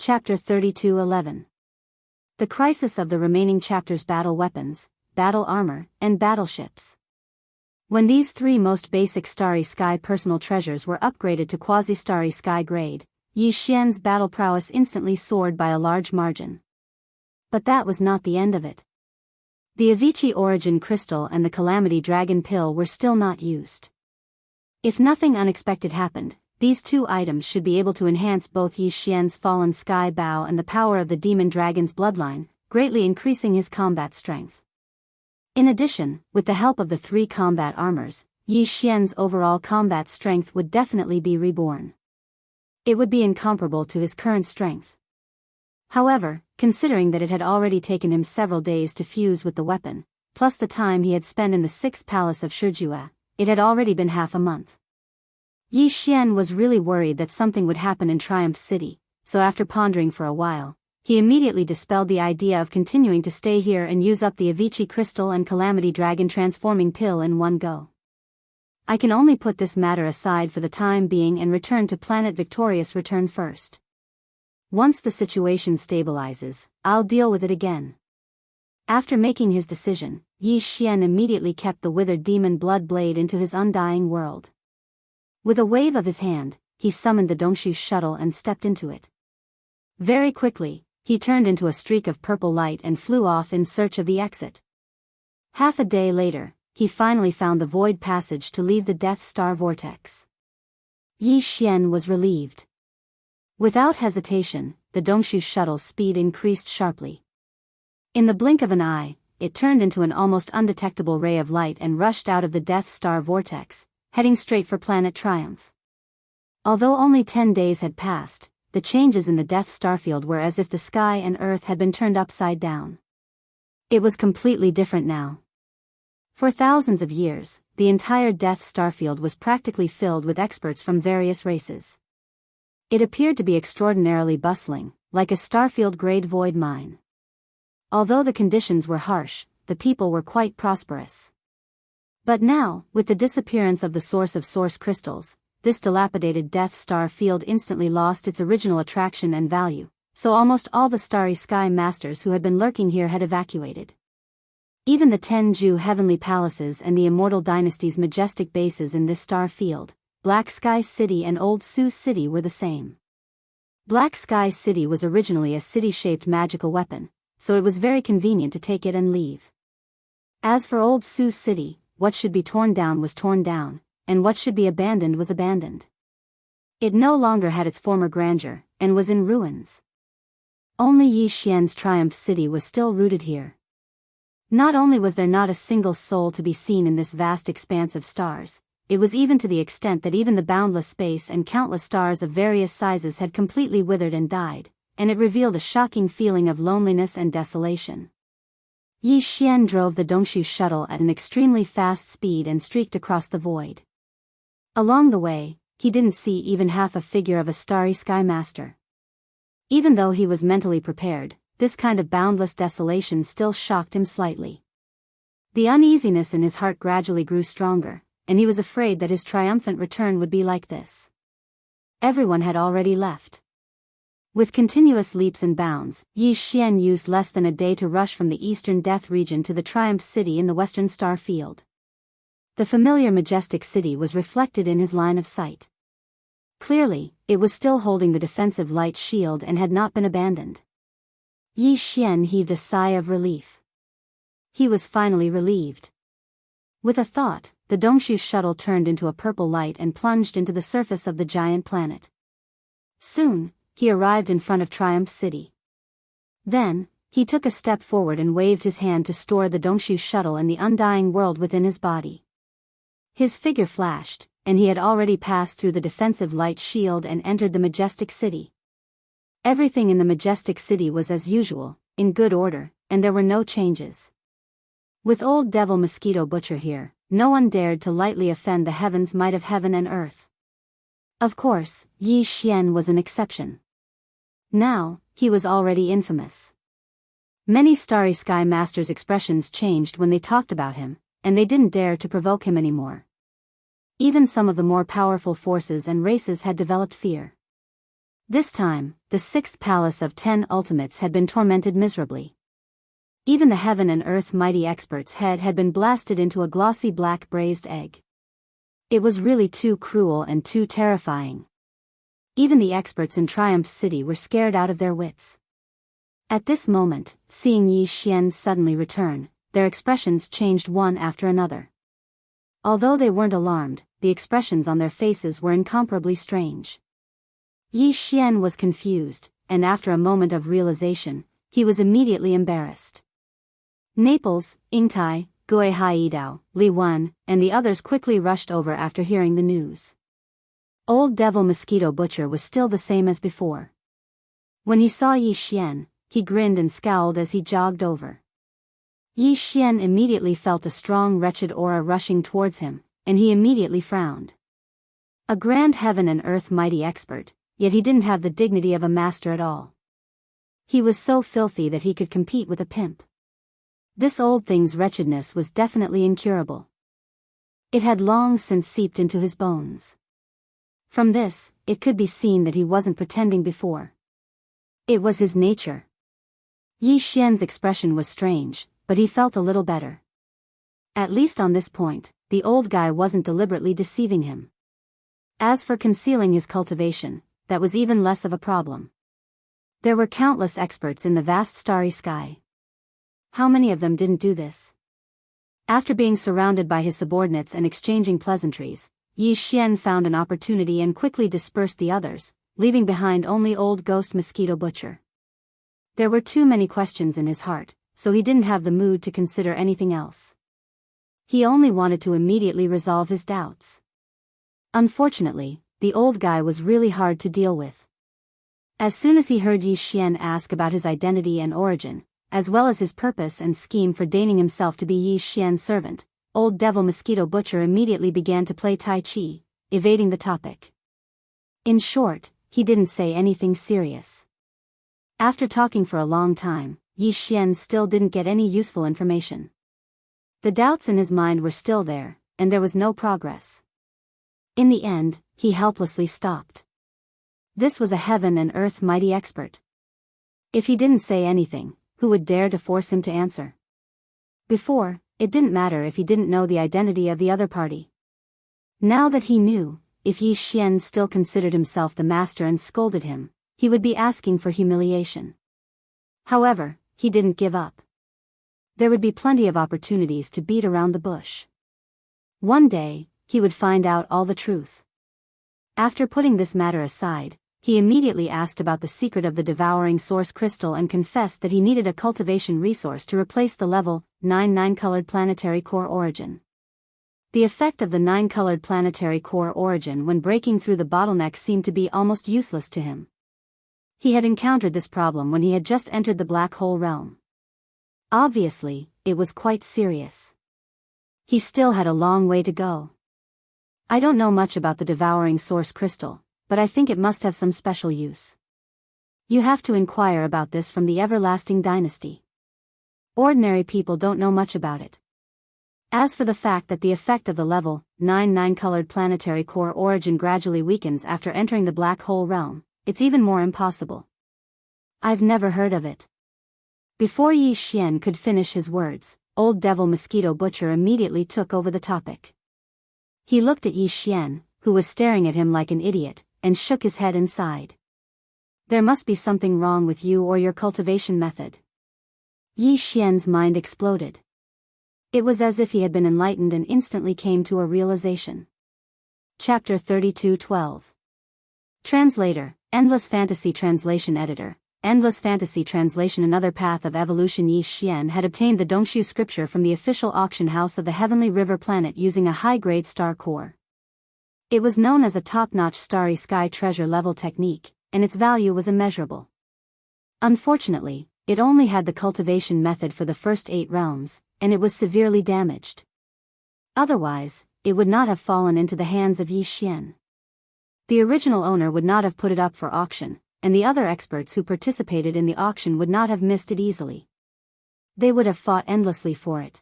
Chapter 32:11. The crisis of the remaining chapters: battle weapons, battle armor, and battleships. When these three most basic Starry Sky personal treasures were upgraded to quasi-Starry Sky grade, Yi Xian's battle prowess instantly soared by a large margin. But that was not the end of it. The Avicii Origin Crystal and the Calamity Dragon Pill were still not used. If nothing unexpected happened, these two items should be able to enhance both Yi Xian's Fallen Sky Bow and the power of the Demon Dragon's bloodline, greatly increasing his combat strength. In addition, with the help of the three combat armors, Yi Xian's overall combat strength would definitely be reborn. It would be incomparable to his current strength. However, considering that it had already taken him several days to fuse with the weapon, plus the time he had spent in the 6th palace of Shijue, it had already been half a month. Yi Xian was really worried that something would happen in Triumph City, so after pondering for a while, he immediately dispelled the idea of continuing to stay here and use up the Avicii Crystal and Calamity Dragon transforming pill in one go. I can only put this matter aside for the time being and return to Planet Victorious Return first. Once the situation stabilizes, I'll deal with it again. After making his decision, Yi Xian immediately kept the withered demon blood blade into his undying world. With a wave of his hand, he summoned the Dongshu shuttle and stepped into it. Very quickly, he turned into a streak of purple light and flew off in search of the exit. Half a day later, he finally found the void passage to leave the Death Star vortex. Yi Xian was relieved. Without hesitation, the Dongshu shuttle's speed increased sharply. In the blink of an eye, it turned into an almost undetectable ray of light and rushed out of the Death Star vortex, heading straight for Planet Triumph. Although only 10 days had passed, the changes in the Death Starfield were as if the sky and earth had been turned upside down. It was completely different now. For thousands of years, the entire Death Starfield was practically filled with experts from various races. It appeared to be extraordinarily bustling, like a Starfield-grade void mine. Although the conditions were harsh, the people were quite prosperous. But now, with the disappearance of the source of source crystals, this dilapidated Death Star field instantly lost its original attraction and value, so almost all the Starry Sky Masters who had been lurking here had evacuated. Even the Tenju Heavenly Palaces and the Immortal Dynasty's majestic bases in this star field, Black Sky City and Old Sioux City, were the same. Black Sky City was originally a city-shaped magical weapon, so it was very convenient to take it and leave. As for Old Sioux City, what should be torn down was torn down, and what should be abandoned was abandoned. It no longer had its former grandeur, and was in ruins. Only Yi Xian's Triumph City was still rooted here. Not only was there not a single soul to be seen in this vast expanse of stars, it was even to the extent that even the boundless space and countless stars of various sizes had completely withered and died, and it revealed a shocking feeling of loneliness and desolation. Yi Xian drove the Dongshu shuttle at an extremely fast speed and streaked across the void. Along the way, he didn't see even half a figure of a Starry Sky Master. Even though he was mentally prepared, this kind of boundless desolation still shocked him slightly. The uneasiness in his heart gradually grew stronger, and he was afraid that his triumphant return would be like this. Everyone had already left. With continuous leaps and bounds, Yi Xian used less than a day to rush from the Eastern Death region to the Triumph City in the Western Star Field. The familiar majestic city was reflected in his line of sight. Clearly, it was still holding the defensive light shield and had not been abandoned. Yi Xian heaved a sigh of relief. He was finally relieved. With a thought, the Dongshu shuttle turned into a purple light and plunged into the surface of the giant planet. Soon, he arrived in front of Triumph City. Then, he took a step forward and waved his hand to store the Dongshu shuttle and the undying world within his body. His figure flashed, and he had already passed through the defensive light shield and entered the majestic city. Everything in the majestic city was as usual, in good order, and there were no changes. With old devil Mosquito Butcher here, no one dared to lightly offend the heavens' might of heaven and earth. Of course, Yi Xian was an exception. Now, he was already infamous. Many Starry Sky Masters' expressions changed when they talked about him, and they didn't dare to provoke him anymore. Even some of the more powerful forces and races had developed fear. This time, the sixth palace of 10 ultimates had been tormented miserably. Even the heaven and earth mighty expert's head had been blasted into a glossy black braised egg. It was really too cruel and too terrifying. Even the experts in Triumph City were scared out of their wits. At this moment, seeing Yi Xian suddenly return, their expressions changed one after another. Although they weren't alarmed, the expressions on their faces were incomparably strange. Yi Xian was confused, and after a moment of realization, he was immediately embarrassed. Naples, Yingtai, Gui Haidao, Li Wen, and the others quickly rushed over after hearing the news. Old Devil Mosquito Butcher was still the same as before. When he saw Yi Xian, he grinned and scowled as he jogged over. Yi Xian immediately felt a strong wretched aura rushing towards him, and he immediately frowned. A grand heaven and earth mighty expert, yet he didn't have the dignity of a master at all. He was so filthy that he could compete with a pimp. This old thing's wretchedness was definitely incurable. It had long since seeped into his bones. From this, it could be seen that he wasn't pretending before. It was his nature. Yi Xian's expression was strange, but he felt a little better. At least on this point, the old guy wasn't deliberately deceiving him. As for concealing his cultivation, that was even less of a problem. There were countless experts in the vast starry sky. How many of them didn't do this? After being surrounded by his subordinates and exchanging pleasantries, Yi Xian found an opportunity and quickly dispersed the others, leaving behind only old Ghost Mosquito Butcher. There were too many questions in his heart, so he didn't have the mood to consider anything else. He only wanted to immediately resolve his doubts. Unfortunately, the old guy was really hard to deal with. As soon as he heard Yi Xian ask about his identity and origin, as well as his purpose and scheme for deigning himself to be Yi Xian's servant, Old Devil Mosquito Butcher immediately began to play Tai Chi, evading the topic. In short, he didn't say anything serious. After talking for a long time, Yi Xian still didn't get any useful information. The doubts in his mind were still there, and there was no progress. In the end, he helplessly stopped. This was a heaven and earth mighty expert. If he didn't say anything, who would dare to force him to answer? Before, it didn't matter if he didn't know the identity of the other party. Now that he knew, if Yi Xian still considered himself the master and scolded him, he would be asking for humiliation. However, he didn't give up. There would be plenty of opportunities to beat around the bush. One day, he would find out all the truth. After putting this matter aside, he immediately asked about the secret of the devouring source crystal and confessed that he needed a cultivation resource to replace the level 9 9-colored planetary core origin. The effect of the 9-colored planetary core origin when breaking through the bottleneck seemed to be almost useless to him. He had encountered this problem when he had just entered the black hole realm. Obviously, it was quite serious. He still had a long way to go. I don't know much about the devouring source crystal, but I think it must have some special use. You have to inquire about this from the everlasting dynasty. Ordinary people don't know much about it. As for the fact that the effect of the level 9 9-colored planetary core origin gradually weakens after entering the black hole realm, it's even more impossible. I've never heard of it. Before Yi Xian could finish his words, Old Devil Mosquito Butcher immediately took over the topic. He looked at Yi Xian, who was staring at him like an idiot, and shook his head and sighed. There must be something wrong with you or your cultivation method. Yi Xian's mind exploded. It was as if he had been enlightened and instantly came to a realization. Chapter 32:12. Translator, Endless Fantasy Translation Editor, Endless Fantasy Translation. Another path of evolution. Yi Xian had obtained the Dongshu scripture from the official auction house of the Heavenly River planet using a high-grade star core. It was known as a top-notch starry sky treasure level technique, and its value was immeasurable. Unfortunately, it only had the cultivation method for the first 8 realms, and it was severely damaged. Otherwise, it would not have fallen into the hands of Yi Xian. The original owner would not have put it up for auction, and the other experts who participated in the auction would not have missed it easily. They would have fought endlessly for it.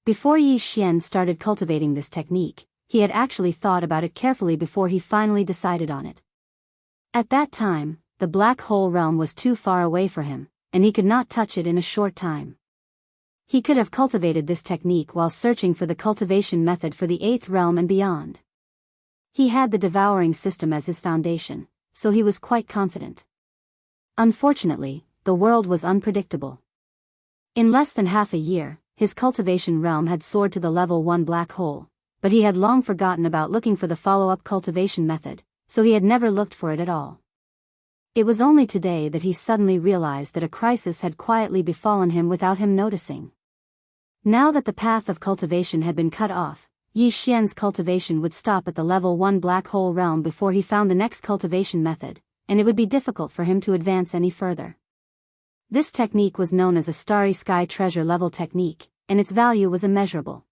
Before Yi Xian started cultivating this technique, he had actually thought about it carefully before he finally decided on it. At that time, the black hole realm was too far away for him, and he could not touch it in a short time. He could have cultivated this technique while searching for the cultivation method for the eighth realm and beyond. He had the devouring system as his foundation, so he was quite confident. Unfortunately, the world was unpredictable. In less than half a year, his cultivation realm had soared to the level 1 black hole, but he had long forgotten about looking for the follow-up cultivation method, so he had never looked for it at all. It was only today that he suddenly realized that a crisis had quietly befallen him without him noticing. Now that the path of cultivation had been cut off, Yi Xian's cultivation would stop at the level 1 black hole realm before he found the next cultivation method, and it would be difficult for him to advance any further. This technique was known as a starry sky treasure level technique, and its value was immeasurable.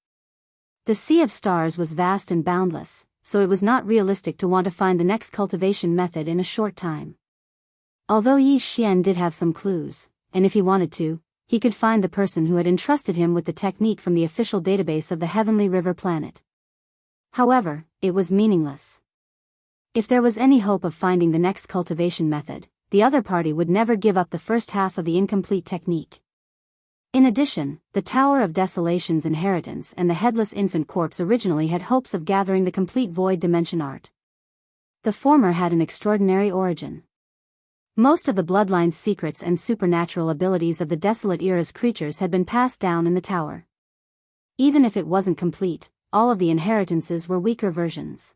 The sea of stars was vast and boundless, so it was not realistic to want to find the next cultivation method in a short time. Although Yi Xian did have some clues, and if he wanted to, he could find the person who had entrusted him with the technique from the official database of the Heavenly River planet. However, it was meaningless. If there was any hope of finding the next cultivation method, the other party would never give up the first half of the incomplete technique. In addition, the Tower of Desolation's inheritance and the Headless Infant Corpse originally had hopes of gathering the complete Void Dimension art. The former had an extraordinary origin. Most of the bloodline's secrets and supernatural abilities of the Desolate Era's creatures had been passed down in the tower. Even if it wasn't complete, all of the inheritances were weaker versions.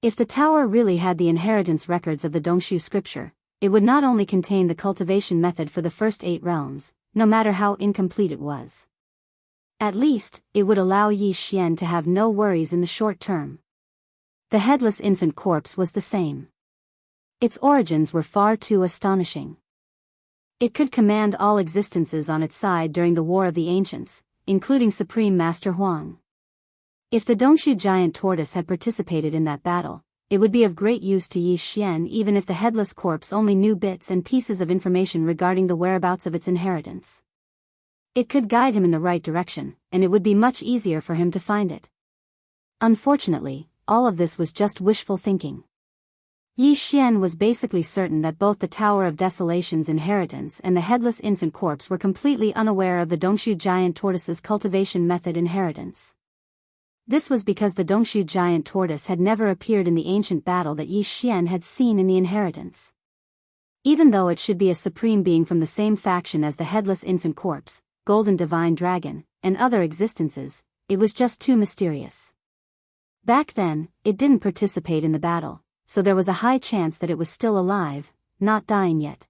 If the tower really had the inheritance records of the Dongshu scripture, it would not only contain the cultivation method for the first 8 realms, no matter how incomplete it was. At least, it would allow Yi Xian to have no worries in the short term. The Headless Infant Corpse was the same. Its origins were far too astonishing. It could command all existences on its side during the War of the Ancients, including Supreme Master Huang. If the Dongshu giant tortoise had participated in that battle, it would be of great use to Yi Xian even if the Headless Corpse only knew bits and pieces of information regarding the whereabouts of its inheritance. It could guide him in the right direction, and it would be much easier for him to find it. Unfortunately, all of this was just wishful thinking. Yi Xian was basically certain that both the Tower of Desolation's inheritance and the Headless Infant Corpse were completely unaware of the Dongshu giant tortoise's cultivation method inheritance. This was because the Dongshu giant tortoise had never appeared in the ancient battle that Yi Xian had seen in the inheritance. Even though it should be a supreme being from the same faction as the Headless Infant Corpse, Golden Divine Dragon, and other existences, it was just too mysterious. Back then, it didn't participate in the battle, so there was a high chance that it was still alive, not dying yet.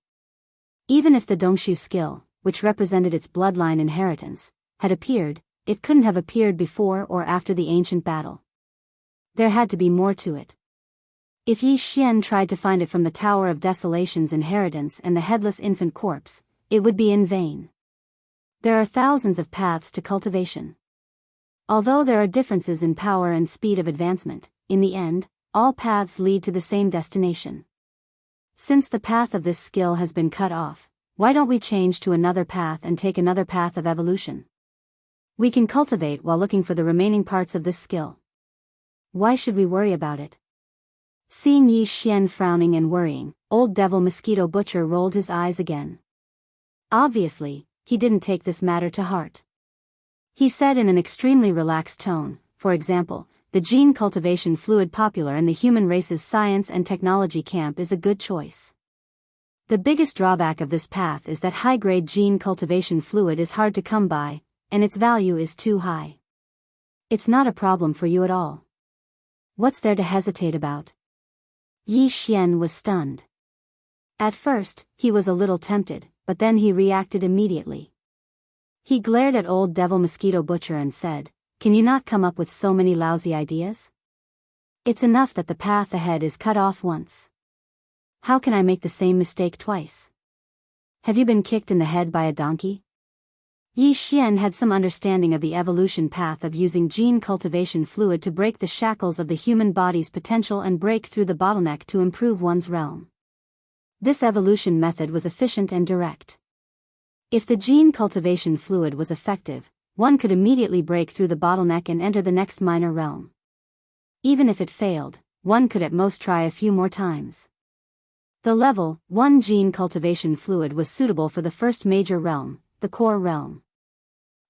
Even if the Dongshu skill, which represented its bloodline inheritance, had appeared, it couldn't have appeared before or after the ancient battle. There had to be more to it. If Yi Xian tried to find it from the Tower of Desolation's inheritance and the Headless Infant Corpse, it would be in vain. There are thousands of paths to cultivation. Although there are differences in power and speed of advancement, in the end, all paths lead to the same destination. Since the path of this skill has been cut off, why don't we change to another path and take another path of evolution? We can cultivate while looking for the remaining parts of this skill. Why should we worry about it? Seeing Yi Xian frowning and worrying, Old Devil Mosquito Butcher rolled his eyes again. Obviously, he didn't take this matter to heart. He said in an extremely relaxed tone, for example, the gene cultivation fluid popular in the human race's science and technology camp is a good choice. The biggest drawback of this path is that high-grade gene cultivation fluid is hard to come by, and its value is too high. It's not a problem for you at all. What's there to hesitate about? Yi Xian was stunned. At first, he was a little tempted, but then he reacted immediately. He glared at Old Devil Mosquito Butcher and said, "Can you not come up with so many lousy ideas? It's enough that the path ahead is cut off once. How can I make the same mistake twice? Have you been kicked in the head by a donkey?" Yi Xian had some understanding of the evolution path of using gene cultivation fluid to break the shackles of the human body's potential and break through the bottleneck to improve one's realm. This evolution method was efficient and direct. If the gene cultivation fluid was effective, one could immediately break through the bottleneck and enter the next minor realm. Even if it failed, one could at most try a few more times. The level 1 gene cultivation fluid was suitable for the first major realm, the core realm.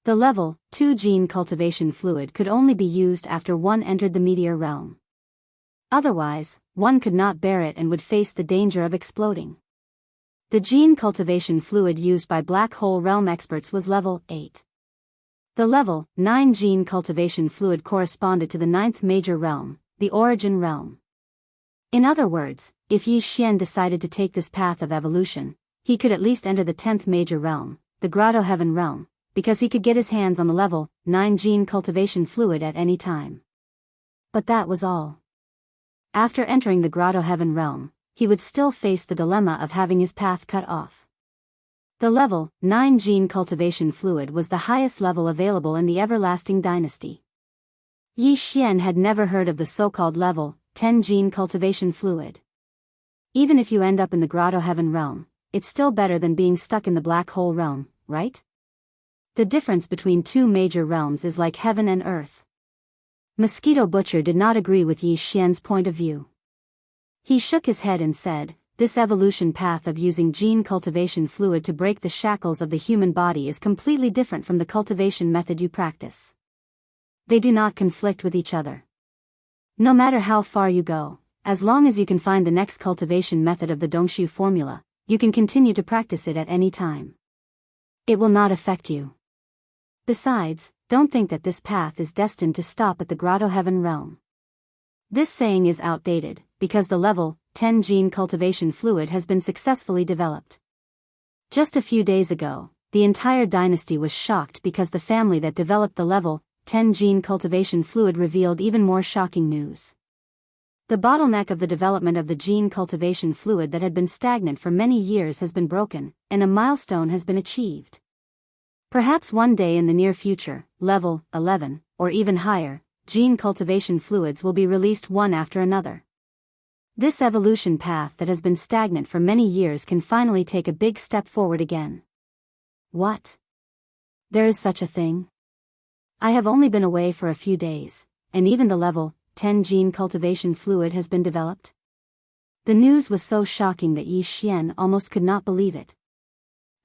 The level 2 gene cultivation fluid could only be used after one entered the meteor realm. Otherwise, one could not bear it and would face the danger of exploding. The gene cultivation fluid used by black hole realm experts was level 8. The level 9 gene cultivation fluid corresponded to the 9th major realm, the origin realm. In other words, if Yi Xian decided to take this path of evolution, he could at least enter the 10th major realm, the grotto heaven realm, because he could get his hands on the level 9 gene cultivation fluid at any time. But that was all. After entering the grotto heaven realm, he would still face the dilemma of having his path cut off. The level 9 gene cultivation fluid was the highest level available in the everlasting dynasty. Yi Xian had never heard of the so-called level 10 gene cultivation fluid. Even if you end up in the grotto heaven realm, it's still better than being stuck in the black hole realm, right? The difference between two major realms is like heaven and earth. Mosquito Butcher did not agree with Yi Xian's point of view. He shook his head and said, "This evolution path of using gene cultivation fluid to break the shackles of the human body is completely different from the cultivation method you practice. They do not conflict with each other. No matter how far you go, as long as you can find the next cultivation method of the Dongshu formula, you can continue to practice it at any time. It will not affect you. Besides, don't think that this path is destined to stop at the grotto heaven realm. This saying is outdated, because the level 10 gene cultivation fluid has been successfully developed. Just a few days ago, the entire dynasty was shocked because the family that developed the level 10 gene cultivation fluid revealed even more shocking news. The bottleneck of the development of the gene cultivation fluid that had been stagnant for many years has been broken, and a milestone has been achieved. Perhaps one day in the near future, level 11, or even higher, gene cultivation fluids will be released one after another. This evolution path that has been stagnant for many years can finally take a big step forward again. What? There is such a thing? I have only been away for a few days, and even the level 10 gene cultivation fluid has been developed? The news was so shocking that Yi Xian almost could not believe it.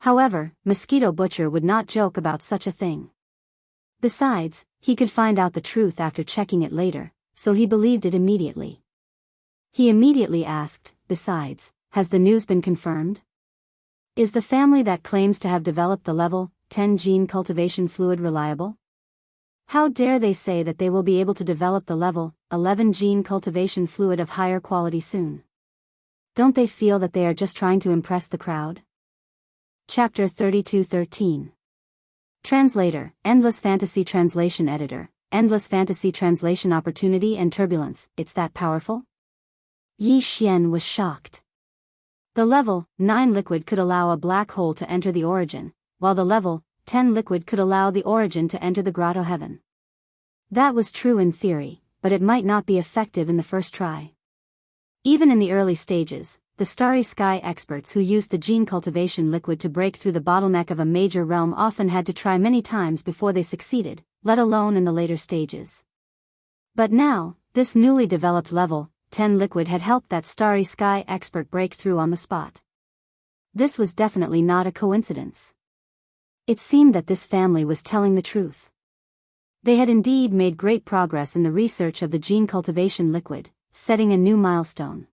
However, Mosquito Butcher would not joke about such a thing. Besides, he could find out the truth after checking it later, so he believed it immediately. He immediately asked, "Besides, has the news been confirmed? Is the family that claims to have developed the level 10 gene cultivation fluid reliable? How dare they say that they will be able to develop the level 11 gene cultivation fluid of higher quality soon? Don't they feel that they are just trying to impress the crowd?" Chapter 32:13. Translator, Endless Fantasy Translation Editor, Endless Fantasy Translation Opportunity and Turbulence, it's that powerful? Yi Xian was shocked. The level 9 liquid could allow a black hole to enter the origin, while the level 10 liquid could allow the origin to enter the grotto heaven. That was true in theory, but it might not be effective in the first try. Even in the early stages, the starry sky experts who used the gene cultivation liquid to break through the bottleneck of a major realm often had to try many times before they succeeded, let alone in the later stages. But now, this newly developed level 10 liquid had helped that starry sky expert break through on the spot. This was definitely not a coincidence. It seemed that this family was telling the truth. They had indeed made great progress in the research of the gene cultivation liquid, setting a new milestone.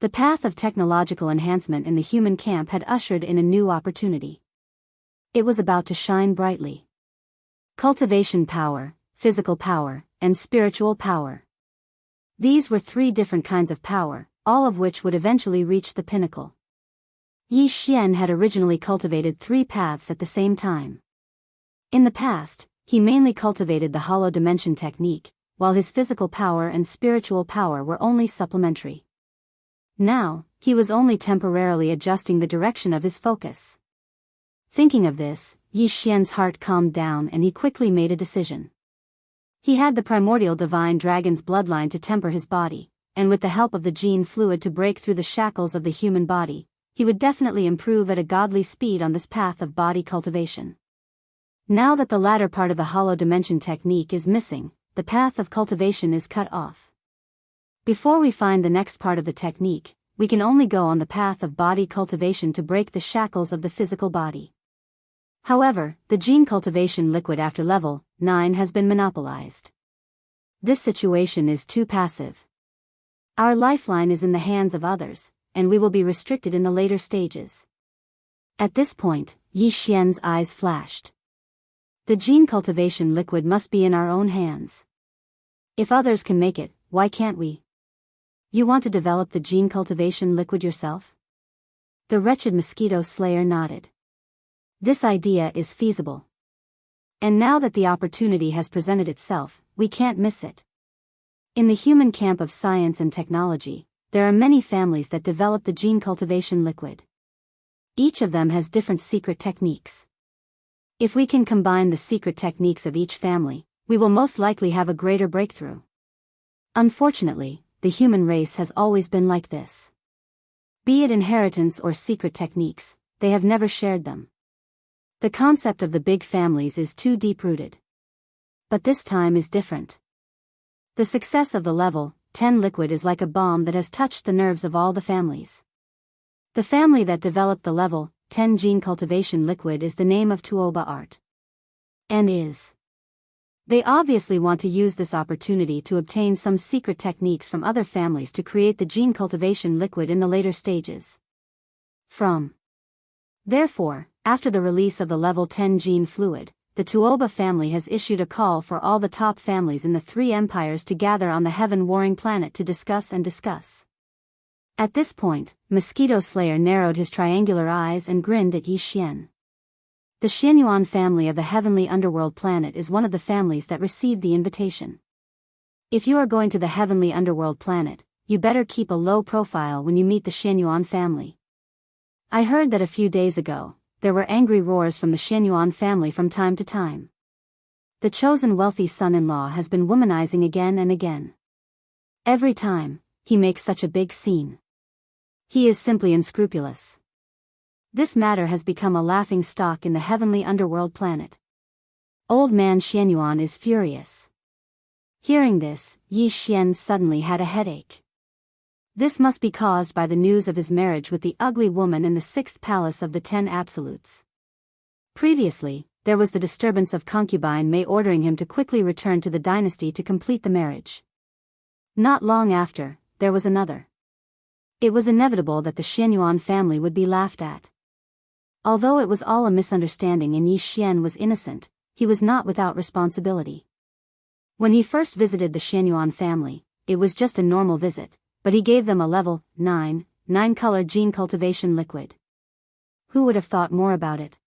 The path of technological enhancement in the human camp had ushered in a new opportunity. It was about to shine brightly. Cultivation power, physical power, and spiritual power. These were three different kinds of power, all of which would eventually reach the pinnacle. Yi Xian had originally cultivated three paths at the same time. In the past, he mainly cultivated the hollow dimension technique, while his physical power and spiritual power were only supplementary. Now, he was only temporarily adjusting the direction of his focus. Thinking of this, Yi Xian's heart calmed down and he quickly made a decision. He had the primordial divine dragon's bloodline to temper his body, and with the help of the gene fluid to break through the shackles of the human body, he would definitely improve at a godly speed on this path of body cultivation. Now that the latter part of the hollow dimension technique is missing, the path of cultivation is cut off. Before we find the next part of the technique, we can only go on the path of body cultivation to break the shackles of the physical body. However, the gene cultivation liquid after level 9 has been monopolized. This situation is too passive. Our lifeline is in the hands of others, and we will be restricted in the later stages. At this point, Yi Xian's eyes flashed. The gene cultivation liquid must be in our own hands. If others can make it, why can't we? You want to develop the gene cultivation liquid yourself? The wretched mosquito slayer nodded. This idea is feasible. And now that the opportunity has presented itself, we can't miss it. In the human camp of science and technology, there are many families that develop the gene cultivation liquid. Each of them has different secret techniques. If we can combine the secret techniques of each family, we will most likely have a greater breakthrough. Unfortunately, the human race has always been like this. Be it inheritance or secret techniques, they have never shared them. The concept of the big families is too deep-rooted. But this time is different. The success of the level 10 liquid is like a bomb that has touched the nerves of all the families. The family that developed the level 10 gene cultivation liquid is the name of Tuoba Art. And is. They obviously want to use this opportunity to obtain some secret techniques from other families to create the gene cultivation liquid in the later stages. Therefore, after the release of the level 10 gene fluid, the Tuoba family has issued a call for all the top families in the 3 empires to gather on the heaven-warring planet to discuss. At this point, Mosquito Slayer narrowed his triangular eyes and grinned at Yi Xian. The Xianyuan family of the heavenly underworld planet is one of the families that received the invitation. If you are going to the heavenly underworld planet, you better keep a low profile when you meet the Xianyuan family. I heard that a few days ago, there were angry roars from the Xianyuan family from time to time. The chosen wealthy son-in-law has been womanizing again and again. Every time, he makes such a big scene. He is simply unscrupulous. This matter has become a laughing stock in the heavenly underworld planet. Old man Xianyuan is furious. Hearing this, Yi Xian suddenly had a headache. This must be caused by the news of his marriage with the ugly woman in the 6th palace of the 10 absolutes. Previously, there was the disturbance of concubine Mei ordering him to quickly return to the dynasty to complete the marriage. Not long after, there was another. It was inevitable that the Xianyuan family would be laughed at. Although it was all a misunderstanding and Yi Xian was innocent, he was not without responsibility. When he first visited the Xianyuan family, it was just a normal visit, but he gave them a level 9-color gene cultivation liquid. Who would have thought more about it?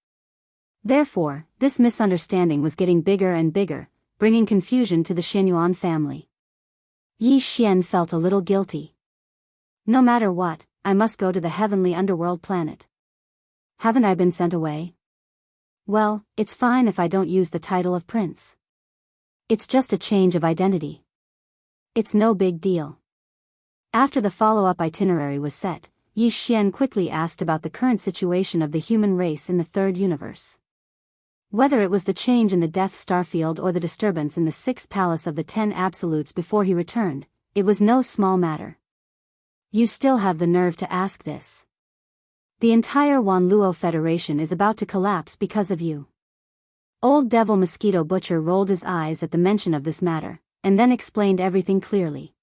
Therefore, this misunderstanding was getting bigger and bigger, bringing confusion to the Xianyuan family. Yi Xian felt a little guilty. No matter what, I must go to the heavenly underworld planet. Haven't I been sent away? Well, it's fine if I don't use the title of prince. It's just a change of identity. It's no big deal. After the follow-up itinerary was set, Yi Xian quickly asked about the current situation of the human race in the 3rd universe. Whether it was the change in the Death Starfield or the disturbance in the 6th palace of the 10 absolutes before he returned, it was no small matter. You still have the nerve to ask this. The entire Wanluo Federation is about to collapse because of you. Old Devil Mosquito Butcher rolled his eyes at the mention of this matter, and then explained everything clearly.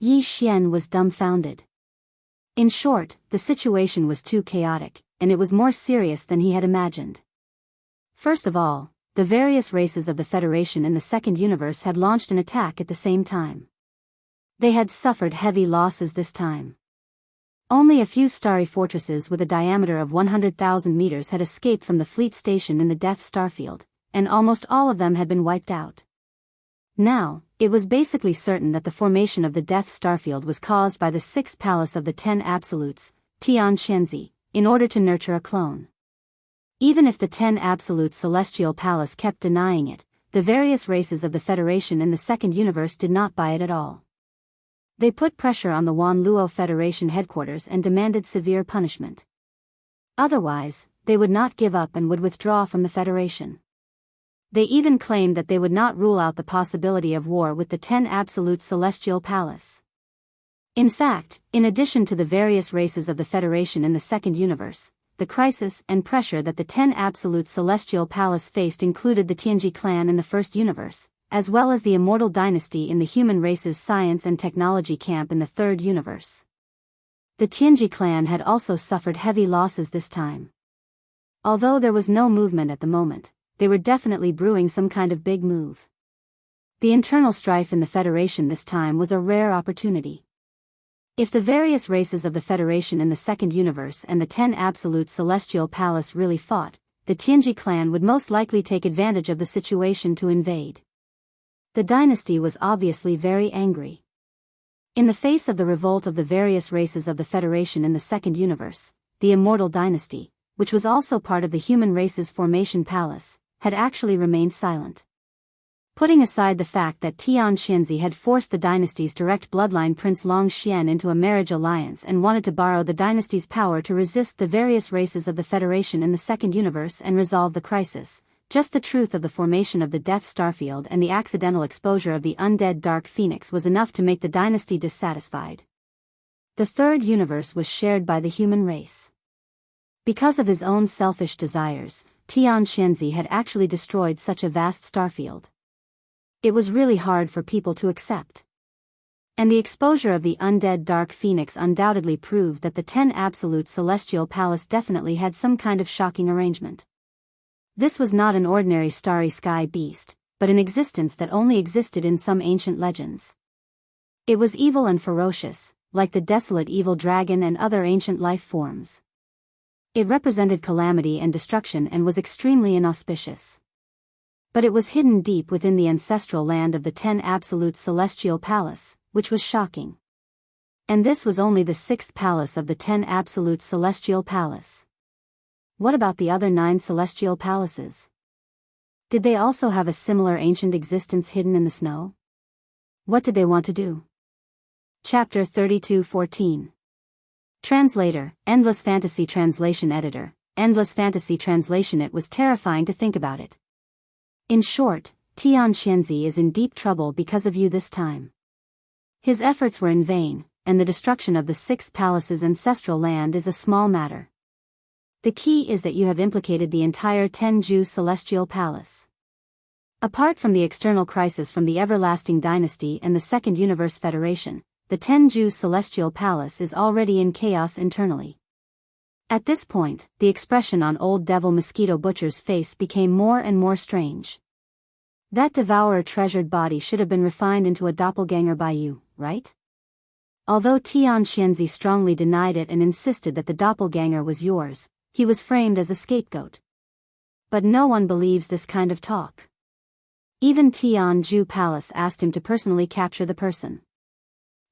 Yi Xian was dumbfounded. In short, the situation was too chaotic, and it was more serious than he had imagined. First of all, the various races of the Federation in the 2nd universe had launched an attack at the same time. They had suffered heavy losses this time. Only a few starry fortresses with a diameter of 100,000 meters had escaped from the fleet station in the Death Starfield, and almost all of them had been wiped out. Now, it was basically certain that the formation of the Death Starfield was caused by the 6th palace of the 10 absolutes, Tian Shenzi, in order to nurture a clone. Even if the 10 absolute celestial palace kept denying it, the various races of the Federation in the 2nd universe did not buy it at all. They put pressure on the Wanluo Federation headquarters and demanded severe punishment. Otherwise, they would not give up and would withdraw from the Federation. They even claimed that they would not rule out the possibility of war with the 10 absolute celestial palace. In fact, in addition to the various races of the Federation in the second universe, the crisis and pressure that the 10 Absolute Celestial Palace faced included the Tianji clan in the first universe, as well as the Immortal Dynasty in the human race's science and technology camp in the third universe. The Tianji clan had also suffered heavy losses this time. Although there was no movement at the moment, they were definitely brewing some kind of big move. The internal strife in the Federation this time was a rare opportunity. If the various races of the Federation in the second universe and the 10 Absolute Celestial Palace really fought, the Tianji clan would most likely take advantage of the situation to invade. The dynasty was obviously very angry. In the face of the revolt of the various races of the Federation in the second universe, the Immortal Dynasty, which was also part of the human race's formation palace, had actually remained silent. Putting aside the fact that Tian Xinzi had forced the dynasty's direct bloodline Prince Long Xian into a marriage alliance and wanted to borrow the dynasty's power to resist the various races of the Federation in the second universe and resolve the crisis, just the truth of the formation of the Death Starfield and the accidental exposure of the undead Dark Phoenix was enough to make the dynasty dissatisfied. The third universe was shared by the human race. Because of his own selfish desires, Tian Xinzi had actually destroyed such a vast starfield. It was really hard for people to accept. And the exposure of the undead Dark Phoenix undoubtedly proved that the 10 Absolute Celestial Palace definitely had some kind of shocking arrangement. This was not an ordinary starry sky beast, but an existence that only existed in some ancient legends. It was evil and ferocious, like the desolate evil dragon and other ancient life forms. It represented calamity and destruction and was extremely inauspicious. But it was hidden deep within the ancestral land of the 10 Absolute Celestial Palace, which was shocking. And this was only the 6th palace of the 10 Absolute Celestial Palace. What about the other 9 celestial palaces? Did they also have a similar ancient existence hidden in the snow? What did they want to do? Chapter 32:14. Translator, Endless Fantasy Translation Editor, Endless Fantasy Translation. It was terrifying to think about it. In short, Tian Xinzi is in deep trouble because of you this time. His efforts were in vain, and the destruction of the 6th palace's ancestral land is a small matter. The key is that you have implicated the entire Tenju Celestial Palace. Apart from the external crisis from the Everlasting Dynasty and the Second Universe Federation, the Tenju Celestial Palace is already in chaos internally. At this point, the expression on Old Devil Mosquito Butcher's face became more and more strange. That devourer treasured body should have been refined into a doppelganger by you, right? Although Tian Xinzi strongly denied it and insisted that the doppelganger was yours, he was framed as a scapegoat. But no one believes this kind of talk. Even Tianju Palace asked him to personally capture the person.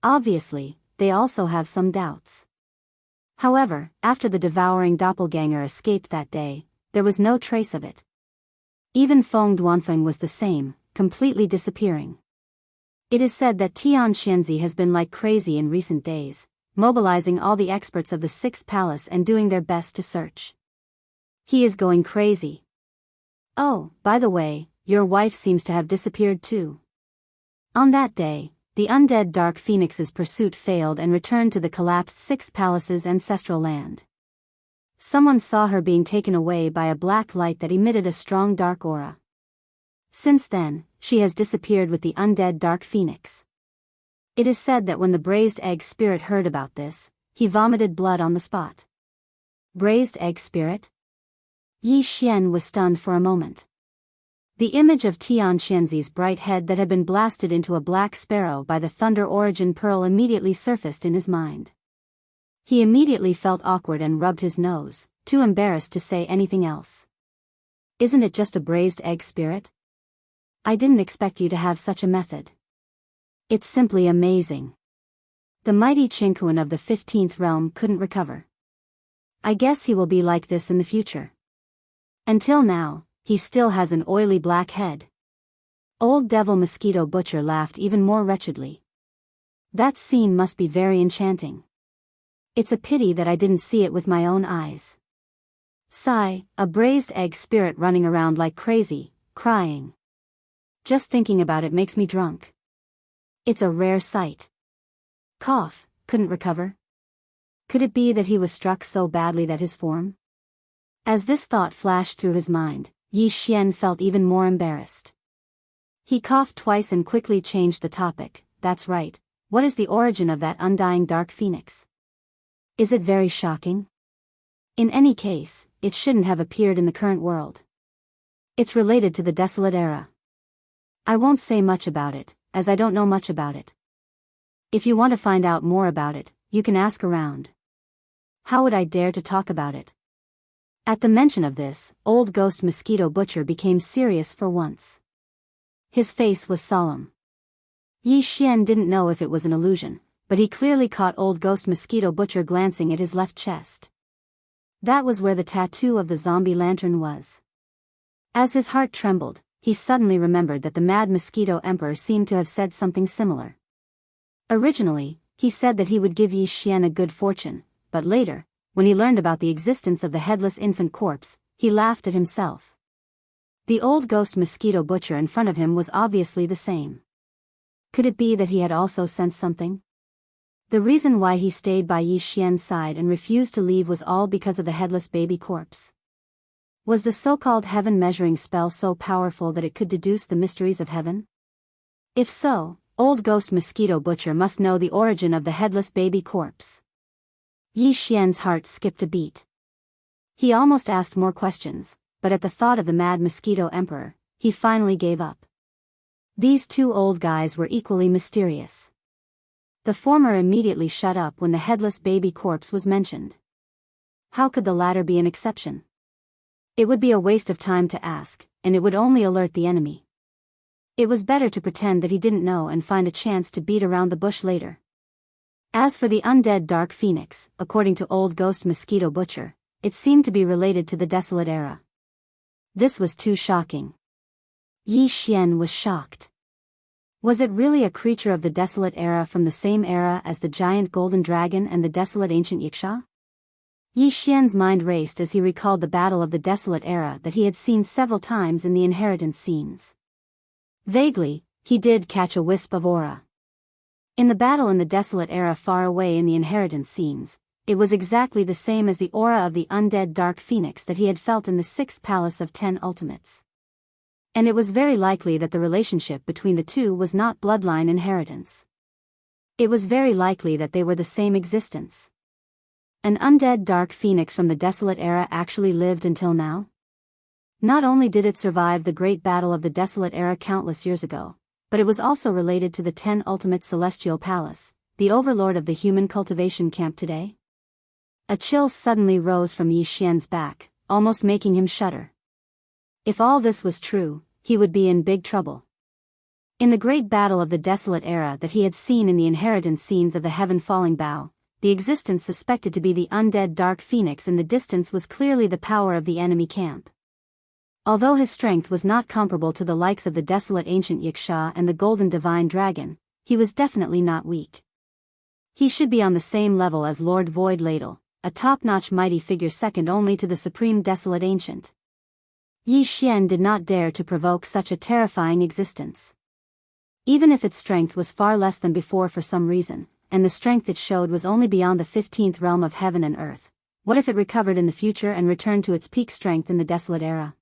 Obviously, they also have some doubts. However, after the devouring doppelganger escaped that day, there was no trace of it. Even Feng Duanfeng was the same, completely disappearing. It is said that Tian Xinzi has been like crazy in recent days, mobilizing all the experts of the 6th palace and doing their best to search. He is going crazy. Oh, by the way, your wife seems to have disappeared too. On that day, the undead Dark Phoenix's pursuit failed and returned to the collapsed 6th palace's ancestral land. Someone saw her being taken away by a black light that emitted a strong dark aura. Since then, she has disappeared with the undead Dark Phoenix. It is said that when the Braised Egg Spirit heard about this, he vomited blood on the spot. Braised Egg Spirit? Yi Xian was stunned for a moment. The image of Tian Xinzi's bright head that had been blasted into a black sparrow by the Thunder Origin Pearl immediately surfaced in his mind. He immediately felt awkward and rubbed his nose, too embarrassed to say anything else. Isn't it just a braised egg spirit? I didn't expect you to have such a method. It's simply amazing. The mighty Qingquan of the 15th realm couldn't recover. I guess he will be like this in the future. Until now, he still has an oily black head. Old Devil Mosquito Butcher laughed even more wretchedly. That scene must be very enchanting. It's a pity that I didn't see it with my own eyes. Sigh, a braised egg spirit running around like crazy, crying. Just thinking about it makes me drunk. It's a rare sight. Cough, couldn't recover? Could it be that he was struck so badly that his form? As this thought flashed through his mind, Yi Xian felt even more embarrassed. He coughed twice and quickly changed the topic. That's right. What is the origin of that undying dark phoenix? Is it very shocking? In any case, it shouldn't have appeared in the current world. It's related to the desolate era. I won't say much about it, as I don't know much about it. If you want to find out more about it, you can ask around. How would I dare to talk about it? At the mention of this, old ghost mosquito butcher became serious for once. His face was solemn. Yi Xian didn't know if it was an illusion, but he clearly caught old ghost mosquito butcher glancing at his left chest. That was where the tattoo of the zombie lantern was. As his heart trembled, he suddenly remembered that the mad mosquito emperor seemed to have said something similar. Originally, he said that he would give Yi Xian a good fortune, but later, when he learned about the existence of the headless infant corpse, he laughed at himself. The old ghost mosquito butcher in front of him was obviously the same. Could it be that he had also sensed something? The reason why he stayed by Yi Xian's side and refused to leave was all because of the headless baby corpse. Was the so-called heaven measuring spell so powerful that it could deduce the mysteries of heaven? If so, old ghost mosquito butcher must know the origin of the headless baby corpse. Yi Xian's heart skipped a beat. He almost asked more questions, but at the thought of the mad mosquito emperor, he finally gave up. These two old guys were equally mysterious. The former immediately shut up when the headless baby corpse was mentioned. How could the latter be an exception? It would be a waste of time to ask, and it would only alert the enemy. It was better to pretend that he didn't know and find a chance to beat around the bush later. As for the undead dark phoenix, according to old ghost mosquito butcher, it seemed to be related to the desolate era. This was too shocking. Yi Xian was shocked. Was it really a creature of the desolate era from the same era as the giant golden dragon and the desolate ancient Yiksha? Yi Xian's mind raced as he recalled the battle of the desolate era that he had seen several times in the inheritance scenes. Vaguely, he did catch a wisp of aura. In the battle in the desolate era far away in the inheritance scenes, it was exactly the same as the aura of the undead dark phoenix that he had felt in the 6th palace of 10 ultimates. And it was very likely that the relationship between the two was not bloodline inheritance. It was very likely that they were the same existence. An undead dark phoenix from the desolate era actually lived until now? Not only did it survive the great battle of the desolate era countless years ago, but it was also related to the 10 ultimate celestial palace, the overlord of the human cultivation camp today. A chill suddenly rose from Yi Xian's back, almost making him shudder. If all this was true, he would be in big trouble. In the great battle of the desolate era that he had seen in the inheritance scenes of the heaven falling bow, the existence suspected to be the undead dark phoenix in the distance was clearly the power of the enemy camp. Although his strength was not comparable to the likes of the desolate ancient Yiksha and the golden divine dragon, he was definitely not weak. He should be on the same level as Lord Void Ladle, a top-notch mighty figure second only to the supreme desolate ancient. Yi Xian did not dare to provoke such a terrifying existence. Even if its strength was far less than before for some reason, and the strength it showed was only beyond the 15th realm of heaven and earth, what if it recovered in the future and returned to its peak strength in the desolate era?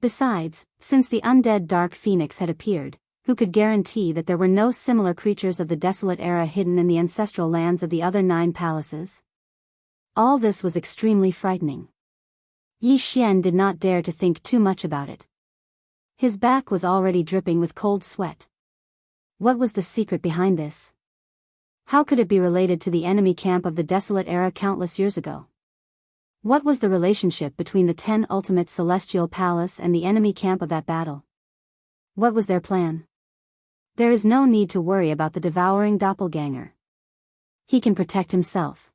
Besides, since the undead dark phoenix had appeared, who could guarantee that there were no similar creatures of the desolate era hidden in the ancestral lands of the other 9 palaces? All this was extremely frightening. Yi Xian did not dare to think too much about it. His back was already dripping with cold sweat. What was the secret behind this? How could it be related to the enemy camp of the desolate era countless years ago? What was the relationship between the 10 ultimate celestial palace and the enemy camp of that battle? What was their plan? There is no need to worry about the devouring doppelganger. He can protect himself.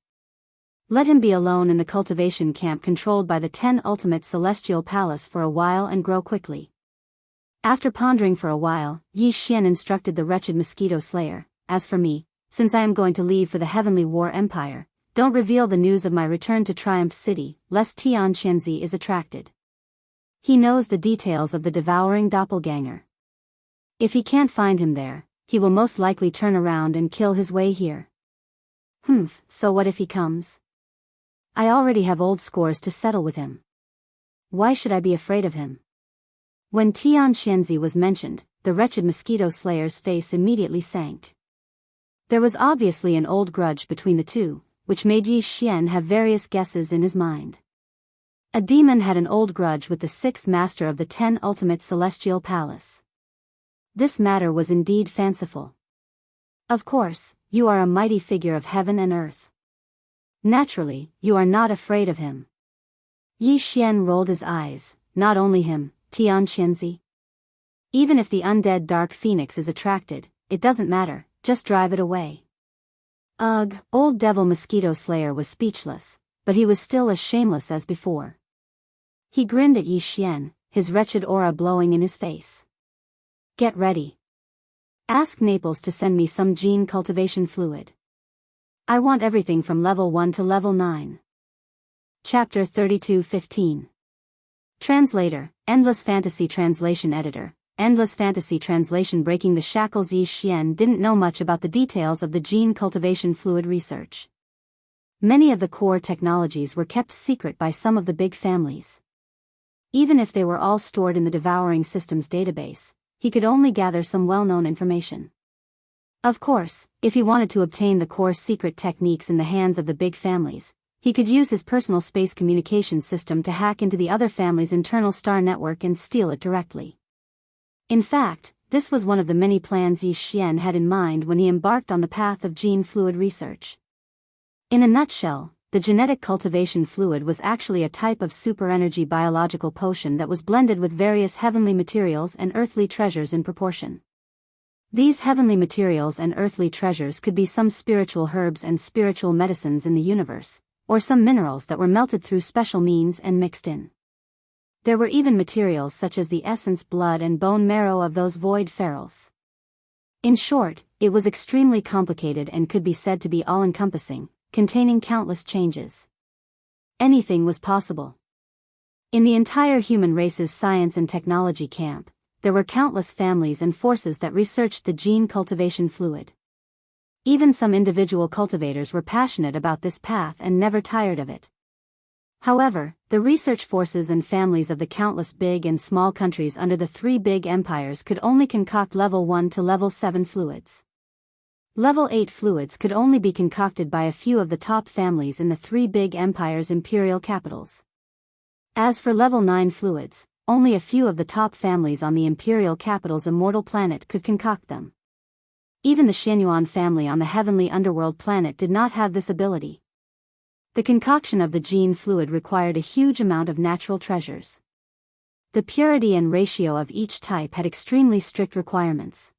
Let him be alone in the cultivation camp controlled by the 10 ultimate celestial palace for a while and grow quickly. After pondering for a while, Yi Xian instructed the wretched mosquito slayer, "As for me, since I am going to leave for the Heavenly War Empire, don't reveal the news of my return to Triumph City, lest Tian Qianzi is attracted. He knows the details of the devouring doppelganger. If he can't find him there, he will most likely turn around and kill his way here." So what if he comes? I already have old scores to settle with him. Why should I be afraid of him? When Tian Xianzi was mentioned, the wretched mosquito slayer's face immediately sank. There was obviously an old grudge between the two, which made Yi Xian have various guesses in his mind. A demon had an old grudge with the sixth master of the 10 ultimate celestial palace. This matter was indeed fanciful. Of course, you are a mighty figure of heaven and earth. Naturally, you are not afraid of him. Yi Xian rolled his eyes. Not only him, Tian Xianzi. Even if the undead dark phoenix is attracted, it doesn't matter, just drive it away. Ugh, old devil mosquito slayer was speechless, but he was still as shameless as before. He grinned at Yi Xian, his wretched aura blowing in his face. Get ready. Ask Naples to send me some gene cultivation fluid. I want everything from level 1 to level 9. Chapter 32:15. Translator, Endless Fantasy Translation Editor. Endless Fantasy Translation. Breaking the shackles. Yi Xian didn't know much about the details of the gene cultivation fluid research. Many of the core technologies were kept secret by some of the big families. Even if they were all stored in the Devouring Systems database, he could only gather some well-known information. Of course, if he wanted to obtain the core secret techniques in the hands of the big families, he could use his personal space communication system to hack into the other family's internal star network and steal it directly. In fact, this was one of the many plans Yi Xian had in mind when he embarked on the path of gene fluid research. In a nutshell, the genetic cultivation fluid was actually a type of super-energy biological potion that was blended with various heavenly materials and earthly treasures in proportion. These heavenly materials and earthly treasures could be some spiritual herbs and spiritual medicines in the universe, or some minerals that were melted through special means and mixed in. There were even materials such as the essence, blood and bone marrow of those void pharaohs. In short, it was extremely complicated and could be said to be all-encompassing, containing countless changes. Anything was possible. In the entire human race's science and technology camp, there were countless families and forces that researched the gene cultivation fluid. Even some individual cultivators were passionate about this path and never tired of it. However, the research forces and families of the countless big and small countries under the 3 big empires could only concoct level 1 to level 7 fluids. Level 8 fluids could only be concocted by a few of the top families in the 3 big empires' imperial capitals. As for level 9 fluids, only a few of the top families on the imperial capital's immortal planet could concoct them. Even the Xianyuan family on the heavenly underworld planet did not have this ability. The concoction of the gene fluid required a huge amount of natural treasures. The purity and ratio of each type had extremely strict requirements.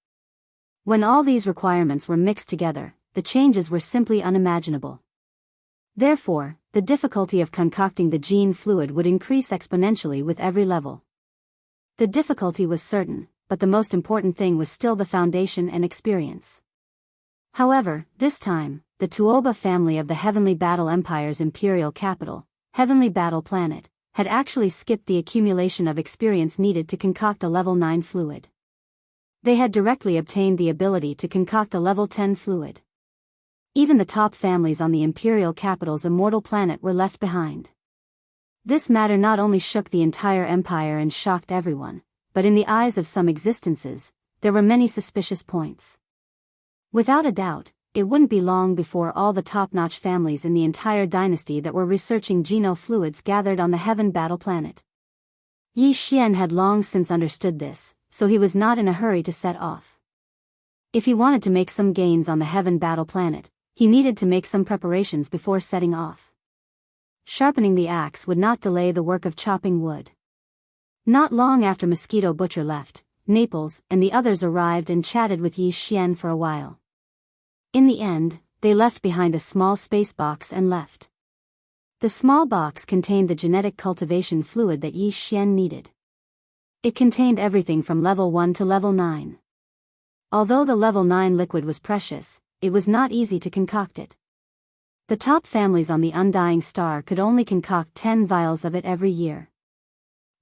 When all these requirements were mixed together, the changes were simply unimaginable. Therefore, the difficulty of concocting the gene fluid would increase exponentially with every level. The difficulty was certain, but the most important thing was still the foundation and experience. However, this time, the Tuoba family of the Heavenly Battle Empire's imperial capital, Heavenly Battle Planet, had actually skipped the accumulation of experience needed to concoct a level 9 fluid. They had directly obtained the ability to concoct a level 10 fluid. Even the top families on the imperial capital's immortal planet were left behind. This matter not only shook the entire empire and shocked everyone, but in the eyes of some existences, there were many suspicious points. Without a doubt, it wouldn't be long before all the top-notch families in the entire dynasty that were researching geno-fluids gathered on the Heaven Battle Planet. Yi Xian had long since understood this, so he was not in a hurry to set off. If he wanted to make some gains on the Heaven Battle Planet, he needed to make some preparations before setting off. Sharpening the axe would not delay the work of chopping wood. Not long after Mosquito Butcher left, Naples and the others arrived and chatted with Yi Xian for a while. In the end, they left behind a small space box and left. The small box contained the genetic cultivation fluid that Yi Xian needed. It contained everything from level 1 to level 9. Although the level 9 liquid was precious, it was not easy to concoct it. The top families on the Undying Star could only concoct 10 vials of it every year.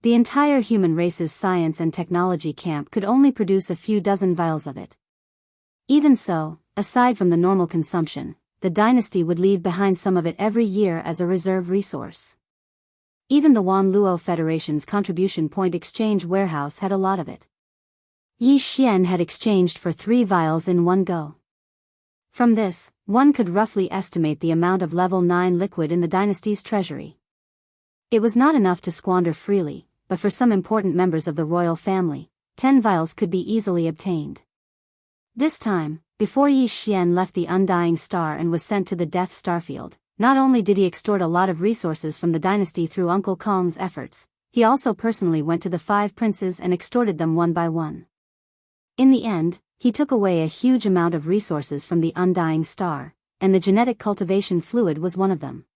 The entire human race's science and technology camp could only produce a few dozen vials of it. Even so, aside from the normal consumption, the dynasty would leave behind some of it every year as a reserve resource. Even the Wanluo Federation's contribution point exchange warehouse had a lot of it. Yi Xian had exchanged for 3 vials in one go. From this, one could roughly estimate the amount of level 9 liquid in the dynasty's treasury. It was not enough to squander freely, but for some important members of the royal family, 10 vials could be easily obtained. This time, before Yi Xian left the Undying Star and was sent to the Death Starfield, not only did he extort a lot of resources from the dynasty through Uncle Kong's efforts, he also personally went to the 5 princes and extorted them one by one. In the end, he took away a huge amount of resources from the Undying Star, and the genetic cultivation fluid was one of them.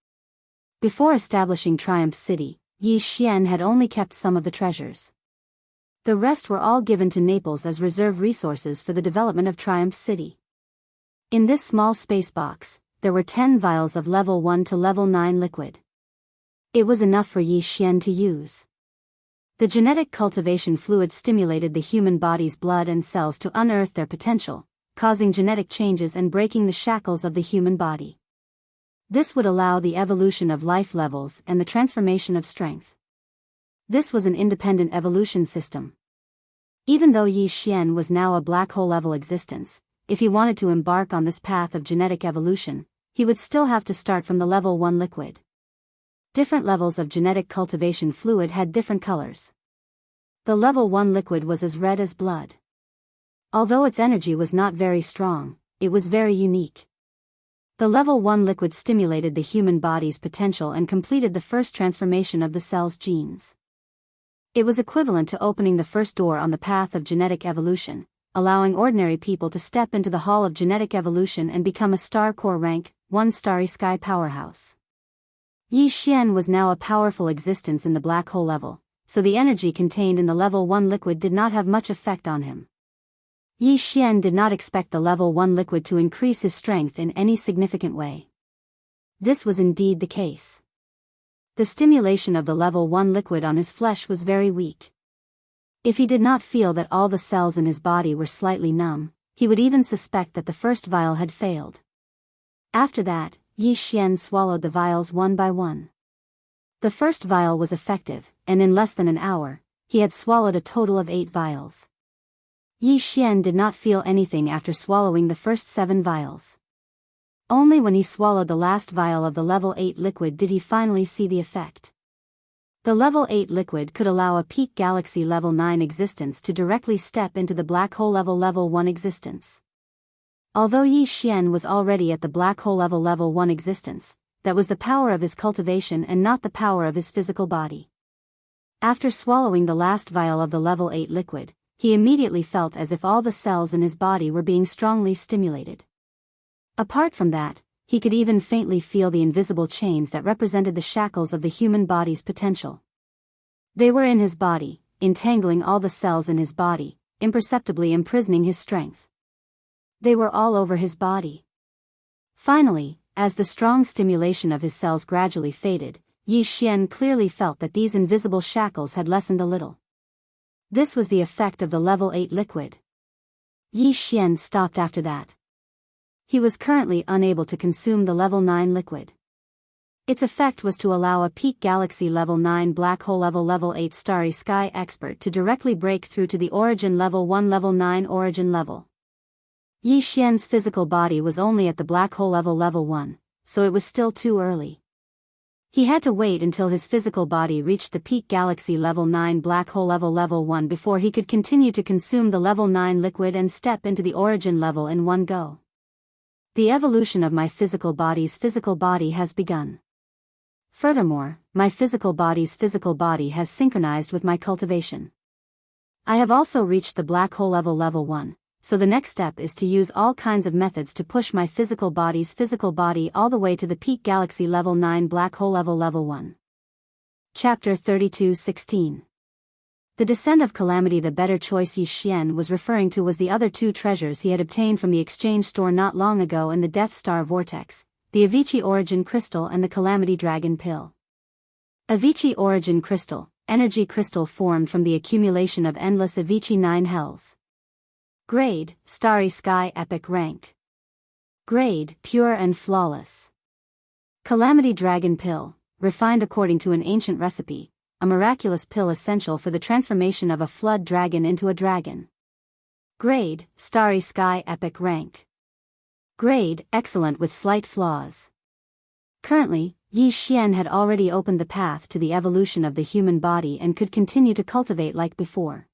Before establishing Triumph City, Yi Xian had only kept some of the treasures. The rest were all given to Naples as reserve resources for the development of Triumph City. In this small space box, there were 10 vials of level 1 to level 9 liquid. It was enough for Yi Xian to use. The genetic cultivation fluid stimulated the human body's blood and cells to unearth their potential, causing genetic changes and breaking the shackles of the human body. This would allow the evolution of life levels and the transformation of strength. This was an independent evolution system. Even though Yi Xian was now a black hole level existence, if he wanted to embark on this path of genetic evolution, he would still have to start from the level 1 liquid. Different levels of genetic cultivation fluid had different colors. The level 1 liquid was as red as blood. Although its energy was not very strong, it was very unique. The level 1 liquid stimulated the human body's potential and completed the first transformation of the cell's genes. It was equivalent to opening the first door on the path of genetic evolution, allowing ordinary people to step into the hall of genetic evolution and become a star core rank, 1 starry sky powerhouse. Yi Xian was now a powerful existence in the black hole level, so the energy contained in the level 1 liquid did not have much effect on him. Yi Xian did not expect the level 1 liquid to increase his strength in any significant way. This was indeed the case. The stimulation of the level 1 liquid on his flesh was very weak. If he did not feel that all the cells in his body were slightly numb, he would even suspect that the first vial had failed. After that, Yi Xian swallowed the vials one by one. The first vial was effective, and in less than an hour, he had swallowed a total of 8 vials. Yi Xian did not feel anything after swallowing the first 7 vials. Only when he swallowed the last vial of the level 8 liquid did he finally see the effect. The level 8 liquid could allow a peak galaxy level 9 existence to directly step into the black hole level 1 existence. Although Yi Xian was already at the black hole level 1 existence, that was the power of his cultivation and not the power of his physical body. After swallowing the last vial of the level 8 liquid, he immediately felt as if all the cells in his body were being strongly stimulated. Apart from that, he could even faintly feel the invisible chains that represented the shackles of the human body's potential. They were in his body, entangling all the cells in his body, imperceptibly imprisoning his strength. They were all over his body. Finally, as the strong stimulation of his cells gradually faded, Yi Xian clearly felt that these invisible shackles had lessened a little. This was the effect of the level 8 liquid. Yi Xian stopped after that. He was currently unable to consume the level 9 liquid. Its effect was to allow a peak galaxy level 9 black hole level 8 starry sky expert to directly break through to the origin level 1 level 9 origin level. Yi Xian's physical body was only at the black hole level 1, so it was still too early. He had to wait until his physical body reached the peak galaxy level 9 black hole level 1 before he could continue to consume the level 9 liquid and step into the origin level in one go. The evolution of my physical body has begun. Furthermore, my physical body has synchronized with my cultivation. I have also reached the black hole level 1, so the next step is to use all kinds of methods to push my physical body all the way to the peak galaxy level 9 black hole level 1. Chapter 32:16. The descent of calamity. The better choice Yi Xian was referring to was the other 2 treasures he had obtained from the exchange store not long ago in the Death Star Vortex, the Avicii Origin Crystal and the Calamity Dragon Pill. Avicii Origin Crystal, energy crystal formed from the accumulation of endless Avicii 9 hells. Grade, Starry Sky Epic Rank. Grade, pure and flawless. Calamity Dragon Pill, refined according to an ancient recipe, a miraculous pill essential for the transformation of a flood dragon into a dragon. Grade, Starry Sky Epic Rank. Grade, excellent with slight flaws. Currently, Yi Xian had already opened the path to the evolution of the human body and could continue to cultivate like before.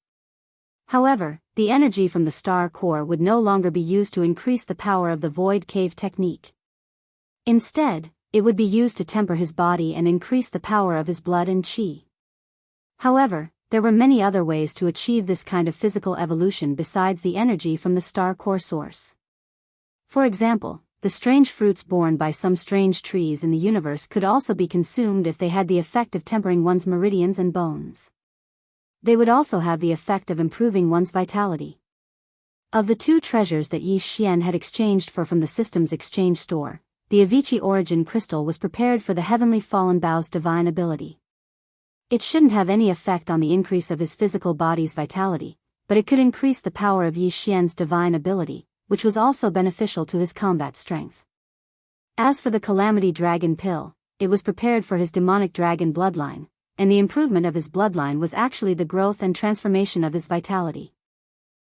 However, the energy from the star core would no longer be used to increase the power of the void cave technique. Instead, it would be used to temper his body and increase the power of his blood and qi. However, there were many other ways to achieve this kind of physical evolution besides the energy from the star core source. For example, the strange fruits borne by some strange trees in the universe could also be consumed if they had the effect of tempering one's meridians and bones. They would also have the effect of improving one's vitality. Of the two treasures that Yi Xian had exchanged from the system's exchange store, the Avicii origin crystal was prepared for the heavenly fallen bow's divine ability. It shouldn't have any effect on the increase of his physical body's vitality, but it could increase the power of Yi Xian's divine ability, which was also beneficial to his combat strength. As for the Calamity Dragon Pill, it was prepared for his demonic dragon bloodline, and the improvement of his bloodline was actually the growth and transformation of his vitality.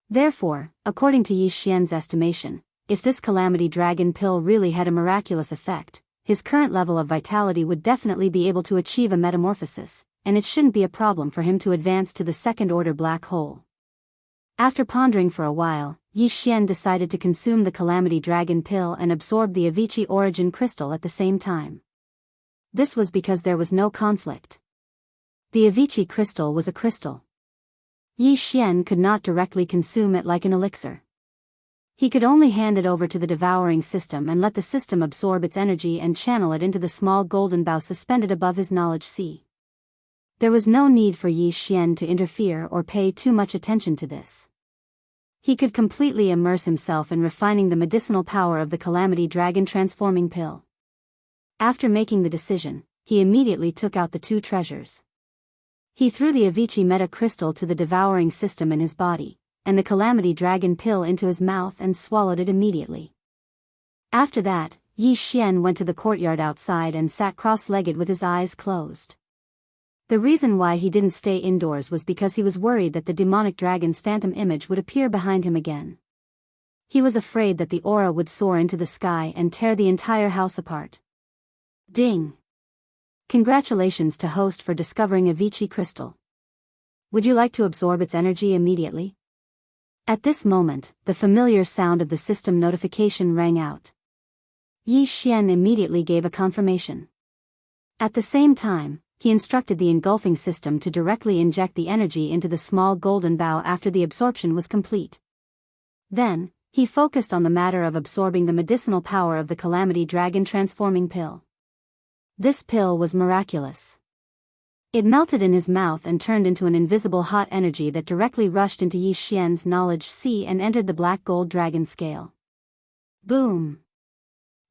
Therefore, according to Yi Xian's estimation, if this Calamity Dragon Pill really had a miraculous effect, his current level of vitality would definitely be able to achieve a metamorphosis, and it shouldn't be a problem for him to advance to the second-order black hole. After pondering for a while, Yi Xian decided to consume the Calamity Dragon Pill and absorb the Avicii origin crystal at the same time. This was because there was no conflict. The Avicii crystal was a crystal. Yi Xian could not directly consume it like an elixir. He could only hand it over to the devouring system and let the system absorb its energy and channel it into the small golden bow suspended above his knowledge sea. There was no need for Yi Xian to interfere or pay too much attention to this. He could completely immerse himself in refining the medicinal power of the Calamity Dragon transforming pill. After making the decision, he immediately took out the two treasures. He threw the Avicii meta crystal to the devouring system in his body, and the Calamity Dragon pill into his mouth and swallowed it immediately. After that, Yi Xian went to the courtyard outside and sat cross-legged with his eyes closed. The reason why he didn't stay indoors was because he was worried that the demonic dragon's phantom image would appear behind him again. He was afraid that the aura would soar into the sky and tear the entire house apart. Ding! Congratulations to host for discovering Avicii crystal. Would you like to absorb its energy immediately? At this moment, the familiar sound of the system notification rang out. Yi Xian immediately gave a confirmation. At the same time, he instructed the engulfing system to directly inject the energy into the small golden bow after the absorption was complete. Then, he focused on the matter of absorbing the medicinal power of the Calamity Dragon transforming pill. This pill was miraculous. It melted in his mouth and turned into an invisible hot energy that directly rushed into Yi Xian's knowledge sea and entered the black gold dragon scale. Boom!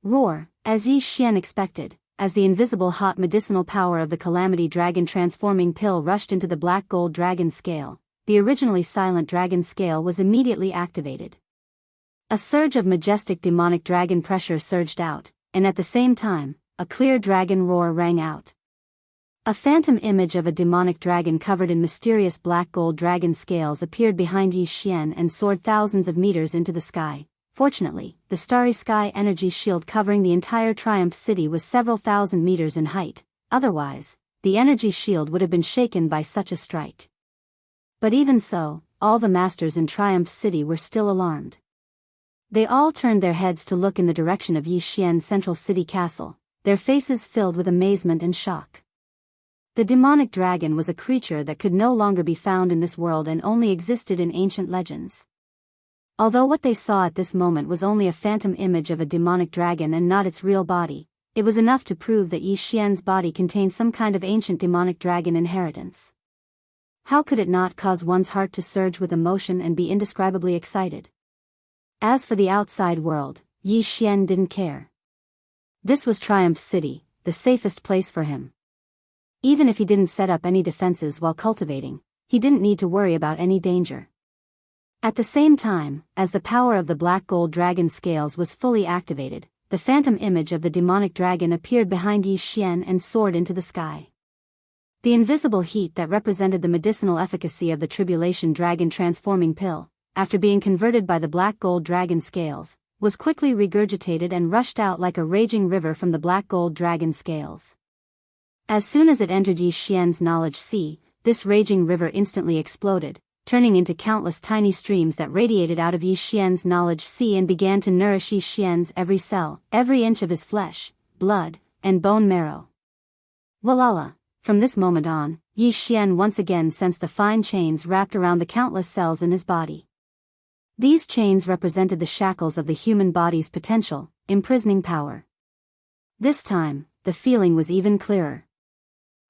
Roar, as Yi Xian expected. As the invisible hot medicinal power of the Calamity Dragon transforming pill rushed into the black gold dragon scale, the originally silent dragon scale was immediately activated. A surge of majestic demonic dragon pressure surged out, and at the same time, a clear dragon roar rang out. A phantom image of a demonic dragon covered in mysterious black gold dragon scales appeared behind Yi Xian and soared thousands of meters into the sky. Fortunately, the starry sky energy shield covering the entire Triumph City was several thousand meters in height, otherwise, the energy shield would have been shaken by such a strike. But even so, all the masters in Triumph City were still alarmed. They all turned their heads to look in the direction of Yi Xian's central city castle, their faces filled with amazement and shock. The demonic dragon was a creature that could no longer be found in this world and only existed in ancient legends. Although what they saw at this moment was only a phantom image of a demonic dragon and not its real body, it was enough to prove that Yi Xian's body contained some kind of ancient demonic dragon inheritance. How could it not cause one's heart to surge with emotion and be indescribably excited? As for the outside world, Yi Xian didn't care. This was Triumph City, the safest place for him. Even if he didn't set up any defenses while cultivating, he didn't need to worry about any danger. At the same time, as the power of the black gold dragon scales was fully activated, the phantom image of the demonic dragon appeared behind Yi Xian and soared into the sky. The invisible heat that represented the medicinal efficacy of the tribulation dragon transforming pill, after being converted by the black gold dragon scales, was quickly regurgitated and rushed out like a raging river from the black gold dragon scales. As soon as it entered Yi Xian's knowledge sea, this raging river instantly exploded, turning into countless tiny streams that radiated out of Yi Xian's knowledge sea and began to nourish Yi Xian's every cell, every inch of his flesh, blood, and bone marrow. Walala! From this moment on, Yi Xian once again sensed the fine chains wrapped around the countless cells in his body. These chains represented the shackles of the human body's potential, imprisoning power. This time, the feeling was even clearer.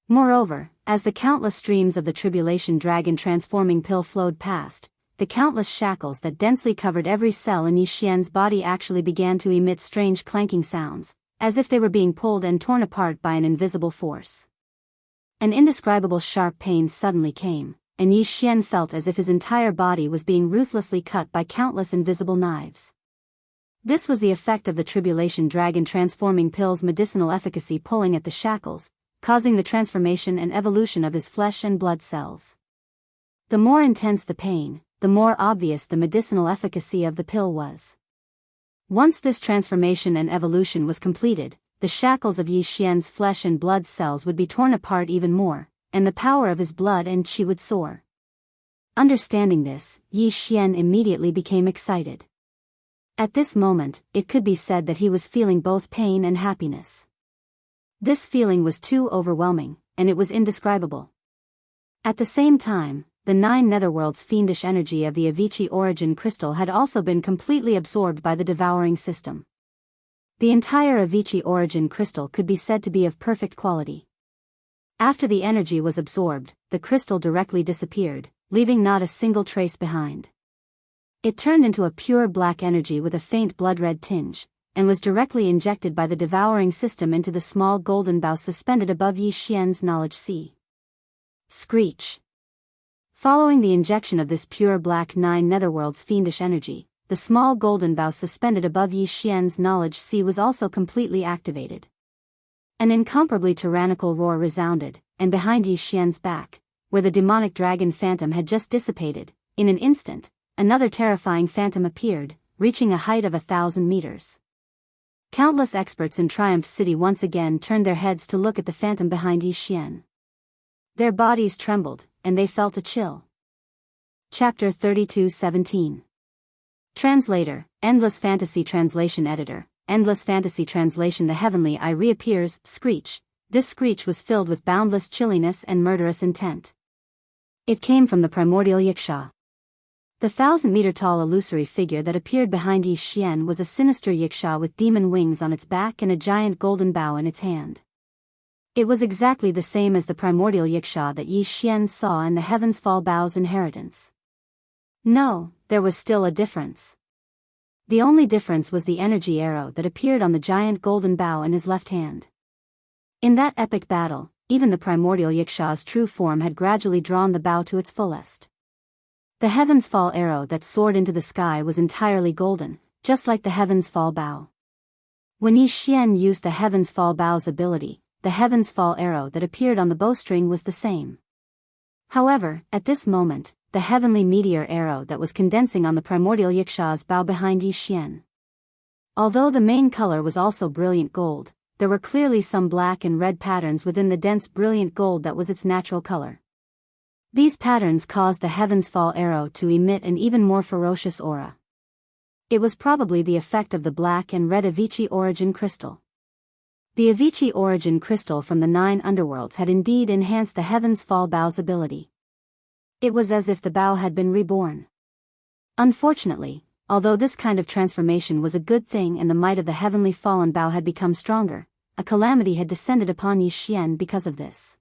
Moreover, as the countless streams of the tribulation dragon transforming pill flowed past, the countless shackles that densely covered every cell in Yi Xian's body actually began to emit strange clanking sounds, as if they were being pulled and torn apart by an invisible force. An indescribable sharp pain suddenly came, and Yi Xian felt as if his entire body was being ruthlessly cut by countless invisible knives. This was the effect of the tribulation dragon transforming pill's medicinal efficacy pulling at the shackles, causing the transformation and evolution of his flesh and blood cells. The more intense the pain, the more obvious the medicinal efficacy of the pill was. Once this transformation and evolution was completed, the shackles of Yi Xian's flesh and blood cells would be torn apart even more, and the power of his blood and qi would soar. Understanding this, Yi Xian immediately became excited. At this moment, it could be said that he was feeling both pain and happiness. This feeling was too overwhelming, and it was indescribable. At the same time, the 9 netherworlds' fiendish energy of the Avicii origin crystal had also been completely absorbed by the devouring system. The entire Avicii origin crystal could be said to be of perfect quality. After the energy was absorbed, the crystal directly disappeared, leaving not a single trace behind. It turned into a pure black energy with a faint blood-red tinge, and was directly injected by the devouring system into the small golden bow suspended above Yi Xian's knowledge sea. Screech! Following the injection of this pure black 9 netherworlds fiendish energy, the small golden bow suspended above Yi Xian's knowledge sea was also completely activated. An incomparably tyrannical roar resounded, and behind Yi Xian's back, where the demonic dragon phantom had just dissipated, in an instant, another terrifying phantom appeared, reaching a height of 1,000 meters. Countless experts in Triumph City once again turned their heads to look at the phantom behind Yi Xian. Their bodies trembled, and they felt a chill. Chapter 32:17. Translator, Endless Fantasy Translation Editor, Endless Fantasy Translation. The heavenly eye reappears, screech. This screech was filled with boundless chilliness and murderous intent. It came from the primordial Yiksha. The 1,000-meter-tall illusory figure that appeared behind Yi Xian was a sinister Yiksha with demon wings on its back and a giant golden bow in its hand. It was exactly the same as the primordial Yiksha that Yi Xian saw in the Heavens Fall Bow's inheritance. No, there was still a difference. The only difference was the energy arrow that appeared on the giant golden bow in his left hand. In that epic battle, even the primordial Yiksha's true form had gradually drawn the bow to its fullest. The Heavens Fall arrow that soared into the sky was entirely golden, just like the Heavens Fall bow. When Yi Xian used the Heavens Fall bow's ability, the Heavens Fall arrow that appeared on the bowstring was the same. However, at this moment, the heavenly meteor arrow that was condensing on the primordial Yiksha's bow behind Yi Xian. Although the main color was also brilliant gold, there were clearly some black and red patterns within the dense brilliant gold that was its natural color. These patterns caused the Heavens Fall arrow to emit an even more ferocious aura. It was probably the effect of the black and red Avicii origin crystal. The Avicii origin crystal from the 9 underworlds had indeed enhanced the Heavens Fall bow's ability. It was as if the bow had been reborn. Unfortunately, although this kind of transformation was a good thing and the might of the heavenly fallen bow had become stronger, a calamity had descended upon Yi Xian because of this.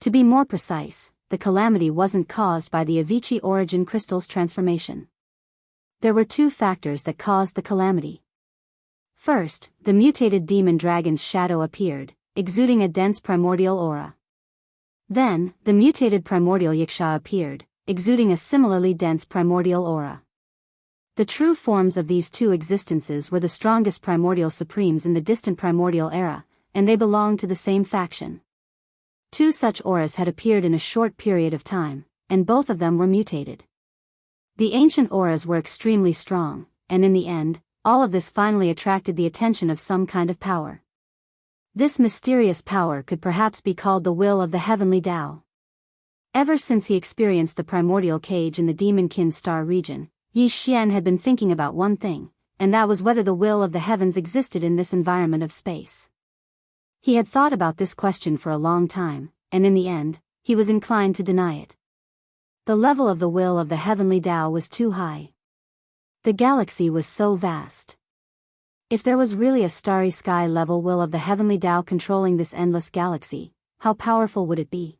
To be more precise, the calamity wasn't caused by the Avicii origin crystal's transformation. There were 2 factors that caused the calamity. First, the mutated demon dragon's shadow appeared, exuding a dense primordial aura. Then, the mutated primordial Yiksha appeared, exuding a similarly dense primordial aura. The true forms of these two existences were the strongest primordial supremes in the distant primordial era, and they belonged to the same faction. Two such auras had appeared in a short period of time, and both of them were mutated. The ancient auras were extremely strong, and in the end, all of this finally attracted the attention of some kind of power. This mysterious power could perhaps be called the will of the heavenly Tao. Ever since he experienced the primordial cage in the Demonkin star region, Yi Xian had been thinking about one thing, and that was whether the will of the heavens existed in this environment of space. He had thought about this question for a long time, and in the end, he was inclined to deny it. The level of the will of the heavenly Tao was too high. The galaxy was so vast. If there was really a starry sky level will of the heavenly Tao controlling this endless galaxy, how powerful would it be?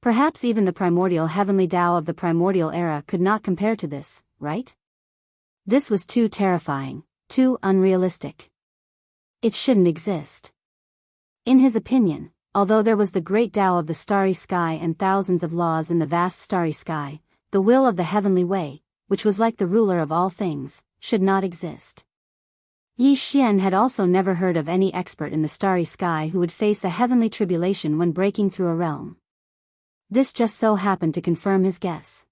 Perhaps even the primordial heavenly Tao of the primordial era could not compare to this, right? This was too terrifying, too unrealistic. It shouldn't exist. In his opinion, although there was the great Tao of the starry sky and thousands of laws in the vast starry sky, the will of the heavenly way, which was like the ruler of all things, should not exist. Yi Xian had also never heard of any expert in the starry sky who would face a heavenly tribulation when breaking through a realm. This just so happened to confirm his guess.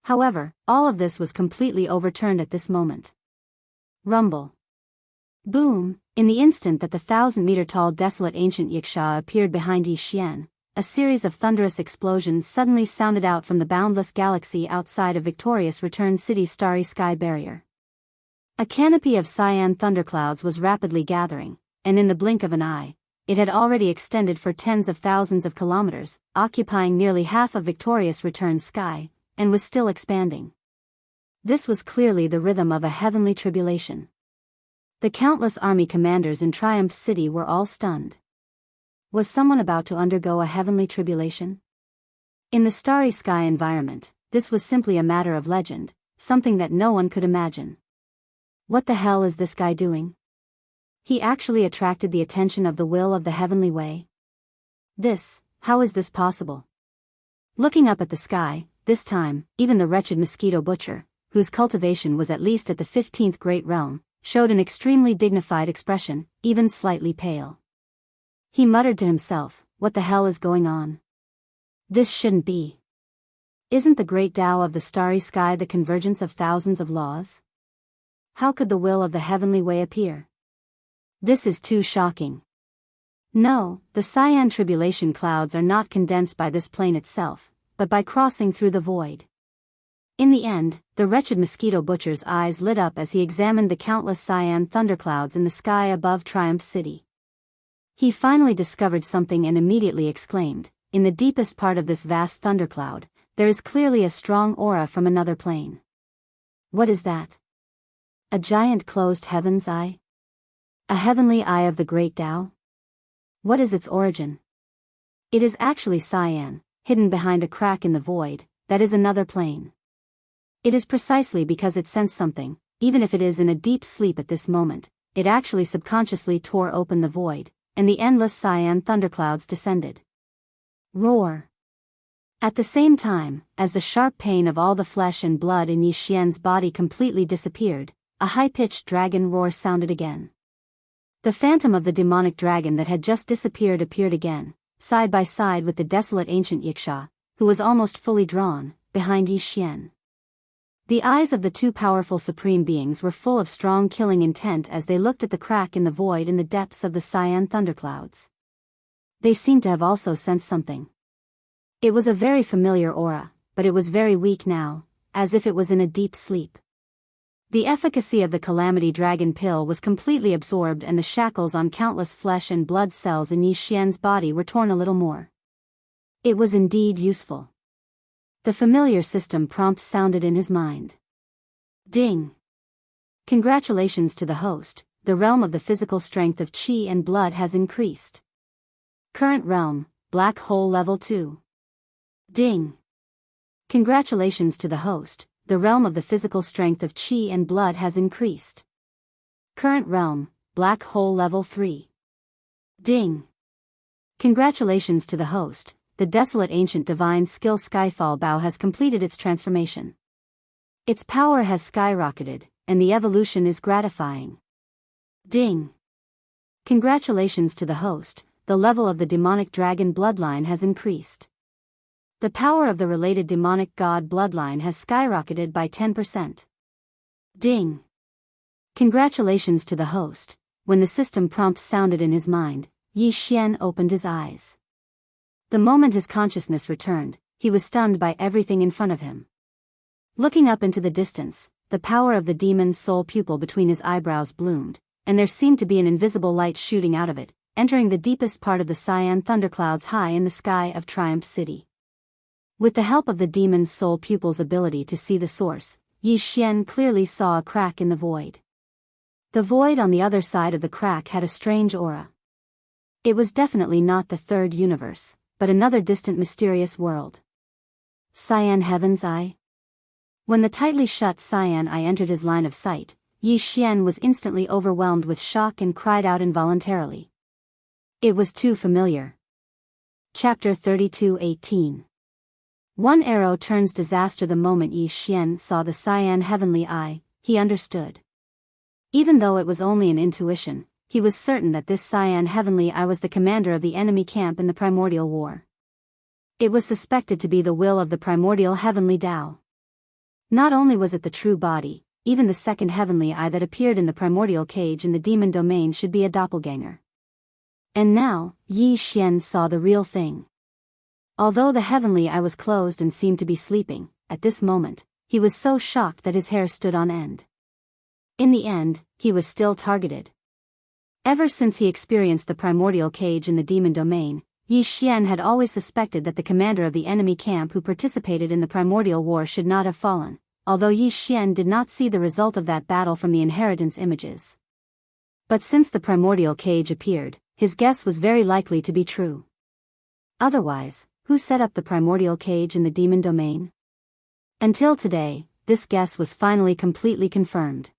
However, all of this was completely overturned at this moment. Rumble. Boom! In the instant that the 1,000-meter-tall desolate ancient Yiksha appeared behind Yi Xian, a series of thunderous explosions suddenly sounded out from the boundless galaxy outside of Victorious Return City's starry sky barrier. A canopy of cyan thunderclouds was rapidly gathering, and in the blink of an eye, it had already extended for tens of thousands of kilometers, occupying nearly half of Victorious Return's sky, and was still expanding. This was clearly the rhythm of a heavenly tribulation. The countless army commanders in Triumph City were all stunned. Was someone about to undergo a heavenly tribulation? In the starry sky environment, this was simply a matter of legend, something that no one could imagine. What the hell is this guy doing? He actually attracted the attention of the will of the heavenly way. How is this possible? Looking up at the sky, this time, even the wretched mosquito butcher, whose cultivation was at least at the 15th great realm, showed an extremely dignified expression, even slightly pale. He muttered to himself, what the hell is going on? This shouldn't be. Isn't the great Tao of the starry sky the convergence of thousands of laws? How could the will of the heavenly way appear? This is too shocking. No, the cyan tribulation clouds are not condensed by this plane itself, but by crossing through the void. In the end, the wretched mosquito butcher's eyes lit up as he examined the countless cyan thunderclouds in the sky above Triumph City. He finally discovered something and immediately exclaimed, in the deepest part of this vast thundercloud, there is clearly a strong aura from another plane. What is that? A giant closed heaven's eye? A heavenly eye of the great Tao? What is its origin? It is actually cyan, hidden behind a crack in the void, that is another plane. It is precisely because it sensed something, even if it is in a deep sleep at this moment, it actually subconsciously tore open the void, and the endless cyan thunderclouds descended. Roar! At the same time, as the sharp pain of all the flesh and blood in Yi Xian's body completely disappeared, a high-pitched dragon roar sounded again. The phantom of the demonic dragon that had just disappeared appeared again, side by side with the desolate ancient Yiksha, who was almost fully drawn, behind Yi Xian. The eyes of the two powerful supreme beings were full of strong killing intent as they looked at the crack in the void in the depths of the cyan thunderclouds. They seemed to have also sensed something. It was a very familiar aura, but it was very weak now, as if it was in a deep sleep. The efficacy of the Calamity Dragon pill was completely absorbed and the shackles on countless flesh and blood cells in Yi Xian's body were torn a little more. It was indeed useful. The familiar system prompt sounded in his mind. Ding! Congratulations to the host, the realm of the physical strength of Qi and blood has increased. Current realm, Black Hole Level 2. Ding! Congratulations to the host, the realm of the physical strength of Qi and blood has increased. Current realm, Black Hole Level 3. Ding! Congratulations to the host, the desolate ancient divine skill Skyfall Bow has completed its transformation. Its power has skyrocketed, and the evolution is gratifying. Ding! Congratulations to the host, the level of the demonic dragon bloodline has increased. The power of the related demonic god bloodline has skyrocketed by 10%. Ding! Congratulations to the host. When the system prompt sounded in his mind, Yi Xian opened his eyes. The moment his consciousness returned, he was stunned by everything in front of him. Looking up into the distance, the power of the demon's soul pupil between his eyebrows bloomed, and there seemed to be an invisible light shooting out of it, entering the deepest part of the cyan thunderclouds high in the sky of Triumph City. With the help of the demon's soul pupil's ability to see the source, Yi Xian clearly saw a crack in the void. The void on the other side of the crack had a strange aura. It was definitely not the third universe, but another distant mysterious world. Cyan Heaven's Eye? When the tightly shut cyan eye entered his line of sight, Yi Xian was instantly overwhelmed with shock and cried out involuntarily. It was too familiar. Chapter 32:18. One arrow turns disaster. The moment Yi Xian saw the cyan heavenly eye, he understood. Even though it was only an intuition, he was certain that this cyan heavenly eye was the commander of the enemy camp in the primordial war. It was suspected to be the will of the primordial heavenly Tao. Not only was it the true body, even the second heavenly eye that appeared in the primordial cage in the demon domain should be a doppelganger. And now, Yi Xian saw the real thing. Although the heavenly eye was closed and seemed to be sleeping, at this moment, he was so shocked that his hair stood on end. In the end, he was still targeted. Ever since he experienced the primordial cage in the demon domain, Yi Xian had always suspected that the commander of the enemy camp who participated in the primordial war should not have fallen, although Yi Xian did not see the result of that battle from the inheritance images. But since the primordial cage appeared, his guess was very likely to be true. Otherwise, who set up the primordial cage in the demon domain? Until today, this guess was finally completely confirmed.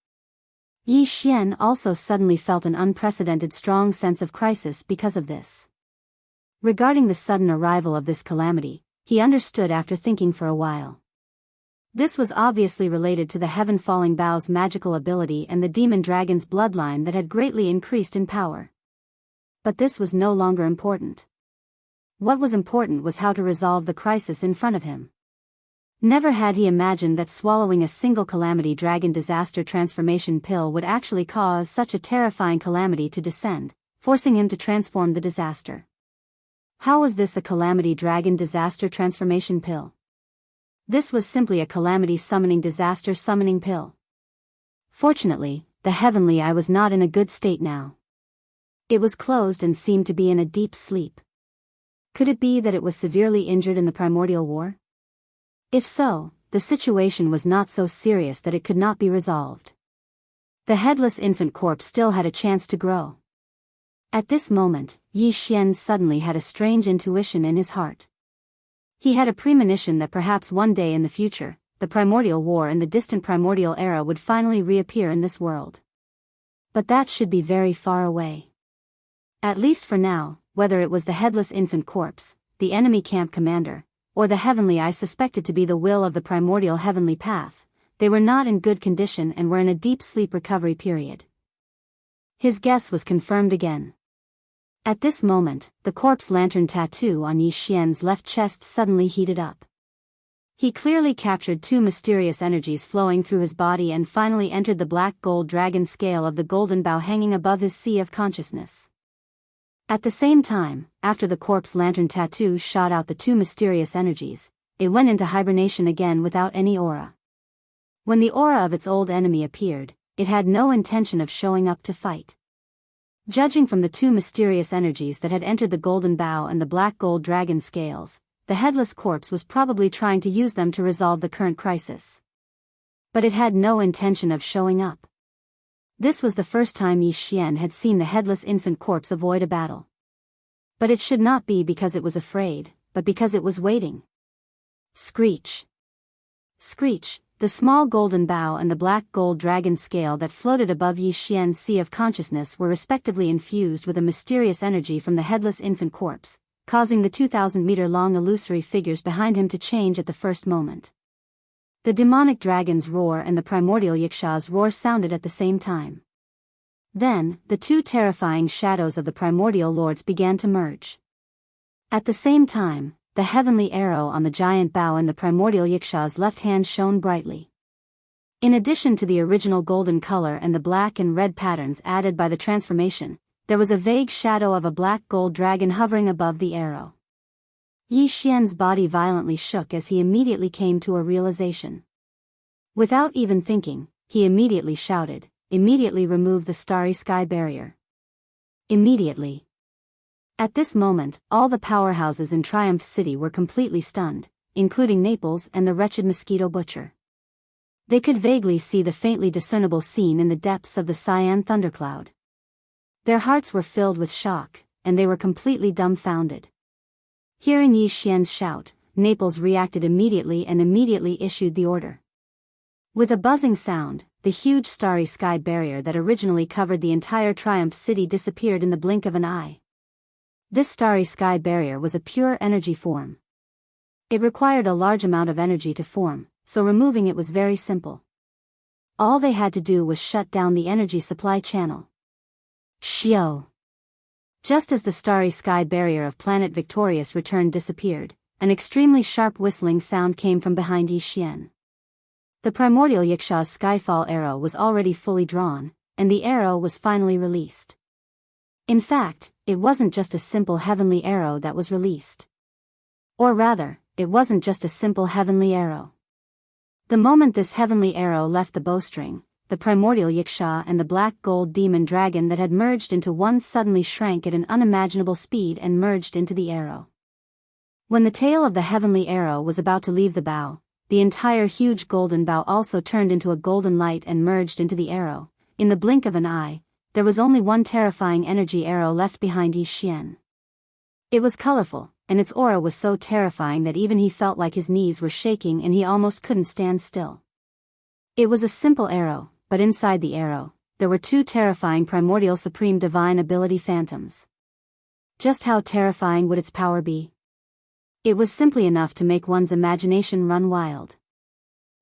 Yi Xian also suddenly felt an unprecedented strong sense of crisis because of this. Regarding the sudden arrival of this calamity, he understood after thinking for a while. This was obviously related to the Heaven Falling Bow's magical ability and the demon dragon's bloodline that had greatly increased in power. But this was no longer important. What was important was how to resolve the crisis in front of him. Never had he imagined that swallowing a single calamity dragon disaster transformation pill would actually cause such a terrifying calamity to descend, forcing him to transform the disaster. How was this a calamity dragon disaster transformation pill? This was simply a calamity summoning disaster summoning pill. Fortunately, the heavenly eye was not in a good state now. It was closed and seemed to be in a deep sleep. Could it be that it was severely injured in the primordial war? If so, the situation was not so serious that it could not be resolved. The headless infant corpse still had a chance to grow. At this moment, Yi Xian suddenly had a strange intuition in his heart. He had a premonition that perhaps one day in the future, the primordial war and the distant primordial era would finally reappear in this world. But that should be very far away. At least for now, whether it was the headless infant corpse, the enemy camp commander, or the heavenly eye suspected to be the will of the primordial heavenly path, they were not in good condition and were in a deep sleep recovery period. His guess was confirmed again. At this moment, the corpse lantern tattoo on Yi Xian's left chest suddenly heated up. He clearly captured two mysterious energies flowing through his body and finally entered the black gold dragon scale of the golden bow hanging above his sea of consciousness. At the same time, after the corpse lantern tattoo shot out the two mysterious energies, it went into hibernation again without any aura. When the aura of its old enemy appeared, it had no intention of showing up to fight. Judging from the two mysterious energies that had entered the golden bow and the black gold dragon scales, the headless corpse was probably trying to use them to resolve the current crisis. But it had no intention of showing up. This was the first time Yi Xian had seen the headless infant corpse avoid a battle. But it should not be because it was afraid, but because it was waiting. Screech! Screech! The small golden bow and the black gold dragon scale that floated above Yi Xian's sea of consciousness were respectively infused with a mysterious energy from the headless infant corpse, causing the 2,000-meter-long illusory figures behind him to change at the first moment. The demonic dragon's roar and the primordial yakshas' roar sounded at the same time. Then, the two terrifying shadows of the primordial lords began to merge. At the same time, the heavenly arrow on the giant bow in the primordial yakshas' left hand shone brightly. In addition to the original golden color and the black and red patterns added by the transformation, there was a vague shadow of a black gold dragon hovering above the arrow. Yi Xian's body violently shook as he immediately came to a realization. Without even thinking, he immediately shouted, "Immediately remove the starry sky barrier." Immediately. At this moment, all the powerhouses in Triumph City were completely stunned, including Naples and the wretched mosquito butcher. They could vaguely see the faintly discernible scene in the depths of the cyan thundercloud. Their hearts were filled with shock, and they were completely dumbfounded. Hearing Yi Xian's shout, Naples reacted immediately and immediately issued the order. With a buzzing sound, the huge starry sky barrier that originally covered the entire Triumph City disappeared in the blink of an eye. This starry sky barrier was a pure energy form. It required a large amount of energy to form, so removing it was very simple. All they had to do was shut down the energy supply channel. Xiao! Just as the starry sky barrier of planet Victorious Return disappeared, an extremely sharp whistling sound came from behind Yi Xian. The primordial yaksha's skyfall arrow was already fully drawn, and the arrow was finally released. In fact, it wasn't just a simple heavenly arrow that was released. Or rather, it wasn't just a simple heavenly arrow. The moment this heavenly arrow left the bowstring, the primordial yaksha and the black gold demon dragon that had merged into one suddenly shrank at an unimaginable speed and merged into the arrow. When the tail of the heavenly arrow was about to leave the bow, the entire huge golden bow also turned into a golden light and merged into the arrow. In the blink of an eye, there was only one terrifying energy arrow left behind Yi Xian. It was colorful, and its aura was so terrifying that even he felt like his knees were shaking and he almost couldn't stand still. It was a simple arrow, but inside the arrow, there were two terrifying primordial supreme divine ability phantoms. Just how terrifying would its power be? It was simply enough to make one's imagination run wild.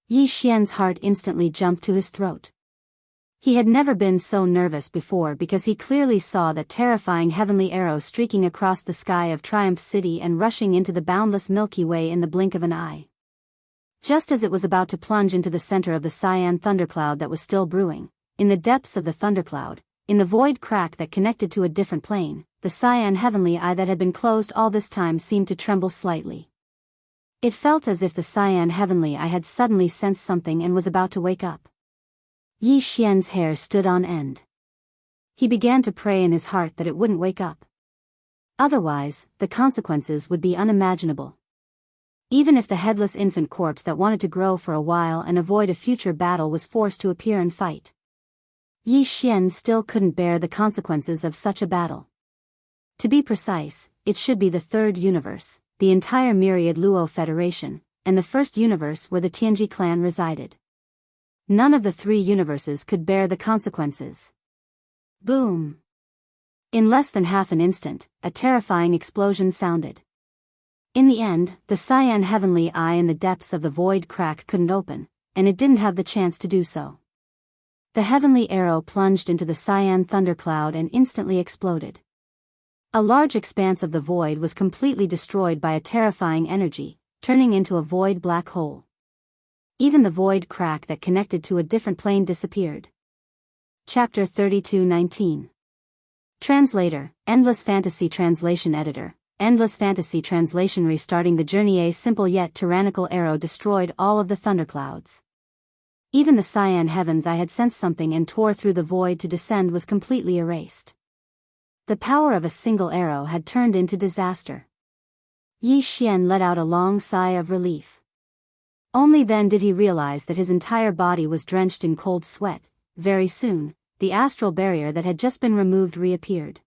Yi Xian's heart instantly jumped to his throat. He had never been so nervous before because he clearly saw that terrifying heavenly arrow streaking across the sky of Triumph City and rushing into the boundless Milky Way in the blink of an eye. Just as it was about to plunge into the center of the cyan thundercloud that was still brewing, in the depths of the thundercloud, in the void crack that connected to a different plane, the cyan heavenly eye that had been closed all this time seemed to tremble slightly. It felt as if the cyan heavenly eye had suddenly sensed something and was about to wake up. Yi Xian's hair stood on end. He began to pray in his heart that it wouldn't wake up. Otherwise, the consequences would be unimaginable. Even if the headless infant corpse that wanted to grow for a while and avoid a future battle was forced to appear and fight, Yi Xian still couldn't bear the consequences of such a battle. To be precise, it should be the third universe, the entire myriad Luo Federation, and the first universe where the Tianji clan resided. None of the three universes could bear the consequences. Boom! In less than half an instant, a terrifying explosion sounded. In the end, the cyan heavenly eye in the depths of the void crack couldn't open, and it didn't have the chance to do so. The heavenly arrow plunged into the cyan thundercloud and instantly exploded. A large expanse of the void was completely destroyed by a terrifying energy, turning into a void black hole. Even the void crack that connected to a different plane disappeared. Chapter 32:19. Translator, Endless Fantasy Translation Editor, Endless Fantasy Translation. Restarting the journey. A simple yet tyrannical arrow destroyed all of the thunderclouds. Even the cyan heavens I had sensed something and tore through the void to descend was completely erased. The power of a single arrow had turned into disaster. Yi Xian let out a long sigh of relief. Only then did he realize that his entire body was drenched in cold sweat. Very soon, the astral barrier that had just been removed reappeared.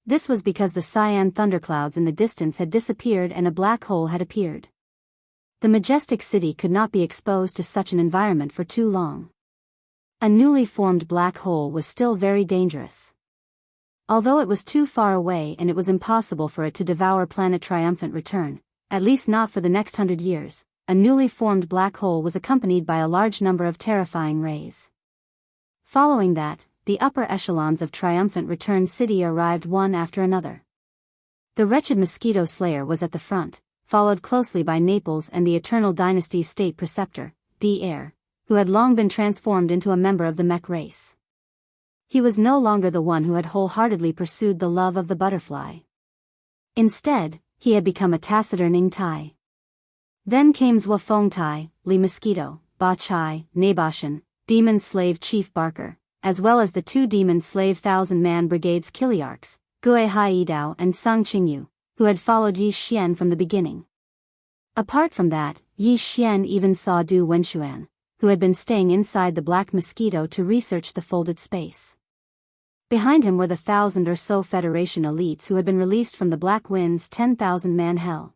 This was because the cyan thunderclouds in the distance had disappeared and a black hole had appeared. The majestic city could not be exposed to such an environment for too long. A newly formed black hole was still very dangerous. Although it was too far away and it was impossible for it to devour planet Triumphant Return, at least not for the next 100 years, a newly formed black hole was accompanied by a large number of terrifying rays. Following that, the upper echelons of Triumphant Return City arrived one after another. The wretched Mosquito Slayer was at the front, followed closely by Naples and the Eternal Dynasty's State Preceptor, D. who had long been transformed into a member of the mech race. He was no longer the one who had wholeheartedly pursued the love of the butterfly. Instead, he had become a taciturn Ing Tai. Then came Zwafong Tai, Li Mosquito, Ba Chai, Nabashan, Demon Slave Chief Barker, as well as the two Demon Slave Thousand-Man Brigade's Kiliarchs, Gue Hai Idao and Sang Qingyu, who had followed Yi Xian from the beginning. Apart from that, Yi Xian even saw Du Wenxuan, who had been staying inside the Black Mosquito to research the folded space. Behind him were the 1,000 or so Federation elites who had been released from the Black Wind's 10,000-man hell.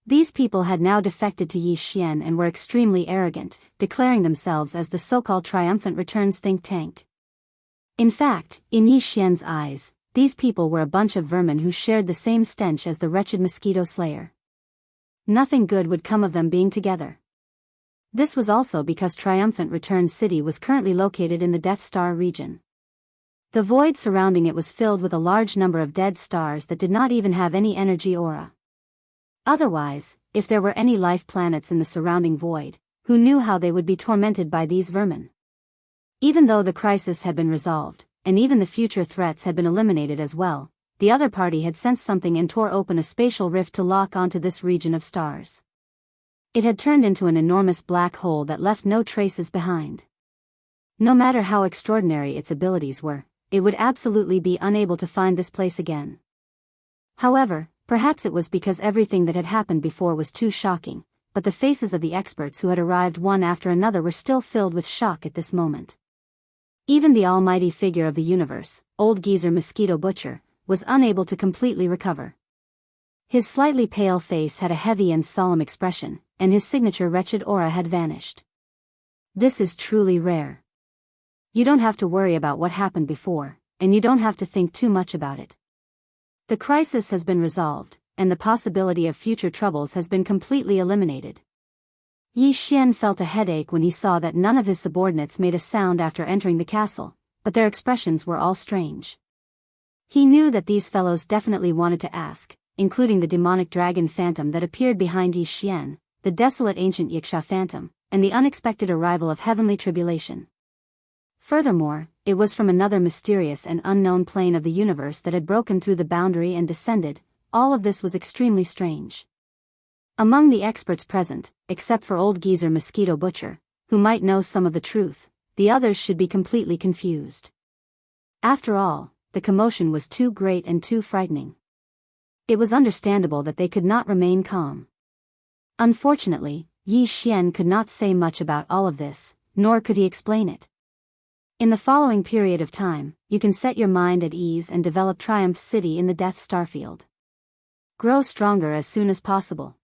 These people had now defected to Yi Xian and were extremely arrogant, declaring themselves as the so-called Triumphant Returns think tank. In fact, in Yi Xian's eyes, these people were a bunch of vermin who shared the same stench as the wretched Mosquito Slayer. Nothing good would come of them being together. This was also because Triumphant Return City was currently located in the Death Star region. The void surrounding it was filled with a large number of dead stars that did not even have any energy aura. Otherwise, if there were any life planets in the surrounding void, who knew how they would be tormented by these vermin? Even though the crisis had been resolved, and even the future threats had been eliminated as well, the other party had sensed something and tore open a spatial rift to lock onto this region of stars. It had turned into an enormous black hole that left no traces behind. No matter how extraordinary its abilities were, it would absolutely be unable to find this place again. However, perhaps it was because everything that had happened before was too shocking, but the faces of the experts who had arrived one after another were still filled with shock at this moment. Even the almighty figure of the universe, Old Geezer Mosquito Butcher, was unable to completely recover. His slightly pale face had a heavy and solemn expression, and his signature wretched aura had vanished. This is truly rare. You don't have to worry about what happened before, and you don't have to think too much about it. The crisis has been resolved, and the possibility of future troubles has been completely eliminated. Yi Xian felt a headache when he saw that none of his subordinates made a sound after entering the castle, but their expressions were all strange. He knew that these fellows definitely wanted to ask, including the demonic dragon phantom that appeared behind Yi Xian, the desolate ancient Yiksha phantom, and the unexpected arrival of heavenly tribulation. Furthermore, it was from another mysterious and unknown plane of the universe that had broken through the boundary and descended. All of this was extremely strange. Among the experts present, except for Old Geezer Mosquito Butcher, who might know some of the truth, the others should be completely confused. After all, the commotion was too great and too frightening. It was understandable that they could not remain calm. Unfortunately, Yi Xian could not say much about all of this, nor could he explain it. In the following period of time, you can set your mind at ease and develop Triumph City in the Death Starfield. Grow stronger as soon as possible.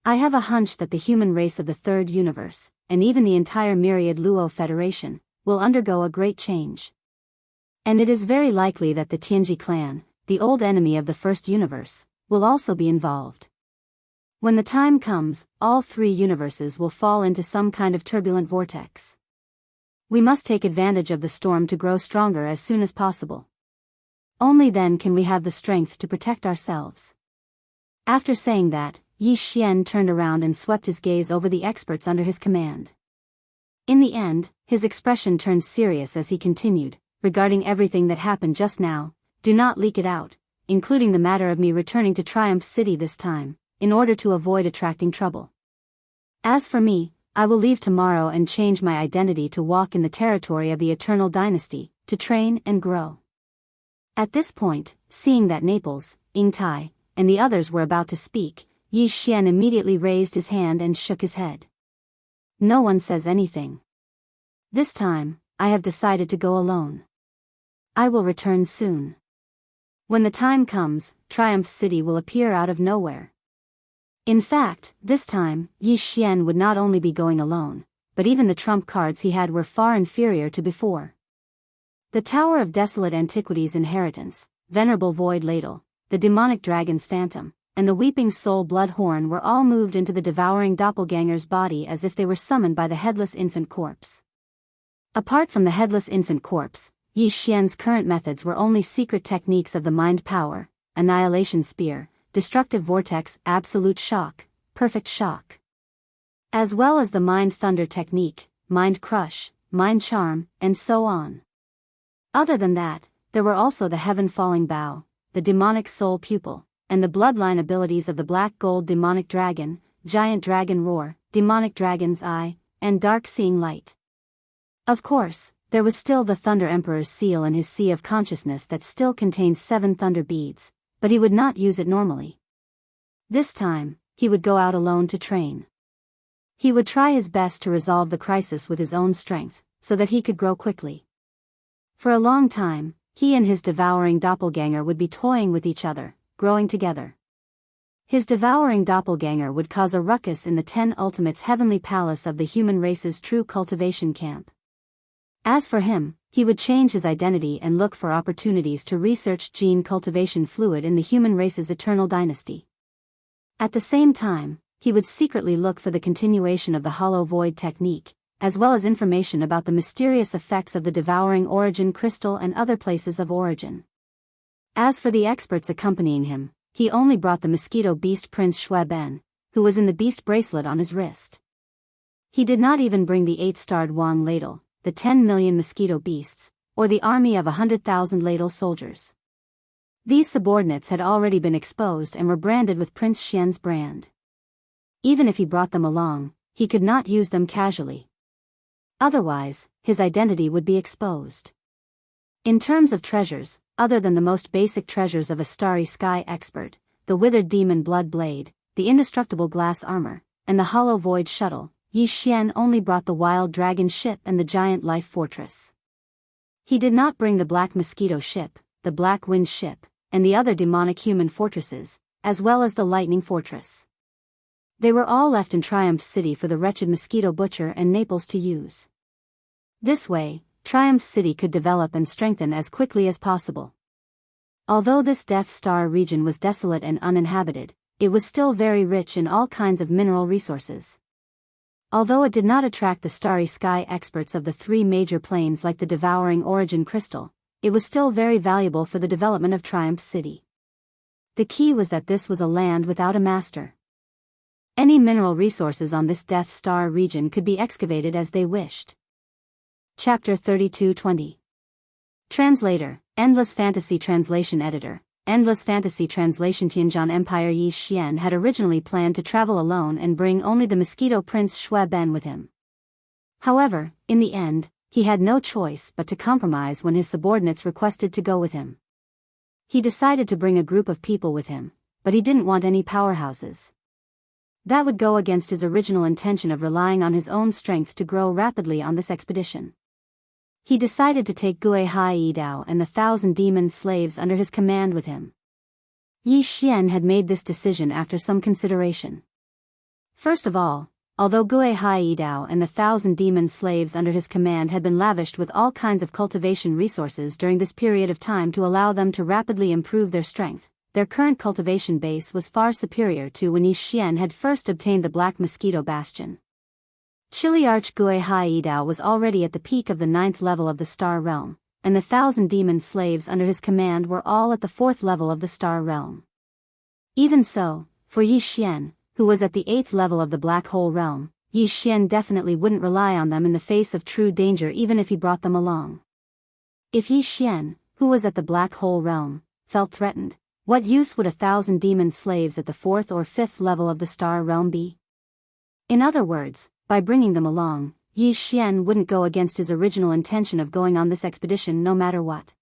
I have a hunch that the human race of the Third Universe, and even the entire myriad Luo Federation, will undergo a great change. And it is very likely that the Tianji clan, the old enemy of the First Universe, will also be involved. When the time comes, all three universes will fall into some kind of turbulent vortex. We must take advantage of the storm to grow stronger as soon as possible. Only then can we have the strength to protect ourselves. After saying that, Yi Xian turned around and swept his gaze over the experts under his command. In the end, his expression turned serious as he continued, regarding everything that happened just now, do not leak it out, including the matter of me returning to Triumph City this time, in order to avoid attracting trouble. As for me, I will leave tomorrow and change my identity to walk in the territory of the Eternal Dynasty, to train and grow. At this point, seeing that Naples, Ing Tai, and the others were about to speak, Yi Xian immediately raised his hand and shook his head. No one says anything. This time, I have decided to go alone. I will return soon. When the time comes, Triumph City will appear out of nowhere. In fact, this time, Yi Xian would not only be going alone, but even the trump cards he had were far inferior to before. The Tower of Desolate Antiquities Inheritance, Venerable Void Ladle, the Demonic Dragon's Phantom, and the Weeping Soul Blood Horn were all moved into the devouring doppelganger's body as if they were summoned by the Headless Infant Corpse. Apart from the Headless Infant Corpse, Yi Xian's current methods were only secret techniques of the Mind Power, Annihilation Spear, Destructive Vortex, Absolute Shock, Perfect Shock, as well as the Mind Thunder technique, Mind Crush, Mind Charm, and so on. Other than that, there were also the Heaven Falling Bow, the Demonic Soul Pupil, and the bloodline abilities of the Black Gold Demonic Dragon, Giant Dragon Roar, Demonic Dragon's Eye, and Dark Seeing Light. Of course, there was still the Thunder Emperor's seal and his Sea of Consciousness that still contained 7 thunder beads, but he would not use it normally. This time, he would go out alone to train. He would try his best to resolve the crisis with his own strength, so that he could grow quickly. For a long time, he and his devouring doppelganger would be toying with each other, growing together. His devouring doppelganger would cause a ruckus in the 10 Ultimates heavenly palace of the human race's true cultivation camp. As for him, he would change his identity and look for opportunities to research gene cultivation fluid in the human race's eternal dynasty. At the same time, he would secretly look for the continuation of the Hollow Void technique, as well as information about the mysterious effects of the devouring origin crystal and other places of origin. As for the experts accompanying him, he only brought the mosquito beast Prince Xue Ben, who was in the beast bracelet on his wrist. He did not even bring the 8-starred Wang Ladle, the 10 million mosquito beasts, or the army of 100,000 ladle soldiers. These subordinates had already been exposed and were branded with Prince Xian's brand. Even if he brought them along, he could not use them casually. Otherwise, his identity would be exposed. In terms of treasures, other than the most basic treasures of a starry sky expert, the withered demon blood blade, the indestructible glass armor, and the hollow void shuttle, Yi Xian only brought the wild dragon ship and the giant life fortress. He did not bring the black mosquito ship, the black wind ship, and the other demonic human fortresses, as well as the lightning fortress. They were all left in Triumph City for the wretched mosquito butcher and Naples to use. This way, Triumph City could develop and strengthen as quickly as possible. Although this Death Star region was desolate and uninhabited, it was still very rich in all kinds of mineral resources. Although it did not attract the starry sky experts of the 3 major planes like the devouring origin crystal, it was still very valuable for the development of Triumph City. The key was that this was a land without a master. Any mineral resources on this Death Star region could be excavated as they wished. Chapter 3220. Translator, Endless Fantasy Translation Editor, Endless Fantasy Translation. Tianzhan Empire. Yi Xian had originally planned to travel alone and bring only the mosquito prince Xue Ben with him. However, in the end, he had no choice but to compromise when his subordinates requested to go with him. He decided to bring a group of people with him, but he didn't want any powerhouses. That would go against his original intention of relying on his own strength to grow rapidly on this expedition. He decided to take Gui Hai Dao and the 1,000 demon slaves under his command with him. Yi Xian had made this decision after some consideration. First of all, although Gui Hai Dao and the 1,000 demon slaves under his command had been lavished with all kinds of cultivation resources during this period of time to allow them to rapidly improve their strength, their current cultivation base was far superior to when Yi Xian had first obtained the Black Mosquito Bastion. Chiliarch Gui Hai Dao was already at the peak of the 9th level of the Star Realm, and the 1,000 demon slaves under his command were all at the 4th level of the Star Realm. Even so, for Yi Xian, who was at the 8th level of the Black Hole Realm, Yi Xian definitely wouldn't rely on them in the face of true danger even if he brought them along. If Yi Xian, who was at the Black Hole Realm, felt threatened, what use would 1,000 demon slaves at the 4th or 5th level of the Star Realm be? In other words, by bringing them along, Yi Xian wouldn't go against his original intention of going on this expedition no matter what.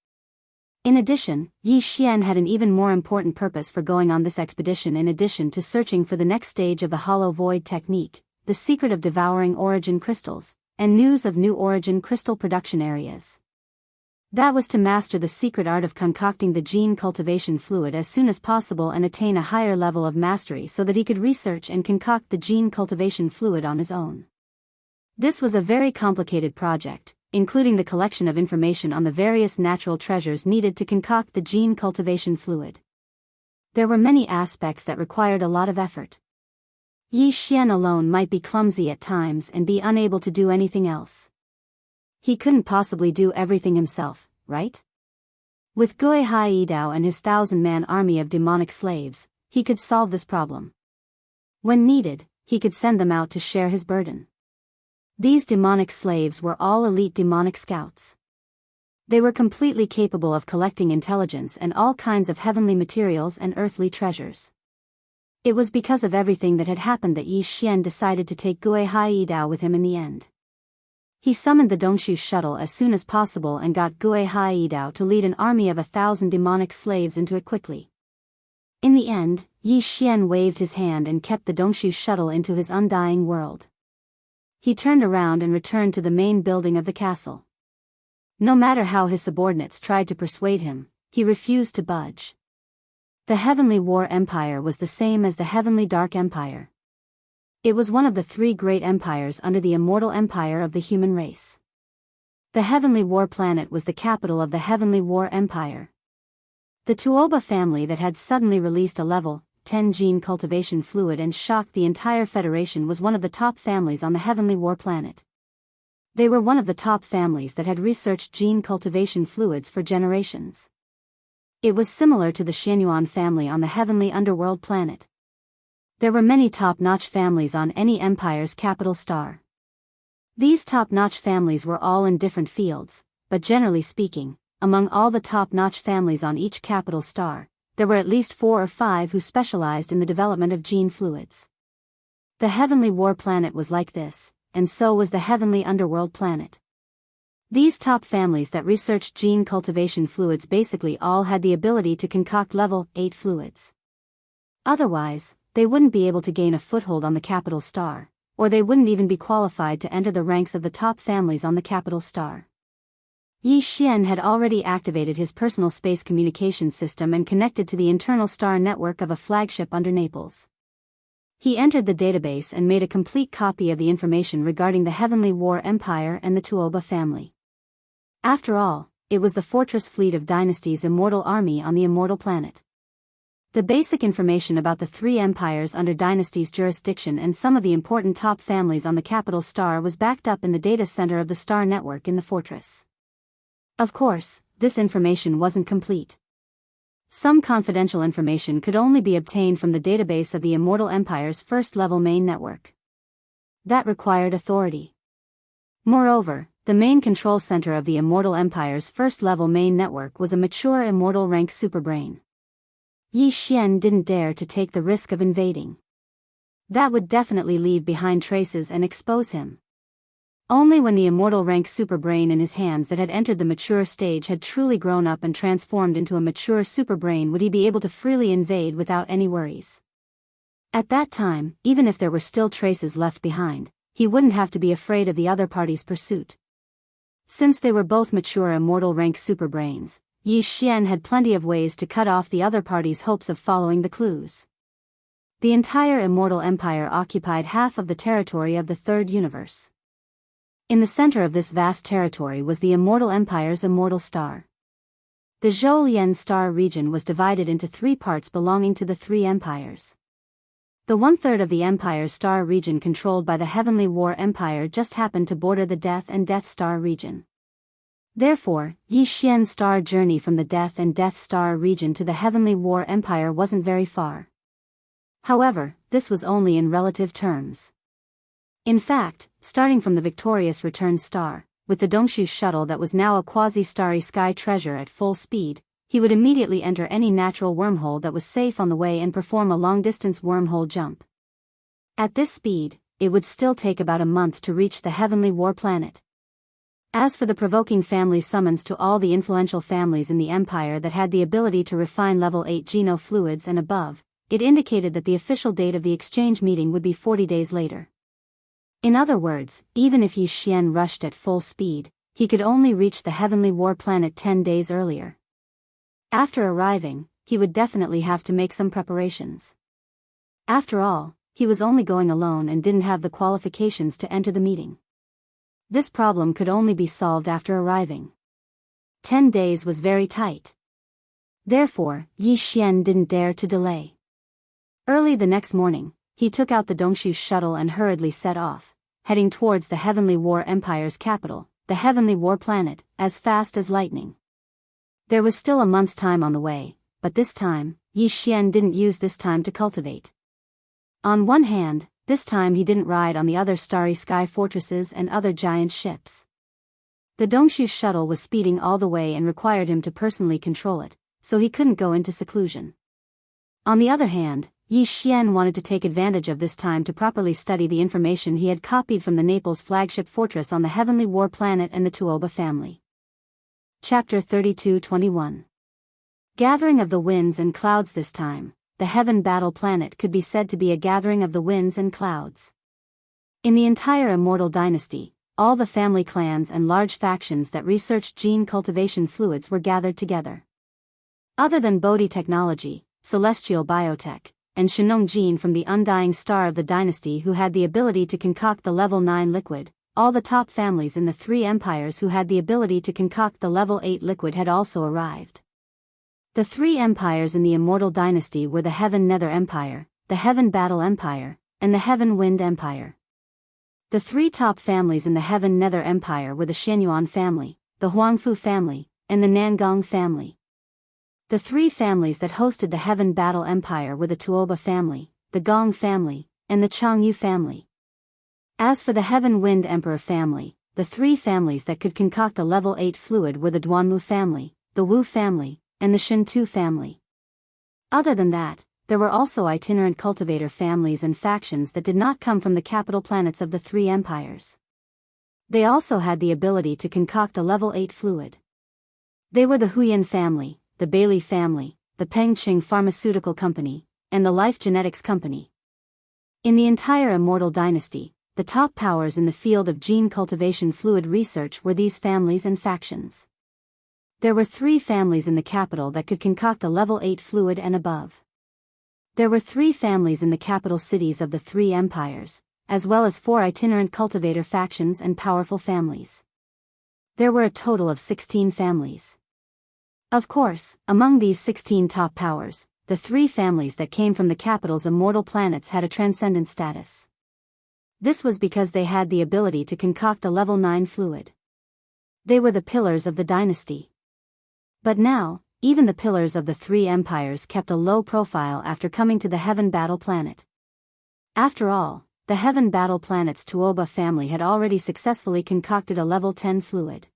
In addition, Yi Xian had an even more important purpose for going on this expedition in addition to searching for the next stage of the Hollow Void technique, the secret of devouring origin crystals, and news of new origin crystal production areas. That was to master the secret art of concocting the gene cultivation fluid as soon as possible and attain a higher level of mastery so that he could research and concoct the gene cultivation fluid on his own. This was a very complicated project, including the collection of information on the various natural treasures needed to concoct the gene cultivation fluid. There were many aspects that required a lot of effort. Yi Xian alone might be clumsy at times and be unable to do anything else. He couldn't possibly do everything himself, right? With Gui Hai Yidao and his 1,000-man army of demonic slaves, he could solve this problem. When needed, he could send them out to share his burden. These demonic slaves were all elite demonic scouts. They were completely capable of collecting intelligence and all kinds of heavenly materials and earthly treasures. It was because of everything that had happened that Yi Xian decided to take Gui Hai Yidao with him in the end. He summoned the Dongshu shuttle as soon as possible and got Gui Hai Yidao to lead an army of 1,000 demonic slaves into it quickly. In the end, Yi Xian waved his hand and kept the Dongshu shuttle into his undying world. He turned around and returned to the main building of the castle. No matter how his subordinates tried to persuade him, he refused to budge. The Heavenly War Empire was the same as the Heavenly Dark Empire. It was one of the three great empires under the immortal empire of the human race. The Heavenly War Planet was the capital of the Heavenly War Empire. The Tuoba family that had suddenly released a level 10 gene cultivation fluid and shocked the entire Federation was one of the top families on the Heavenly War Planet. They were one of the top families that had researched gene cultivation fluids for generations. It was similar to the Xianyuan family on the Heavenly Underworld Planet. There were many top-notch families on any empire's capital star. These top-notch families were all in different fields, but generally speaking, among all the top-notch families on each capital star, there were at least 4 or 5 who specialized in the development of gene fluids. The Heavenly War Planet was like this, and so was the Heavenly Underworld Planet. These top families that researched gene cultivation fluids basically all had the ability to concoct level 8 fluids. Otherwise, they wouldn't be able to gain a foothold on the capital star, or they wouldn't even be qualified to enter the ranks of the top families on the capital star. Yi Xian had already activated his personal space communication system and connected to the internal star network of a flagship under Naples. He entered the database and made a complete copy of the information regarding the Heavenly War Empire and the Tuoba family. After all, it was the fortress fleet of Dynasty's immortal army on the immortal planet. The basic information about the 3 empires under Dynasty's jurisdiction and some of the important top families on the capital star was backed up in the data center of the star network in the fortress. Of course, this information wasn't complete. Some confidential information could only be obtained from the database of the Immortal Empire's first-level main network. That required authority. Moreover, the main control center of the Immortal Empire's first-level main network was a mature immortal rank superbrain. Yi Xian didn't dare to take the risk of invading. That would definitely leave behind traces and expose him. Only when the immortal rank superbrain in his hands that had entered the mature stage had truly grown up and transformed into a mature superbrain would he be able to freely invade without any worries. At that time, even if there were still traces left behind, he wouldn't have to be afraid of the other party's pursuit. Since they were both mature immortal rank superbrains, Yi Xian had plenty of ways to cut off the other party's hopes of following the clues. The entire Immortal Empire occupied half of the territory of the Third Universe. In the center of this vast territory was the Immortal Empire's immortal star. The Zhoulian star region was divided into 3 parts belonging to the 3 empires. The 1/3 of the Empire's star region controlled by the Heavenly War Empire just happened to border the Death and Death Star region. Therefore, Yi Xian's star journey from the Death and Death Star region to the Heavenly War Empire wasn't very far. However, this was only in relative terms. In fact, starting from the victorious return star, with the Dongshu shuttle that was now a quasi-starry sky treasure at full speed, he would immediately enter any natural wormhole that was safe on the way and perform a long-distance wormhole jump. At this speed, it would still take about a month to reach the Heavenly War Planet. As for the provoking family summons to all the influential families in the Empire that had the ability to refine level 8 genofluids and above, it indicated that the official date of the exchange meeting would be 40 days later. In other words, even if Yi Xian rushed at full speed, he could only reach the Heavenly War Planet 10 days earlier. After arriving, he would definitely have to make some preparations. After all, he was only going alone and didn't have the qualifications to enter the meeting. This problem could only be solved after arriving. 10 days was very tight. Therefore, Yi Xian didn't dare to delay. Early the next morning, he took out the Dongshu shuttle and hurriedly set off, heading towards the Heavenly War Empire's capital, the Heavenly War Planet, as fast as lightning. There was still a month's time on the way, but this time, Yi Xian didn't use this time to cultivate. On one hand, this time he didn't ride on the other starry sky fortresses and other giant ships. The Dongshu shuttle was speeding all the way and required him to personally control it, so he couldn't go into seclusion. On the other hand, Yi Xian wanted to take advantage of this time to properly study the information he had copied from the Naples flagship fortress on the Heavenly War Planet and the Tuoba family. Chapter 32-21. Gathering of the Winds and Clouds. This time, the Heaven Battle Planet could be said to be a gathering of the winds and clouds. In the entire Immortal Dynasty, all the family clans and large factions that researched gene cultivation fluids were gathered together. Other than Bodhi Technology, Celestial Biotech, and Shinong Gene from the Undying Star of the Dynasty who had the ability to concoct the Level 9 liquid, all the top families in the three empires who had the ability to concoct the Level 8 liquid had also arrived. The three empires in the Immortal Dynasty were the Heaven Nether Empire, the Heaven Battle Empire, and the Heaven Wind Empire. The three top families in the Heaven Nether Empire were the Xianyuan family, the Huangfu family, and the Nangong family. The three families that hosted the Heaven Battle Empire were the Tuoba family, the Gong family, and the Changyu family. As for the Heaven Wind Emperor family, the three families that could concoct a Level 8 fluid were the Duanmu family, the Wu family, and the Shintu family. Other than that, there were also itinerant cultivator families and factions that did not come from the capital planets of the three empires. They also had the ability to concoct a Level 8 fluid. They were the Huyan family, the Bailey family, the Pengqing Pharmaceutical Company, and the Life Genetics Company. In the entire Immortal Dynasty, the top powers in the field of gene cultivation fluid research were these families and factions. There were three families in the capital that could concoct a Level 8 fluid and above. There were three families in the capital cities of the three empires, as well as four itinerant cultivator factions and powerful families. There were a total of 16 families. Of course, among these 16 top powers, the three families that came from the capital's immortal planets had a transcendent status. This was because they had the ability to concoct a Level 9 fluid. They were the pillars of the dynasty. But now, even the pillars of the three empires kept a low profile after coming to the Heaven Battle Planet. After all, the Heaven Battle Planet's Tuoba family had already successfully concocted a Level 10 fluid.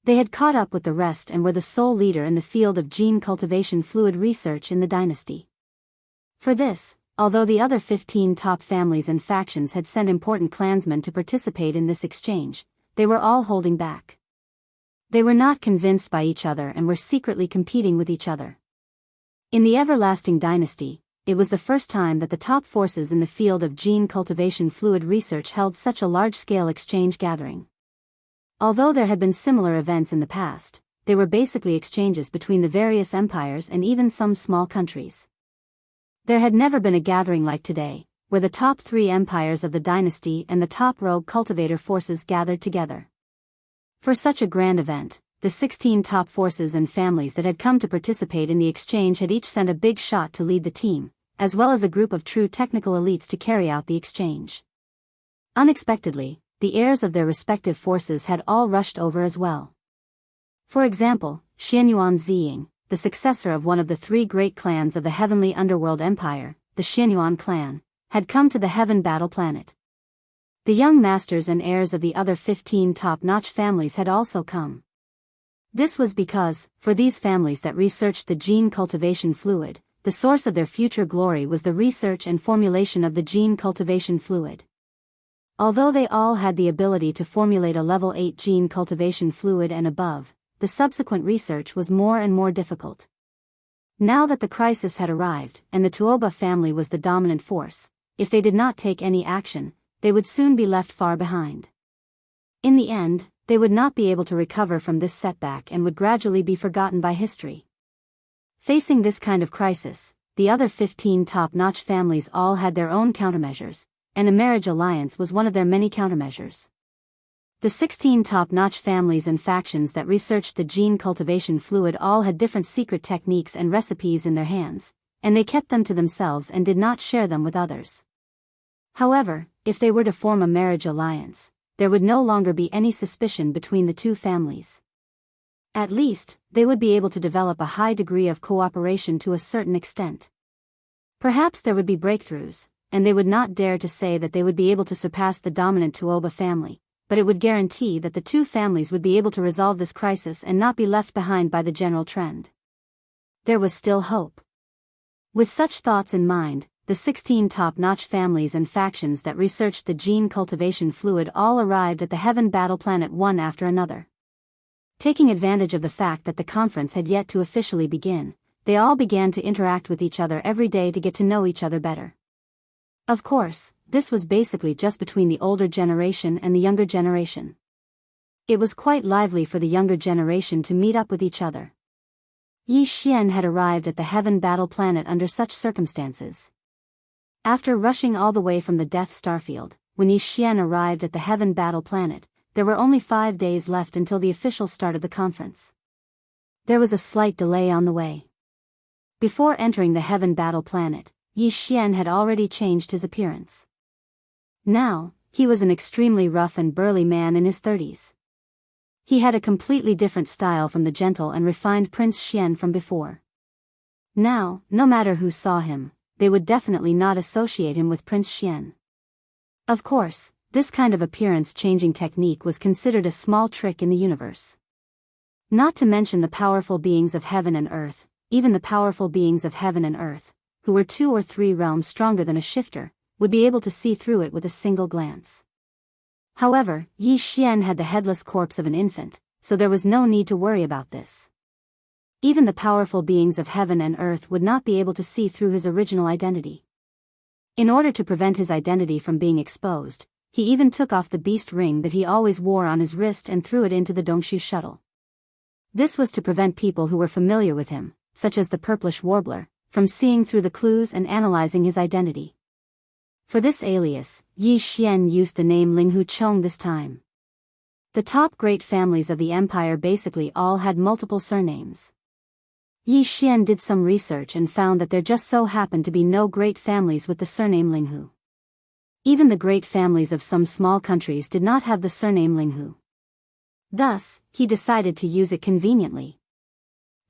They had caught up with the rest and were the sole leader in the field of gene cultivation fluid research in the dynasty. For this, although the other 15 top families and factions had sent important clansmen to participate in this exchange, they were all holding back. They were not convinced by each other and were secretly competing with each other. In the Everlasting Dynasty, it was the first time that the top forces in the field of gene cultivation fluid research held such a large-scale exchange gathering. Although there had been similar events in the past, they were basically exchanges between the various empires and even some small countries. There had never been a gathering like today, where the top three empires of the dynasty and the top rogue cultivator forces gathered together. For such a grand event, the 16 top forces and families that had come to participate in the exchange had each sent a big shot to lead the team, as well as a group of true technical elites to carry out the exchange. Unexpectedly, the heirs of their respective forces had all rushed over as well. For example, Xianyuan Ziying, the successor of one of the three great clans of the Heavenly Underworld Empire, the Xianyuan clan, had come to the Heaven Battle Planet. The young masters and heirs of the other 15 top-notch families had also come. This was because, for these families that researched the gene cultivation fluid, the source of their future glory was the research and formulation of the gene cultivation fluid. Although they all had the ability to formulate a Level 8 gene cultivation fluid and above, the subsequent research was more and more difficult. Now that the crisis had arrived and the Tuoba family was the dominant force, if they did not take any action, they would soon be left far behind. In the end, they would not be able to recover from this setback and would gradually be forgotten by history. Facing this kind of crisis, the other 15 top-notch families all had their own countermeasures, and a marriage alliance was one of their many countermeasures. The 16 top-notch families and factions that researched the gene cultivation fluid all had different secret techniques and recipes in their hands, and they kept them to themselves and did not share them with others. However, if they were to form a marriage alliance, there would no longer be any suspicion between the two families. At least, they would be able to develop a high degree of cooperation to a certain extent. Perhaps there would be breakthroughs, and they would not dare to say that they would be able to surpass the dominant Tuoba family, but it would guarantee that the two families would be able to resolve this crisis and not be left behind by the general trend. There was still hope. With such thoughts in mind, the 16 top-notch families and factions that researched the gene cultivation fluid all arrived at the Heaven Battle Planet one after another. Taking advantage of the fact that the conference had yet to officially begin, they all began to interact with each other every day to get to know each other better. Of course, this was basically just between the older generation and the younger generation. It was quite lively for the younger generation to meet up with each other. Yi Xian had arrived at the Heaven Battle Planet under such circumstances. After rushing all the way from the Death Starfield, when Yi Xian arrived at the Heaven Battle Planet, there were only 5 days left until the official start of the conference. There was a slight delay on the way. Before entering the Heaven Battle Planet, Yi Xian had already changed his appearance. Now, he was an extremely rough and burly man in his 30s. He had a completely different style from the gentle and refined Prince Xian from before. Now, no matter who saw him, they would definitely not associate him with Prince Xian. Of course, this kind of appearance-changing technique was considered a small trick in the universe. Not to mention the powerful beings of heaven and earth, even the powerful beings of heaven and earth, who were 2 or 3 realms stronger than a shifter, would be able to see through it with a single glance. However, Yi Xian had the headless corpse of an infant, so there was no need to worry about this. Even the powerful beings of heaven and earth would not be able to see through his original identity. In order to prevent his identity from being exposed, he even took off the beast ring that he always wore on his wrist and threw it into the Dongshu shuttle. This was to prevent people who were familiar with him, such as the purplish warbler, from seeing through the clues and analyzing his identity. For this alias, Yi Xian used the name Linghu Chong this time. The top great families of the empire basically all had multiple surnames. Yi Xian did some research and found that there just so happened to be no great families with the surname Linghu. Even the great families of some small countries did not have the surname Linghu. Thus, he decided to use it conveniently.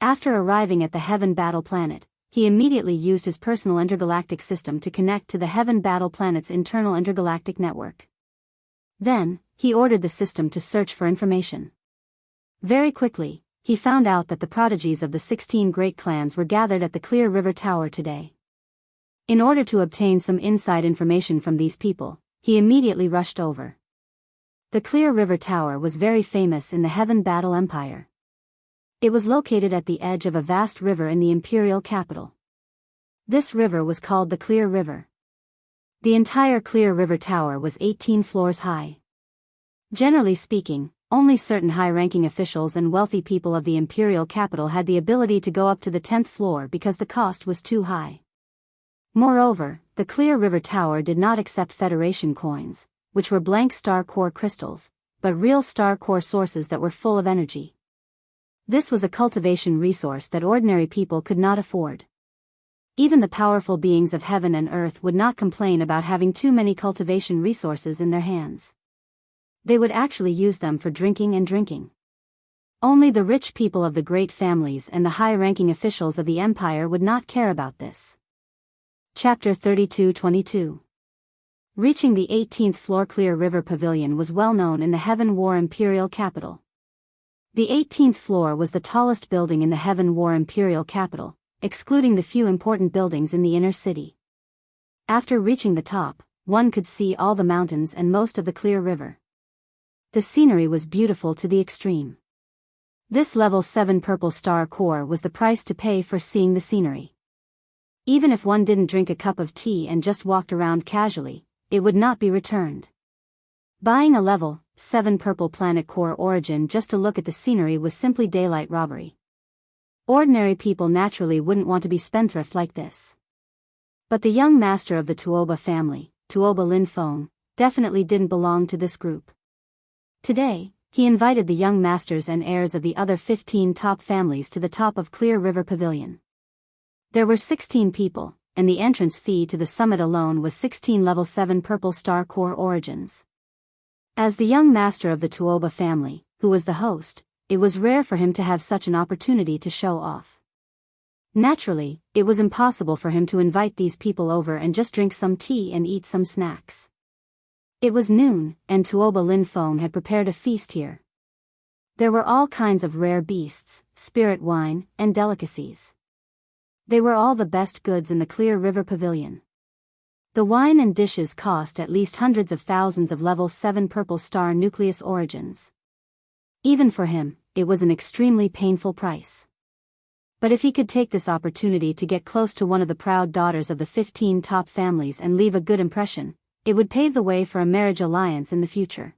After arriving at the Heaven Battle Planet, he immediately used his personal intergalactic system to connect to the Heaven Battle Planet's internal intergalactic network. Then, he ordered the system to search for information. Very quickly, he found out that the prodigies of the 16 great clans were gathered at the Clear River Tower today. In order to obtain some inside information from these people, he immediately rushed over. The Clear River Tower was very famous in the Heaven Battle Empire. It was located at the edge of a vast river in the imperial capital. This river was called the Clear River. The entire Clear River Tower was 18 floors high. Generally speaking, only certain high-ranking officials and wealthy people of the imperial capital had the ability to go up to the 10th floor because the cost was too high. Moreover, the Clear River Tower did not accept Federation coins, which were blank star core crystals, but real star core sources that were full of energy. This was a cultivation resource that ordinary people could not afford. Even the powerful beings of heaven and earth would not complain about having too many cultivation resources in their hands. They would actually use them for drinking and drinking. Only the rich people of the great families and the high-ranking officials of the empire would not care about this. Chapter 32-22. Reaching the 18th floor Clear River Pavilion was well known in the Heaven War imperial capital. The 18th floor was the tallest building in the Heaven War imperial capital, excluding the few important buildings in the inner city. After reaching the top, one could see all the mountains and most of the Clear River. The scenery was beautiful to the extreme. This level 7 purple star core was the price to pay for seeing the scenery. Even if one didn't drink a cup of tea and just walked around casually, it would not be returned. Buying a level 7 purple planet core origin just to look at the scenery was simply daylight robbery. Ordinary people naturally wouldn't want to be spendthrift like this. But the young master of the Tuoba family, Tuoba Lin Feng, definitely didn't belong to this group. Today, he invited the young masters and heirs of the other 15 top families to the top of Clear River Pavilion. There were 16 people, and the entrance fee to the summit alone was 16 level 7 purple star core origins. As the young master of the Tuoba family, who was the host, it was rare for him to have such an opportunity to show off. Naturally, it was impossible for him to invite these people over and just drink some tea and eat some snacks. It was noon, and Tuoba Linfeng had prepared a feast here. There were all kinds of rare beasts, spirit wine, and delicacies. They were all the best goods in the Clear River Pavilion. The wine and dishes cost at least hundreds of thousands of level 7 purple star nucleus origins. Even for him, it was an extremely painful price. But if he could take this opportunity to get close to one of the proud daughters of the 15 top families and leave a good impression, it would pave the way for a marriage alliance in the future.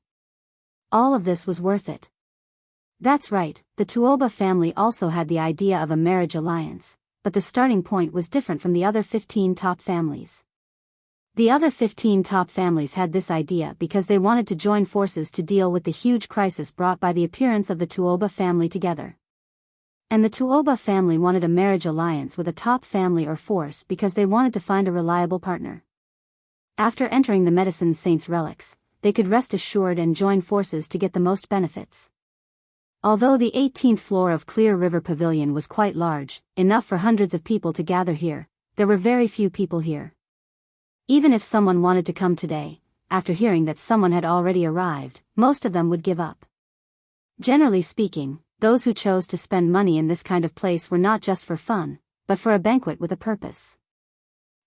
All of this was worth it. That's right, the Tuoba family also had the idea of a marriage alliance, but the starting point was different from the other 15 top families. The other 15 top families had this idea because they wanted to join forces to deal with the huge crisis brought by the appearance of the Tuoba family together. And the Tuoba family wanted a marriage alliance with a top family or force because they wanted to find a reliable partner. After entering the Medicine Saint's relics, they could rest assured and join forces to get the most benefits. Although the 18th floor of Clear River Pavilion was quite large, enough for hundreds of people to gather here, there were very few people here. Even if someone wanted to come today, after hearing that someone had already arrived, most of them would give up. Generally speaking, those who chose to spend money in this kind of place were not just for fun, but for a banquet with a purpose.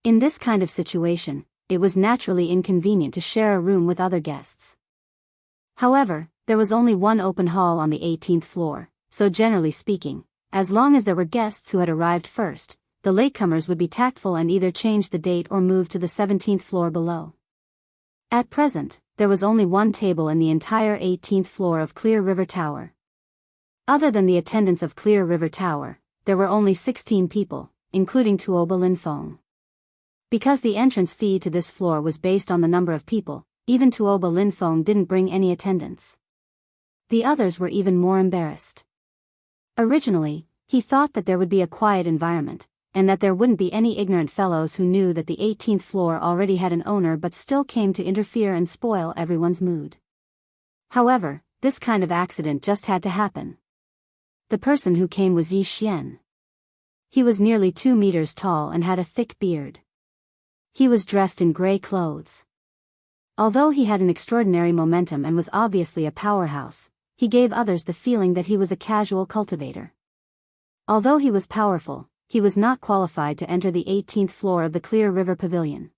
In this kind of situation, it was naturally inconvenient to share a room with other guests. However, there was only one open hall on the 18th floor, so generally speaking, as long as there were guests who had arrived first, the latecomers would be tactful and either change the date or move to the 17th floor below. At present, there was only one table in the entire 18th floor of Clear River Tower. Other than the attendants of Clear River Tower, there were only 16 people, including Tuoba Linfeng. Because the entrance fee to this floor was based on the number of people, even Tuoba Linfeng didn't bring any attendants. The others were even more embarrassed. Originally, he thought that there would be a quiet environment, and that there wouldn't be any ignorant fellows who knew that the 18th floor already had an owner but still came to interfere and spoil everyone's mood. However, this kind of accident just had to happen. The person who came was Yi Xian. He was nearly 2 meters tall and had a thick beard. He was dressed in gray clothes. Although he had an extraordinary momentum and was obviously a powerhouse, he gave others the feeling that he was a casual cultivator. Although he was powerful, he was not qualified to enter the 18th floor of the Clear River Pavilion.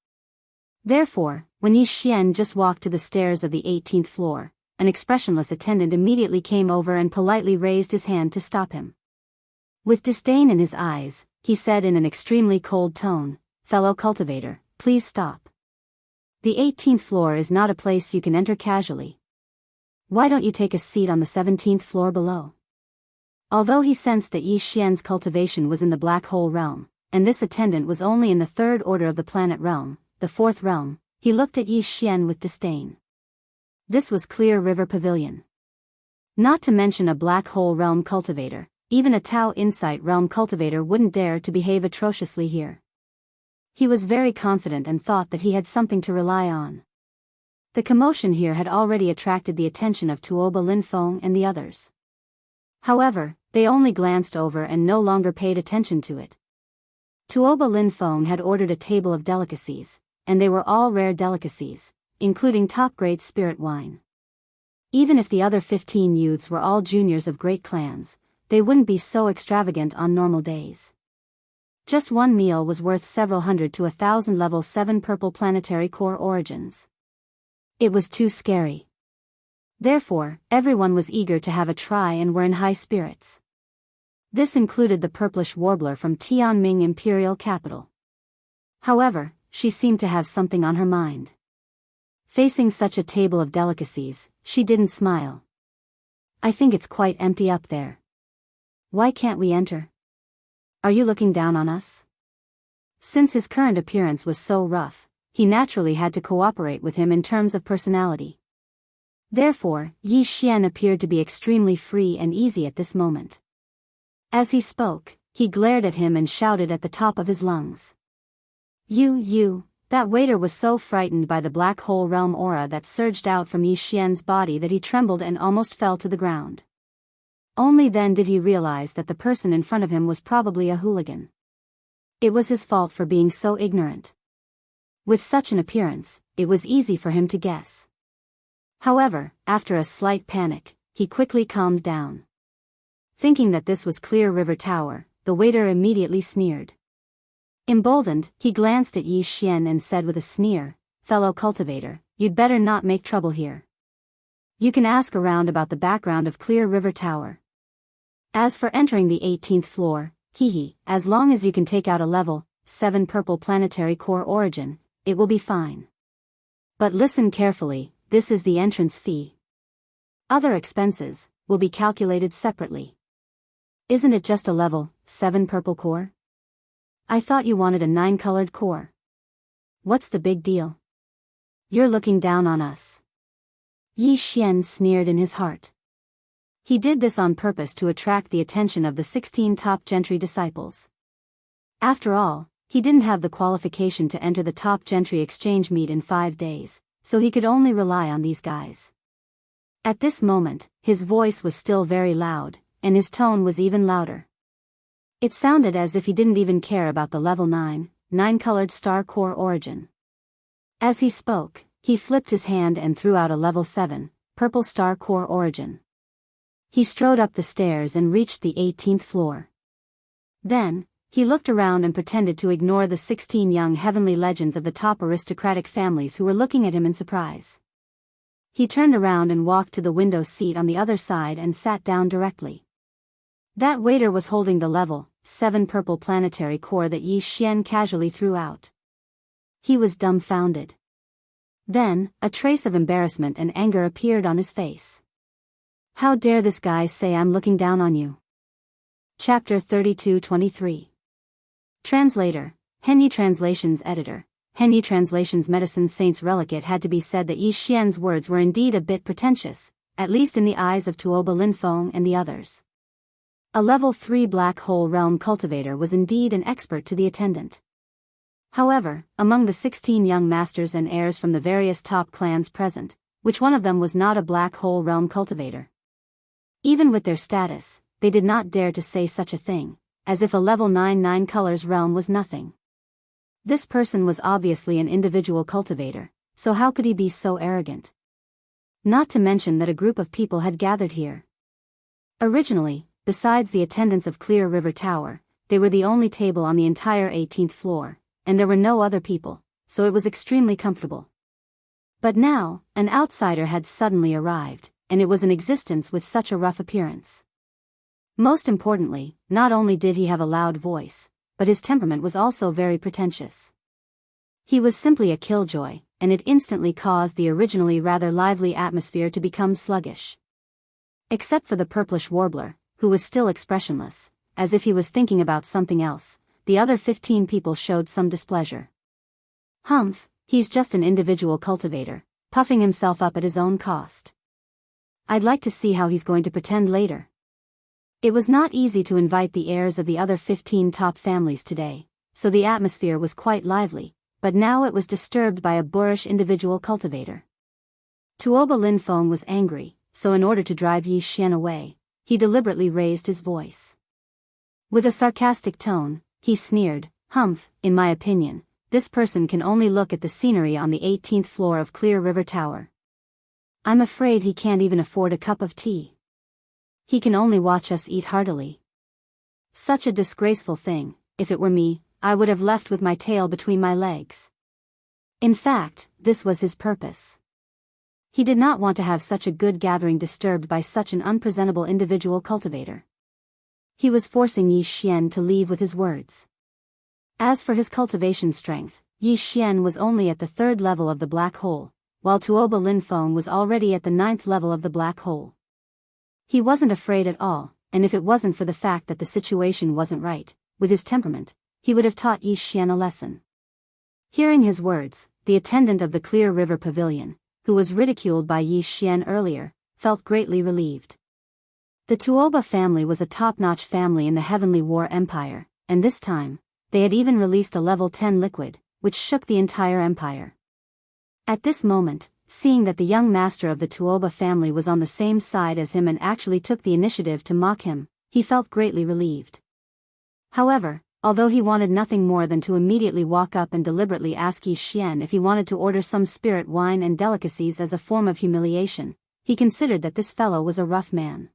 Therefore, when Yi Xian just walked to the stairs of the 18th floor, an expressionless attendant immediately came over and politely raised his hand to stop him. With disdain in his eyes, he said in an extremely cold tone, "Fellow cultivator, please stop. The 18th floor is not a place you can enter casually. Why don't you take a seat on the 17th floor below?" Although he sensed that Yi Xian's cultivation was in the black hole realm, and this attendant was only in the third order of the planet realm, the fourth realm, he looked at Yi Xian with disdain. This was Clear River Pavilion. Not to mention a black hole realm cultivator, even a Tao Insight realm cultivator wouldn't dare to behave atrociously here. He was very confident and thought that he had something to rely on. The commotion here had already attracted the attention of Tuoba Linfeng and the others. However, they only glanced over and no longer paid attention to it. Tuoba Linfeng had ordered a table of delicacies, and they were all rare delicacies, including top-grade spirit wine. Even if the other 15 youths were all juniors of great clans, they wouldn't be so extravagant on normal days. Just one meal was worth several hundred to 1,000 level 7 purple planetary core origins. It was too scary. Therefore, everyone was eager to have a try and were in high spirits. This included the purplish warbler from Tianming Imperial Capital. However, she seemed to have something on her mind. Facing such a table of delicacies, she didn't smile. "I think it's quite empty up there. Why can't we enter? Are you looking down on us?" Since his current appearance was so rough, he naturally had to cooperate with him in terms of personality. Therefore, Yi Xian appeared to be extremely free and easy at this moment. As he spoke, he glared at him and shouted at the top of his lungs. You. That waiter was so frightened by the black hole realm aura that surged out from Yi Xian's body that he trembled and almost fell to the ground. Only then did he realize that the person in front of him was probably a hooligan. It was his fault for being so ignorant. With such an appearance, it was easy for him to guess. However, after a slight panic, he quickly calmed down. Thinking that this was Clear River Tower, the waiter immediately sneered. Emboldened, he glanced at Yi Xian and said with a sneer, "Fellow cultivator, you'd better not make trouble here. You can ask around about the background of Clear River Tower. As for entering the 18th floor, as long as you can take out a level 7 purple planetary core origin, it will be fine. But listen carefully, this is the entrance fee. Other expenses will be calculated separately. Isn't it just a level 7 purple core? I thought you wanted a 9-colored core. What's the big deal? You're looking down on us." Yi Xian sneered in his heart. He did this on purpose to attract the attention of the 16 top gentry disciples. After all, he didn't have the qualification to enter the top gentry exchange meet in 5 days, so he could only rely on these guys. At this moment, his voice was still very loud, and his tone was even louder. It sounded as if he didn't even care about the level 9-colored star core origin. As he spoke, he flipped his hand and threw out a level 7, purple star core origin. He strode up the stairs and reached the 18th floor. Then, he looked around and pretended to ignore the 16 young heavenly legends of the top aristocratic families who were looking at him in surprise. He turned around and walked to the window seat on the other side and sat down directly. That waiter was holding the level 7 purple planetary core that Yi Xian casually threw out. He was dumbfounded. Then, a trace of embarrassment and anger appeared on his face. How dare this guy say I'm looking down on you? Chapter 32-23. Translator, Henyi Translations Editor. Henyi Translations Medicine Saints Relic. It had to be said that Yi Xian's words were indeed a bit pretentious, at least in the eyes of Tuoba Linfeng and the others. A level 3 black hole realm cultivator was indeed an expert to the attendant. However, among the 16 young masters and heirs from the various top clans present, which one of them was not a black hole realm cultivator? Even with their status, they did not dare to say such a thing, as if a level 9 colors realm was nothing. This person was obviously an individual cultivator, so how could he be so arrogant? Not to mention that a group of people had gathered here. Originally, besides the attendants of Clear River Tower, they were the only table on the entire 18th floor, and there were no other people, so it was extremely comfortable. But now, an outsider had suddenly arrived, and it was in existence with such a rough appearance. Most importantly, not only did he have a loud voice, but his temperament was also very pretentious. He was simply a killjoy, and it instantly caused the originally rather lively atmosphere to become sluggish. Except for the purplish warbler, who was still expressionless, as if he was thinking about something else, the other 15 people showed some displeasure. Humph, he's just an individual cultivator, puffing himself up at his own cost. I'd like to see how he's going to pretend later. It was not easy to invite the heirs of the other 15 top families today, so the atmosphere was quite lively, but now it was disturbed by a boorish individual cultivator. Tuoba Linfeng was angry, so in order to drive Yi Xian away, he deliberately raised his voice. With a sarcastic tone, he sneered, "Humph, in my opinion, this person can only look at the scenery on the 18th floor of Clear River Tower. I'm afraid he can't even afford a cup of tea. He can only watch us eat heartily. Such a disgraceful thing. If it were me, I would have left with my tail between my legs." In fact, this was his purpose. He did not want to have such a good gathering disturbed by such an unpresentable individual cultivator. He was forcing Yi Xian to leave with his words. As for his cultivation strength, Yi Xian was only at the 3rd level of the black hole, while Tuoba Linfeng was already at the 9th level of the black hole. He wasn't afraid at all, and if it wasn't for the fact that the situation wasn't right, with his temperament, he would have taught Yi Xian a lesson. Hearing his words, the attendant of the Clear River Pavilion, who was ridiculed by Yi Xian earlier, felt greatly relieved. The Tuoba family was a top-notch family in the Heavenly War Empire, and this time, they had even released a level 10 liquid, which shook the entire empire. At this moment, seeing that the young master of the Tuoba family was on the same side as him and actually took the initiative to mock him, he felt greatly relieved. However, although he wanted nothing more than to immediately walk up and deliberately ask Yi Xian if he wanted to order some spirit wine and delicacies as a form of humiliation, he considered that this fellow was a rough man.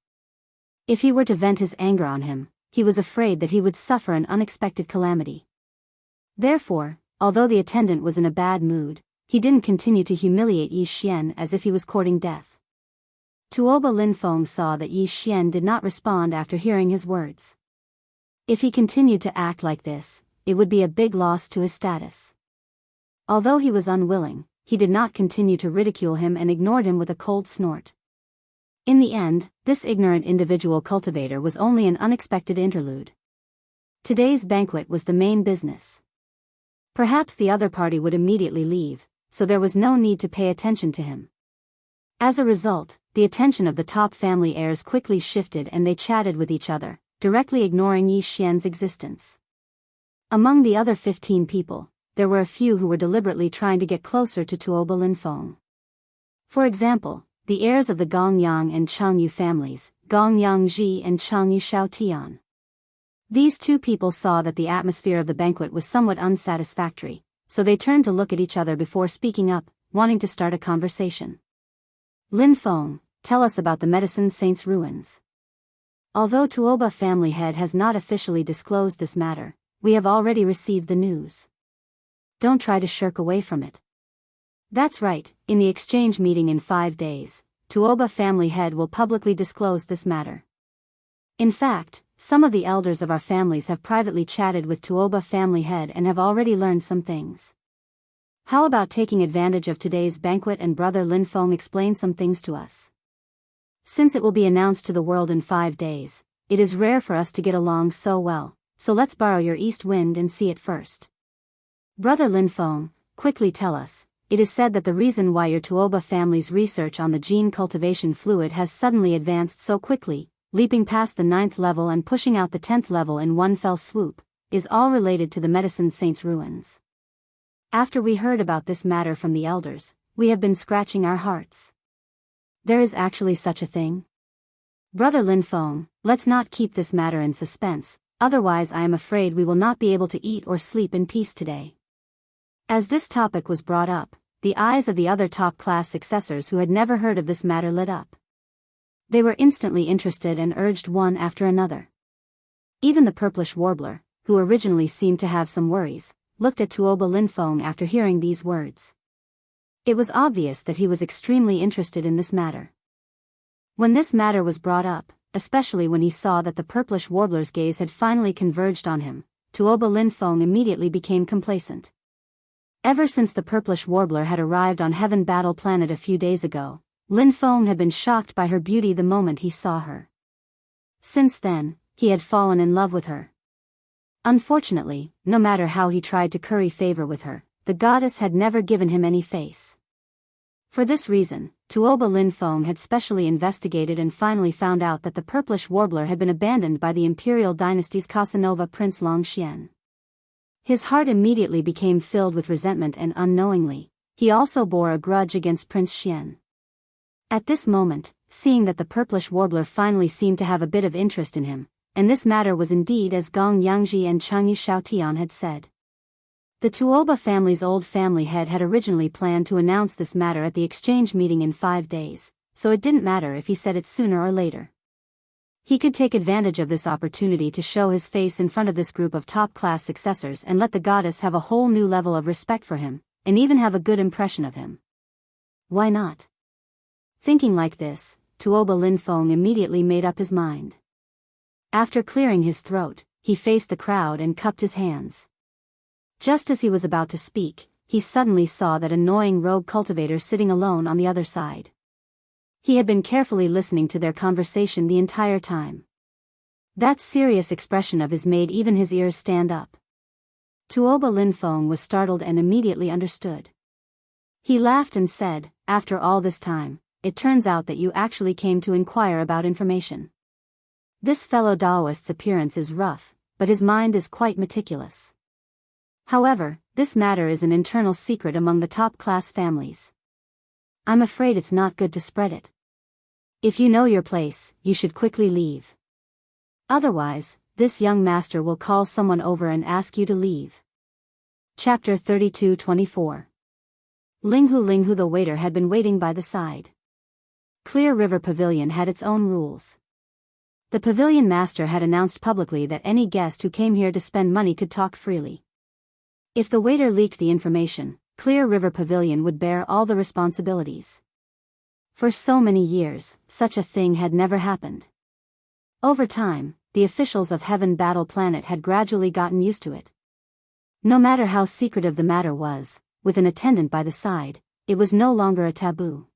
If he were to vent his anger on him, he was afraid that he would suffer an unexpected calamity. Therefore, although the attendant was in a bad mood, he didn't continue to humiliate Yi Xian as if he was courting death. Tuoba Linfeng saw that Yi Xian did not respond after hearing his words. If he continued to act like this, it would be a big loss to his status. Although he was unwilling, he did not continue to ridicule him and ignored him with a cold snort. In the end, this ignorant individual cultivator was only an unexpected interlude. Today's banquet was the main business. Perhaps the other party would immediately leave, so there was no need to pay attention to him. As a result, the attention of the top family heirs quickly shifted and they chatted with each other, directly ignoring Yi Xian's existence. Among the other 15 people, there were a few who were deliberately trying to get closer to Tuoba Linfeng. For example, the heirs of the Gongyang and Changyu families, Gongyang Ji and Changyu Xiaotian. These two people saw that the atmosphere of the banquet was somewhat unsatisfactory, so they turned to look at each other before speaking up, wanting to start a conversation. Linfeng, tell us about the Medicine Saint's ruins. Although Tuoba family head has not officially disclosed this matter, we have already received the news. Don't try to shirk away from it. That's right, in the exchange meeting in 5 days, Tuoba family head will publicly disclose this matter. In fact, some of the elders of our families have privately chatted with Tuoba family head and have already learned some things. How about taking advantage of today's banquet and Brother Linfeng explain some things to us? Since it will be announced to the world in 5 days, it is rare for us to get along so well, so let's borrow your east wind and see it first. Brother Linfeng, quickly tell us. It is said that the reason why your Tuoba family's research on the gene cultivation fluid has suddenly advanced so quickly, leaping past the 9th level and pushing out the 10th level in one fell swoop, is all related to the Medicine Saint's ruins. After we heard about this matter from the elders, we have been scratching our hearts. There is actually such a thing? Brother Linfeng, let's not keep this matter in suspense, otherwise I am afraid we will not be able to eat or sleep in peace today. As this topic was brought up, the eyes of the other top-class successors who had never heard of this matter lit up. They were instantly interested and urged one after another. Even the purplish warbler, who originally seemed to have some worries, looked at Tuoba Linfeng after hearing these words. It was obvious that he was extremely interested in this matter. When this matter was brought up, especially when he saw that the purplish warbler's gaze had finally converged on him, Tuoba Linfeng immediately became complacent. Ever since the purplish warbler had arrived on Heaven Battle Planet a few days ago, Linfeng had been shocked by her beauty the moment he saw her. Since then, he had fallen in love with her. Unfortunately, no matter how he tried to curry favor with her, the goddess had never given him any face. For this reason, Tuoba Linfeng had specially investigated and finally found out that the purplish warbler had been abandoned by the Imperial Dynasty's Casanova Prince Longxian. His heart immediately became filled with resentment and unknowingly, he also bore a grudge against Prince Xian. At this moment, seeing that the purplish warbler finally seemed to have a bit of interest in him, and this matter was indeed as Gong Yangji and Changyu Xiaotian had said. The Tuoba family's old family head had originally planned to announce this matter at the exchange meeting in 5 days, so it didn't matter if he said it sooner or later. He could take advantage of this opportunity to show his face in front of this group of top-class successors and let the goddess have a whole new level of respect for him, and even have a good impression of him. Why not? Thinking like this, Tuoba Linfeng immediately made up his mind. After clearing his throat, he faced the crowd and cupped his hands. Just as he was about to speak, he suddenly saw that annoying rogue cultivator sitting alone on the other side. He had been carefully listening to their conversation the entire time. That serious expression of his made even his ears stand up. Tuoba Linfeng was startled and immediately understood. He laughed and said, "After all this time, it turns out that you actually came to inquire about information. This fellow Daoist's appearance is rough, but his mind is quite meticulous. However, this matter is an internal secret among the top-class families. I'm afraid it's not good to spread it. If you know your place, you should quickly leave. Otherwise, this young master will call someone over and ask you to leave." Chapter 32-24. Linghu the waiter had been waiting by the side. Clear River Pavilion had its own rules. The pavilion master had announced publicly that any guest who came here to spend money could talk freely. If the waiter leaked the information, Clear River Pavilion would bear all the responsibilities. For so many years, such a thing had never happened. Over time, the officials of Heaven Battle Planet had gradually gotten used to it. No matter how secretive the matter was, with an attendant by the side, it was no longer a taboo.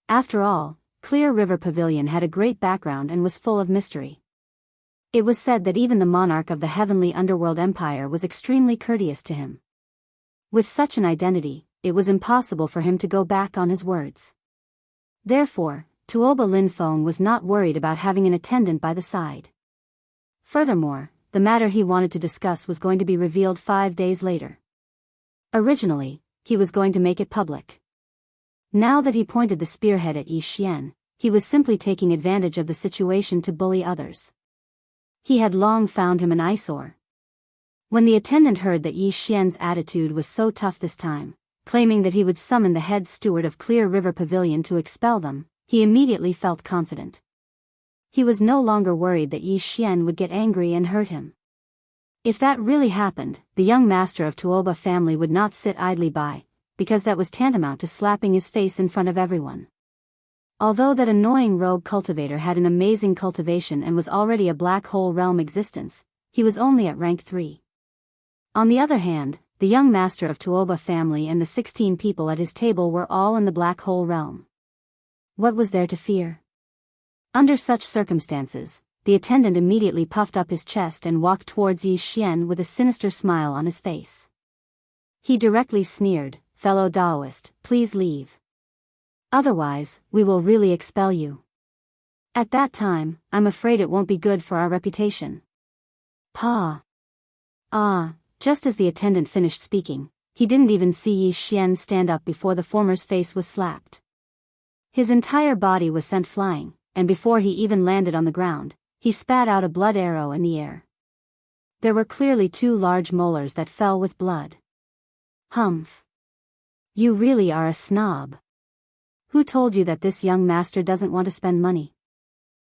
After all, Clear River Pavilion had a great background and was full of mystery. It was said that even the monarch of the heavenly underworld empire was extremely courteous to him. With such an identity, it was impossible for him to go back on his words. Therefore, Tuoba Linfeng was not worried about having an attendant by the side. Furthermore, the matter he wanted to discuss was going to be revealed 5 days later. Originally, he was going to make it public. Now that he pointed the spearhead at Yi Xian, he was simply taking advantage of the situation to bully others. He had long found him an eyesore. When the attendant heard that Yi Xian's attitude was so tough this time, claiming that he would summon the head steward of Clear River Pavilion to expel them, he immediately felt confident. He was no longer worried that Yi Xian would get angry and hurt him. If that really happened, the young master of Tuoba family would not sit idly by, because that was tantamount to slapping his face in front of everyone. Although that annoying rogue cultivator had an amazing cultivation and was already a black hole realm existence, he was only at rank 3. On the other hand, the young master of Tuoba family and the 16 people at his table were all in the black hole realm. What was there to fear? Under such circumstances, the attendant immediately puffed up his chest and walked towards Yi Xian with a sinister smile on his face. He directly sneered, "Fellow Daoist, please leave. Otherwise, we will really expel you. At that time, I'm afraid it won't be good for our reputation." Pa. Just as the attendant finished speaking, he didn't even see Yi Xian stand up before the former's face was slapped. His entire body was sent flying, and before he even landed on the ground, he spat out a blood arrow in the air. There were clearly 2 large molars that fell with blood. Humph. You really are a snob. Who told you that this young master doesn't want to spend money?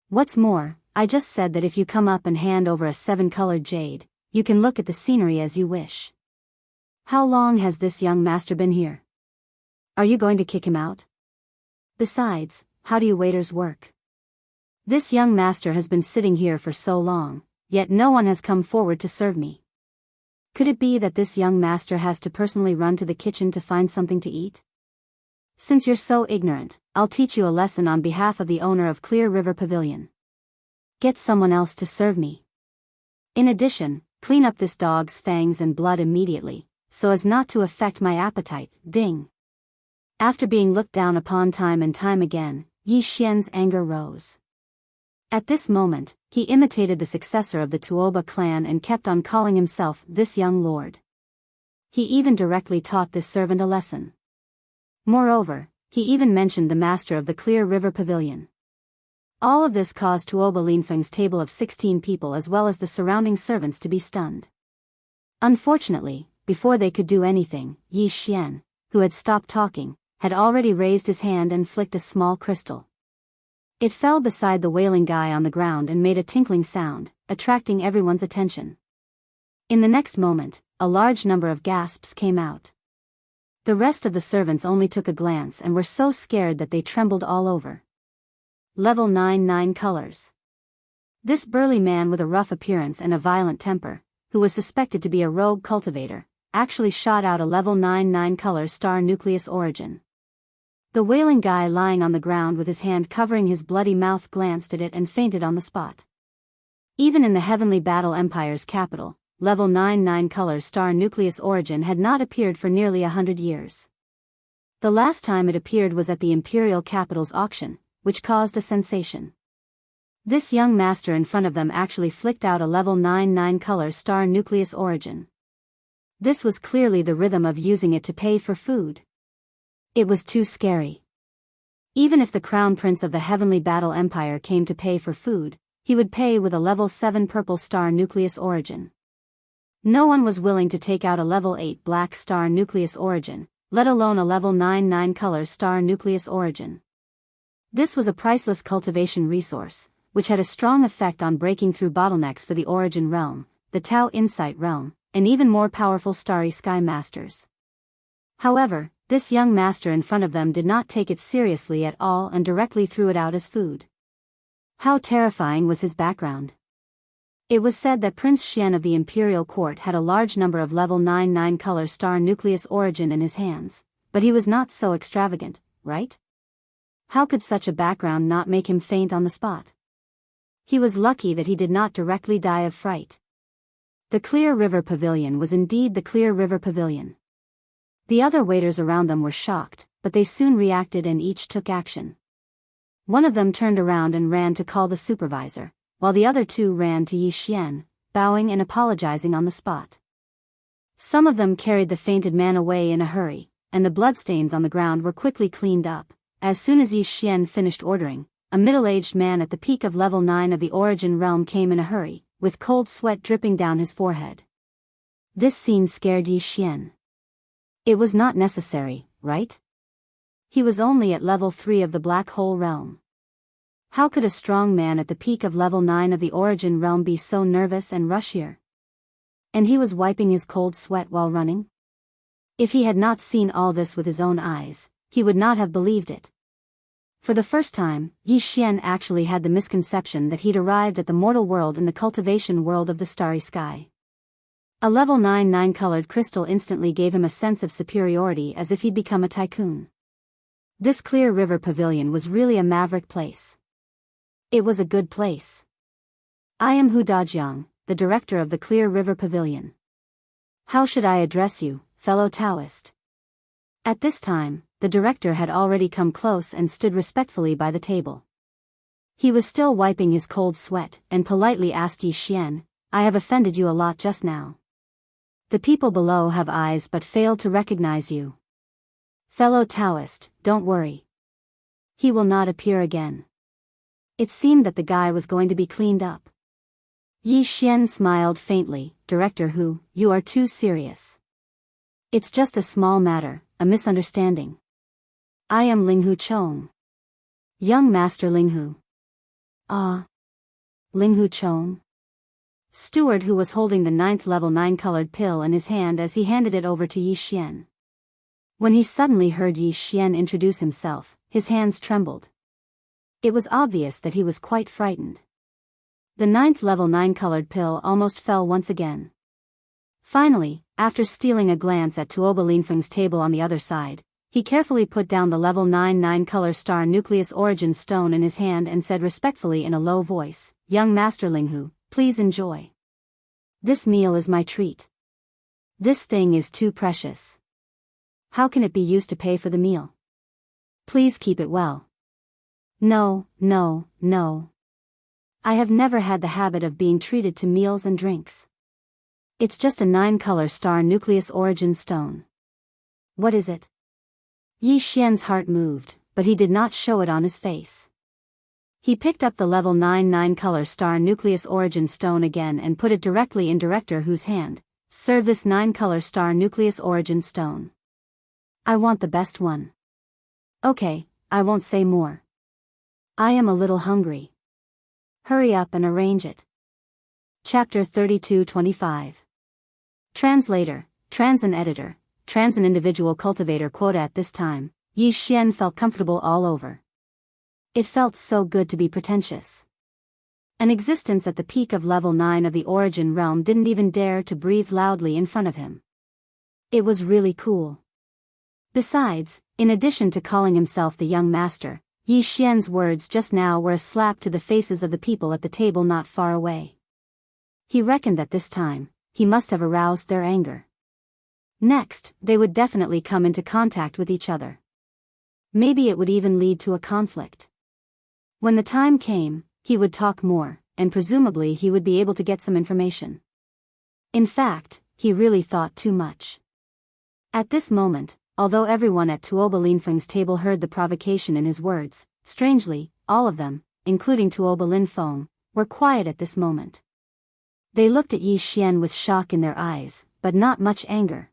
What's more, I just said that if you come up and hand over a 7-colored jade, you can look at the scenery as you wish. How long has this young master been here? Are you going to kick him out? Besides, how do you waiters work? This young master has been sitting here for so long, yet no one has come forward to serve me. Could it be that this young master has to personally run to the kitchen to find something to eat? Since you're so ignorant, I'll teach you a lesson on behalf of the owner of Clear River Pavilion. Get someone else to serve me. In addition, clean up this dog's fangs and blood immediately, so as not to affect my appetite, ding. After being looked down upon time and time again, Yi Xian's anger rose. At this moment, he imitated the successor of the Tuoba clan and kept on calling himself this young lord. He even directly taught this servant a lesson. Moreover, he even mentioned the master of the Clear River Pavilion. All of this caused Tuoba Linfeng's table of 16 people as well as the surrounding servants to be stunned. Unfortunately, before they could do anything, Yi Xian, who had stopped talking, had already raised his hand and flicked a small crystal. It fell beside the wailing guy on the ground and made a tinkling sound, attracting everyone's attention. In the next moment, a large number of gasps came out. The rest of the servants only took a glance and were so scared that they trembled all over. Level 9 colors. This burly man with a rough appearance and a violent temper, who was suspected to be a rogue cultivator, actually shot out a level 9 color star nucleus origin. The wailing guy lying on the ground with his hand covering his bloody mouth glanced at it and fainted on the spot. Even in the Heavenly Battle Empire's capital, level 9 color star nucleus origin had not appeared for nearly 100 years. The last time it appeared was at the imperial capital's auction, which caused a sensation. This young master in front of them actually flicked out a level 9 color star nucleus origin. This was clearly the rhythm of using it to pay for food. It was too scary. Even if the crown prince of the heavenly battle empire came to pay for food, he would pay with a level 7 purple star nucleus origin. No one was willing to take out a level 8 black star nucleus origin, let alone a level 9 color star nucleus origin. This was a priceless cultivation resource, which had a strong effect on breaking through bottlenecks for the Origin Realm, the Tau Insight Realm, and even more powerful Starry Sky Masters. However, this young master in front of them did not take it seriously at all and directly threw it out as food. How terrifying was his background? It was said that Prince Xian of the Imperial Court had a large number of level 9 color star nucleus origin in his hands, but he was not so extravagant, right? How could such a background not make him faint on the spot? He was lucky that he did not directly die of fright. The Clear River Pavilion was indeed the Clear River Pavilion. The other waiters around them were shocked, but they soon reacted and each took action. One of them turned around and ran to call the supervisor, while the other two ran to Yi Xian, bowing and apologizing on the spot. Some of them carried the fainted man away in a hurry, and the bloodstains on the ground were quickly cleaned up. As soon as Yi Xian finished ordering, a middle-aged man at the peak of level 9 of the Origin Realm came in a hurry, with cold sweat dripping down his forehead. This scene scared Yi Xian. It was not necessary, right? He was only at level 3 of the Black Hole Realm. How could a strong man at the peak of level 9 of the Origin Realm be so nervous and rush here? And he was wiping his cold sweat while running? If he had not seen all this with his own eyes, he would not have believed it. For the first time, Yi Xian actually had the misconception that he'd arrived at the mortal world in the cultivation world of the starry sky. A level 9 colored crystal instantly gave him a sense of superiority as if he'd become a tycoon. This Clear River Pavilion was really a maverick place. It was a good place. I am Hu Dajiang, the director of the Clear River Pavilion. How should I address you, fellow Taoist? At this time, the director had already come close and stood respectfully by the table. He was still wiping his cold sweat and politely asked Yi Xian, "I have offended you a lot just now. The people below have eyes but failed to recognize you. Fellow Taoist, don't worry. He will not appear again." It seemed that the guy was going to be cleaned up. Yi Xian smiled faintly. "Director Hu, you are too serious. It's just a small matter, a misunderstanding. I am Linghu Chong. Young Master Linghu." "Ah. Linghu Chong?" Steward who was holding the 9th level 9 colored pill in his hand as he handed it over to Yi Xian. When he suddenly heard Yi Xian introduce himself, his hands trembled. It was obvious that he was quite frightened. The 9th level 9 colored pill almost fell once again. Finally, after stealing a glance at Tuoba Linfeng's table on the other side, he carefully put down the level 9 color star nucleus origin stone in his hand and said respectfully in a low voice, "Young Master Linghu, please enjoy. This meal is my treat. This thing is too precious. How can it be used to pay for the meal? Please keep it well." "No, no, no. I have never had the habit of being treated to meals and drinks. It's just a 9 color star nucleus origin stone." "What is it?" Yi Xian's heart moved, but he did not show it on his face. He picked up the level 9 color star nucleus origin stone again and put it directly in Director Hu's hand. "Serve this 9 color star nucleus origin stone. I want the best one." "Okay, I won't say more. I am a little hungry. Hurry up and arrange it." Chapter 32-25. Translator, Transan Editor, Transan Individual Cultivator Quota. At this time, Yi Xian felt comfortable all over. It felt so good to be pretentious. An existence at the peak of level 9 of the Origin Realm didn't even dare to breathe loudly in front of him. It was really cool. Besides, in addition to calling himself the young master, Yi Xian's words just now were a slap to the faces of the people at the table not far away. He reckoned that this time, he must have aroused their anger. Next, they would definitely come into contact with each other. Maybe it would even lead to a conflict. When the time came, he would talk more, and presumably he would be able to get some information. In fact, he really thought too much. At this moment, although everyone at Tuoba Linfeng's table heard the provocation in his words, strangely, all of them, including Tuoba Linfeng, were quiet at this moment. They looked at Yi Xian with shock in their eyes, but not much anger.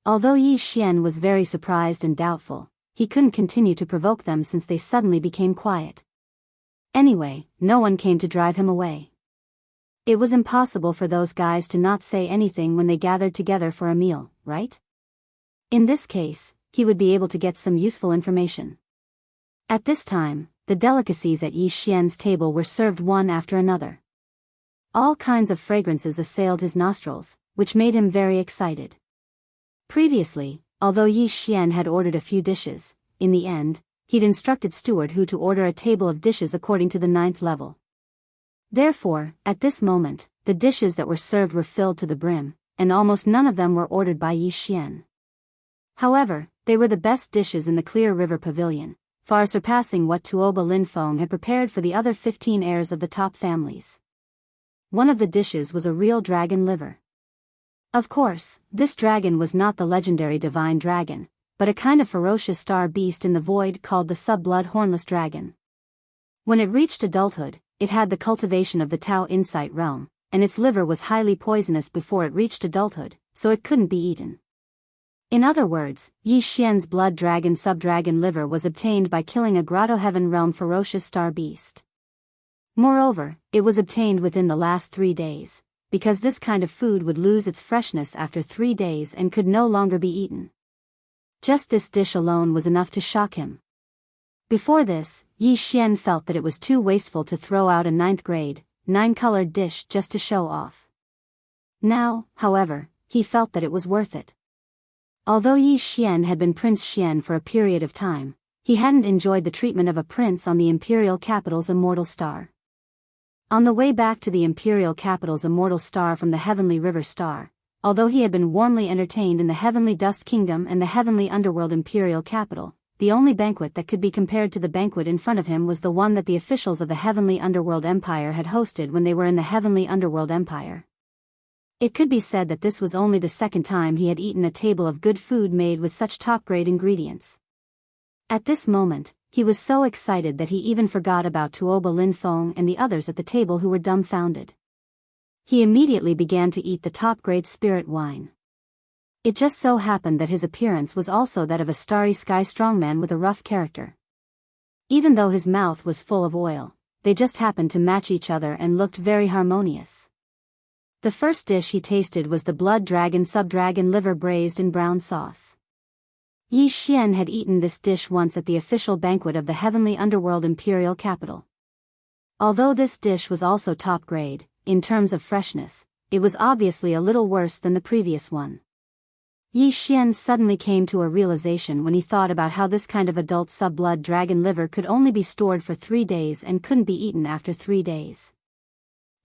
Although Yi Xian was very surprised and doubtful, he couldn't continue to provoke them since they suddenly became quiet. Anyway, no one came to drive him away. It was impossible for those guys to not say anything when they gathered together for a meal, right? In this case, he would be able to get some useful information. At this time, the delicacies at Yi Xian's table were served one after another. All kinds of fragrances assailed his nostrils, which made him very excited. Previously, although Yi Xian had ordered a few dishes, in the end, he'd instructed Steward Hu to order a table of dishes according to the 9th level. Therefore, at this moment, the dishes that were served were filled to the brim, and almost none of them were ordered by Yi Xian. However, they were the best dishes in the Clear River Pavilion, far surpassing what Tuoba Linfeng had prepared for the other 15 heirs of the top families. One of the dishes was a real dragon liver. Of course, this dragon was not the legendary divine dragon, but a kind of ferocious star beast in the void called the sub-blood hornless dragon. When it reached adulthood, it had the cultivation of the Tao Insight realm, and its liver was highly poisonous before it reached adulthood, so it couldn't be eaten. In other words, Yi Xian's blood dragon sub-dragon liver was obtained by killing a Grotto Heaven realm ferocious star beast. Moreover, it was obtained within the last 3 days, because this kind of food would lose its freshness after 3 days and could no longer be eaten. Just this dish alone was enough to shock him. Before this, Yi Xian felt that it was too wasteful to throw out a 9th grade, 9-colored dish just to show off. Now, however, he felt that it was worth it. Although Yi Xian had been Prince Xian for a period of time, he hadn't enjoyed the treatment of a prince on the imperial capital's immortal star. On the way back to the imperial capital's immortal star from the heavenly river star, although he had been warmly entertained in the heavenly dust kingdom and the heavenly underworld imperial capital, the only banquet that could be compared to the banquet in front of him was the one that the officials of the heavenly underworld empire had hosted when they were in the heavenly underworld empire. It could be said that this was only the second time he had eaten a table of good food made with such top-grade ingredients. At this moment, he was so excited that he even forgot about Tuoba Linfeng and the others at the table who were dumbfounded. He immediately began to eat the top-grade spirit wine. It just so happened that his appearance was also that of a starry sky strongman with a rough character. Even though his mouth was full of oil, they just happened to match each other and looked very harmonious. The first dish he tasted was the blood dragon sub-dragon liver braised in brown sauce. Yi Xian had eaten this dish once at the official banquet of the heavenly underworld imperial capital. Although this dish was also top grade, in terms of freshness, it was obviously a little worse than the previous one. Yi Xian suddenly came to a realization when he thought about how this kind of adult sub-blood dragon liver could only be stored for 3 days and couldn't be eaten after 3 days.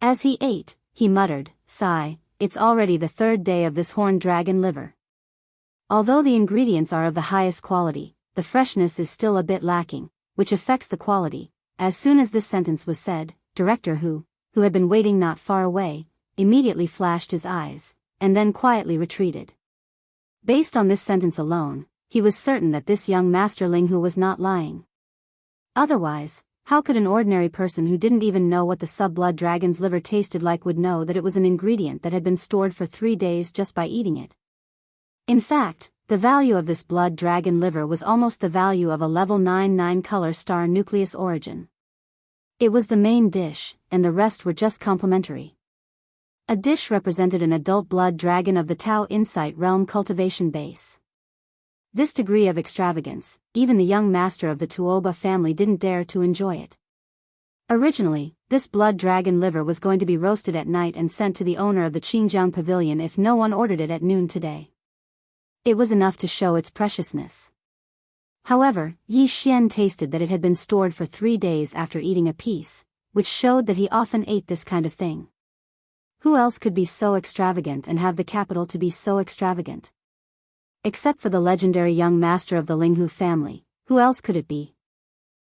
As he ate, he muttered, "Sigh, it's already the 3rd day of this horned dragon liver." Although the ingredients are of the highest quality, the freshness is still a bit lacking, which affects the quality. As soon as this sentence was said, Director Hu had been waiting not far away, immediately flashed his eyes, and then quietly retreated. Based on this sentence alone, he was certain that this young Master Ling Hu was not lying. Otherwise, how could an ordinary person who didn't even know what the sub-blood dragon's liver tasted like would know that it was an ingredient that had been stored for 3 days just by eating it? In fact, the value of this blood dragon liver was almost the value of a level 9 9-color star nucleus origin. It was the main dish, and the rest were just complementary. A dish represented an adult blood dragon of the Tao Insight realm cultivation base. This degree of extravagance, even the young master of the Tuoba family didn't dare to enjoy it. Originally, this blood dragon liver was going to be roasted at night and sent to the owner of the Qingjiang pavilion if no one ordered it at noon today. It was enough to show its preciousness. However, Yi Xian tasted that it had been stored for 3 days after eating a piece, which showed that he often ate this kind of thing. Who else could be so extravagant and have the capital to be so extravagant? Except for the legendary young master of the Linghu family, Who else could it be?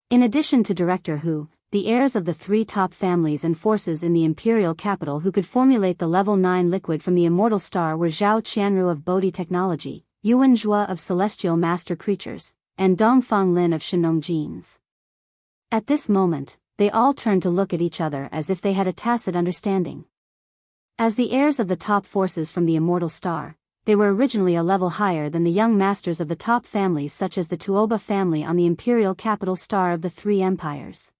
In addition to Director Hu, the heirs of the three top families and forces in the imperial capital who could formulate the level 9 liquid from the immortal star were Zhao Qianru of Bodhi Technology, Yuan Zhua of Celestial Master Creatures, and Dongfang Lin of Shenong Genes. At this moment, they all turned to look at each other as if they had a tacit understanding. As the heirs of the top forces from the immortal star, they were originally a level higher than the young masters of the top families such as the Tuoba family on the imperial capital star of the three empires.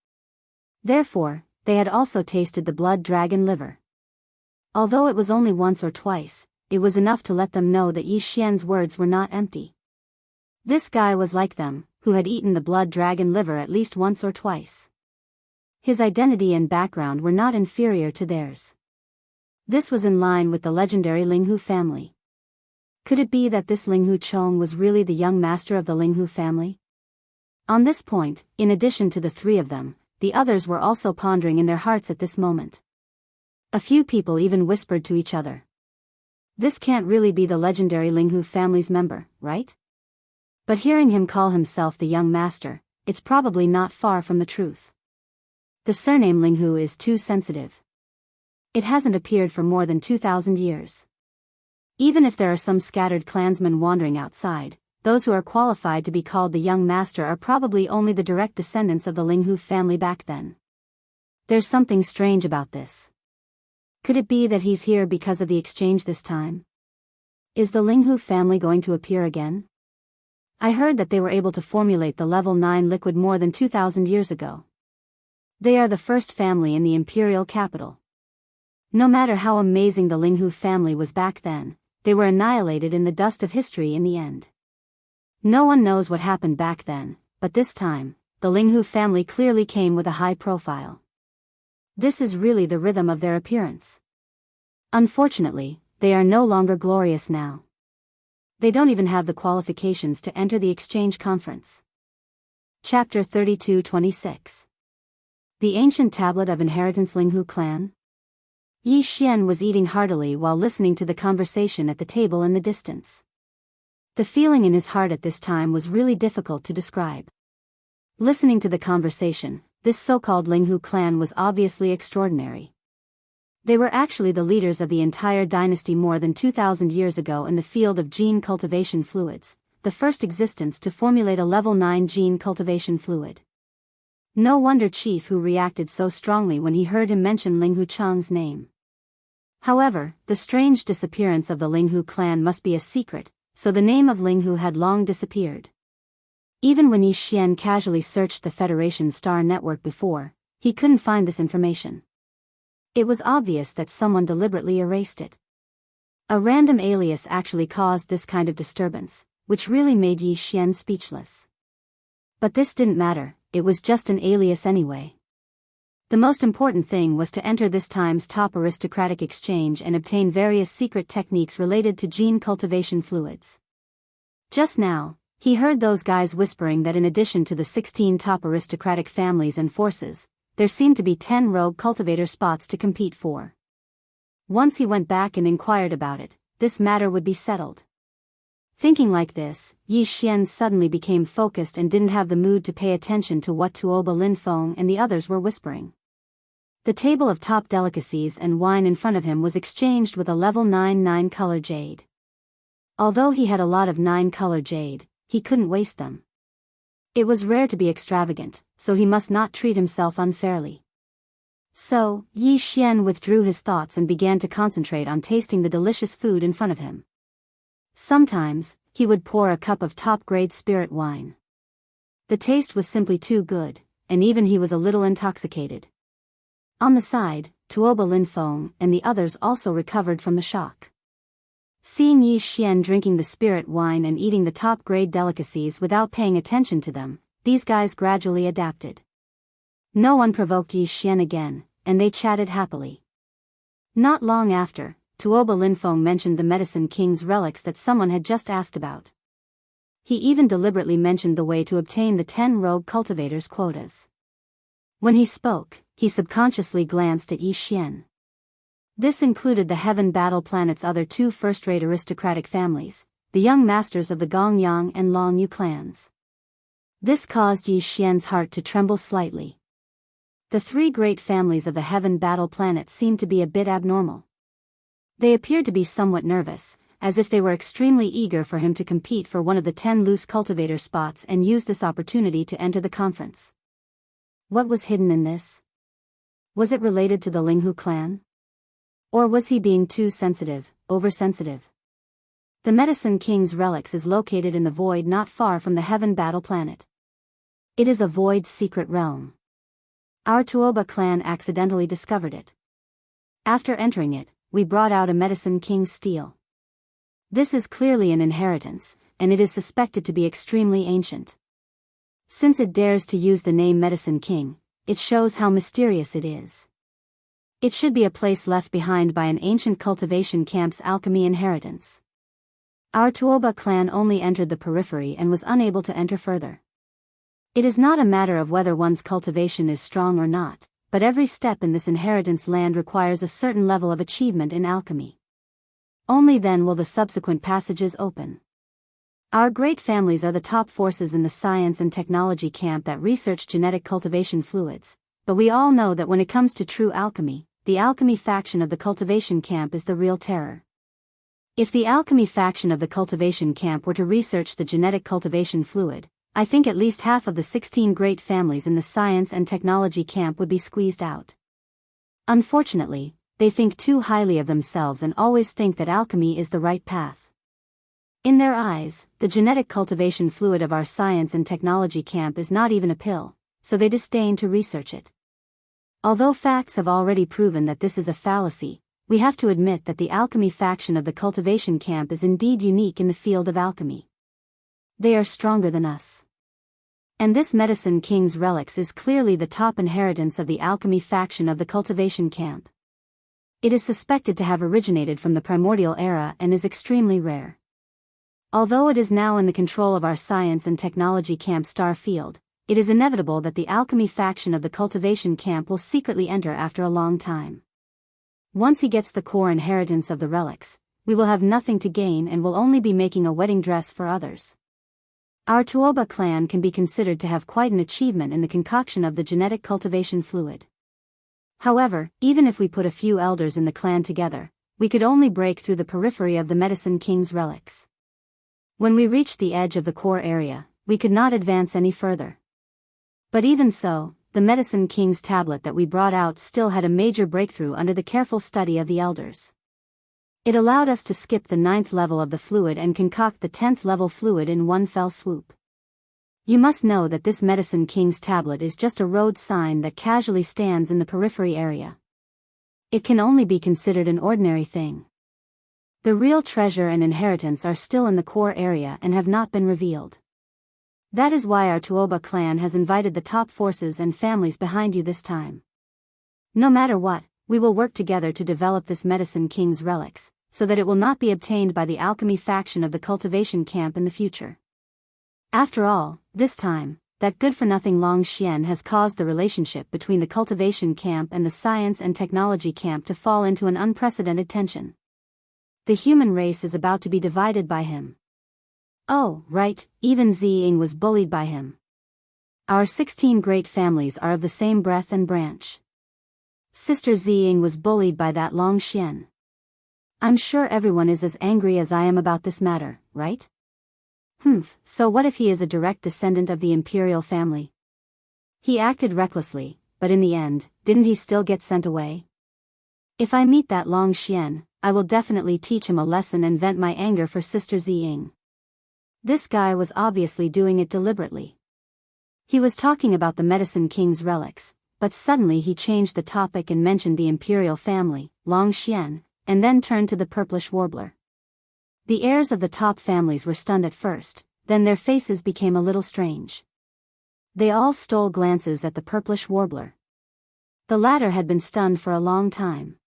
Therefore, they had also tasted the blood dragon liver. Although it was only once or twice, it was enough to let them know that Yi Xian's words were not empty. This guy was like them, who had eaten the blood dragon liver at least once or twice. His identity and background were not inferior to theirs. This was in line with the legendary Linghu family. Could it be that this Linghu Chong was really the young master of the Linghu family? On this point, in addition to the three of them, the others were also pondering in their hearts at this moment. A few people even whispered to each other. This can't really be the legendary Linghu family's member, right? But hearing him call himself the young master, it's probably not far from the truth. The surname Linghu is too sensitive. It hasn't appeared for more than 2,000 years. Even if there are some scattered clansmen wandering outside, those who are qualified to be called the young master are probably only the direct descendants of the Linghu family back then. There's something strange about this. Could it be that he's here because of the exchange this time? Is the Linghu family going to appear again? I heard that they were able to formulate the level 9 liquid more than 2,000 years ago. They are the first family in the imperial capital. No matter how amazing the Linghu family was back then, they were annihilated in the dust of history in the end. No one knows what happened back then, but this time, the Linghu family clearly came with a high profile. This is really the rhythm of their appearance. Unfortunately, they are no longer glorious now. They don't even have the qualifications to enter the exchange conference. Chapter 32-26. The Ancient Tablet of Inheritance Linghu Clan. Yi Xian was eating heartily while listening to the conversation at the table in the distance. The feeling in his heart at this time was really difficult to describe. Listening to the conversation, this so-called Linghu clan was obviously extraordinary. They were actually the leaders of the entire dynasty more than 2,000 years ago in the field of gene cultivation fluids, the first existence to formulate a level 9 gene cultivation fluid. No wonder Chief Hu reacted so strongly when he heard him mention Linghu Chang's name. However, the strange disappearance of the Linghu clan must be a secret, so the name of Linghu had long disappeared. Even when Yi Xian casually searched the Federation Star Network before, he couldn't find this information. It was obvious that someone deliberately erased it. A random alias actually caused this kind of disturbance, which really made Yi Xian speechless. But this didn't matter, it was just an alias anyway. The most important thing was to enter this time's top aristocratic exchange and obtain various secret techniques related to gene cultivation fluids. Just now, he heard those guys whispering that in addition to the 16 top aristocratic families and forces, there seemed to be 10 rogue cultivator spots to compete for. Once he went back and inquired about it, this matter would be settled. Thinking like this, Yi Xian suddenly became focused and didn't have the mood to pay attention to what Tuoba Lin Feng and the others were whispering. The table of top delicacies and wine in front of him was exchanged with a level 9 9-color jade. Although he had a lot of 9-color jade, he couldn't waste them. It was rare to be extravagant, so he must not treat himself unfairly. So, Yi Xian withdrew his thoughts and began to concentrate on tasting the delicious food in front of him. Sometimes, he would pour a cup of top-grade spirit wine. The taste was simply too good, and even he was a little intoxicated. On the side, Tuoba Lin Feng and the others also recovered from the shock. Seeing Yi Xian drinking the spirit wine and eating the top-grade delicacies without paying attention to them, these guys gradually adapted. No one provoked Yi Xian again, and they chatted happily. Not long after, Tuoba Lin Feng mentioned the Medicine King's relics that someone had just asked about. He even deliberately mentioned the way to obtain the 10 rogue cultivators' quotas. When he spoke, he subconsciously glanced at Yi Xian. This included the Heaven Battle Planet's other two first-rate aristocratic families, the young masters of the Gongyang and Long Yu clans. This caused Yi Xian's heart to tremble slightly. The three great families of the heaven battle planet seemed to be a bit abnormal. They appeared to be somewhat nervous, as if they were extremely eager for him to compete for one of the 10 loose cultivator spots and use this opportunity to enter the conference. What was hidden in this? Was it related to the Linghu clan? Or was he being too sensitive, oversensitive? The Medicine King's relics is located in the void not far from the heaven battle planet. It is a void secret realm. Our Tuoba clan accidentally discovered it. After entering it, we brought out a Medicine King's steel. This is clearly an inheritance, and it is suspected to be extremely ancient. Since it dares to use the name Medicine King, it shows how mysterious it is. It should be a place left behind by an ancient cultivation camp's alchemy inheritance. Our Tuoba clan only entered the periphery and was unable to enter further. It is not a matter of whether one's cultivation is strong or not, but every step in this inheritance land requires a certain level of achievement in alchemy. Only then will the subsequent passages open. Our great families are the top forces in the science and technology camp that research genetic cultivation fluids, but we all know that when it comes to true alchemy, the alchemy faction of the cultivation camp is the real terror. If the alchemy faction of the cultivation camp were to research the genetic cultivation fluid, I think at least half of the 16 great families in the science and technology camp would be squeezed out. Unfortunately, they think too highly of themselves and always think that alchemy is the right path. In their eyes, the genetic cultivation fluid of our science and technology camp is not even a pill, so they disdain to research it. Although facts have already proven that this is a fallacy, we have to admit that the alchemy faction of the cultivation camp is indeed unique in the field of alchemy. They are stronger than us. And this Medicine King's relics is clearly the top inheritance of the alchemy faction of the cultivation camp. It is suspected to have originated from the primordial era and is extremely rare. Although it is now in the control of our science and technology camp star field, it is inevitable that the alchemy faction of the cultivation camp will secretly enter after a long time. Once he gets the core inheritance of the relics, we will have nothing to gain and will only be making a wedding dress for others. Our Tuoba clan can be considered to have quite an achievement in the concoction of the genetic cultivation fluid. However, even if we put a few elders in the clan together, we could only break through the periphery of the Medicine King's relics. When we reached the edge of the core area, we could not advance any further. But even so, the Medicine King's tablet that we brought out still had a major breakthrough under the careful study of the elders. It allowed us to skip the 9th level of the fluid and concoct the 10th level fluid in one fell swoop. You must know that this Medicine King's tablet is just a road sign that casually stands in the periphery area. It can only be considered an ordinary thing. The real treasure and inheritance are still in the core area and have not been revealed. That is why our Tuoba clan has invited the top forces and families behind you this time. No matter what, we will work together to develop this Medicine King's relics, so that it will not be obtained by the alchemy faction of the cultivation camp in the future. After all, this time, that good-for-nothing Long Xian has caused the relationship between the cultivation camp and the science and technology camp to fall into an unprecedented tension. The human race is about to be divided by him. Oh, right, even Ziying was bullied by him. Our 16 great families are of the same breath and branch. Sister Ziying was bullied by that Long Xian. I'm sure everyone is as angry as I am about this matter, right? So what if he is a direct descendant of the imperial family? He acted recklessly, but in the end, didn't he still get sent away? If I meet that Long Xian, I will definitely teach him a lesson and vent my anger for Sister Ziying. This guy was obviously doing it deliberately. He was talking about the Medicine King's relics, but suddenly he changed the topic and mentioned the imperial family, Long Xian, and then turned to the purplish warbler. The heirs of the top families were stunned at first, then their faces became a little strange. They all stole glances at the purplish warbler. The latter had been stunned for a long time.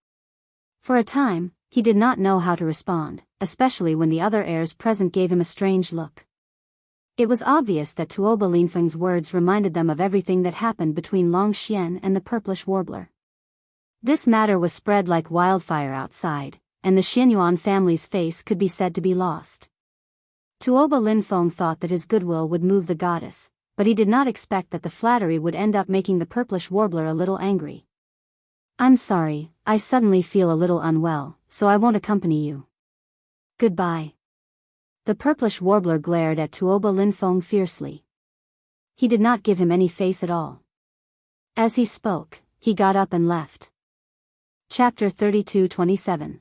For a time, he did not know how to respond, especially when the other heirs present gave him a strange look. It was obvious that Tuoba Linfeng's words reminded them of everything that happened between Long Xian and the purplish warbler. This matter was spread like wildfire outside, and the Xianyuan family's face could be said to be lost. Tuoba Linfeng thought that his goodwill would move the goddess, but he did not expect that the flattery would end up making the purplish warbler a little angry. "I'm sorry, I suddenly feel a little unwell, so I won't accompany you. Goodbye." The purplish warbler glared at Tuoba Linfeng fiercely. He did not give him any face at all. As he spoke, he got up and left. Chapter 32:27.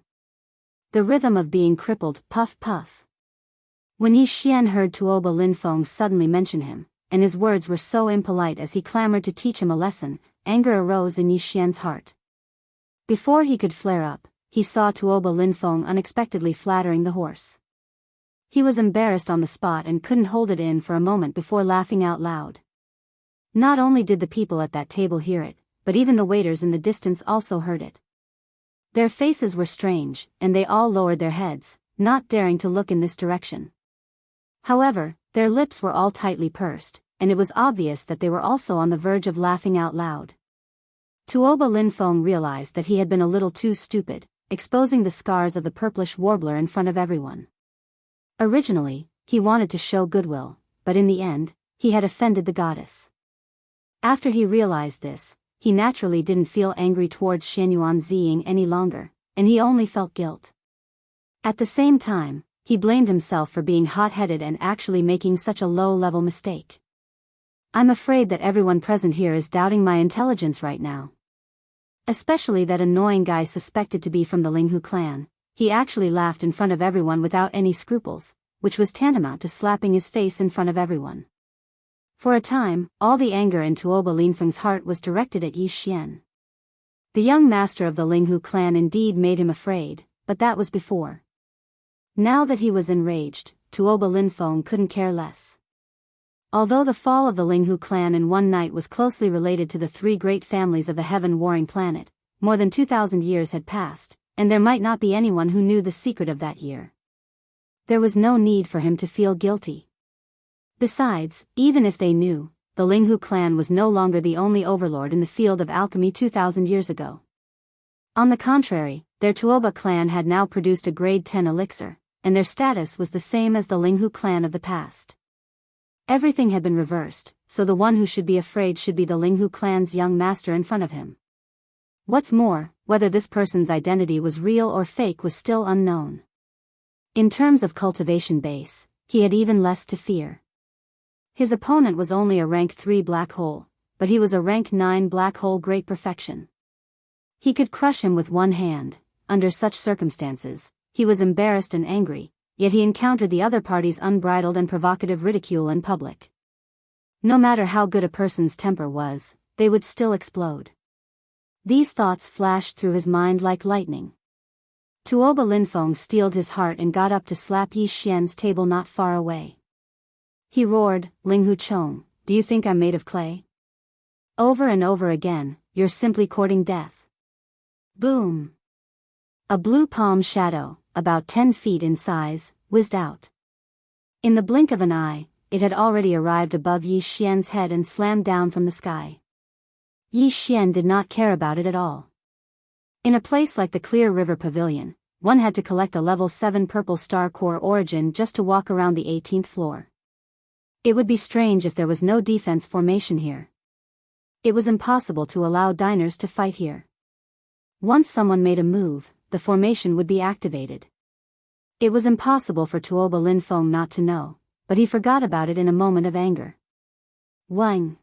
The rhythm of being crippled, puff puff. When Yi Xian heard Tuoba Linfeng suddenly mention him, and his words were so impolite as he clamored to teach him a lesson, anger arose in Yi Xian's heart. Before he could flare up, he saw Tuoba Linfeng unexpectedly flattering the horse. He was embarrassed on the spot and couldn't hold it in for a moment before laughing out loud. Not only did the people at that table hear it, but even the waiters in the distance also heard it. Their faces were strange, and they all lowered their heads, not daring to look in this direction. However, their lips were all tightly pursed, and it was obvious that they were also on the verge of laughing out loud. Tuoba Linfeng realized that he had been a little too stupid, exposing the scars of the purplish warbler in front of everyone. Originally, he wanted to show goodwill, but in the end, he had offended the goddess. After he realized this, he naturally didn't feel angry towards Xianyuan Ziying any longer, and he only felt guilt. At the same time, he blamed himself for being hot-headed and actually making such a low-level mistake. "I'm afraid that everyone present here is doubting my intelligence right now. Especially that annoying guy suspected to be from the Linghu clan." He actually laughed in front of everyone without any scruples, which was tantamount to slapping his face in front of everyone. For a time, all the anger in Tuoba Linfeng's heart was directed at Yi Xian. The young master of the Linghu clan indeed made him afraid, but that was before. Now that he was enraged, Tuoba Linfeng couldn't care less. Although the fall of the Linghu clan in one night was closely related to the three great families of the heaven-warring planet, more than 2,000 years had passed, and there might not be anyone who knew the secret of that year. There was no need for him to feel guilty. Besides, even if they knew, the Linghu clan was no longer the only overlord in the field of alchemy 2,000 years ago. On the contrary, their Tuoba clan had now produced a grade 10 elixir, and their status was the same as the Linghu clan of the past. Everything had been reversed, so the one who should be afraid should be the Linghu clan's young master in front of him. What's more, whether this person's identity was real or fake was still unknown. In terms of cultivation base, he had even less to fear. His opponent was only a rank 3 black hole, but he was a rank 9 black hole great perfection. He could crush him with one hand. Under such circumstances, he was embarrassed and angry, yet he encountered the other party's unbridled and provocative ridicule in public. No matter how good a person's temper was, they would still explode. These thoughts flashed through his mind like lightning. Tuoba Linfeng steeled his heart and got up to slap Yi Xian's table not far away. He roared, "Linghu Chong, do you think I'm made of clay? Over and over again, you're simply courting death." Boom! A blue palm shadow, about 10 feet in size, whizzed out. In the blink of an eye, it had already arrived above Yi Xian's head and slammed down from the sky. Yi Xian did not care about it at all. In a place like the Clear River Pavilion, one had to collect a level 7 purple star core origin just to walk around the 18th floor. It would be strange if there was no defense formation here. It was impossible to allow diners to fight here. Once someone made a move, the formation would be activated. It was impossible for Tuoba Linfeng not to know, but he forgot about it in a moment of anger. Wang!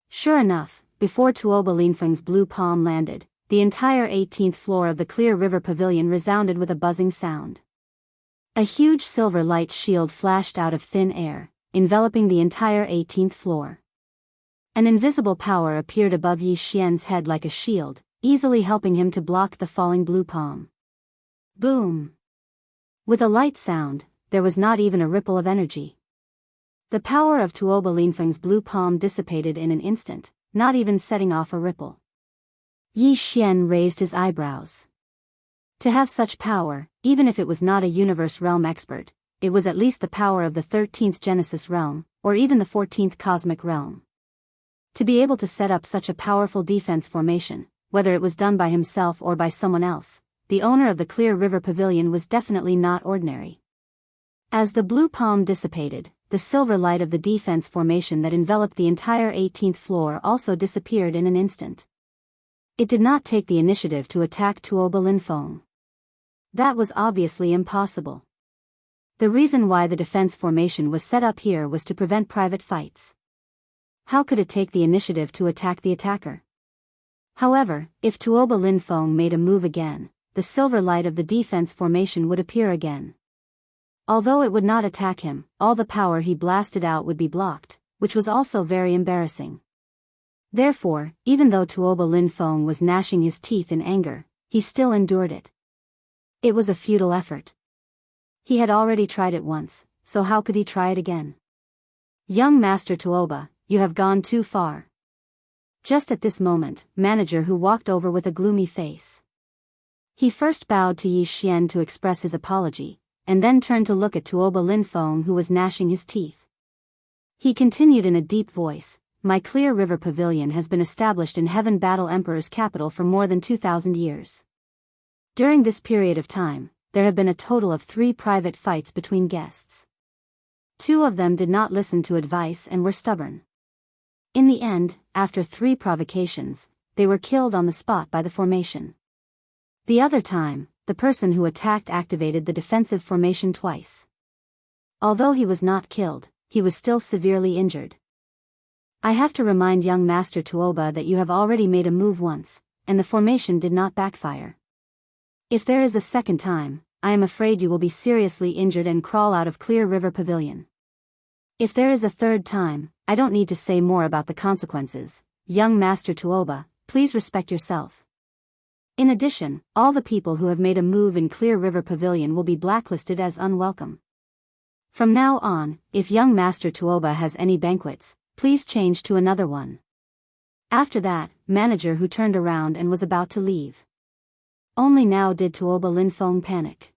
Sure enough, before Tuoba Linfeng's blue palm landed, the entire 18th floor of the Clear River Pavilion resounded with a buzzing sound. A huge silver light shield flashed out of thin air, enveloping the entire 18th floor. An invisible power appeared above Yi Xian's head like a shield, easily helping him to block the falling blue palm. Boom! With a light sound, there was not even a ripple of energy. The power of Tuoba Linfeng's blue palm dissipated in an instant, not even setting off a ripple. Yi Xian raised his eyebrows. To have such power, even if it was not a universe realm expert, it was at least the power of the 13th Genesis realm, or even the 14th cosmic realm. To be able to set up such a powerful defense formation, whether it was done by himself or by someone else, the owner of the Clear River Pavilion was definitely not ordinary. As the blue palm dissipated, the silver light of the defense formation that enveloped the entire 18th floor also disappeared in an instant. It did not take the initiative to attack Tuoba Linfeng. That was obviously impossible. The reason why the defense formation was set up here was to prevent private fights. How could it take the initiative to attack the attacker? However, if Tuoba Linfeng made a move again, the silver light of the defense formation would appear again. Although it would not attack him, all the power he blasted out would be blocked, which was also very embarrassing. Therefore, even though Tuoba Linfeng was gnashing his teeth in anger, he still endured it. It was a futile effort. He had already tried it once, so how could he try it again? Young Master Tuoba, you have gone too far. Just at this moment, Manager Hu walked over with a gloomy face. He first bowed to Yi Xian to express his apology, and then turned to look at Tuoba Linfeng, who was gnashing his teeth. He continued in a deep voice, "My Clear River Pavilion has been established in Heaven Battle Emperor's capital for more than 2,000 years. During this period of time, there have been a total of 3 private fights between guests. 2 of them did not listen to advice and were stubborn. In the end, after 3 provocations, they were killed on the spot by the formation. The other time, the person who attacked activated the defensive formation twice. Although he was not killed, he was still severely injured. I have to remind young Master Tuoba that you have already made a move once, and the formation did not backfire. If there is a second time, I am afraid you will be seriously injured and crawl out of Clear River Pavilion. If there is a third time, I don't need to say more about the consequences. Young Master Tuoba, please respect yourself. In addition, all the people who have made a move in Clear River Pavilion will be blacklisted as unwelcome. From now on, if young Master Tuoba has any banquets, please change to another one." After that, Manager Hu turned around and was about to leave. Only now did Tuoba Linfeng panic.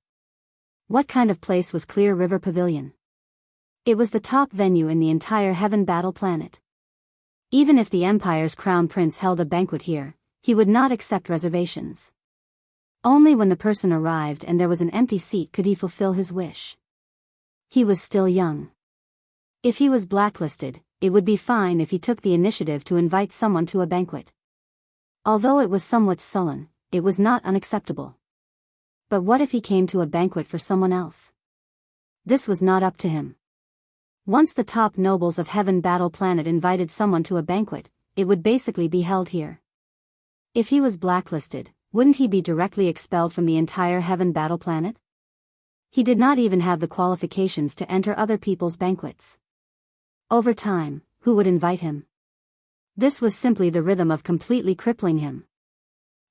What kind of place was Clear River Pavilion? It was the top venue in the entire Heaven Battle planet. Even if the Empire's crown prince held a banquet here, he would not accept reservations. Only when the person arrived and there was an empty seat could he fulfill his wish. He was still young. If he was blacklisted, it would be fine if he took the initiative to invite someone to a banquet. Although it was somewhat sullen, it was not unacceptable. But what if he came to a banquet for someone else? This was not up to him. Once the top nobles of Heaven Battle Planet invited someone to a banquet, it would basically be held here. If he was blacklisted, wouldn't he be directly expelled from the entire Heaven Battle Planet? He did not even have the qualifications to enter other people's banquets. Over time, who would invite him? This was simply the rhythm of completely crippling him.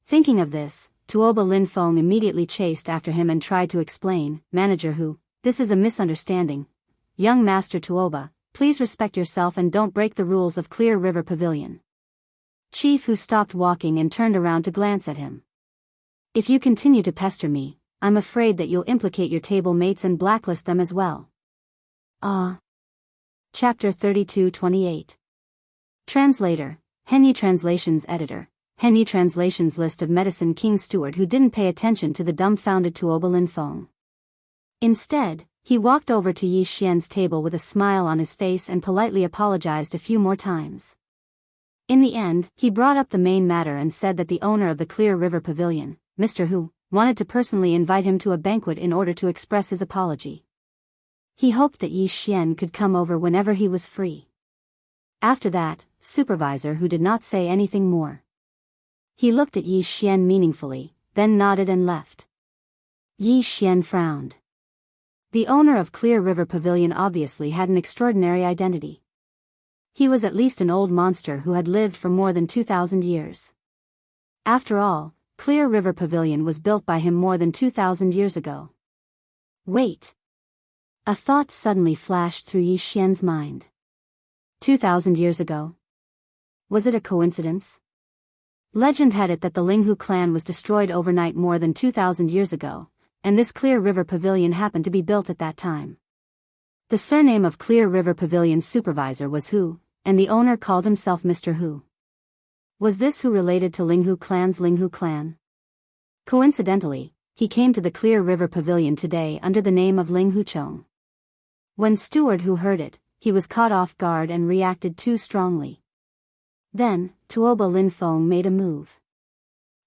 Thinking of this, Tuoba Linfeng immediately chased after him and tried to explain, "Manager Hu, this is a misunderstanding. Young Master Tuoba, please respect yourself and don't break the rules of Clear River Pavilion." Chief Hu stopped walking and turned around to glance at him. "If you continue to pester me, I'm afraid that you'll implicate your table mates and blacklist them as well." Chapter 32-28. Translator, Henyi Translations Editor, Henyi Translations List of Medicine King Steward who didn't pay attention to the dumbfounded Tuoba Linfeng. Instead, he walked over to Yi Xian's table with a smile on his face and politely apologized a few more times. In the end, he brought up the main matter and said that the owner of the Clear River Pavilion, Mr. Hu, wanted to personally invite him to a banquet in order to express his apology. He hoped that Yi Xian could come over whenever he was free. After that, Supervisor Hu did not say anything more. He looked at Yi Xian meaningfully, then nodded and left. Yi Xian frowned. The owner of Clear River Pavilion obviously had an extraordinary identity. He was at least an old monster who had lived for more than 2,000 years. After all, Clear River Pavilion was built by him more than 2,000 years ago. Wait. A thought suddenly flashed through Yi Xian's mind. 2,000 years ago? Was it a coincidence? Legend had it that the Linghu clan was destroyed overnight more than 2,000 years ago, and this Clear River Pavilion happened to be built at that time. The surname of Clear River Pavilion's supervisor was Hu, and the owner called himself Mr. Hu. Was this Hu related to Linghu clan's Linghu clan? Coincidentally, he came to the Clear River Pavilion today under the name of Linghu Chong. When Steward Hu heard it, he was caught off guard and reacted too strongly. Then, Tuoba Lin Feng made a move.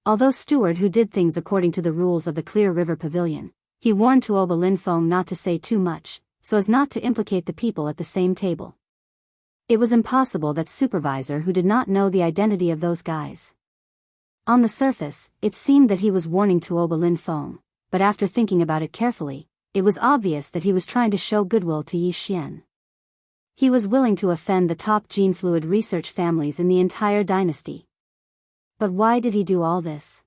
Although Steward Hu did things according to the rules of the Clear River Pavilion, he warned Tuoba Lin Feng not to say too much, so as not to implicate the people at the same table. It was impossible that Supervisor Hu did not know the identity of those guys. On the surface, it seemed that he was warning Tuoba Lin Feng, but after thinking about it carefully, it was obvious that he was trying to show goodwill to Yi Xian. He was willing to offend the top gene fluid research families in the entire dynasty. But why did he do all this?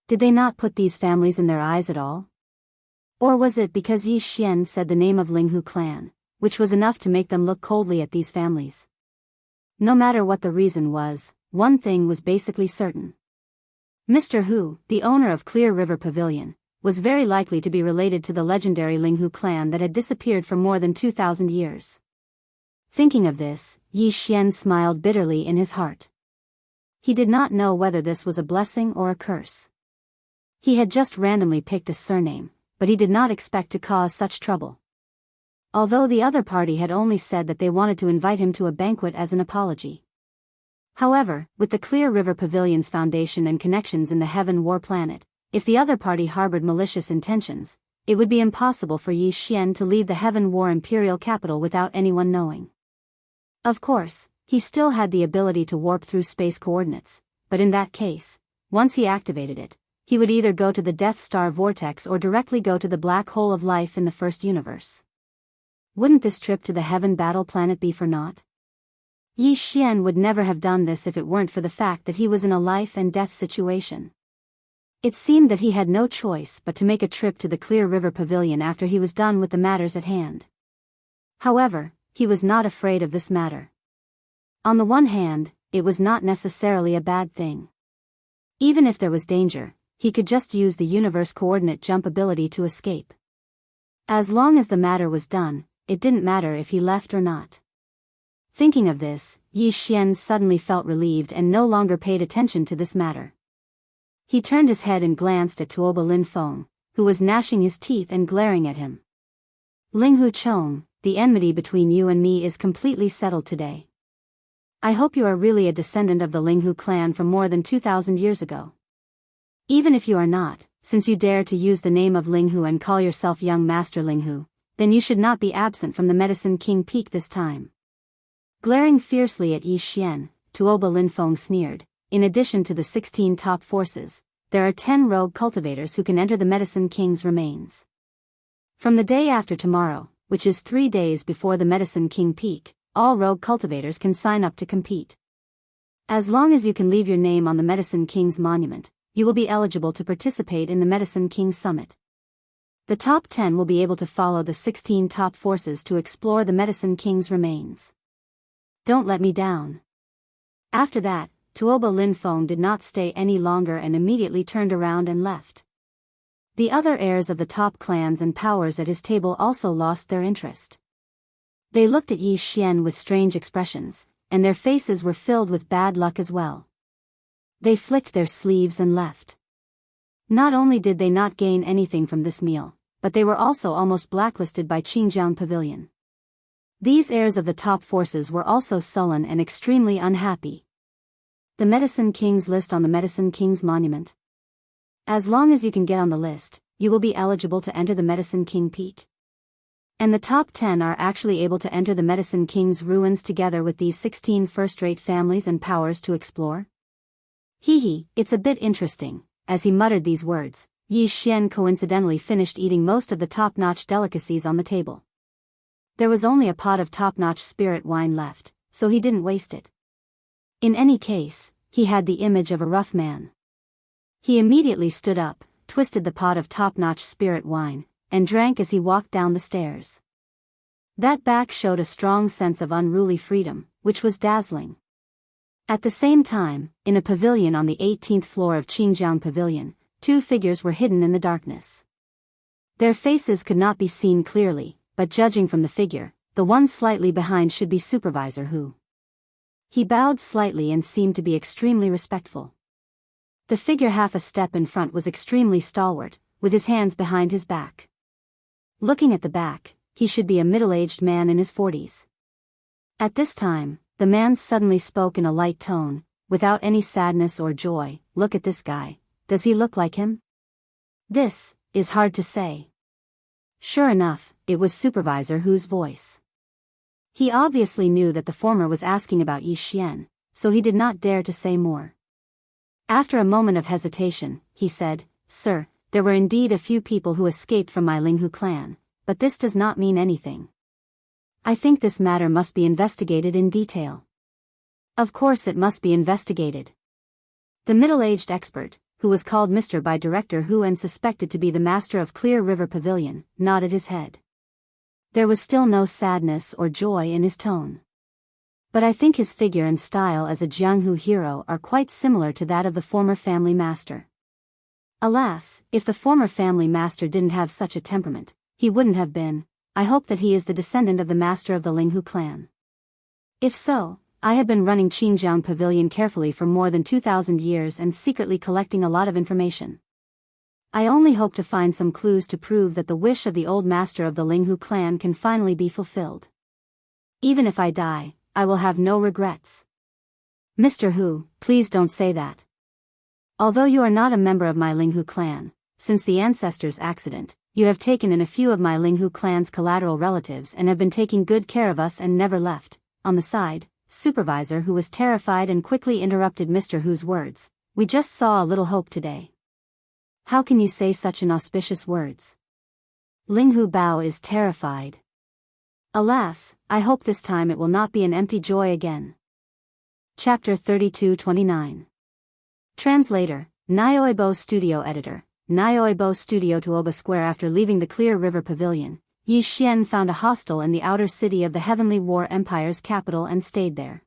Did they not put these families in their eyes at all? Or was it because Yi Xian said the name of Linghu clan, which was enough to make them look coldly at these families? No matter what the reason was, one thing was basically certain. Mr. Hu, the owner of Clear River Pavilion, was very likely to be related to the legendary Linghu clan that had disappeared for more than 2,000 years. Thinking of this, Yi Xian smiled bitterly in his heart. He did not know whether this was a blessing or a curse. He had just randomly picked a surname, but he did not expect to cause such trouble. Although the other party had only said that they wanted to invite him to a banquet as an apology. However, with the Clear River Pavilion's foundation and connections in the Heaven War planet, if the other party harbored malicious intentions, it would be impossible for Yi Xian to leave the Heaven War imperial capital without anyone knowing. Of course, he still had the ability to warp through space coordinates, but in that case, once he activated it, he would either go to the Death Star vortex or directly go to the black hole of life in the first universe. Wouldn't this trip to the Heaven Battle planet be for naught? Yi Xian would never have done this if it weren't for the fact that he was in a life and death situation. It seemed that he had no choice but to make a trip to the Clear River Pavilion after he was done with the matters at hand. However, he was not afraid of this matter. On the one hand, it was not necessarily a bad thing. Even if there was danger, he could just use the universe coordinate jump ability to escape. As long as the matter was done, it didn't matter if he left or not. Thinking of this, Yi Xian suddenly felt relieved and no longer paid attention to this matter. He turned his head and glanced at Tuoba Lin Feng, who was gnashing his teeth and glaring at him. Linghu Chong, the enmity between you and me is completely settled today. I hope you are really a descendant of the Linghu clan from more than 2,000 years ago. Even if you are not, since you dare to use the name of Linghu and call yourself young Master Linghu, then you should not be absent from the Medicine King Peak this time. Glaring fiercely at Yi Xian, Tuoba Lin Feng sneered, in addition to the 16 top forces, there are 10 rogue cultivators who can enter the Medicine King's remains. From the day after tomorrow, which is 3 days before the Medicine King Peak, all rogue cultivators can sign up to compete. As long as you can leave your name on the Medicine King's monument, you will be eligible to participate in the Medicine King Summit. The top 10 will be able to follow the 16 top forces to explore the Medicine King's remains. Don't let me down. After that, Tuoba Lin Feng did not stay any longer and immediately turned around and left. The other heirs of the top clans and powers at his table also lost their interest. They looked at Yi Xian with strange expressions, and their faces were filled with bad luck as well. They flicked their sleeves and left. Not only did they not gain anything from this meal, but they were also almost blacklisted by Qingjiang Pavilion. These heirs of the top forces were also sullen and extremely unhappy. The Medicine King's list on the Medicine King's monument. As long as you can get on the list, you will be eligible to enter the Medicine King Peak. And the top 10 are actually able to enter the Medicine King's ruins together with these 16 first-rate families and powers to explore? Hee, it's a bit interesting. As he muttered these words, Yi Xian coincidentally finished eating most of the top-notch delicacies on the table. There was only a pot of top-notch spirit wine left, so he didn't waste it. In any case, he had the image of a rough man. He immediately stood up, twisted the pot of top-notch spirit wine, and drank as he walked down the stairs. That back showed a strong sense of unruly freedom, which was dazzling. At the same time, in a pavilion on the 18th floor of Qingjiang Pavilion, 2 figures were hidden in the darkness. Their faces could not be seen clearly, but judging from the figure, the one slightly behind should be Supervisor Hu. He bowed slightly and seemed to be extremely respectful. The figure half a step in front was extremely stalwart, with his hands behind his back. Looking at the back, he should be a middle-aged man in his 40s. At this time, the man suddenly spoke in a light tone, without any sadness or joy. "Look at this guy. Does he look like him?" "This is hard to say." Sure enough, it was Supervisor Hu's voice. He obviously knew that the former was asking about Yi Xian, so he did not dare to say more. After a moment of hesitation, he said, "Sir, there were indeed a few people who escaped from my Linghu clan, but this does not mean anything. I think this matter must be investigated in detail." "Of course it must be investigated." The middle-aged expert, who was called Mr. by Director Hu and suspected to be the master of Clear River Pavilion, nodded his head. There was still no sadness or joy in his tone. "But I think his figure and style as a Jianghu hero are quite similar to that of the former family master." Alas, if the former family master didn't have such a temperament, he wouldn't have been. "I hope that he is the descendant of the master of the Linghu clan. If so, I have been running Qingjiang Pavilion carefully for more than 2,000 years and secretly collecting a lot of information. I only hope to find some clues to prove that the wish of the old master of the Linghu clan can finally be fulfilled. Even if I die, I will have no regrets." "Mr. Hu, please don't say that. Although you are not a member of my Linghu clan, since the ancestors' accident, you have taken in a few of my Linghu clan's collateral relatives and have been taking good care of us and never left." On the side, Supervisor Hu was terrified and quickly interrupted Mr. Hu's words. "We just saw a little hope today." "How can you say such inauspicious words?" Linghu Bao is terrified. "Alas, I hope this time it will not be an empty joy again." Chapter 32-29. Translator, Nyoibo Studio Editor, Nyoibo Studio Tuoba Square. After leaving the Clear River Pavilion, Yi Xian found a hostel in the outer city of the Heavenly War Empire's capital and stayed there.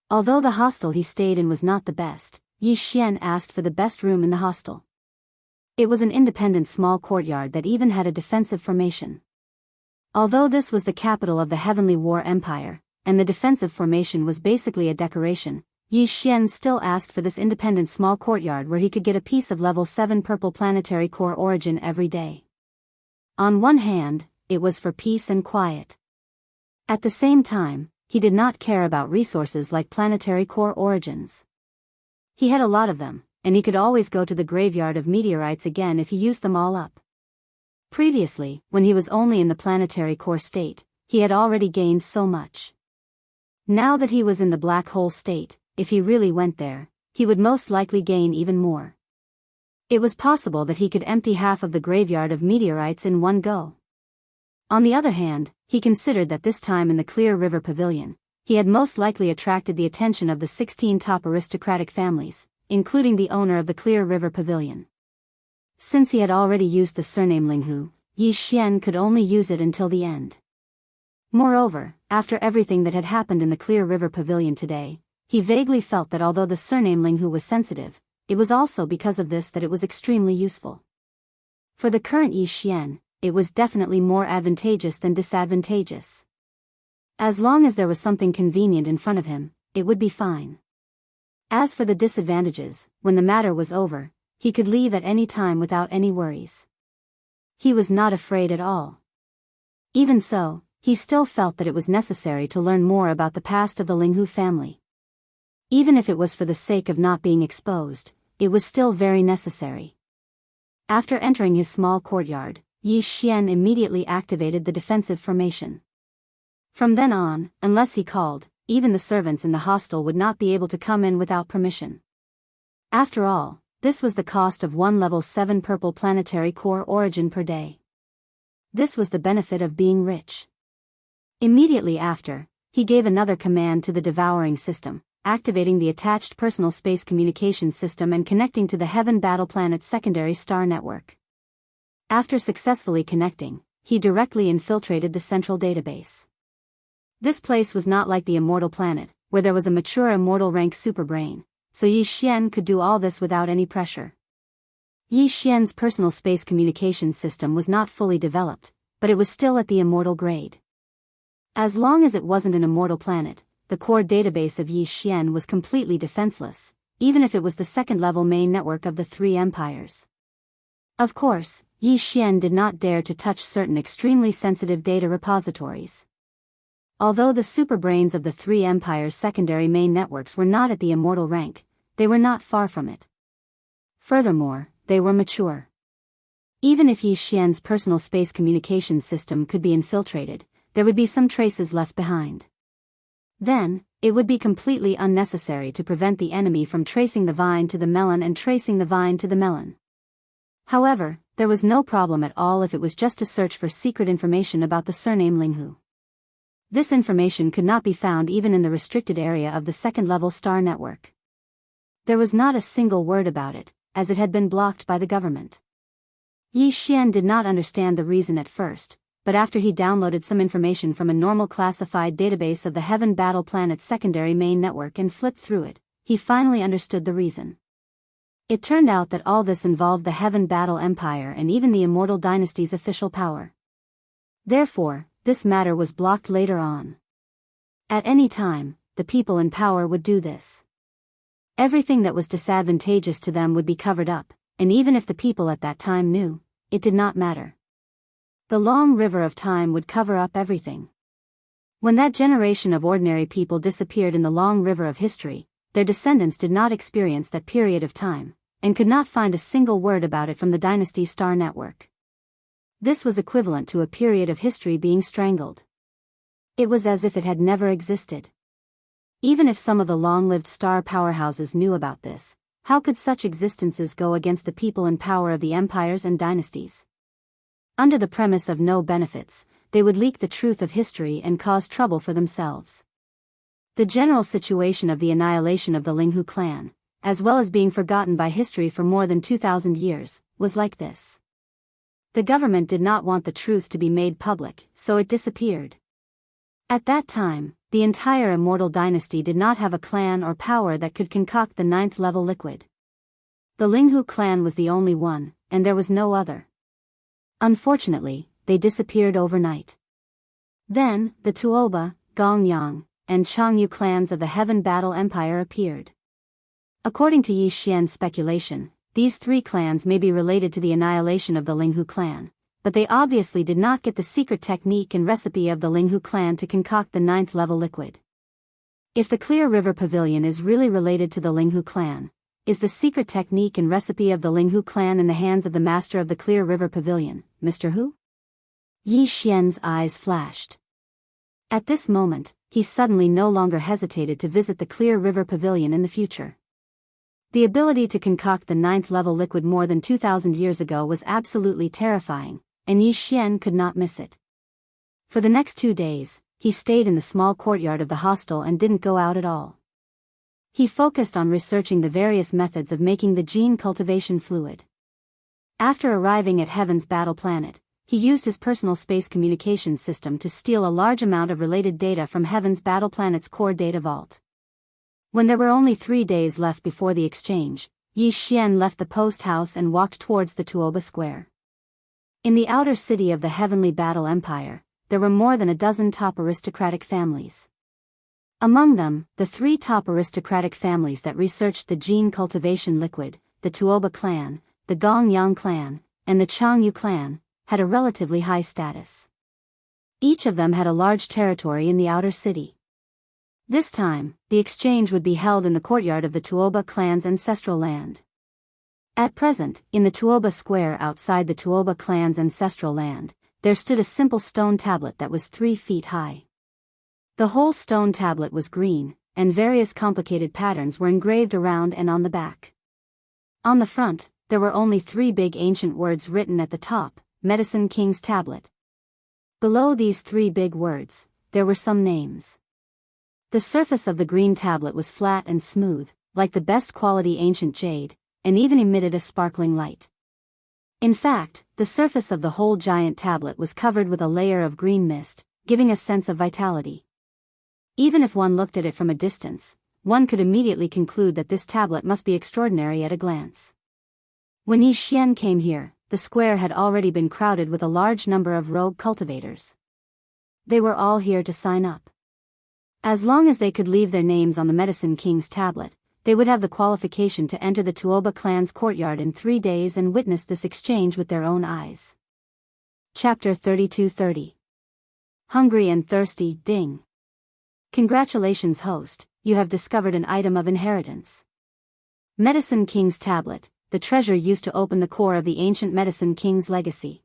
Although the hostel he stayed in was not the best, Yi Xian asked for the best room in the hostel. It was an independent small courtyard that even had a defensive formation. Although this was the capital of the Heavenly War Empire, and the defensive formation was basically a decoration, Yi Xian still asked for this independent small courtyard where he could get a piece of level 7 purple planetary core origin every day. On one hand, it was for peace and quiet. At the same time, he did not care about resources like planetary core origins. He had a lot of them, and he could always go to the graveyard of meteorites again if he used them all up. Previously, when he was only in the planetary core state, he had already gained so much. Now that he was in the black hole state, if he really went there, he would most likely gain even more. It was possible that he could empty half of the graveyard of meteorites in one go. On the other hand, he considered that this time in the Clear River Pavilion, he had most likely attracted the attention of the 16 top aristocratic families, including the owner of the Clear River Pavilion. Since he had already used the surname Linghu, Yi Xian could only use it until the end. Moreover, after everything that had happened in the Clear River Pavilion today, he vaguely felt that although the surname Linghu was sensitive, it was also because of this that it was extremely useful. For the current Yi Xian, it was definitely more advantageous than disadvantageous. As long as there was something convenient in front of him, it would be fine. As for the disadvantages, when the matter was over, he could leave at any time without any worries. He was not afraid at all. Even so, he still felt that it was necessary to learn more about the past of the Linghu family. Even if it was for the sake of not being exposed, it was still very necessary. After entering his small courtyard, Yi Xian immediately activated the defensive formation. From then on, unless he called, even the servants in the hostel would not be able to come in without permission. After all, this was the cost of one level 7 purple planetary core origin per day. This was the benefit of being rich. Immediately after, he gave another command to the devouring system, activating the attached personal space communication system and connecting to the Heaven Battle Planet's secondary star network. After successfully connecting, he directly infiltrated the central database. This place was not like the Immortal Planet, where there was a mature immortal rank superbrain, so Yi Xian could do all this without any pressure. Yi Xian's personal space communication system was not fully developed, but it was still at the immortal grade. As long as it wasn't an immortal planet, the core database of Yi Xian was completely defenseless, even if it was the second-level main network of the three empires. Of course, Yi Xian did not dare to touch certain extremely sensitive data repositories. Although the superbrains of the three empires' secondary main networks were not at the immortal rank, they were not far from it. Furthermore, they were mature. Even if Yi Xian's personal space communication system could be infiltrated, there would be some traces left behind. Then, it would be completely unnecessary to prevent the enemy from tracing the vine to the melon and tracing the vine to the melon. However, there was no problem at all if it was just to search for secret information about the surname Linghu. This information could not be found even in the restricted area of the second-level star network. There was not a single word about it, as it had been blocked by the government. Yi Xian did not understand the reason at first, but after he downloaded some information from a normal classified database of the Heaven Battle Planet's secondary main network and flipped through it, he finally understood the reason. It turned out that all this involved the Heaven Battle Empire and even the Immortal Dynasty's official power. Therefore, this matter was blocked later on. At any time, the people in power would do this. Everything that was disadvantageous to them would be covered up, and even if the people at that time knew, it did not matter. The long river of time would cover up everything. When that generation of ordinary people disappeared in the long river of history, their descendants did not experience that period of time, and could not find a single word about it from the Dynasty Star Network. This was equivalent to a period of history being strangled. It was as if it had never existed. Even if some of the long-lived star powerhouses knew about this, how could such existences go against the people and power of the empires and dynasties? Under the premise of no benefits, they would leak the truth of history and cause trouble for themselves. The general situation of the annihilation of the Linghu clan, as well as being forgotten by history for more than 2,000 years, was like this. The government did not want the truth to be made public, so it disappeared. At that time, the entire Immortal Dynasty did not have a clan or power that could concoct the 9th-level liquid. The Linghu clan was the only one, and there was no other. Unfortunately, they disappeared overnight. Then, the Tuoba, Gongyang, and Changyu clans of the Heaven Battle Empire appeared. According to Yi Xian's speculation, these three clans may be related to the annihilation of the Linghu clan, but they obviously did not get the secret technique and recipe of the Linghu clan to concoct the 9th-level liquid. If the Clear River Pavilion is really related to the Linghu clan, is the secret technique and recipe of the Linghu clan in the hands of the master of the Clear River Pavilion, Mr. Hu? Yi Xian's eyes flashed. At this moment, he suddenly no longer hesitated to visit the Clear River Pavilion in the future. The ability to concoct the 9th-level liquid more than 2,000 years ago was absolutely terrifying, and Yi Xian could not miss it. For the next 2 days, he stayed in the small courtyard of the hostel and didn't go out at all. He focused on researching the various methods of making the gene cultivation fluid. After arriving at Heaven's Battle Planet, he used his personal space communication system to steal a large amount of related data from Heaven's Battle Planet's core data vault. When there were only 3 days left before the exchange, Yi Xian left the post house and walked towards the Tuoba Square. In the outer city of the Heavenly Battle Empire, there were more than a dozen top aristocratic families. Among them, the 3 top aristocratic families that researched the gene cultivation liquid, the Tuoba clan, the Gongyang clan, and the Changyu clan, had a relatively high status. Each of them had a large territory in the outer city. This time, the exchange would be held in the courtyard of the Tuoba clan's ancestral land. At present, in the Tuoba Square outside the Tuoba clan's ancestral land, there stood a simple stone tablet that was 3 feet high. The whole stone tablet was green, and various complicated patterns were engraved around and on the back. On the front, there were only 3 big ancient words written at the top, Medicine King's Tablet. Below these 3 big words, there were some names. The surface of the green tablet was flat and smooth, like the best quality ancient jade, and even emitted a sparkling light. In fact, the surface of the whole giant tablet was covered with a layer of green mist, giving a sense of vitality. Even if one looked at it from a distance, one could immediately conclude that this tablet must be extraordinary at a glance. When Yi Xian came here, the square had already been crowded with a large number of rogue cultivators. They were all here to sign up. As long as they could leave their names on the Medicine King's tablet, they would have the qualification to enter the Tuoba clan's courtyard in 3 days and witness this exchange with their own eyes. Chapter 32:30. Hungry and thirsty, ding. Congratulations, host, you have discovered an item of inheritance. Medicine King's Tablet, the treasure used to open the core of the ancient Medicine King's legacy.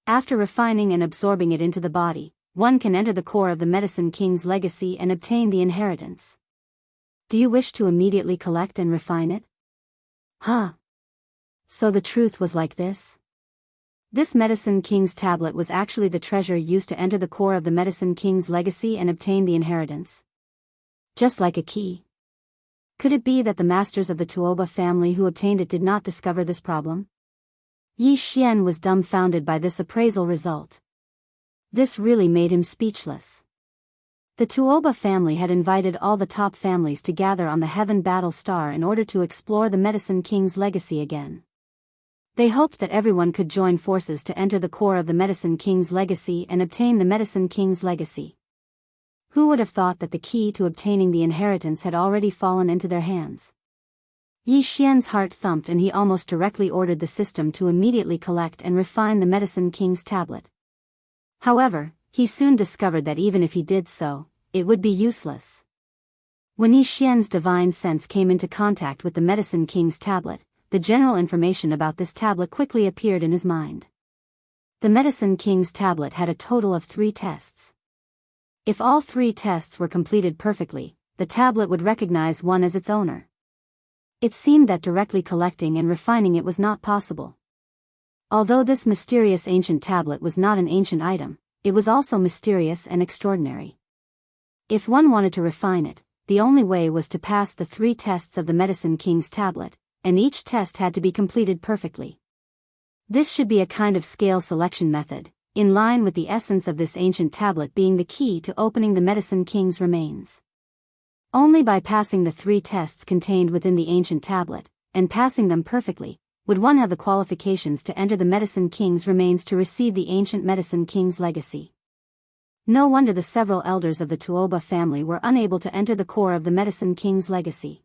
After refining and absorbing it into the body, one can enter the core of the Medicine King's legacy and obtain the inheritance. Do you wish to immediately collect and refine it? Huh. So the truth was like this? This Medicine King's Tablet was actually the treasure used to enter the core of the Medicine King's legacy and obtain the inheritance. Just like a key. Could it be that the masters of the Tuoba family who obtained it did not discover this problem? Yi Xian was dumbfounded by this appraisal result. This really made him speechless. The Tuoba family had invited all the top families to gather on the Heaven Battle Star in order to explore the Medicine King's legacy again. They hoped that everyone could join forces to enter the core of the Medicine King's legacy and obtain the Medicine King's legacy. Who would have thought that the key to obtaining the inheritance had already fallen into their hands? Yi Xian's heart thumped and he almost directly ordered the system to immediately collect and refine the Medicine King's tablet. However, he soon discovered that even if he did so, it would be useless. When Yi Xian's divine sense came into contact with the Medicine King's tablet, the general information about this tablet quickly appeared in his mind. The Medicine King's tablet had a total of 3 tests. If all 3 tests were completed perfectly, the tablet would recognize one as its owner. It seemed that directly collecting and refining it was not possible. Although this mysterious ancient tablet was not an ancient item, it was also mysterious and extraordinary. If one wanted to refine it, the only way was to pass the 3 tests of the Medicine King's tablet, and each test had to be completed perfectly. This should be a kind of scale selection method, in line with the essence of this ancient tablet being the key to opening the Medicine King's remains. Only by passing the 3 tests contained within the ancient tablet, and passing them perfectly, would one have the qualifications to enter the Medicine King's remains to receive the ancient Medicine King's legacy. No wonder the several elders of the Tuoba family were unable to enter the core of the Medicine King's legacy.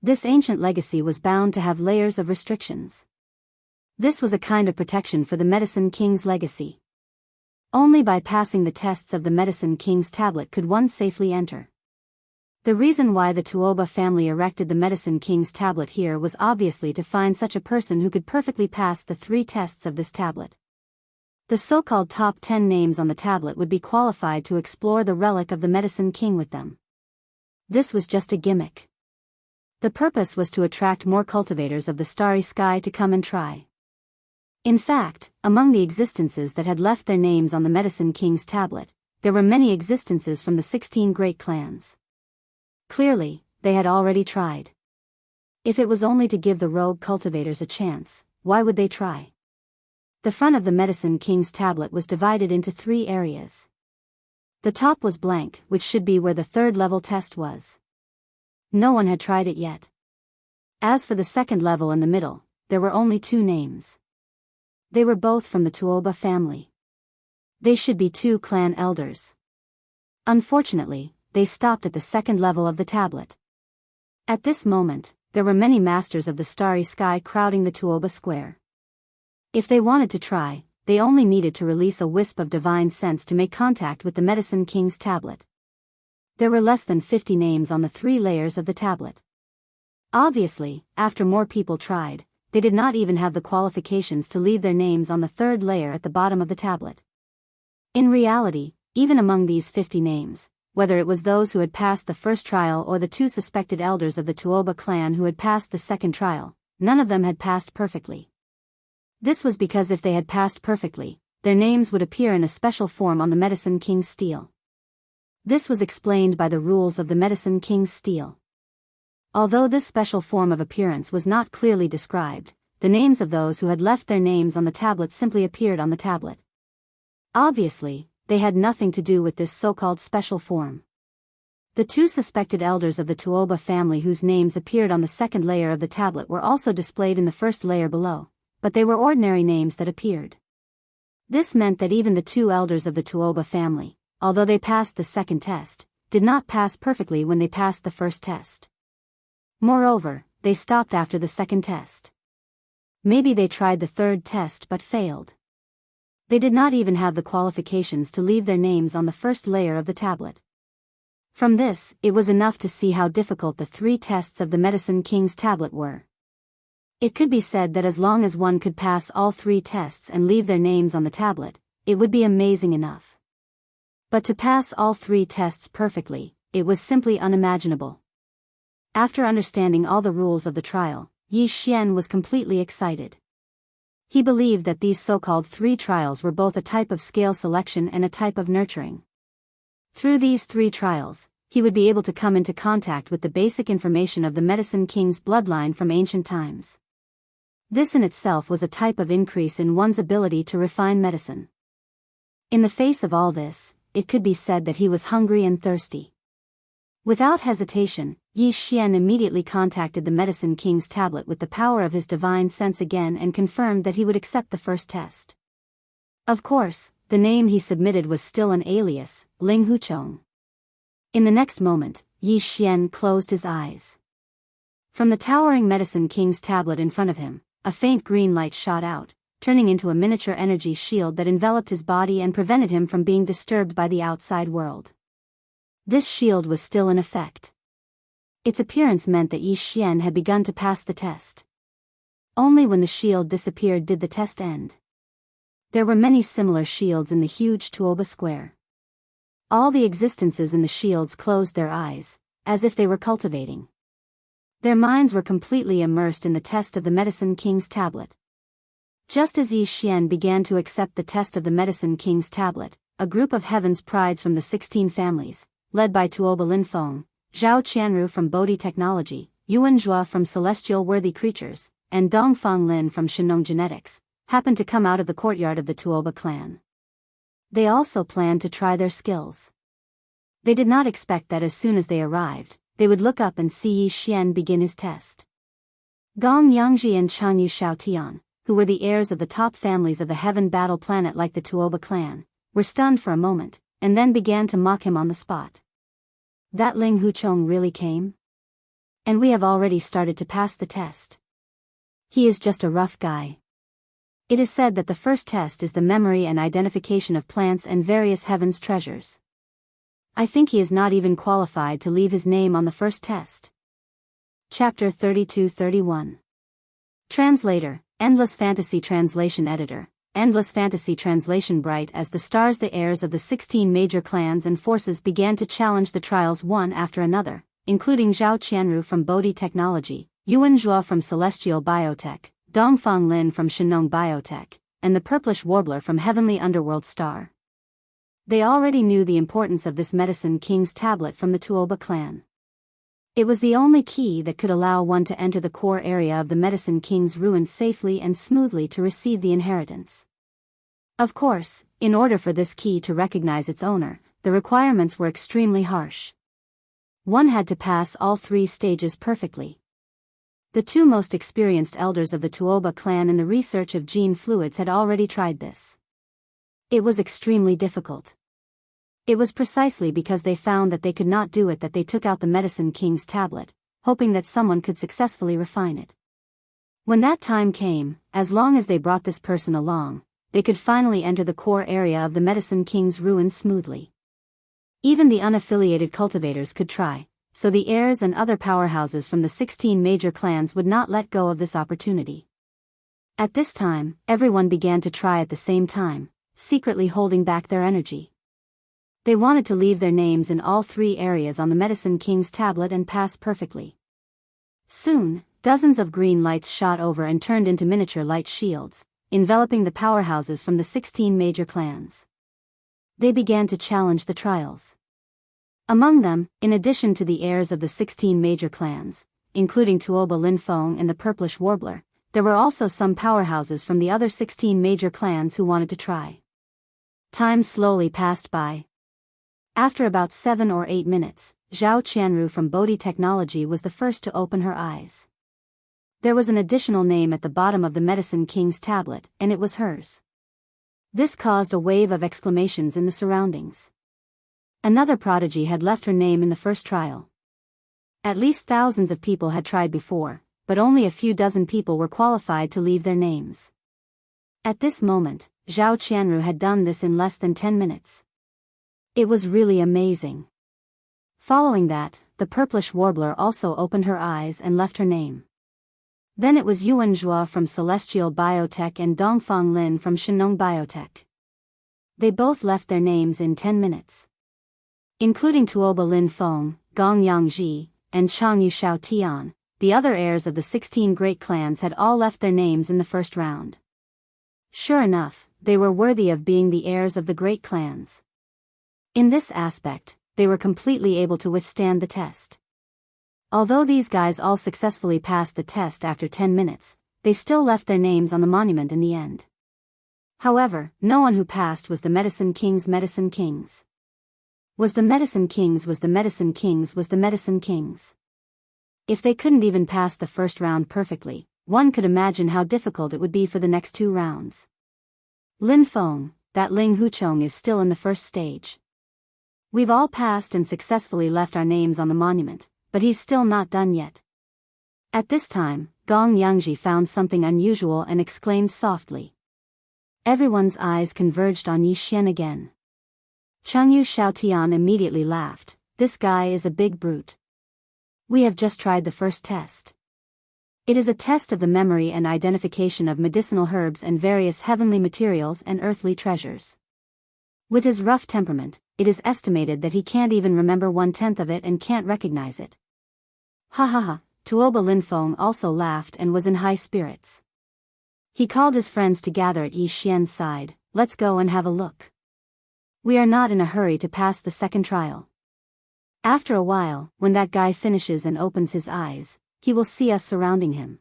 This ancient legacy was bound to have layers of restrictions. This was a kind of protection for the Medicine King's legacy. Only by passing the tests of the Medicine King's tablet could one safely enter. The reason why the Tuoba family erected the Medicine King's tablet here was obviously to find such a person who could perfectly pass the 3 tests of this tablet. The so-called top 10 names on the tablet would be qualified to explore the relic of the Medicine King with them. This was just a gimmick. The purpose was to attract more cultivators of the starry sky to come and try. In fact, among the existences that had left their names on the Medicine King's tablet, there were many existences from the 16 great clans. Clearly, they had already tried. If it was only to give the rogue cultivators a chance, why would they try? The front of the Medicine King's tablet was divided into 3 areas. The top was blank, which should be where the 3rd level test was. No one had tried it yet. As for the 2nd level in the middle, there were only 2 names. They were both from the Tuoba family. They should be 2 clan elders. Unfortunately, they stopped at the 2nd level of the tablet. At this moment, there were many masters of the starry sky crowding the Tuoba square. If they wanted to try, they only needed to release a wisp of divine sense to make contact with the Medicine King's tablet. There were less than 50 names on the 3 layers of the tablet. Obviously, after more people tried, they did not even have the qualifications to leave their names on the 3rd layer at the bottom of the tablet. In reality, even among these 50 names, whether it was those who had passed the 1st trial or the 2 suspected elders of the Tuoba clan who had passed the 2nd trial, none of them had passed perfectly. This was because if they had passed perfectly, their names would appear in a special form on the Medicine King's stele. This was explained by the rules of the Medicine King's stele. Although this special form of appearance was not clearly described, the names of those who had left their names on the tablet simply appeared on the tablet. Obviously, they had nothing to do with this so-called special form. The 2 suspected elders of the Tuoba family whose names appeared on the 2nd layer of the tablet were also displayed in the 1st layer below, but they were ordinary names that appeared. This meant that even the 2 elders of the Tuoba family, although they passed the 2nd test, did not pass perfectly when they passed the 1st test. Moreover, they stopped after the second test. Maybe they tried the third test but failed. They did not even have the qualifications to leave their names on the first layer of the tablet. From this, it was enough to see how difficult the 3 tests of the Medicine King's tablet were. It could be said that as long as one could pass all 3 tests and leave their names on the tablet, it would be amazing enough. But to pass all 3 tests perfectly, it was simply unimaginable. After understanding all the rules of the trial, Yi Xian was completely excited. He believed that these so-called 3 trials were both a type of scale selection and a type of nurturing. Through these 3 trials, he would be able to come into contact with the basic information of the Medicine King's bloodline from ancient times. This in itself was a type of increase in one's ability to refine medicine. In the face of all this, it could be said that he was hungry and thirsty. Without hesitation, Yi Xian immediately contacted the Medicine King's tablet with the power of his divine sense again and confirmed that he would accept the first test. Of course, the name he submitted was still an alias, Ling Huchong. In the next moment, Yi Xian closed his eyes. From the towering Medicine King's tablet in front of him, a faint green light shot out, turning into a miniature energy shield that enveloped his body and prevented him from being disturbed by the outside world. This shield was still in effect. Its appearance meant that Yi Xian had begun to pass the test. Only when the shield disappeared did the test end. There were many similar shields in the huge Tuoba square. All the existences in the shields closed their eyes, as if they were cultivating. Their minds were completely immersed in the test of the Medicine King's tablet. Just as Yi Xian began to accept the test of the Medicine King's tablet, a group of heaven's prides from the 16 families, led by Tuoba Linfeng, Zhao Qianru from Bodhi Technology, Yuan Zhua from Celestial Worthy Creatures, and Dongfang Lin from Shenong Genetics, happened to come out of the courtyard of the Tuoba clan. They also planned to try their skills. They did not expect that as soon as they arrived, they would look up and see Yi Xian begin his test. Gong Yangji and Changyu Shaotian, who were the heirs of the top families of the heaven battle planet like the Tuoba clan, were stunned for a moment, and then began to mock him on the spot. That Ling Huchong really came? And we have already started to pass the test. He is just a rough guy. It is said that the first test is the memory and identification of plants and various heaven's treasures. I think he is not even qualified to leave his name on the first test. Chapter 32-31. Translator, Endless Fantasy Translation Editor. Endless Fantasy Translation. Bright as the stars, the heirs of the 16 major clans and forces began to challenge the trials one after another, including Zhao Qianru from Bodhi Technology, Yuan Zhua from Celestial Biotech, Dongfang Lin from Shenong Biotech, and the Purplish Warbler from Heavenly Underworld Star. They already knew the importance of this Medicine King's tablet from the Tuoba clan. It was the only key that could allow one to enter the core area of the Medicine King's ruins safely and smoothly to receive the inheritance. Of course, in order for this key to recognize its owner, the requirements were extremely harsh. One had to pass all 3 stages perfectly. The 2 most experienced elders of the Tuoba clan in the research of gene fluids had already tried this. It was extremely difficult. It was precisely because they found that they could not do it that they took out the Medicine King's tablet, hoping that someone could successfully refine it. When that time came, as long as they brought this person along, they could finally enter the core area of the Medicine King's ruins smoothly. Even the unaffiliated cultivators could try, so the heirs and other powerhouses from the 16 major clans would not let go of this opportunity. At this time, everyone began to try at the same time, secretly holding back their energy. They wanted to leave their names in all 3 areas on the Medicine King's tablet and pass perfectly. Soon, dozens of green lights shot over and turned into miniature light shields, enveloping the powerhouses from the 16 major clans. They began to challenge the trials. Among them, in addition to the heirs of the 16 major clans, including Tuoba Linfeng and the Purplish Warbler, there were also some powerhouses from the other 16 major clans who wanted to try. Time slowly passed by. After about 7 or 8 minutes, Zhao Qianru from Bodhi Technology was the first to open her eyes. There was an additional name at the bottom of the Medicine King's tablet, and it was hers. This caused a wave of exclamations in the surroundings. Another prodigy had left her name in the first trial. At least thousands of people had tried before, but only a few dozen people were qualified to leave their names. At this moment, Zhao Qianru had done this in less than 10 minutes. It was really amazing. Following that, the purplish warbler also opened her eyes and left her name. Then it was Yuan Zhua from Celestial Biotech and Dongfang Lin from Shenong Biotech. They both left their names in 10 minutes. Including Tuoba Lin Feng, Gong Yangji, and Changyu Shao Tian, the other heirs of the 16 great clans had all left their names in the first round. Sure enough, they were worthy of being the heirs of the great clans. In this aspect, they were completely able to withstand the test. Although these guys all successfully passed the test after 10 minutes, they still left their names on the monument in the end. However, no one who passed was the Medicine Kings. Was the Medicine Kings. If they couldn't even pass the first round perfectly, one could imagine how difficult it would be for the next 2 rounds. Lin Feng, that Ling Huchong is still in the first stage. We've all passed and successfully left our names on the monument, but he's still not done yet. At this time, Gong Yangji found something unusual and exclaimed softly. Everyone's eyes converged on Yi Xian again. Changyu Shaotian immediately laughed. This guy is a big brute. We have just tried the first test. It is a test of the memory and identification of medicinal herbs and various heavenly materials and earthly treasures. With his rough temperament, it is estimated that he can't even remember 1/10 of it and can't recognize it. Ha ha ha, Tuoba Linfeng also laughed and was in high spirits. He called his friends to gather at Yi Xian's side. Let's go and have a look. We are not in a hurry to pass the second trial. After a while, when that guy finishes and opens his eyes, he will see us surrounding him.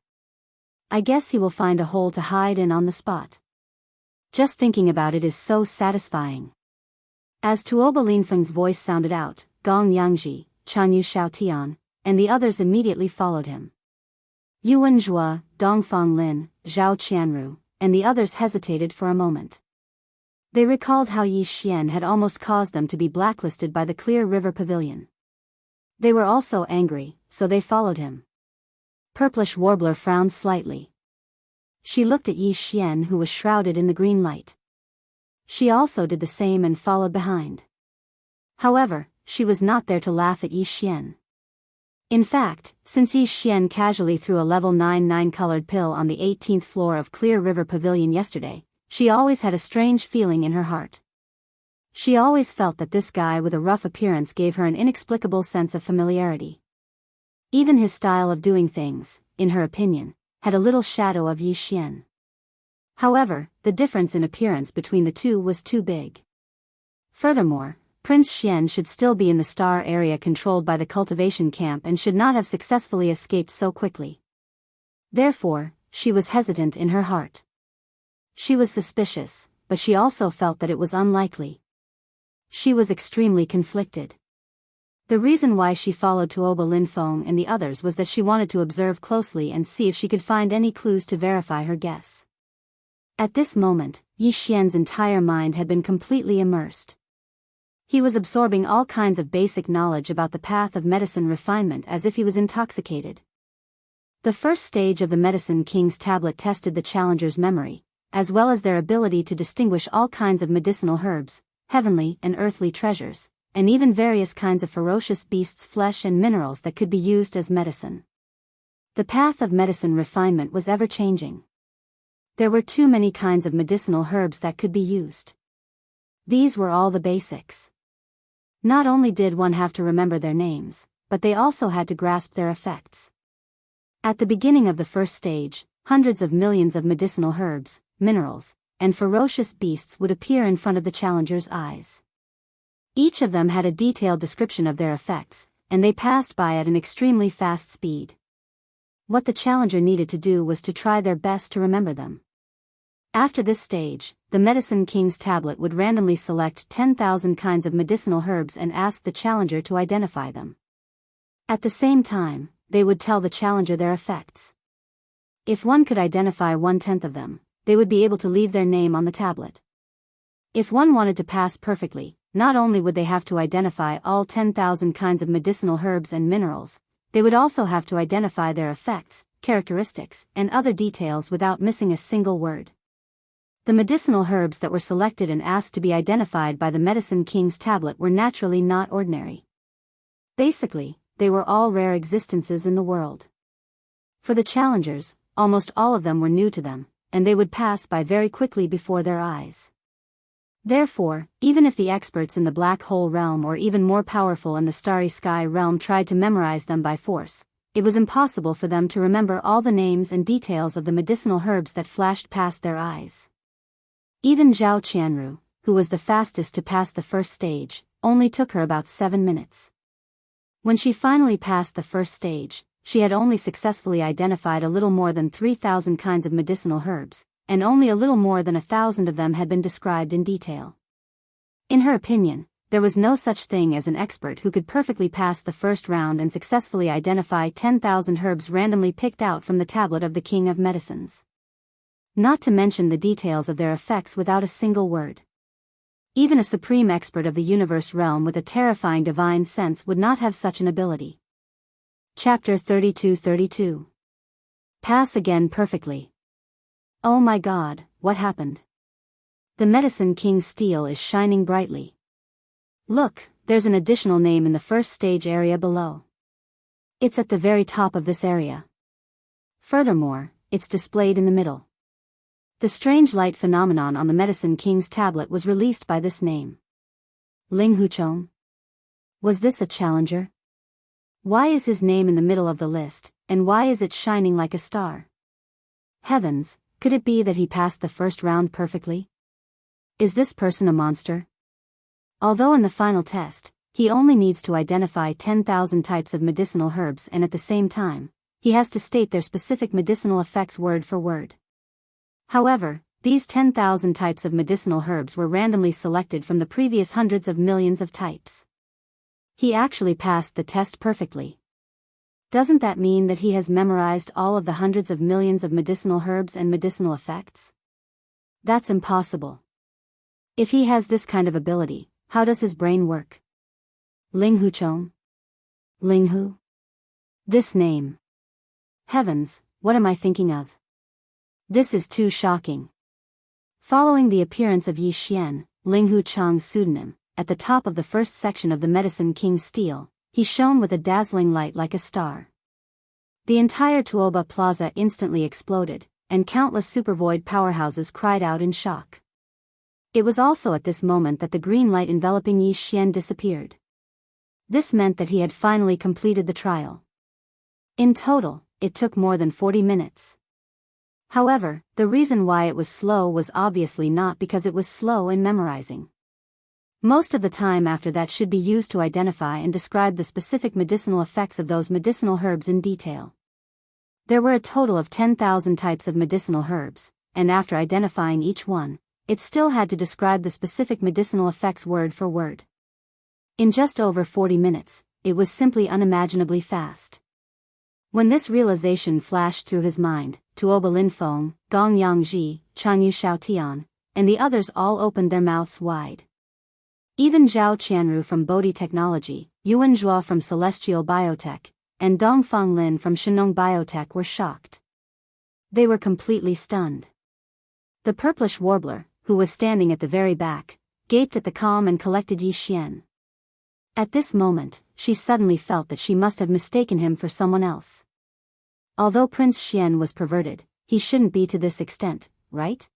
I guess he will find a hole to hide in on the spot. Just thinking about it is so satisfying. As Tuoba Linfeng's voice sounded out, Gong Yangji, Chanyu Shaotian, and the others immediately followed him. Yuan Zhua, Dongfang Lin, Zhao Qianru, and the others hesitated for a moment. They recalled how Yi Xian had almost caused them to be blacklisted by the Clear River Pavilion. They were also angry, so they followed him. Purplish Warbler frowned slightly. She looked at Yi Xian, who was shrouded in the green light. She also did the same and followed behind. However, she was not there to laugh at Yi Xian. In fact, since Yi Xian casually threw a level 9 colored pill on the 18th floor of Clear River Pavilion yesterday, she always had a strange feeling in her heart. She always felt that this guy with a rough appearance gave her an inexplicable sense of familiarity. Even his style of doing things, in her opinion, had a little shadow of Yi Xian. However, the difference in appearance between the two was too big. Furthermore, Prince Xian should still be in the star area controlled by the cultivation camp and should not have successfully escaped so quickly. Therefore, she was hesitant in her heart. She was suspicious, but she also felt that it was unlikely. She was extremely conflicted. The reason why she followed Tuoba Linfeng and the others was that she wanted to observe closely and see if she could find any clues to verify her guess. At this moment, Yi Xian's entire mind had been completely immersed. He was absorbing all kinds of basic knowledge about the path of medicine refinement as if he was intoxicated. The first stage of the Medicine King's tablet tested the challenger's memory, as well as their ability to distinguish all kinds of medicinal herbs, heavenly and earthly treasures, and even various kinds of ferocious beasts' flesh and minerals that could be used as medicine. The path of medicine refinement was ever-changing. There were too many kinds of medicinal herbs that could be used. These were all the basics. Not only did one have to remember their names, but they also had to grasp their effects. At the beginning of the first stage, hundreds of millions of medicinal herbs, minerals, and ferocious beasts would appear in front of the challenger's eyes. Each of them had a detailed description of their effects, and they passed by at an extremely fast speed. What the challenger needed to do was to try their best to remember them. After this stage, the Medicine King's tablet would randomly select 10,000 kinds of medicinal herbs and ask the challenger to identify them. At the same time, they would tell the challenger their effects. If one could identify 1/10 of them, they would be able to leave their name on the tablet. If one wanted to pass perfectly, not only would they have to identify all 10,000 kinds of medicinal herbs and minerals, they would also have to identify their effects, characteristics, and other details without missing a single word. The medicinal herbs that were selected and asked to be identified by the Medicine King's tablet were naturally not ordinary. Basically, they were all rare existences in the world. For the challengers, almost all of them were new to them, and they would pass by very quickly before their eyes. Therefore, even if the experts in the black hole realm or even more powerful in the starry sky realm tried to memorize them by force, it was impossible for them to remember all the names and details of the medicinal herbs that flashed past their eyes. Even Zhao Qianru, who was the fastest to pass the first stage, only took her about 7 minutes. When she finally passed the first stage, she had only successfully identified a little more than 3,000 kinds of medicinal herbs, and only a little more than 1,000 of them had been described in detail. In her opinion, there was no such thing as an expert who could perfectly pass the first round and successfully identify 10,000 herbs randomly picked out from the tablet of the King of Medicines. Not to mention the details of their effects without a single word. Even a supreme expert of the universe realm with a terrifying divine sense would not have such an ability. Chapter 32. Pass again perfectly. Oh my God, what happened? The Medicine King's steel is shining brightly. Look, there's an additional name in the first stage area below. It's at the very top of this area. Furthermore, it's displayed in the middle. The strange light phenomenon on the Medicine King's tablet was released by this name. Ling Huchong? Was this a challenger? Why is his name in the middle of the list, and why is it shining like a star? Heavens, could it be that he passed the first round perfectly? Is this person a monster? Although in the final test, he only needs to identify 10,000 types of medicinal herbs and at the same time, he has to state their specific medicinal effects word for word. However, these 10,000 types of medicinal herbs were randomly selected from the previous hundreds of millions of types. He actually passed the test perfectly. Doesn't that mean that he has memorized all of the hundreds of millions of medicinal herbs and medicinal effects? That's impossible. If he has this kind of ability, how does his brain work? Ling Huchong? Ling Hu? This name. Heavens, what am I thinking of? This is too shocking. Following the appearance of Yi Xian, Ling Huchong's pseudonym, at the top of the first section of the Medicine King's steel, he shone with a dazzling light like a star. The entire Tuoba Plaza instantly exploded, and countless supervoid powerhouses cried out in shock. It was also at this moment that the green light enveloping Yi Xian disappeared. This meant that he had finally completed the trial. In total, it took more than 40 minutes. However, the reason why it was slow was obviously not because it was slow in memorizing. Most of the time after that should be used to identify and describe the specific medicinal effects of those medicinal herbs in detail. There were a total of 10,000 types of medicinal herbs, and after identifying each one, it still had to describe the specific medicinal effects word for word. In just over 40 minutes, it was simply unimaginably fast. When this realization flashed through his mind, Tuoba Linfeng, Gong Yangji, Changyu Xiaotian, and the others all opened their mouths wide. Even Zhao Qianru from Bodhi Technology, Yuan Zhua from Celestial Biotech, and Dongfang Lin from Shenong Biotech were shocked. They were completely stunned. The purplish warbler, who was standing at the very back, gaped at the calm and collected Yi Xian. At this moment, she suddenly felt that she must have mistaken him for someone else. Although Prince Xian was perverted, he shouldn't be to this extent, right?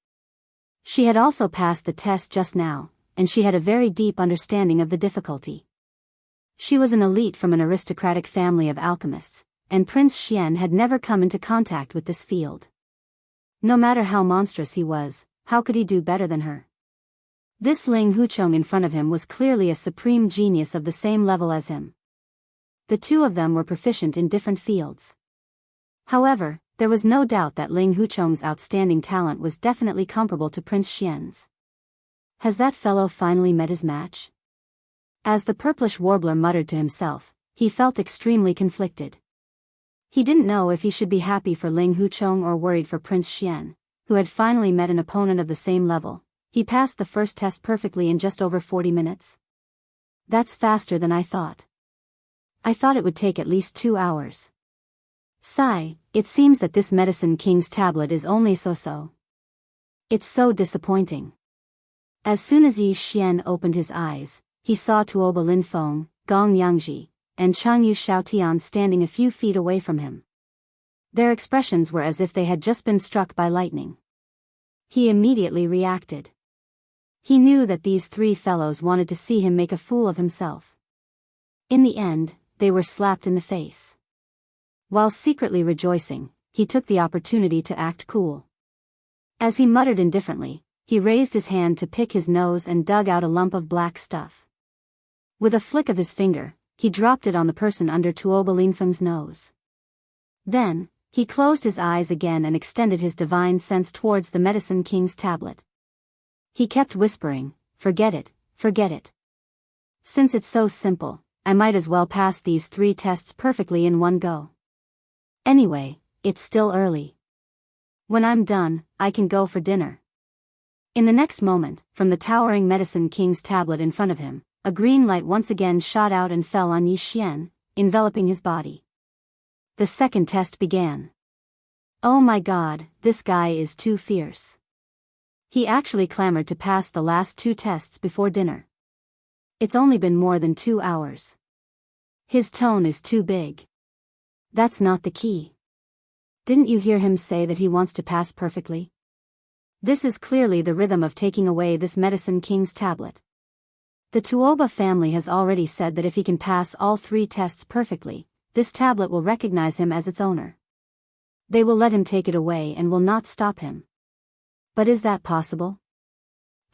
She had also passed the test just now, and she had a very deep understanding of the difficulty. She was an elite from an aristocratic family of alchemists, and Prince Xian had never come into contact with this field. No matter how monstrous he was, how could he do better than her? This Ling Huchong in front of him was clearly a supreme genius of the same level as him. The two of them were proficient in different fields. However, there was no doubt that Ling Huchong's outstanding talent was definitely comparable to Prince Xian's. Has that fellow finally met his match? As the purplish warbler muttered to himself, he felt extremely conflicted. He didn't know if he should be happy for Ling Huchong or worried for Prince Xian, who had finally met an opponent of the same level. He passed the first test perfectly in just over 40 minutes. That's faster than I thought. I thought it would take at least 2 hours. Sigh, it seems that this Medicine King's tablet is only so-so. It's so disappointing. As soon as Yi Xian opened his eyes, he saw Tuoba Linfeng, Gong Yangji, and Changyu Xiaotian standing a few feet away from him. Their expressions were as if they had just been struck by lightning. He immediately reacted. He knew that these three fellows wanted to see him make a fool of himself. In the end, they were slapped in the face. While secretly rejoicing, he took the opportunity to act cool. As he muttered indifferently, he raised his hand to pick his nose and dug out a lump of black stuff. With a flick of his finger, he dropped it on the person under Tuoba Linfeng's nose. Then, he closed his eyes again and extended his divine sense towards the Medicine King's tablet. He kept whispering, "Forget it, forget it. Since it's so simple, I might as well pass these 3 tests perfectly in one go. Anyway, it's still early. When I'm done, I can go for dinner." In the next moment, from the towering Medicine King's tablet in front of him, a green light once again shot out and fell on Yi Xian, enveloping his body. The second test began. Oh my god, this guy is too fierce. He actually clamored to pass the last 2 tests before dinner. It's only been more than 2 hours. His tone is too big. That's not the key. Didn't you hear him say that he wants to pass perfectly? This is clearly the rhythm of taking away this Medicine King's tablet. The Tuoba family has already said that if he can pass all 3 tests perfectly, this tablet will recognize him as its owner. They will let him take it away and will not stop him. But is that possible?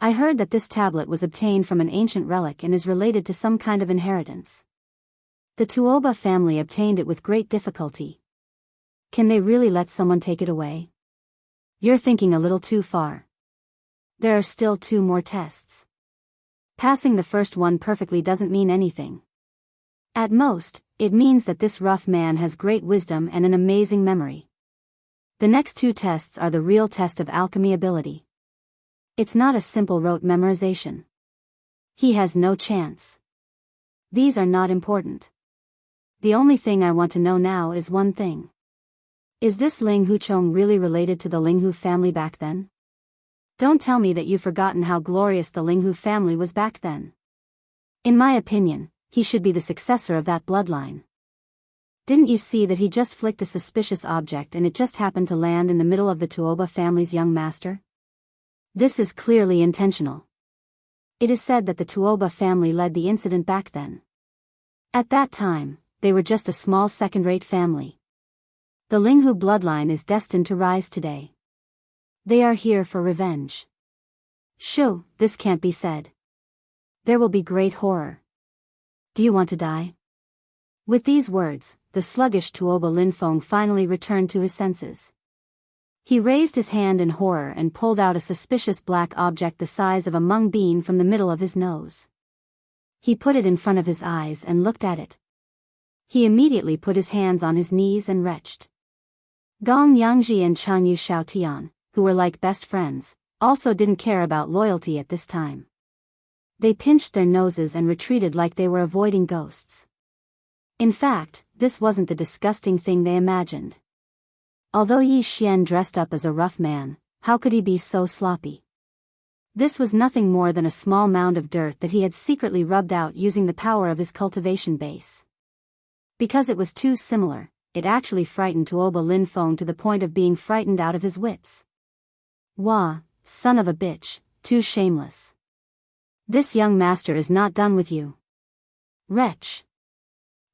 I heard that this tablet was obtained from an ancient relic and is related to some kind of inheritance. The Tuoba family obtained it with great difficulty. Can they really let someone take it away? You're thinking a little too far. There are still 2 more tests. Passing the first one perfectly doesn't mean anything. At most, it means that this rough man has great wisdom and an amazing memory. The next 2 tests are the real test of alchemy ability. It's not a simple rote memorization. He has no chance. These are not important. The only thing I want to know now is one thing. Is this Ling Huchong really related to the Linghu family back then? Don't tell me that you've forgotten how glorious the Linghu family was back then. In my opinion, he should be the successor of that bloodline. Didn't you see that he just flicked a suspicious object and it just happened to land in the middle of the Tuoba family's young master? This is clearly intentional. It is said that the Tuoba family led the incident back then. At that time, they were just a small second-rate family. The Linghu bloodline is destined to rise today. They are here for revenge. Shoo, this can't be said. There will be great horror. Do you want to die? With these words, the sluggish Tuoba Linfeng finally returned to his senses. He raised his hand in horror and pulled out a suspicious black object the size of a mung bean from the middle of his nose. He put it in front of his eyes and looked at it. He immediately put his hands on his knees and retched. Gong Yangji and Changyu Xiaotian, who were like best friends, also didn't care about loyalty at this time. They pinched their noses and retreated like they were avoiding ghosts. In fact, this wasn't the disgusting thing they imagined. Although Yi Xian dressed up as a rough man, how could he be so sloppy? This was nothing more than a small mound of dirt that he had secretly rubbed out using the power of his cultivation base. Because it was too similar, it actually frightened Tuoba Linfeng to the point of being frightened out of his wits. Wah, son of a bitch, too shameless. This young master is not done with you. Wretch.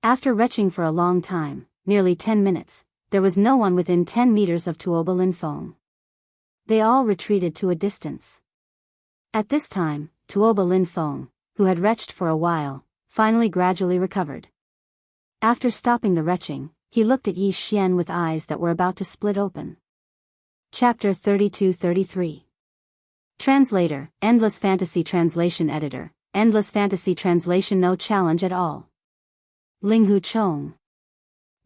After retching for a long time, nearly 10 minutes, there was no one within 10 meters of Tuoba Linfeng. They all retreated to a distance. At this time, Tuoba Linfeng, who had retched for a while, finally gradually recovered. After stopping the retching, he looked at Yi Xian with eyes that were about to split open. Chapter 32-33. Translator, Endless Fantasy Translation Editor, Endless Fantasy Translation. No challenge at all. Linghu Chong.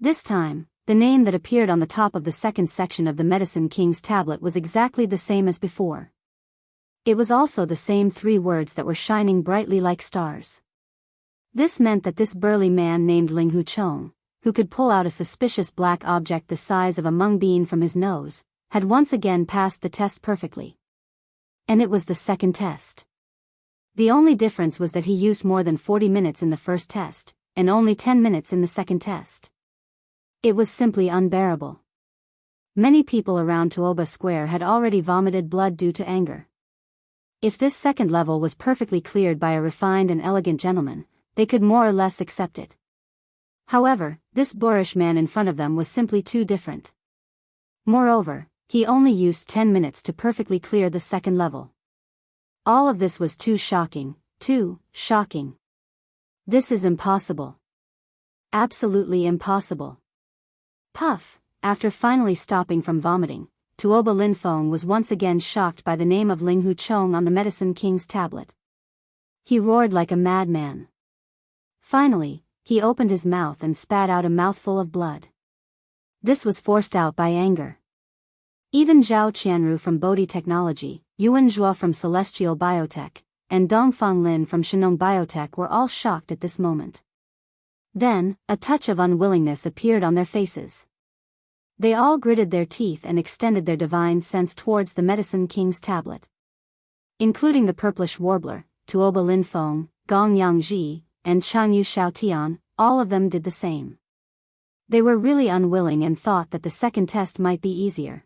This time, the name that appeared on the top of the second section of the Medicine King's tablet was exactly the same as before. It was also the same 3 words that were shining brightly like stars. This meant that this burly man named Ling Hu Chong, who could pull out a suspicious black object the size of a mung bean from his nose, had once again passed the test perfectly. And it was the second test. The only difference was that he used more than 40 minutes in the first test, and only 10 minutes in the second test. It was simply unbearable. Many people around Tuoba Square had already vomited blood due to anger. If this second level was perfectly cleared by a refined and elegant gentleman, they could more or less accept it. However, this boorish man in front of them was simply too different. Moreover, he only used 10 minutes to perfectly clear the second level. All of this was too shocking, too shocking. This is impossible. Absolutely impossible. Puff, after finally stopping from vomiting, Tuoba Lin Fong was once again shocked by the name of Ling Hu Chong on the Medicine King's tablet. He roared like a madman. Finally, he opened his mouth and spat out a mouthful of blood. This was forced out by anger. Even Zhao Qianru from Bodhi Technology, Yuan Zhua from Celestial Biotech, and Dongfang Lin from Shenong Biotech were all shocked at this moment. Then, a touch of unwillingness appeared on their faces. They all gritted their teeth and extended their divine sense towards the Medicine King's tablet. Including the purplish warbler, Tuoba Lin Fong, Gong Yang and Changyu Xiaotian, all of them did the same. They were really unwilling and thought that the second test might be easier.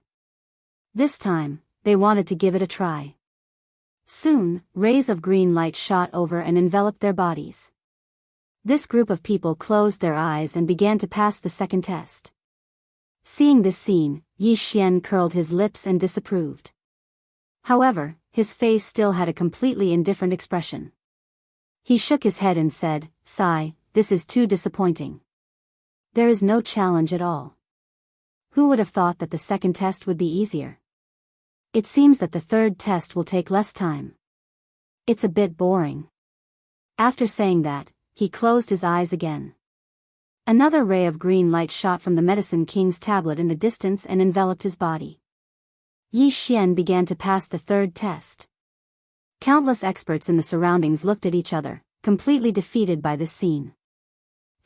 This time, they wanted to give it a try. Soon, rays of green light shot over and enveloped their bodies. This group of people closed their eyes and began to pass the second test. Seeing this scene, Yi Xian curled his lips and disapproved. However, his face still had a completely indifferent expression. He shook his head and said, "Sigh, this is too disappointing. There is no challenge at all. Who would have thought that the second test would be easier? It seems that the third test will take less time. It's a bit boring." After saying that, he closed his eyes again. Another ray of green light shot from the Medicine King's tablet in the distance and enveloped his body. Yi Xian began to pass the third test. Countless experts in the surroundings looked at each other, completely defeated by this scene.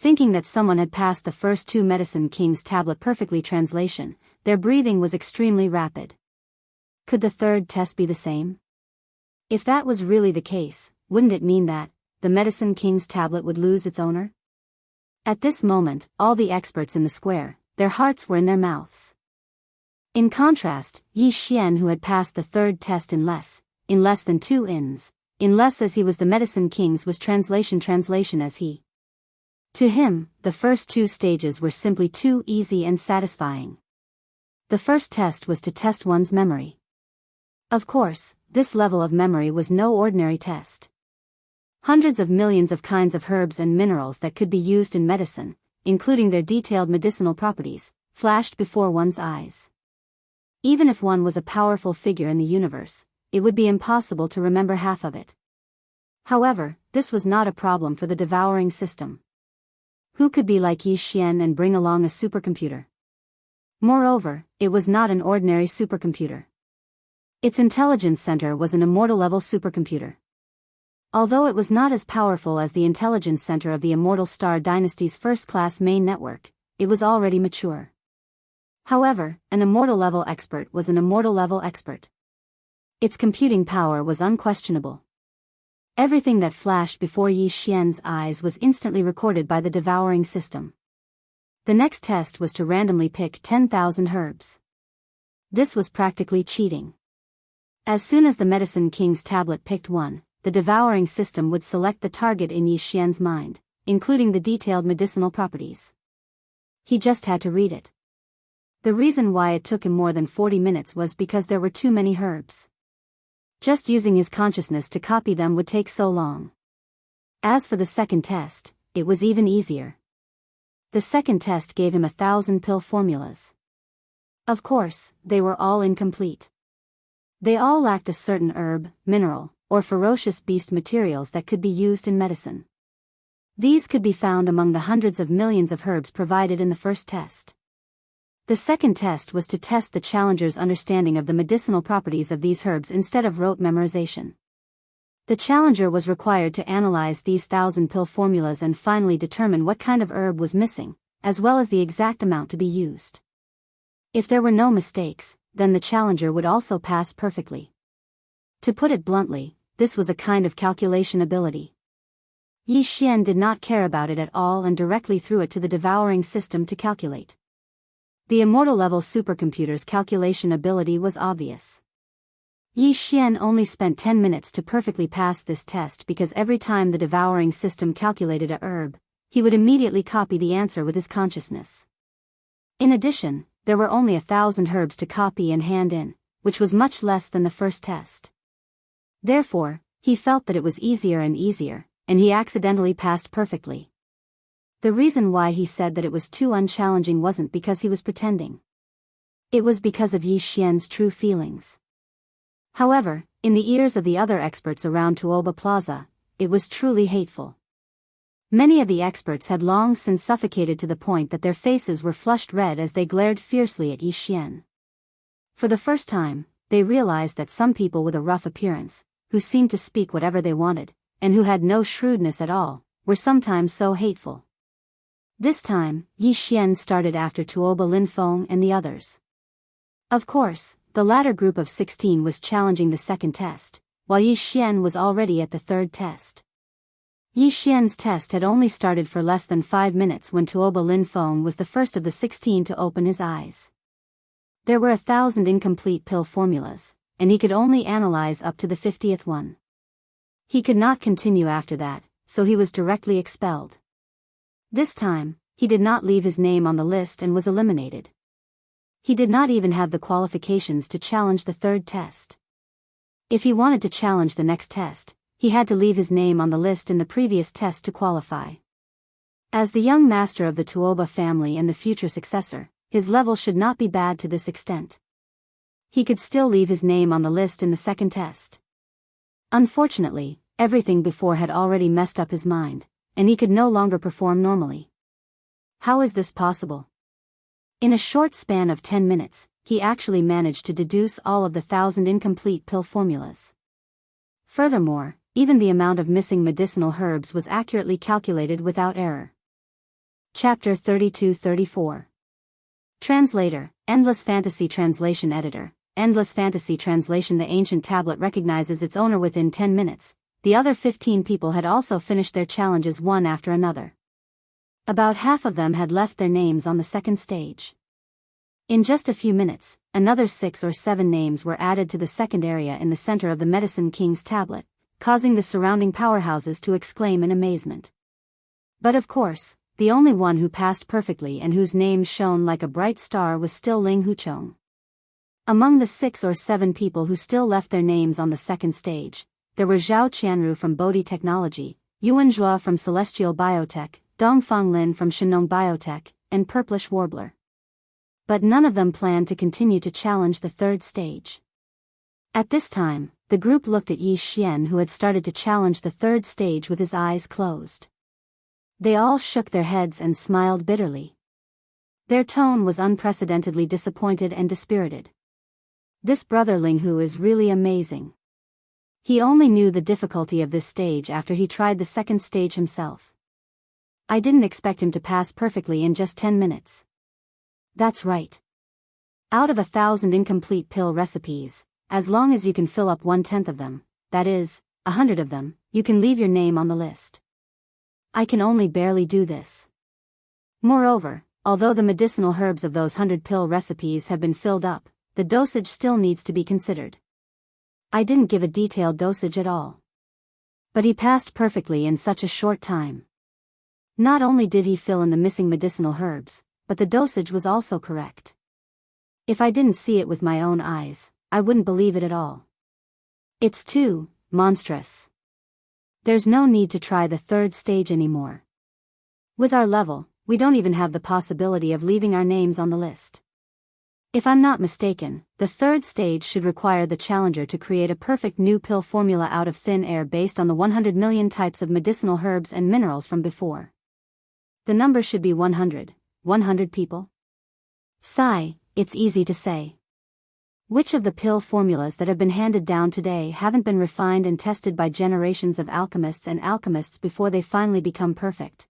Thinking that someone had passed the first two Medicine King's tablet perfectly translation, their breathing was extremely rapid. Could the third test be the same? If that was really the case, wouldn't it mean that the Medicine King's tablet would lose its owner? At this moment, all the experts in the square, their hearts were in their mouths. In contrast, Yi Xian, who had passed the third test in less than 2 ins, in less as he was the Medicine King's was translation as he. To him, the first 2 stages were simply too easy and satisfying. The first test was to test one's memory. Of course, this level of memory was no ordinary test. Hundreds of millions of kinds of herbs and minerals that could be used in medicine, including their detailed medicinal properties, flashed before one's eyes. Even if one was a powerful figure in the universe, it would be impossible to remember half of it. However, this was not a problem for the devouring system. Who could be like Yi Xian and bring along a supercomputer? Moreover, it was not an ordinary supercomputer. Its intelligence center was an immortal-level supercomputer. Although it was not as powerful as the intelligence center of the Immortal Star Dynasty's first-class main network, it was already mature. However, an immortal-level expert was an immortal-level expert. Its computing power was unquestionable. Everything that flashed before Yi Xian's eyes was instantly recorded by the devouring system. The next test was to randomly pick 10,000 herbs. This was practically cheating. As soon as the Medicine King's tablet picked one, the devouring system would select the target in Yi Xian's mind, including the detailed medicinal properties. He just had to read it. The reason why it took him more than 40 minutes was because there were too many herbs. Just using his consciousness to copy them would take so long. As for the second test, it was even easier. The second test gave him 1,000 pill formulas. Of course, they were all incomplete. They all lacked a certain herb, mineral, or ferocious beast materials that could be used in medicine. These could be found among the hundreds of millions of herbs provided in the first test. The second test was to test the challenger's understanding of the medicinal properties of these herbs instead of rote memorization. The challenger was required to analyze these 1,000 pill formulas and finally determine what kind of herb was missing, as well as the exact amount to be used. If there were no mistakes, then the challenger would also pass perfectly. To put it bluntly, this was a kind of calculation ability. Yi Xian did not care about it at all and directly threw it to the devouring system to calculate. The immortal-level supercomputer's calculation ability was obvious. Yi Xian only spent 10 minutes to perfectly pass this test because every time the devouring system calculated a herb, he would immediately copy the answer with his consciousness. In addition, there were only 1,000 herbs to copy and hand in, which was much less than the first test. Therefore, he felt that it was easier and easier, and he accidentally passed perfectly. The reason why he said that it was too unchallenging wasn't because he was pretending. It was because of Yi Xian's true feelings. However, in the ears of the other experts around Tuoba Plaza, it was truly hateful. Many of the experts had long since suffocated to the point that their faces were flushed red as they glared fiercely at Yi Xian. For the first time, they realized that some people with a rough appearance, who seemed to speak whatever they wanted, and who had no shrewdness at all, were sometimes so hateful. This time, Yi Xian started after Tuoba Linfeng and the others. Of course, the latter group of 16 was challenging the second test, while Yi Xian was already at the third test. Yi Xian's test had only started for less than 5 minutes when Tuoba Linfeng was the first of the 16 to open his eyes. There were 1,000 incomplete pill formulas, and he could only analyze up to the 50th one. He could not continue after that, so he was directly expelled. This time, he did not leave his name on the list and was eliminated. He did not even have the qualifications to challenge the third test. If he wanted to challenge the next test, he had to leave his name on the list in the previous test to qualify. As the young master of the Tuoba family and the future successor, his level should not be bad to this extent. He could still leave his name on the list in the second test. Unfortunately, everything before had already messed up his mind, and he could no longer perform normally. How is this possible? In a short span of 10 minutes, he actually managed to deduce all of the 1,000 incomplete pill formulas. Furthermore, even the amount of missing medicinal herbs was accurately calculated without error. Chapter 32-34. Translator, Endless Fantasy Translation Editor. Endless Fantasy Translation. The ancient tablet recognizes its owner within 10 minutes. The other 15 people had also finished their challenges one after another. About half of them had left their names on the second stage. In just a few minutes, another 6 or 7 names were added to the second area in the center of the Medicine King's tablet, causing the surrounding powerhouses to exclaim in amazement. But of course, the only one who passed perfectly and whose name shone like a bright star was still Ling Huchong. Among the 6 or 7 people who still left their names on the second stage, there were Zhao Qianru from Bodhi Technology, Yuan Zhua from Celestial Biotech, Dongfang Lin from Shenong Biotech, and Purplish Warbler. But none of them planned to continue to challenge the third stage. At this time, the group looked at Yi Xian, who had started to challenge the third stage with his eyes closed. They all shook their heads and smiled bitterly. Their tone was unprecedentedly disappointed and dispirited. This brother Linghu is really amazing. He only knew the difficulty of this stage after he tried the second stage himself. I didn't expect him to pass perfectly in just 10 minutes. That's right. Out of 1,000 incomplete pill recipes, as long as you can fill up 1/10 of them, that is, 100 of them, you can leave your name on the list. I can only barely do this. Moreover, although the medicinal herbs of those 100 pill recipes have been filled up, the dosage still needs to be considered. I didn't give a detailed dosage at all. But he passed perfectly in such a short time. Not only did he fill in the missing medicinal herbs, but the dosage was also correct. If I didn't see it with my own eyes, I wouldn't believe it at all. It's too monstrous. There's no need to try the third stage anymore. With our level, we don't even have the possibility of leaving our names on the list. If I'm not mistaken, the third stage should require the challenger to create a perfect new pill formula out of thin air based on the 100 million types of medicinal herbs and minerals from before. The number should be 100. 100 people? Sigh, it's easy to say. Which of the pill formulas that have been handed down today haven't been refined and tested by generations of alchemists before they finally become perfect?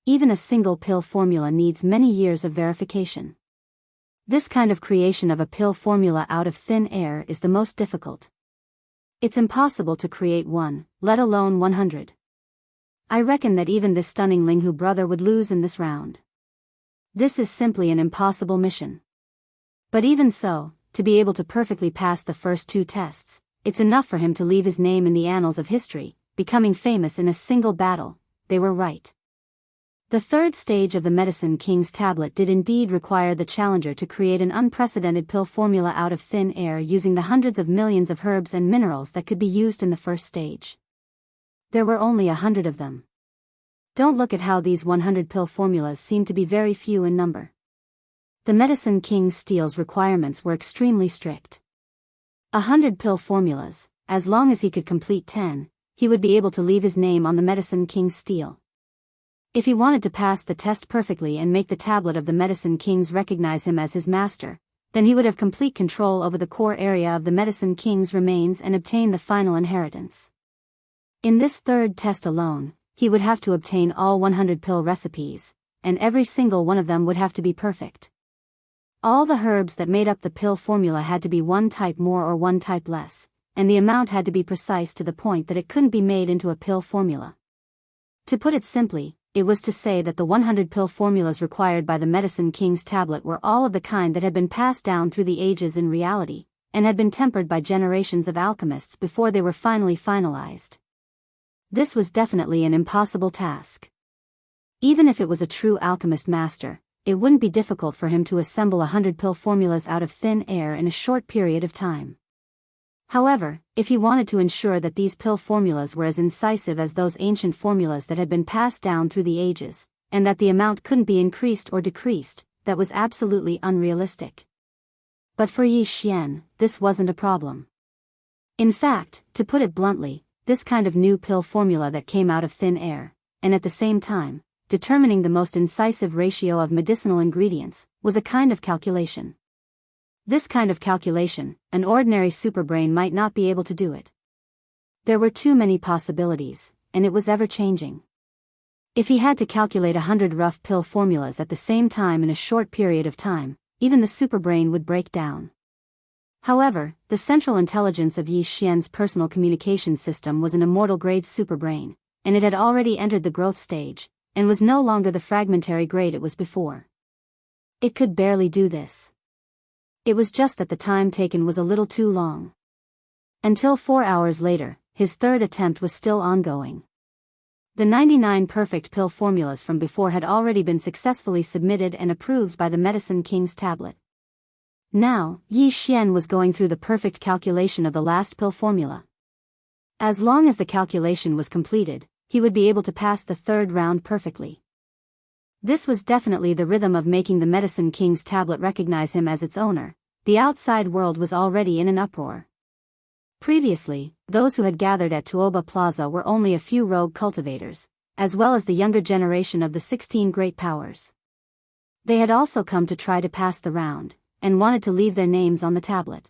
Even a single pill formula needs many years of verification. This kind of creation of a pill formula out of thin air is the most difficult. It's impossible to create one, let alone 100. I reckon that even this stunning Linghu brother would lose in this round. This is simply an impossible mission. But even so, to be able to perfectly pass the first two tests, it's enough for him to leave his name in the annals of history, becoming famous in a single battle. They were right. The third stage of the Medicine King's tablet did indeed require the challenger to create an unprecedented pill formula out of thin air using the hundreds of millions of herbs and minerals that could be used in the first stage. There were only 100 of them. Don't look at how these 100 pill formulas seem to be very few in number. The Medicine King's steel's requirements were extremely strict. 100 pill formulas, as long as he could complete 10, he would be able to leave his name on the Medicine King's steel. If he wanted to pass the test perfectly and make the tablet of the Medicine Kings recognize him as his master, then he would have complete control over the core area of the Medicine King's remains and obtain the final inheritance. In this third test alone, he would have to obtain all 100 pill recipes, and every single one of them would have to be perfect. All the herbs that made up the pill formula had to be one type more or one type less, and the amount had to be precise to the point that it couldn't be made into a pill formula. To put it simply, it was to say that the 100 pill formulas required by the Medicine King's tablet were all of the kind that had been passed down through the ages in reality, and had been tempered by generations of alchemists before they were finally finalized. This was definitely an impossible task. Even if it was a true alchemist master, it wouldn't be difficult for him to assemble 100 pill formulas out of thin air in a short period of time. However, if he wanted to ensure that these pill formulas were as incisive as those ancient formulas that had been passed down through the ages, and that the amount couldn't be increased or decreased, that was absolutely unrealistic. But for Yi Xian, this wasn't a problem. In fact, to put it bluntly, this kind of new pill formula that came out of thin air, and at the same time, determining the most incisive ratio of medicinal ingredients, was a kind of calculation. This kind of calculation, an ordinary superbrain might not be able to do it. There were too many possibilities, and it was ever-changing. If he had to calculate 100 rough pill formulas at the same time in a short period of time, even the superbrain would break down. However, the central intelligence of Yi Xian's personal communication system was an immortal-grade superbrain, and it had already entered the growth stage, and was no longer the fragmentary grade it was before. It could barely do this. It was just that the time taken was a little too long. Until 4 hours later, his third attempt was still ongoing. The 99 perfect pill formulas from before had already been successfully submitted and approved by the Medicine King's tablet. Now, Yi Xian was going through the perfect calculation of the last pill formula. As long as the calculation was completed, he would be able to pass the third round perfectly. This was definitely the rhythm of making the Medicine King's tablet recognize him as its owner. The outside world was already in an uproar. Previously, those who had gathered at Tuoba Plaza were only a few rogue cultivators, as well as the younger generation of the 16 great powers. They had also come to try to pass the round, and wanted to leave their names on the tablet.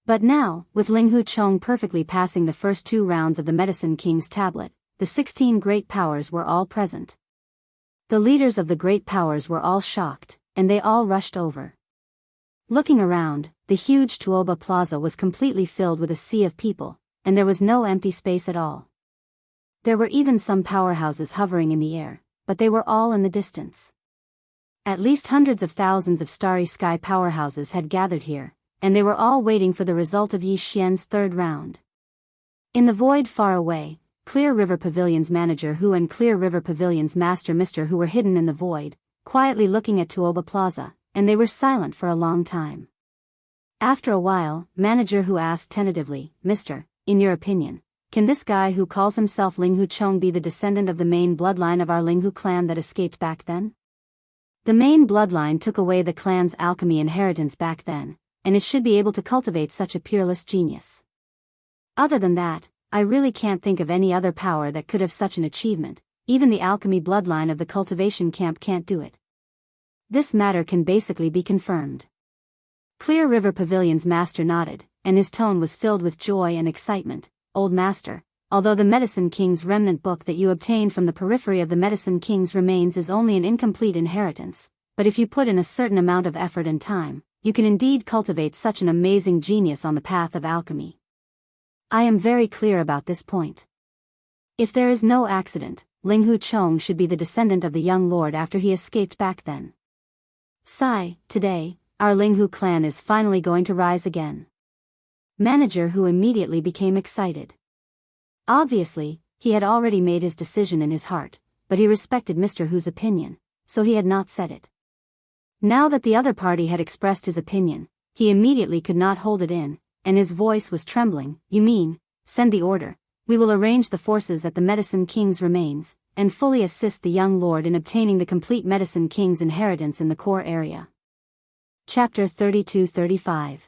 But now, with Linghu Chong perfectly passing the first 2 rounds of the Medicine King's tablet, the 16 great powers were all present. The leaders of the great powers were all shocked, and they all rushed over. Looking around, the huge Tuoba Plaza was completely filled with a sea of people, and there was no empty space at all. There were even some powerhouses hovering in the air, but they were all in the distance. At least hundreds of thousands of starry sky powerhouses had gathered here, and they were all waiting for the result of Yi Xian's third round. In the void far away, Clear River Pavilion's manager Hu and Clear River Pavilion's master Mr. Hu were hidden in the void, quietly looking at Tuoba Plaza, and they were silent for a long time. After a while, Manager Hu asked tentatively, "Mister, in your opinion, can this guy who calls himself Linghu Chong be the descendant of the main bloodline of our Linghu clan that escaped back then?" The main bloodline took away the clan's alchemy inheritance back then, and it should be able to cultivate such a peerless genius. Other than that, I really can't think of any other power that could have such an achievement. Even the alchemy bloodline of the cultivation camp can't do it. This matter can basically be confirmed. Clear River Pavilion's master nodded, and his tone was filled with joy and excitement. Old master, although the Medicine King's remnant book that you obtained from the periphery of the Medicine King's remains is only an incomplete inheritance, but if you put in a certain amount of effort and time, you can indeed cultivate such an amazing genius on the path of alchemy. I am very clear about this point. If there is no accident, Ling Hu Chong should be the descendant of the young lord after he escaped back then. Sigh, today, our Ling Hu clan is finally going to rise again. Manager Hu immediately became excited. Obviously, he had already made his decision in his heart, but he respected Mr. Hu's opinion, so he had not said it. Now that the other party had expressed his opinion, he immediately could not hold it in, and his voice was trembling. You mean, send the order, we will arrange the forces at the Medicine King's remains, and fully assist the young lord in obtaining the complete Medicine King's inheritance in the core area. Chapter 32-35.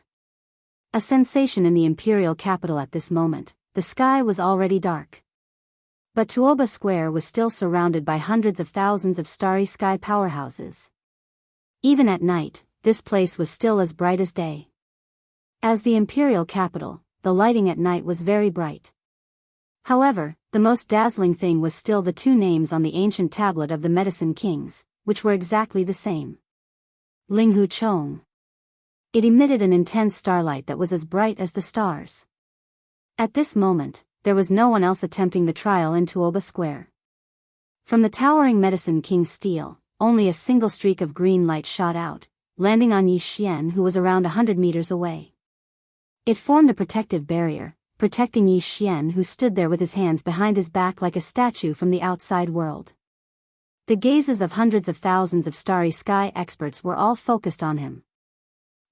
A sensation in the imperial capital at this moment. The sky was already dark. But Tuoba Square was still surrounded by hundreds of thousands of starry sky powerhouses. Even at night, this place was still as bright as day. As the imperial capital, the lighting at night was very bright. However, the most dazzling thing was still the two names on the ancient tablet of the Medicine Kings, which were exactly the same. Ling Hu Chong. It emitted an intense starlight that was as bright as the stars. At this moment, there was no one else attempting the trial in Tuoba Square. From the towering Medicine King's steel, only a single streak of green light shot out, landing on Yi Xian, who was around 100 meters away. It formed a protective barrier, protecting Yi Xian, who stood there with his hands behind his back like a statue from the outside world. The gazes of hundreds of thousands of starry sky experts were all focused on him.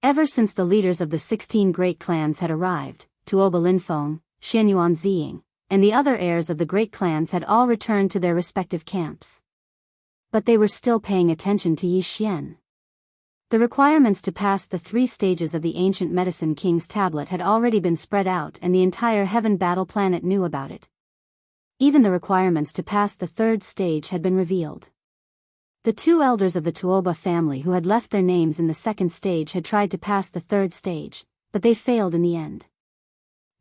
Ever since the leaders of the 16 great clans had arrived, Tuoba Linfeng, Xianyuan Ziying, and the other heirs of the great clans had all returned to their respective camps. But they were still paying attention to Yi Xian. The requirements to pass the 3 stages of the ancient Medicine King's tablet had already been spread out, and the entire Heaven Battle planet knew about it. Even the requirements to pass the 3rd stage had been revealed. The 2 elders of the Tuoba family who had left their names in the 2nd stage had tried to pass the 3rd stage, but they failed in the end.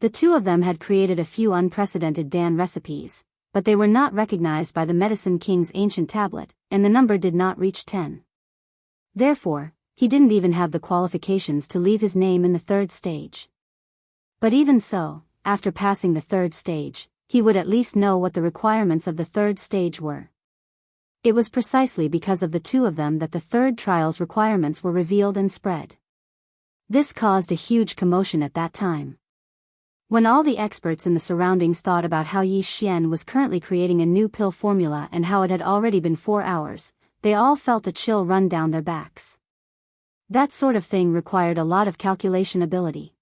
The 2 of them had created a few unprecedented Dan recipes, but they were not recognized by the Medicine King's ancient tablet, and the number did not reach 10. Therefore, he didn't even have the qualifications to leave his name in the 3rd stage. But even so, after passing the 3rd stage, he would at least know what the requirements of the 3rd stage were. It was precisely because of the 2 of them that the 3rd trial's requirements were revealed and spread. This caused a huge commotion at that time. When all the experts in the surroundings thought about how Yi Xian was currently creating a new pill formula and how it had already been 4 hours, they all felt a chill run down their backs. That sort of thing required a lot of calculation ability.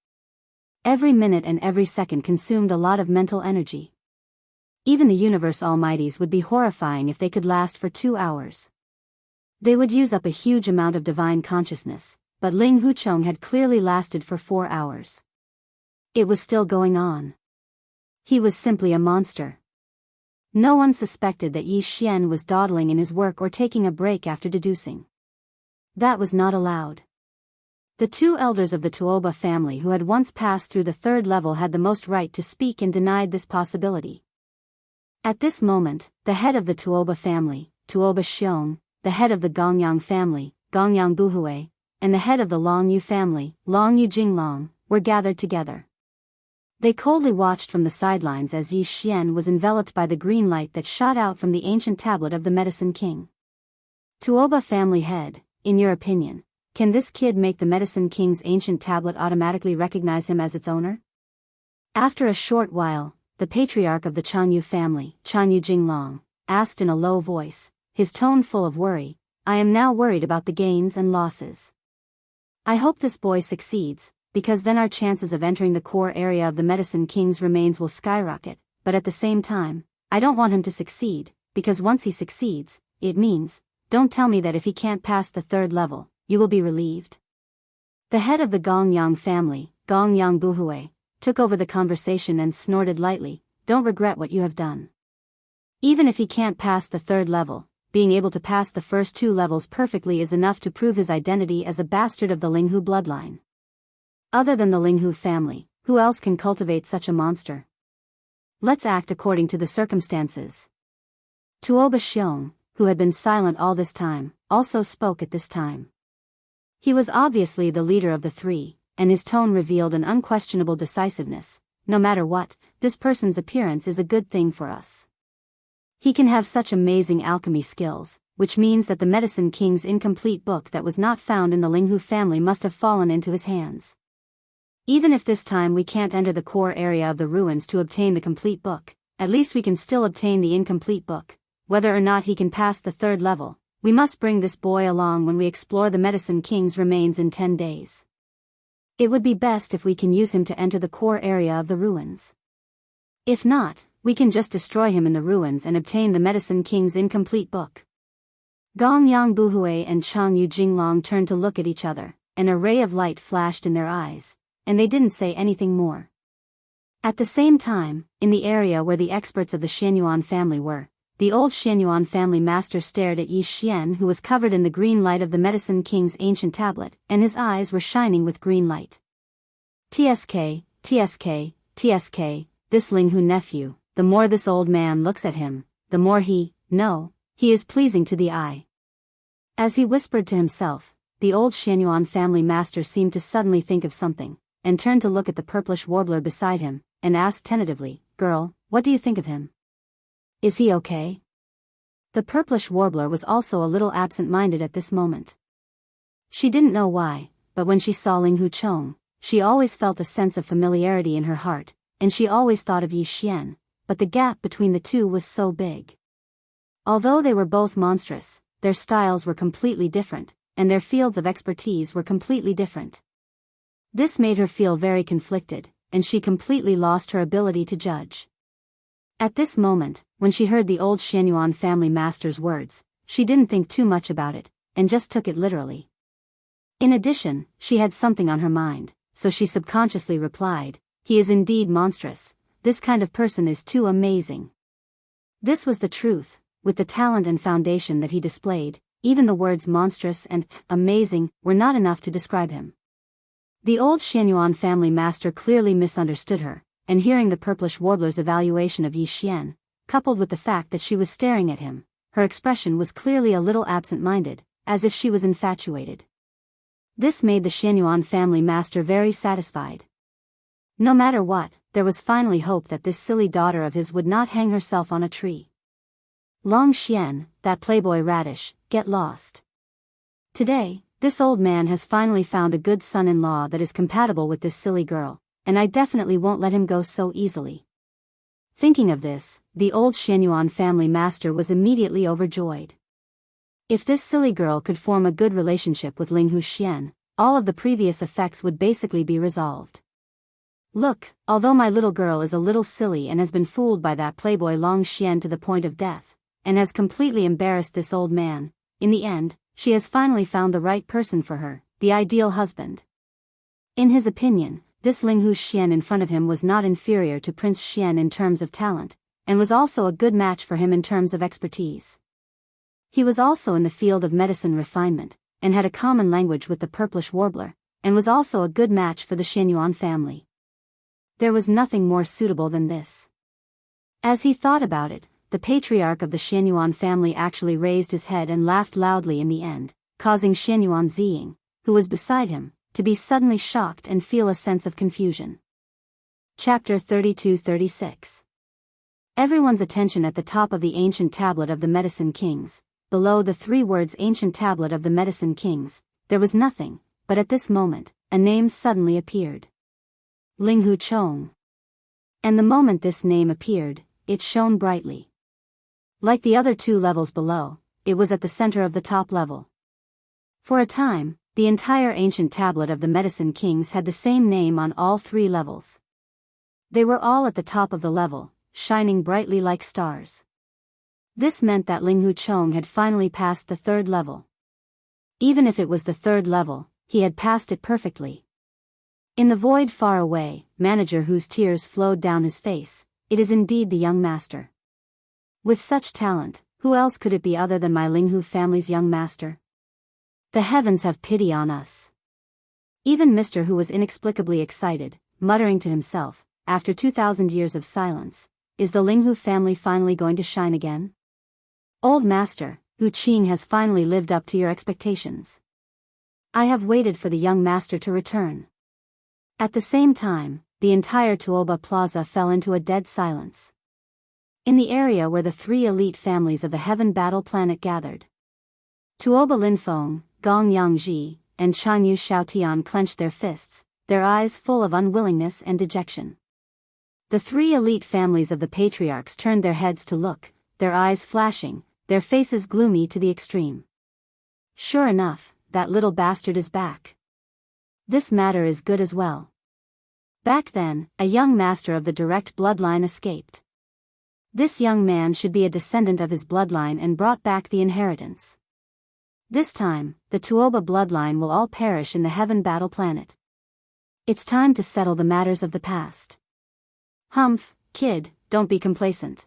Every minute and every second consumed a lot of mental energy. Even the universe almighties would be horrifying if they could last for 2 hours. They would use up a huge amount of divine consciousness, but Ling Hu Chong had clearly lasted for 4 hours. It was still going on. He was simply a monster. No one suspected that Yi Xian was dawdling in his work or taking a break after deducing. That was not allowed. The 2 elders of the Tuoba family who had once passed through the 3rd level had the most right to speak and denied this possibility. At this moment, the head of the Tuoba family, Tuoba Xiong, the head of the Gongyang family, Gongyang Buhui, and the head of the Long Yu family, Long Yu Jinglong, were gathered together. They coldly watched from the sidelines as Yi Xian was enveloped by the green light that shot out from the ancient tablet of the Medicine King. Tuoba family head, in your opinion, can this kid make the Medicine King's ancient tablet automatically recognize him as its owner? After a short while, the patriarch of the Chanyu family, Chanyu Jinglong, asked in a low voice, his tone full of worry, I am now worried about the gains and losses. I hope this boy succeeds, because then our chances of entering the core area of the Medicine King's remains will skyrocket, but at the same time, I don't want him to succeed, because once he succeeds, it means, don't tell me that if he can't pass the 3rd level, you will be relieved. The head of the Gongyang family, Gongyang Buhui, took over the conversation and snorted lightly, don't regret what you have done. Even if he can't pass the 3rd level, being able to pass the first 2 levels perfectly is enough to prove his identity as a bastard of the Linghu bloodline. Other than the Linghu family, who else can cultivate such a monster? Let's act according to the circumstances. Tuoba Xiong, who had been silent all this time, also spoke at this time. He was obviously the leader of the three, and his tone revealed an unquestionable decisiveness. No matter what, this person's appearance is a good thing for us. He can have such amazing alchemy skills, which means that the Medicine King's incomplete book that was not found in the Linghu family must have fallen into his hands. Even if this time we can't enter the core area of the ruins to obtain the complete book, at least we can still obtain the incomplete book. Whether or not he can pass the third level, we must bring this boy along when we explore the Medicine King's remains in 10 days. It would be best if we can use him to enter the core area of the ruins. If not, we can just destroy him in the ruins and obtain the Medicine King's incomplete book. Gong Yang Buhui and Chang Yu Jinglong turned to look at each other. An array of light flashed in their eyes, and they didn't say anything more. At the same time, in the area where the experts of the Xianyuan family were, the old Xianyuan family master stared at Yi Xian, who was covered in the green light of the Medicine King's ancient tablet, and his eyes were shining with green light. TSK, TSK, TSK, this Linghu nephew, the more this old man looks at him, the more he is pleasing to the eye. As he whispered to himself, the old Xianyuan family master seemed to suddenly think of something, and turned to look at the purplish warbler beside him, and asked tentatively, "Girl, what do you think of him? Is he okay?" The purplish warbler was also a little absent-minded at this moment. She didn't know why, but when she saw Linghu Chong, she always felt a sense of familiarity in her heart, and she always thought of Yi Xian, but the gap between the two was so big. Although they were both monstrous, their styles were completely different, and their fields of expertise were completely different. This made her feel very conflicted, and she completely lost her ability to judge. At this moment, when she heard the old Xianyuan family master's words, she didn't think too much about it, and just took it literally. In addition, she had something on her mind, so she subconsciously replied, "He is indeed monstrous. This kind of person is too amazing." This was the truth. With the talent and foundation that he displayed, even the words monstrous and amazing were not enough to describe him. The old Xianyuan family master clearly misunderstood her, and hearing the purplish warbler's evaluation of Yi Xian, coupled with the fact that she was staring at him, her expression was clearly a little absent-minded, as if she was infatuated. This made the Xianyuan family master very satisfied. No matter what, there was finally hope that this silly daughter of his would not hang herself on a tree. Long Xian, that playboy radish, get lost. Today, this old man has finally found a good son-in-law that is compatible with this silly girl, and I definitely won't let him go so easily. Thinking of this, the old Xianyuan family master was immediately overjoyed. If this silly girl could form a good relationship with Linghu Xian, all of the previous effects would basically be resolved. Look, although my little girl is a little silly and has been fooled by that playboy Long Xian to the point of death, and has completely embarrassed this old man, in the end, she has finally found the right person for her, the ideal husband. In his opinion, this Linghu Xian in front of him was not inferior to Prince Xian in terms of talent, and was also a good match for him in terms of expertise. He was also in the field of medicine refinement, and had a common language with the purplish warbler, and was also a good match for the Xianyuan family. There was nothing more suitable than this. As he thought about it, the patriarch of the Xianyuan family actually raised his head and laughed loudly in the end, causing Xianyuan Ziying, who was beside him, to be suddenly shocked and feel a sense of confusion. Chapter 32-36. Everyone's attention at the top of the ancient tablet of the Medicine Kings. Below the 3 words ancient tablet of the Medicine Kings, there was nothing, but at this moment, a name suddenly appeared. Linghu Chong. And the moment this name appeared, it shone brightly. Like the other 2 levels below, it was at the center of the top level. For a time, the entire ancient tablet of the Medicine Kings had the same name on all 3 levels. They were all at the top of the level, shining brightly like stars. This meant that Linghu Chong had finally passed the 3rd level. Even if it was the 3rd level, he had passed it perfectly. In the void far away, manager whose tears flowed down his face, it is indeed the young master. With such talent, who else could it be other than my Linghu family's young master? The heavens have pity on us. Even Mr. Who was inexplicably excited, muttering to himself, after 2,000 years of silence, is the Linghu family finally going to shine again? Old Master, Hu Qing has finally lived up to your expectations. I have waited for the young master to return. At the same time, the entire Tuoba Plaza fell into a dead silence. In the area where the three elite families of the Heaven Battle Planet gathered, Tuoba Linfeng, Gong Yangji, and Chanyu Xiaotian clenched their fists, their eyes full of unwillingness and dejection. The three elite families of the patriarchs turned their heads to look, their eyes flashing, their faces gloomy to the extreme. Sure enough, that little bastard is back. This matter is good as well. Back then, a young master of the direct bloodline escaped. This young man should be a descendant of his bloodline and brought back the inheritance. This time, the Tuoba bloodline will all perish in the Heaven Battle Planet. It's time to settle the matters of the past. Humph, kid, don't be complacent.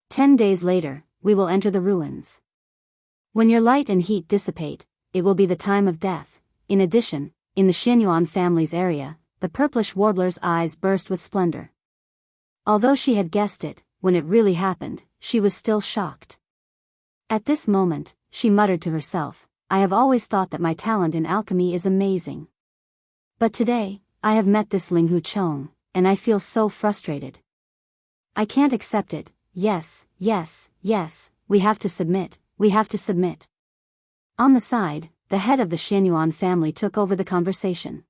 10 days later, we will enter the ruins. When your light and heat dissipate, it will be the time of death. In addition, in the Xianyuan family's area, the purplish warbler's eyes burst with splendor. Although she had guessed it, when it really happened, she was still shocked. At this moment, she muttered to herself, I have always thought that my talent in alchemy is amazing. But today, I have met this Linghu Chong, and I feel so frustrated. I can't accept it. Yes, we have to submit, On the side, the head of the Xianyuan family took over the conversation.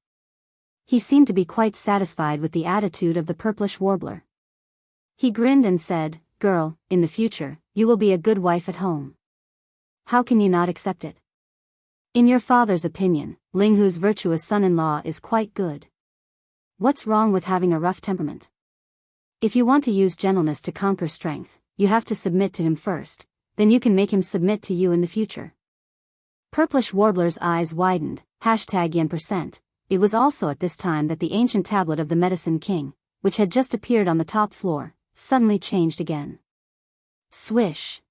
He seemed to be quite satisfied with the attitude of the purplish warbler. He grinned and said, Girl, in the future, you will be a good wife at home. How can you not accept it? In your father's opinion, Linghu's virtuous son-in-law is quite good. What's wrong with having a rough temperament? If you want to use gentleness to conquer strength, you have to submit to him first, then you can make him submit to you in the future. Purplish Warbler's eyes widened, #yen%. It was also at this time that the ancient tablet of the Medicine King, which had just appeared on the top floor, suddenly changed again. Swish!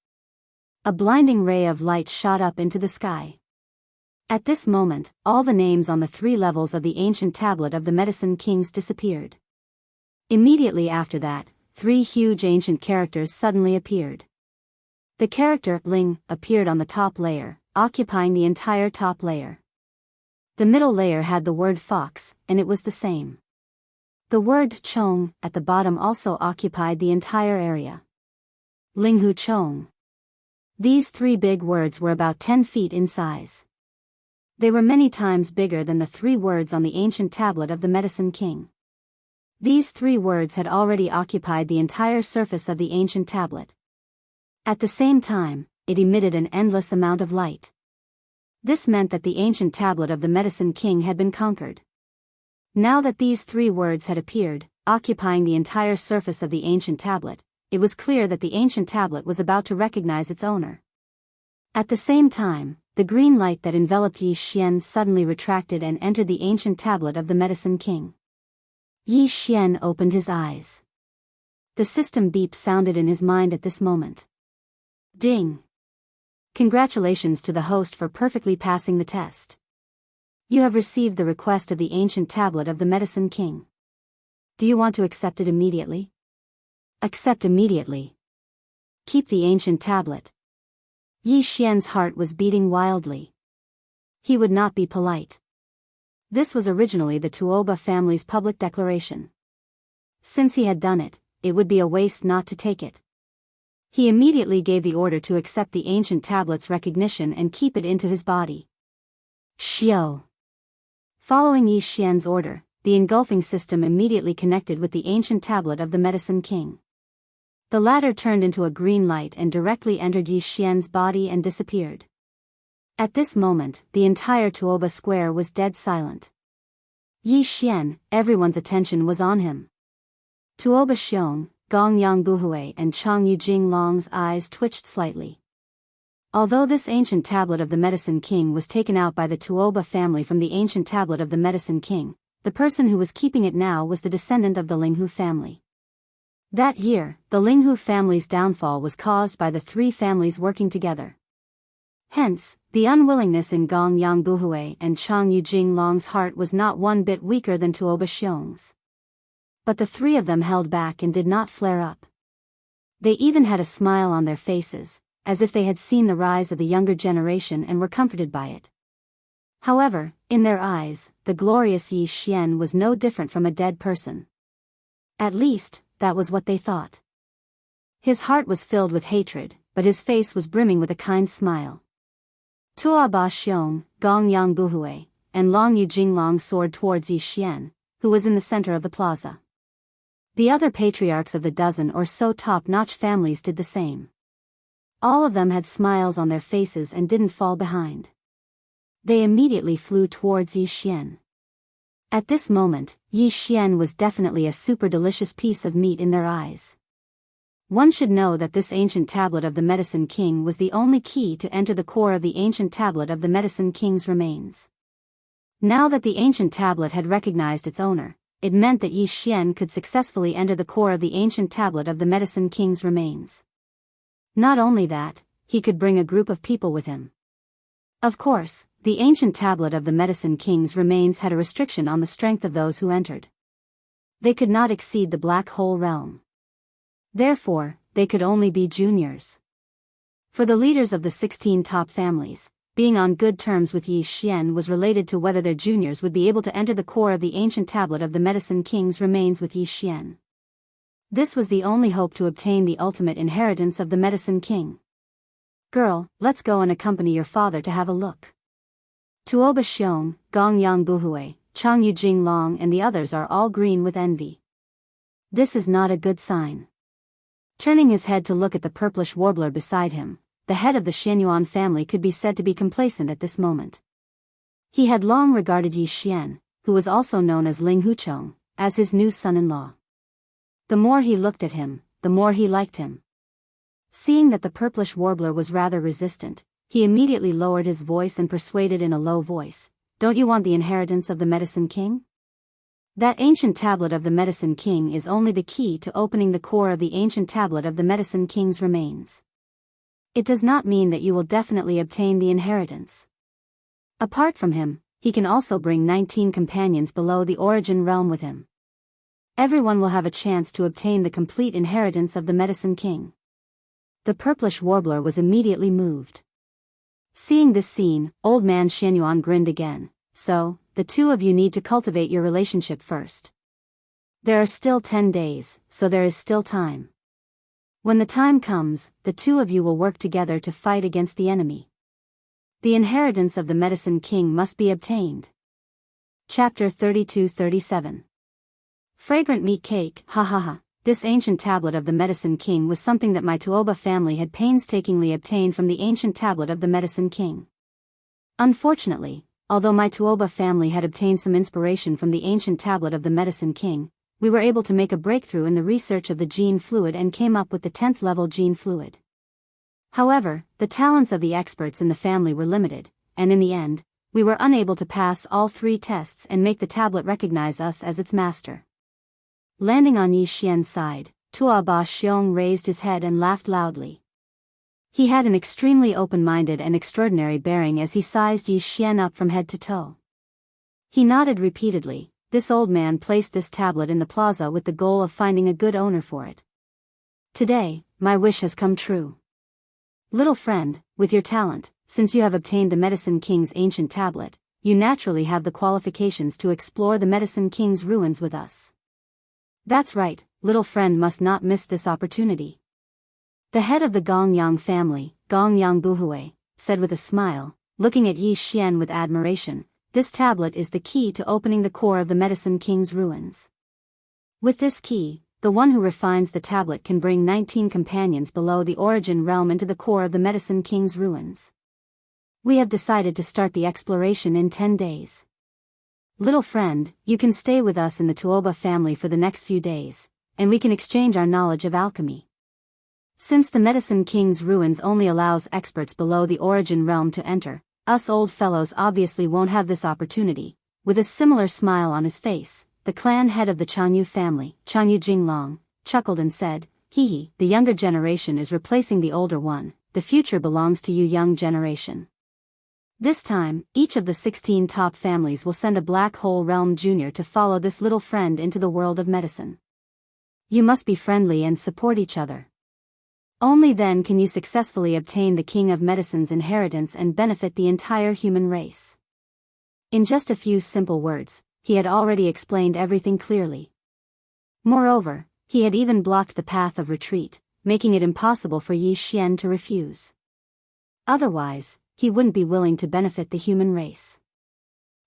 A blinding ray of light shot up into the sky. At this moment, all the names on the 3 levels of the ancient tablet of the Medicine Kings disappeared. Immediately after that, 3 huge ancient characters suddenly appeared. The character Ling appeared on the top layer, occupying the entire top layer. The middle layer had the word fox, and it was the same. The word Chong at the bottom also occupied the entire area. Linghu Chong. These 3 big words were about 10 feet in size. They were many times bigger than the 3 words on the ancient tablet of the Medicine King. These 3 words had already occupied the entire surface of the ancient tablet. At the same time, it emitted an endless amount of light. This meant that the ancient tablet of the Medicine King had been conquered. Now that these 3 words had appeared, occupying the entire surface of the ancient tablet, it was clear that the ancient tablet was about to recognize its owner. At the same time, the green light that enveloped Yi Xian suddenly retracted and entered the ancient tablet of the Medicine King. Yi Xian opened his eyes. The system beep sounded in his mind at this moment. Ding! Congratulations to the host for perfectly passing the test. You have received the request of the ancient tablet of the Medicine King. Do you want to accept it immediately? Accept immediately. Keep the ancient tablet. Yi Xian's heart was beating wildly. He would not be polite. This was originally the Tuoba family's public declaration. Since he had done it, it would be a waste not to take it. He immediately gave the order to accept the ancient tablet's recognition and keep it into his body. Xiao. Following Yi Xian's order, the engulfing system immediately connected with the ancient tablet of the Medicine King. The latter turned into a green light and directly entered Yi Xian's body and disappeared. At this moment, the entire Tuoba square was dead silent. Yi Xian, everyone's attention was on him. Tuoba Xiong, Gong Yang Buhui and Chang Yujing Long's eyes twitched slightly. Although this ancient tablet of the Medicine King was taken out by the Tuoba family from the ancient tablet of the Medicine King, the person who was keeping it now was the descendant of the Linghu family. That year, the Linghu family's downfall was caused by the 3 families working together. Hence, the unwillingness in Gong Yang Buhui and Chang Yu Jinglong's heart was not one bit weaker than Tuoba Xiong's. But the three of them held back and did not flare up. They even had a smile on their faces, as if they had seen the rise of the younger generation and were comforted by it. However, in their eyes, the glorious Yi Xian was no different from a dead person. At least, that was what they thought. His heart was filled with hatred, but his face was brimming with a kind smile. Tua Ba Xiong, Gong Yang Buhui, and Long Yu Jinglong soared towards Yi Xian, who was in the center of the plaza. The other patriarchs of the dozen or so top-notch families did the same. All of them had smiles on their faces and didn't fall behind. They immediately flew towards Yi Xian. At this moment, Yi Xian was definitely a super delicious piece of meat in their eyes. One should know that this ancient tablet of the Medicine King was the only key to enter the core of the ancient tablet of the Medicine King's remains. Now that the ancient tablet had recognized its owner, it meant that Yi Xian could successfully enter the core of the ancient tablet of the Medicine King's remains. Not only that, he could bring a group of people with him. Of course, the ancient tablet of the Medicine King's remains had a restriction on the strength of those who entered. They could not exceed the black hole realm. Therefore, they could only be juniors. For the leaders of the 16 top families, being on good terms with Yi Xian was related to whether their juniors would be able to enter the core of the ancient tablet of the Medicine King's remains with Yi Xian. This was the only hope to obtain the ultimate inheritance of the Medicine King. Girl, let's go and accompany your father to have a look. Tuoba Xiong, Gong Yang Buhui, Chang Yu Jinglong and the others are all green with envy. This is not a good sign. Turning his head to look at the purplish warbler beside him, the head of the Xianyuan family could be said to be complacent at this moment. He had long regarded Yi Xian, who was also known as Ling Huchong, as his new son-in-law. The more he looked at him, the more he liked him. Seeing that the purplish warbler was rather resistant, he immediately lowered his voice and persuaded in a low voice, "Don't you want the inheritance of the Medicine King? That ancient tablet of the Medicine King is only the key to opening the core of the ancient tablet of the Medicine King's remains. It does not mean that you will definitely obtain the inheritance. Apart from him, he can also bring 19 companions below the origin realm with him. Everyone will have a chance to obtain the complete inheritance of the Medicine King." The purplish warbler was immediately moved. Seeing this scene, old man Xianyuan grinned again. "So, the two of you need to cultivate your relationship first. There are still 10 days, so there is still time. When the time comes, the two of you will work together to fight against the enemy. The inheritance of the Medicine King must be obtained." Chapter 32-37. Fragrant meat cake, ha ha ha. This ancient tablet of the Medicine King was something that my Tuoba family had painstakingly obtained from the ancient tablet of the Medicine King. Unfortunately, although my Tuoba family had obtained some inspiration from the ancient tablet of the Medicine King, we were able to make a breakthrough in the research of the gene fluid and came up with the 10th level gene fluid. However, the talents of the experts in the family were limited, and in the end, we were unable to pass all 3 tests and make the tablet recognize us as its master. Landing on Yi Xian's side, Tua Ba Xiong raised his head and laughed loudly. He had an extremely open-minded and extraordinary bearing as he sized Yi Xian up from head to toe. He nodded repeatedly. This old man placed this tablet in the plaza with the goal of finding a good owner for it. "Today, my wish has come true. Little friend, with your talent, since you have obtained the Medicine King's ancient tablet, you naturally have the qualifications to explore the Medicine King's ruins with us. That's right, little friend must not miss this opportunity." The head of the Gongyang family, Gongyang Buhui, said with a smile, looking at Yi Xian with admiration, "This tablet is the key to opening the core of the Medicine King's ruins. With this key, the one who refines the tablet can bring 19 companions below the origin realm into the core of the Medicine King's ruins. We have decided to start the exploration in 10 days. Little friend, you can stay with us in the Tuoba family for the next few days, and we can exchange our knowledge of alchemy. Since the Medicine King's ruins only allows experts below the origin realm to enter, us old fellows obviously won't have this opportunity." With a similar smile on his face, the clan head of the Changyu family, Chang Yu Jinglong, chuckled and said, "Hee hee, the younger generation is replacing the older one, the future belongs to you, young generation. This time, each of the 16 top families will send a Black Hole Realm Junior to follow this little friend into the world of medicine. You must be friendly and support each other. Only then can you successfully obtain the King of Medicine's inheritance and benefit the entire human race. In just a few simple words, he had already explained everything clearly. Moreover, he had even blocked the path of retreat, making it impossible for Yi Xian to refuse. Otherwise, he wouldn't be willing to benefit the human race.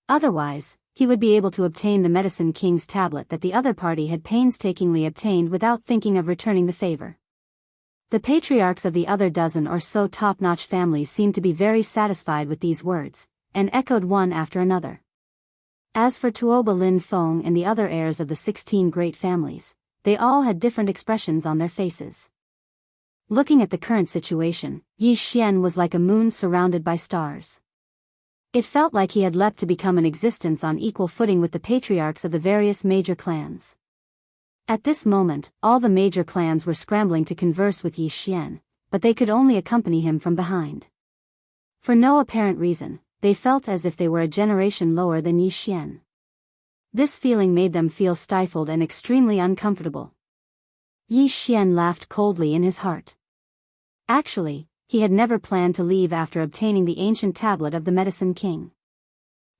Otherwise, he would be able to obtain the Medicine King's tablet that the other party had painstakingly obtained without thinking of returning the favor. The patriarchs of the other dozen or so top-notch families seemed to be very satisfied with these words, and echoed one after another. As for Tuoba Lin Feng and the other heirs of the 16 great families, they all had different expressions on their faces. Looking at the current situation, Yi Xian was like a moon surrounded by stars. It felt like he had leapt to become an existence on equal footing with the patriarchs of the various major clans. At this moment, all the major clans were scrambling to converse with Yi Xian, but they could only accompany him from behind. For no apparent reason, they felt as if they were a generation lower than Yi Xian. This feeling made them feel stifled and extremely uncomfortable. Yi Xian laughed coldly in his heart. Actually, he had never planned to leave after obtaining the ancient tablet of the Medicine King.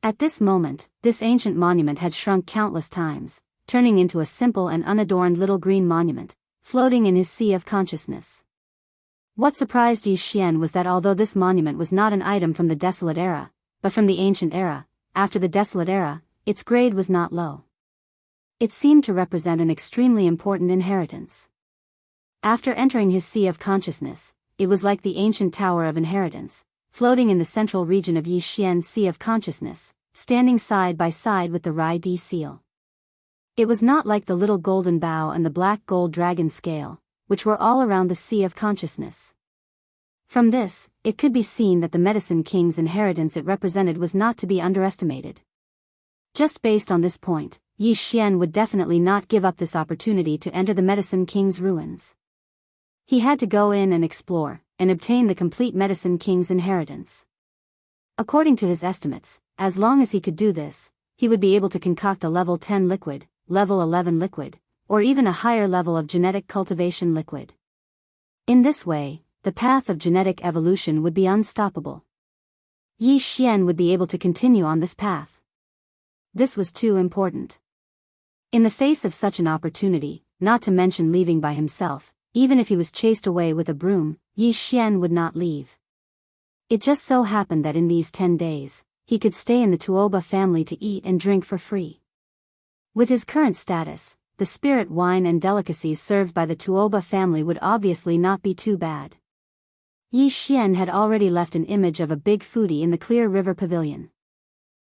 At this moment, this ancient monument had shrunk countless times, turning into a simple and unadorned little green monument, floating in his sea of consciousness. What surprised Yi Xian was that although this monument was not an item from the Desolate Era, but from the Ancient Era, after the Desolate Era, its grade was not low. It seemed to represent an extremely important inheritance. After entering his sea of consciousness, it was like the ancient Tower of Inheritance, floating in the central region of Yi Xian's sea of consciousness, standing side by side with the Rai Di seal. It was not like the little golden bow and the black gold dragon scale, which were all around the sea of consciousness. From this, it could be seen that the Medicine King's inheritance it represented was not to be underestimated. Just based on this point, Yi Xian would definitely not give up this opportunity to enter the Medicine King's ruins. He had to go in and explore, and obtain the complete Medicine King's inheritance. According to his estimates, as long as he could do this, he would be able to concoct a level 10 liquid, level 11 liquid, or even a higher level of genetic cultivation liquid. In this way, the path of genetic evolution would be unstoppable. Yi Xian would be able to continue on this path. This was too important. In the face of such an opportunity, not to mention leaving by himself, even if he was chased away with a broom, Yi Xian would not leave. It just so happened that in these 10 days, he could stay in the Tuoba family to eat and drink for free. With his current status, the spirit wine and delicacies served by the Tuoba family would obviously not be too bad. Yi Xian had already left an image of a big foodie in the Clear River Pavilion.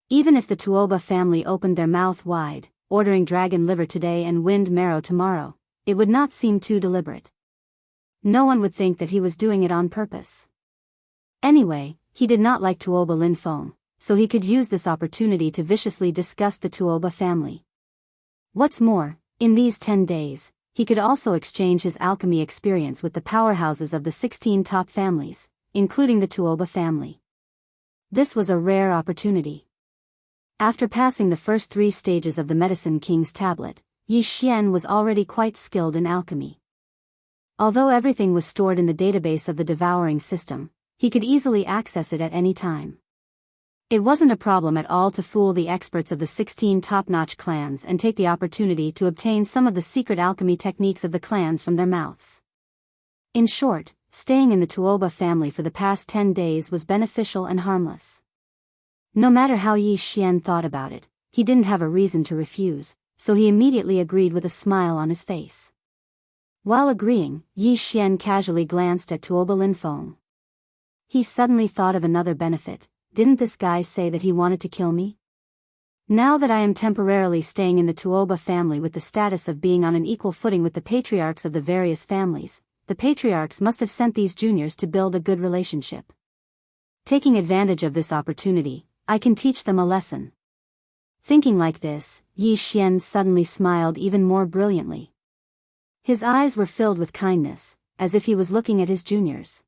Even if the Tuoba family opened their mouth wide, ordering dragon liver today and wind marrow tomorrow, it would not seem too deliberate. No one would think that he was doing it on purpose. Anyway, he did not like Tuoba Lin Feng, so he could use this opportunity to viciously disgust the Tuoba family. What's more, in these 10 days, he could also exchange his alchemy experience with the powerhouses of the 16 top families, including the Tuoba family. This was a rare opportunity. After passing the first 3 stages of the Medicine King's tablet, Yi Xian was already quite skilled in alchemy. Although everything was stored in the database of the devouring system, he could easily access it at any time. It wasn't a problem at all to fool the experts of the 16 top-notch clans and take the opportunity to obtain some of the secret alchemy techniques of the clans from their mouths. In short, staying in the Tuoba family for the past 10 days was beneficial and harmless. No matter how Yi Xian thought about it, he didn't have a reason to refuse, so he immediately agreed with a smile on his face. While agreeing, Yi Xian casually glanced at Tuoba Lin Feng. He suddenly thought of another benefit. Didn't this guy say that he wanted to kill me? Now that I am temporarily staying in the Tuoba family with the status of being on an equal footing with the patriarchs of the various families, the patriarchs must have sent these juniors to build a good relationship. Taking advantage of this opportunity, I can teach them a lesson. Thinking like this, Yi Xian suddenly smiled even more brilliantly. His eyes were filled with kindness, as if he was looking at his juniors.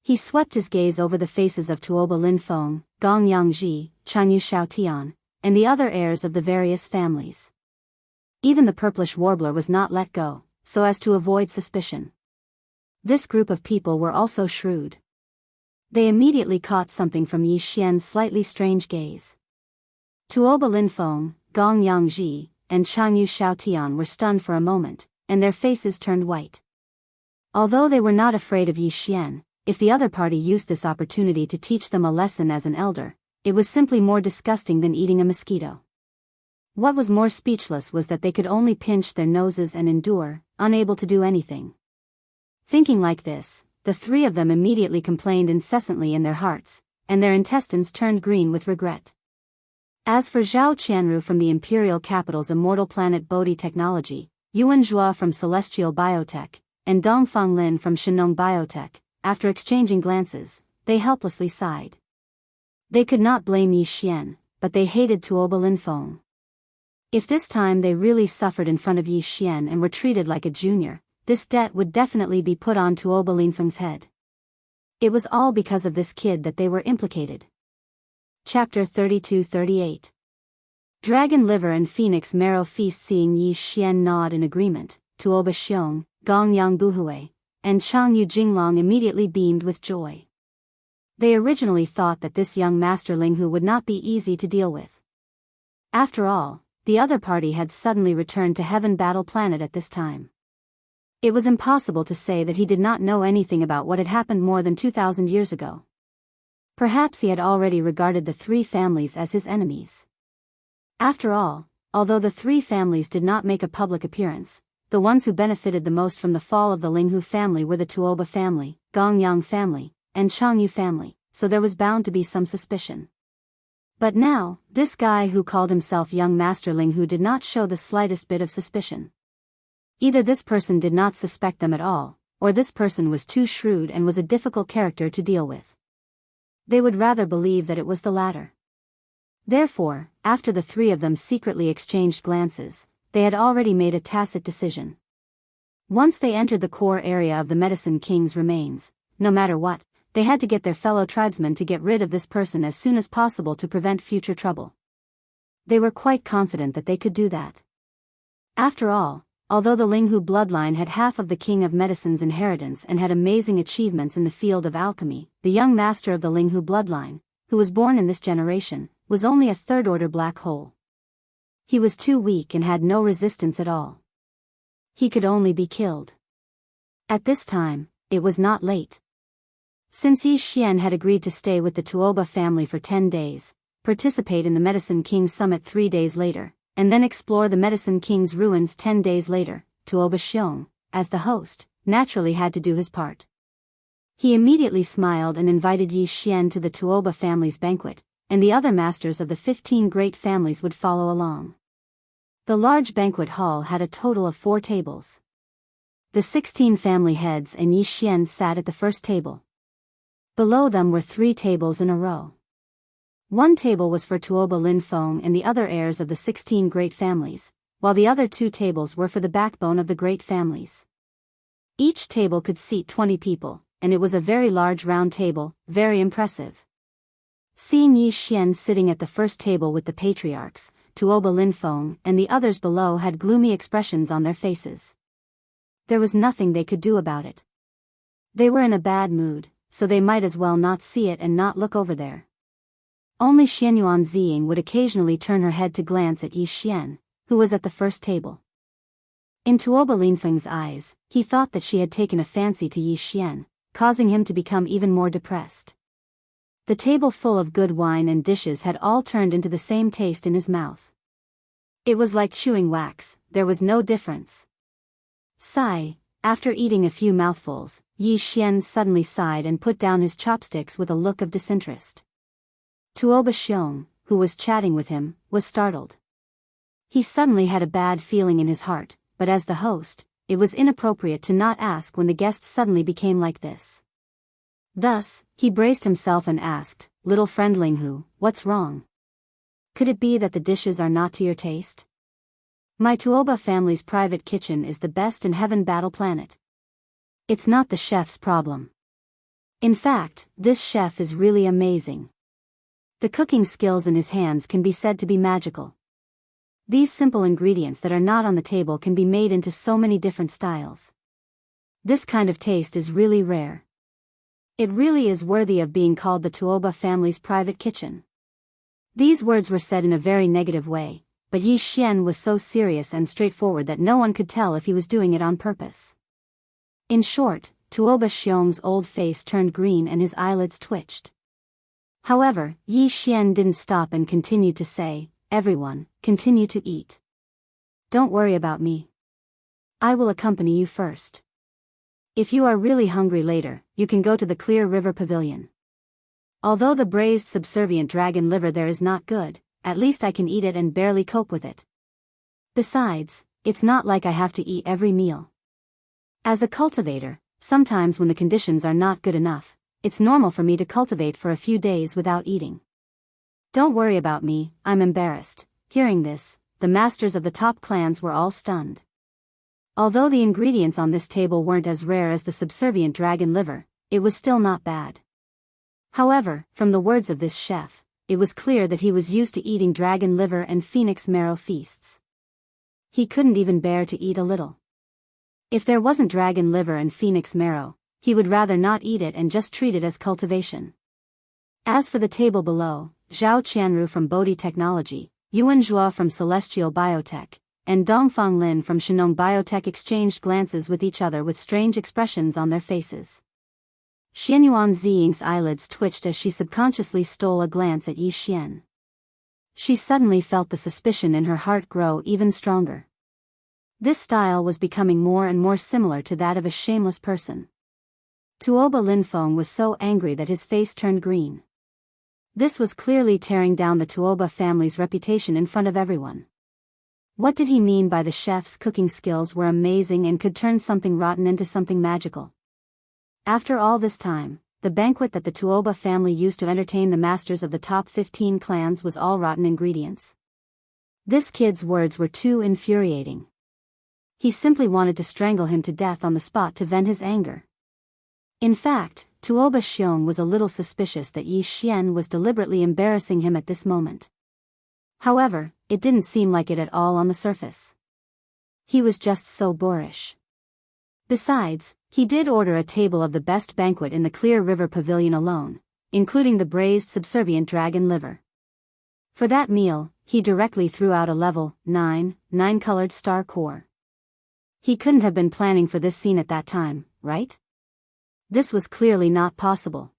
He swept his gaze over the faces of Tuoba Linfeng, Gong Yangji, Chanyu Xiaotian, and the other heirs of the various families. Even the purplish warbler was not let go, so as to avoid suspicion. This group of people were also shrewd. They immediately caught something from Yi Xian's slightly strange gaze. Tuoba Linfeng, Gong Yangji, and Chanyu Xiaotian were stunned for a moment, and their faces turned white. Although they were not afraid of Yi Xian, if the other party used this opportunity to teach them a lesson as an elder, it was simply more disgusting than eating a mosquito. What was more speechless was that they could only pinch their noses and endure, unable to do anything. Thinking like this, the three of them immediately complained incessantly in their hearts, and their intestines turned green with regret. As for Zhao Qianru from the imperial capital's immortal planet Bodhi Technology, Yuan Zhua from Celestial Biotech, and Dongfang Lin from Shenong Biotech, after exchanging glances, they helplessly sighed. They could not blame Yi Xian, but they hated Tuoba Linfeng. If this time they really suffered in front of Yi Xian and were treated like a junior, this debt would definitely be put on Tuoba Linfeng's head. It was all because of this kid that they were implicated. Chapter 32-38. Dragon Liver and Phoenix Marrow Feast. Seeing Yi Xian nod in agreement, Tuoba Xiong, Gong Yang Buhui, and Chang Yu Jinglong immediately beamed with joy. They originally thought that this young Master Linghu would not be easy to deal with. After all, the other party had suddenly returned to Heaven Battle Planet at this time. It was impossible to say that he did not know anything about what had happened more than 2,000 years ago. Perhaps he had already regarded the three families as his enemies. After all, although the three families did not make a public appearance, the ones who benefited the most from the fall of the Linghu family were the Tuoba family, Gongyang family, and Changyu family, so there was bound to be some suspicion. But now, this guy who called himself young Master Linghu did not show the slightest bit of suspicion. Either this person did not suspect them at all, or this person was too shrewd and was a difficult character to deal with. They would rather believe that it was the latter. Therefore, after the three of them secretly exchanged glances, they had already made a tacit decision. Once they entered the core area of the Medicine King's remains, no matter what, they had to get their fellow tribesmen to get rid of this person as soon as possible to prevent future trouble. They were quite confident that they could do that. After all, although the Linghu bloodline had half of the King of Medicine's inheritance and had amazing achievements in the field of alchemy, the young master of the Linghu bloodline, who was born in this generation, was only a third-order black hole. He was too weak and had no resistance at all. He could only be killed. At this time, it was not late. Since Yi Xian had agreed to stay with the Tuoba family for 10 days, participate in the Medicine King's summit 3 days later, and then explore the Medicine King's ruins 10 days later, Tuoba Xiong, as the host, naturally had to do his part. He immediately smiled and invited Yi Xian to the Tuoba family's banquet, and the other masters of the 15 great families would follow along. The large banquet hall had a total of 4 tables. The 16 family heads and Yi Xian sat at the first table. Below them were 3 tables in a row. One table was for Tuoba Linfeng and the other heirs of the 16 great families, while the other 2 tables were for the backbone of the great families. Each table could seat 20 people, and it was a very large round table, very impressive. Seeing Yi Xian sitting at the first table with the patriarchs, Tuoba Linfeng and the others below had gloomy expressions on their faces. There was nothing they could do about it. They were in a bad mood, so they might as well not see it and not look over there. Only Xianyuan Ziying would occasionally turn her head to glance at Yi Xian, who was at the first table. In Tuoba Linfeng's eyes, he thought that she had taken a fancy to Yi Xian, causing him to become even more depressed. The table full of good wine and dishes had all turned into the same taste in his mouth. It was like chewing wax, there was no difference. Sigh. After eating a few mouthfuls, Yi Xian suddenly sighed and put down his chopsticks with a look of disinterest. Tuoba Xiong, who was chatting with him, was startled. He suddenly had a bad feeling in his heart, but as the host, it was inappropriate to not ask when the guests suddenly became like this. Thus, he braced himself and asked, "Little friend Linghu, what's wrong? Could it be that the dishes are not to your taste? My Tuoba family's private kitchen is the best in Heaven Battle Planet. It's not the chef's problem." In fact, this chef is really amazing. The cooking skills in his hands can be said to be magical. These simple ingredients that are not on the table can be made into so many different styles. This kind of taste is really rare. It really is worthy of being called the Tuoba family's private kitchen. These words were said in a very negative way, but Yi Xian was so serious and straightforward that no one could tell if he was doing it on purpose. In short, Tuoba Xiong's old face turned green and his eyelids twitched. However, Yi Xian didn't stop and continued to say, "Everyone, continue to eat. Don't worry about me. I will accompany you first. If you are really hungry later, you can go to the Clear River Pavilion. Although the braised subservient dragon liver there is not good, at least I can eat it and barely cope with it. Besides, it's not like I have to eat every meal. As a cultivator, sometimes when the conditions are not good enough, it's normal for me to cultivate for a few days without eating. Don't worry about me, I'm embarrassed." Hearing this, the masters of the top clans were all stunned. Although the ingredients on this table weren't as rare as the subservient dragon liver, it was still not bad. However, from the words of this chef, it was clear that he was used to eating dragon liver and phoenix marrow feasts. He couldn't even bear to eat a little. If there wasn't dragon liver and phoenix marrow, he would rather not eat it and just treat it as cultivation. As for the table below, Zhao Qianru from Bodhi Technology, Yuan Zhua from Celestial Biotech, and Dongfang Lin from Shenong Biotech exchanged glances with each other with strange expressions on their faces. Xianyuan Ziying's eyelids twitched as she subconsciously stole a glance at Yi Xian. She suddenly felt the suspicion in her heart grow even stronger. This style was becoming more and more similar to that of a shameless person. Tuoba Linfeng was so angry that his face turned green. This was clearly tearing down the Tuoba family's reputation in front of everyone. What did he mean by the chef's cooking skills were amazing and could turn something rotten into something magical? After all this time, the banquet that the Tuoba family used to entertain the masters of the top 15 clans was all rotten ingredients. This kid's words were too infuriating. He simply wanted to strangle him to death on the spot to vent his anger. In fact, Tuoba Xiong was a little suspicious that Yi Xian was deliberately embarrassing him at this moment. However, it didn't seem like it at all on the surface. He was just so boorish. Besides, he did order a table of the best banquet in the Clear River Pavilion alone, including the braised subservient dragon liver. For that meal, he directly threw out a level 9 colored star core. He couldn't have been planning for this scene at that time, right? This was clearly not possible.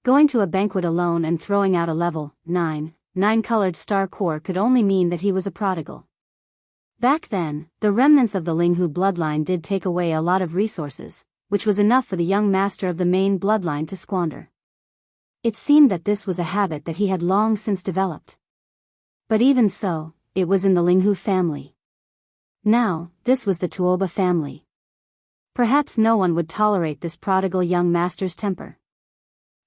Going to a banquet alone and throwing out a level 9 colored star core could only mean that he was a prodigal. Back then, the remnants of the Linghu bloodline did take away a lot of resources, which was enough for the young master of the main bloodline to squander. It seemed that this was a habit that he had long since developed. But even so, it was in the Linghu family. Now, this was the Tuoba family. Perhaps no one would tolerate this prodigal young master's temper.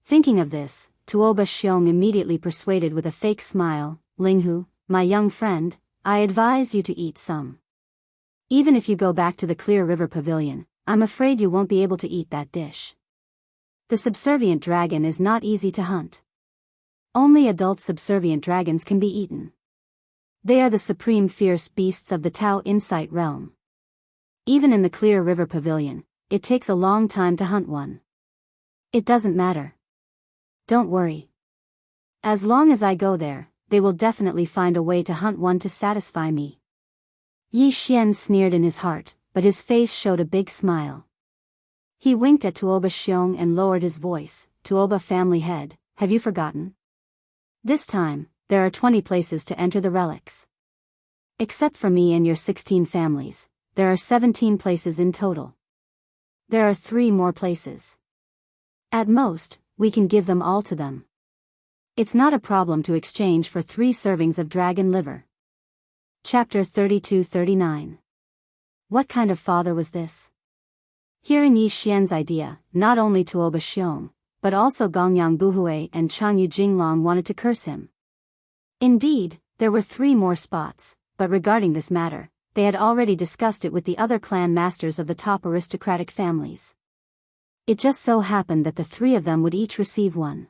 Thinking of this, Tuoba Xiong immediately persuaded with a fake smile, "Linghu, my young friend, I advise you to eat some. Even if you go back to the Clear River Pavilion, I'm afraid you won't be able to eat that dish. The subservient dragon is not easy to hunt. Only adult subservient dragons can be eaten. They are the supreme fierce beasts of the Tao Insight realm. Even in the Clear River Pavilion, it takes a long time to hunt one. It doesn't matter. Don't worry. As long as I go there, they will definitely find a way to hunt one to satisfy me." Yi Xian sneered in his heart, but his face showed a big smile. He winked at Tuoba Xiong and lowered his voice, "Tuoba family head, have you forgotten? This time, there are 20 places to enter the relics. Except for me and your 16 families, there are 17 places in total. There are 3 more places. At most, we can give them all to them. It's not a problem to exchange for 3 servings of dragon liver." Chapter 32-39. What kind of father was this? Hearing Yi Xian's idea, not only Tuoba Xiong, but also Gongyang Buhui and Changyu Jinglong wanted to curse him. Indeed, there were 3 more spots, but regarding this matter, they had already discussed it with the other clan masters of the top aristocratic families. It just so happened that the three of them would each receive one.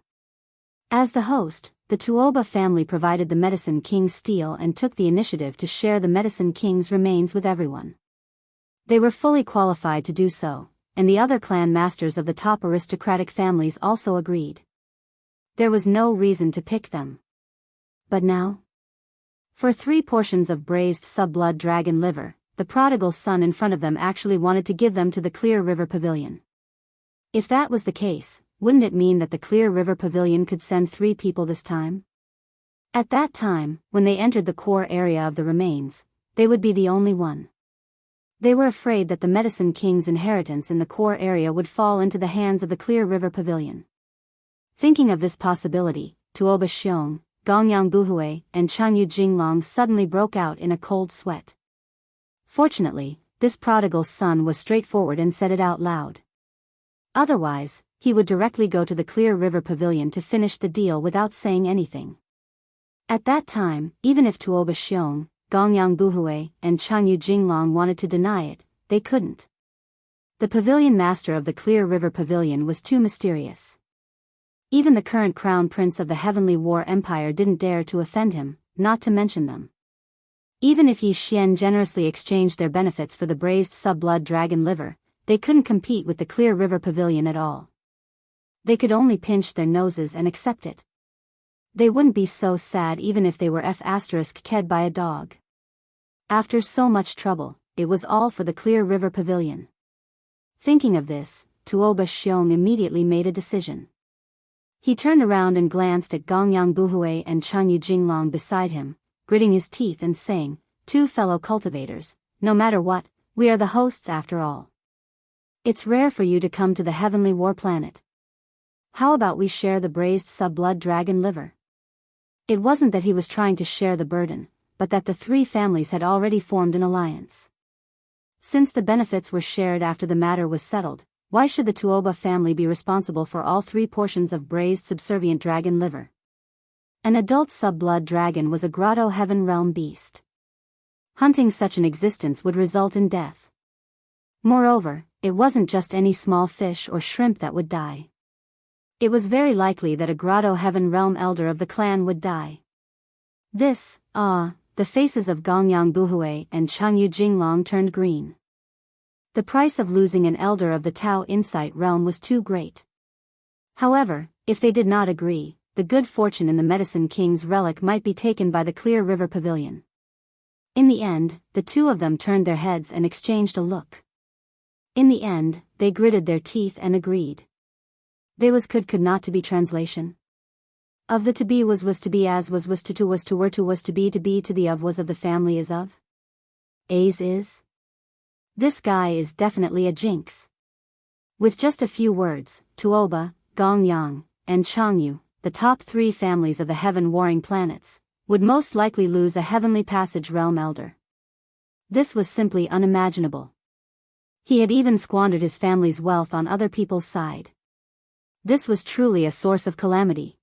As the host, the Tuoba family provided the Medicine King's steel and took the initiative to share the Medicine King's remains with everyone. They were fully qualified to do so, and the other clan masters of the top aristocratic families also agreed. There was no reason to pick them. But now? For 3 portions of braised sub-blood dragon liver, the prodigal son in front of them actually wanted to give them to the Clear River Pavilion. If that was the case, wouldn't it mean that the Clear River Pavilion could send 3 people this time? At that time, when they entered the core area of the remains, they would be the only one. They were afraid that the Medicine King's inheritance in the core area would fall into the hands of the Clear River Pavilion. Thinking of this possibility, Tuoba Xiong, Gongyang Buhui, and Chanyu Jinglong suddenly broke out in a cold sweat. Fortunately, this prodigal son was straightforward and said it out loud. Otherwise, he would directly go to the Clear River Pavilion to finish the deal without saying anything. At that time, even if Tuoba Xiong, Gongyang Buhui, and Chanyu Jinglong wanted to deny it, they couldn't. The pavilion master of the Clear River Pavilion was too mysterious. Even the current crown prince of the Heavenly War Empire didn't dare to offend him, not to mention them. Even if Yi Xian generously exchanged their benefits for the braised sub-blood dragon liver, they couldn't compete with the Clear River Pavilion at all. They could only pinch their noses and accept it. They wouldn't be so sad even if they were ked by a dog. After so much trouble, it was all for the Clear River Pavilion. Thinking of this, Tuoba Xiong immediately made a decision. He turned around and glanced at Gongyang Buhui and Chanyu Jinglong beside him, gritting his teeth and saying, "Two fellow cultivators, no matter what, we are the hosts after all. It's rare for you to come to the Heavenly War Planet. How about we share the braised sub-blood dragon liver?" It wasn't that he was trying to share the burden, but that the 3 families had already formed an alliance. Since the benefits were shared after the matter was settled, why should the Tuoba family be responsible for all 3 portions of braised subservient dragon liver? An adult sub-blood dragon was a grotto heaven realm beast. Hunting such an existence would result in death. Moreover, it wasn't just any small fish or shrimp that would die. It was very likely that a grotto heaven realm elder of the clan would die. The faces of Gongyang Buhui and Chanyu Jinglong turned green. The price of losing an elder of the Tao Insight realm was too great. However, if they did not agree, the good fortune in the Medicine King's relic might be taken by the Clear River Pavilion. In the end, the 2 of them turned their heads and exchanged a look. In the end, they gritted their teeth and agreed. They could not to be translation. Of the to be was to be as was to were to be to the of was of the family is of. A's is. This guy is definitely a jinx. With just a few words, Tuoba, Gongyang, and Changyu, the top 3 families of the heaven-warring planets, would most likely lose a heavenly passage realm elder. This was simply unimaginable. He had even squandered his family's wealth on other people's side. This was truly a source of calamity.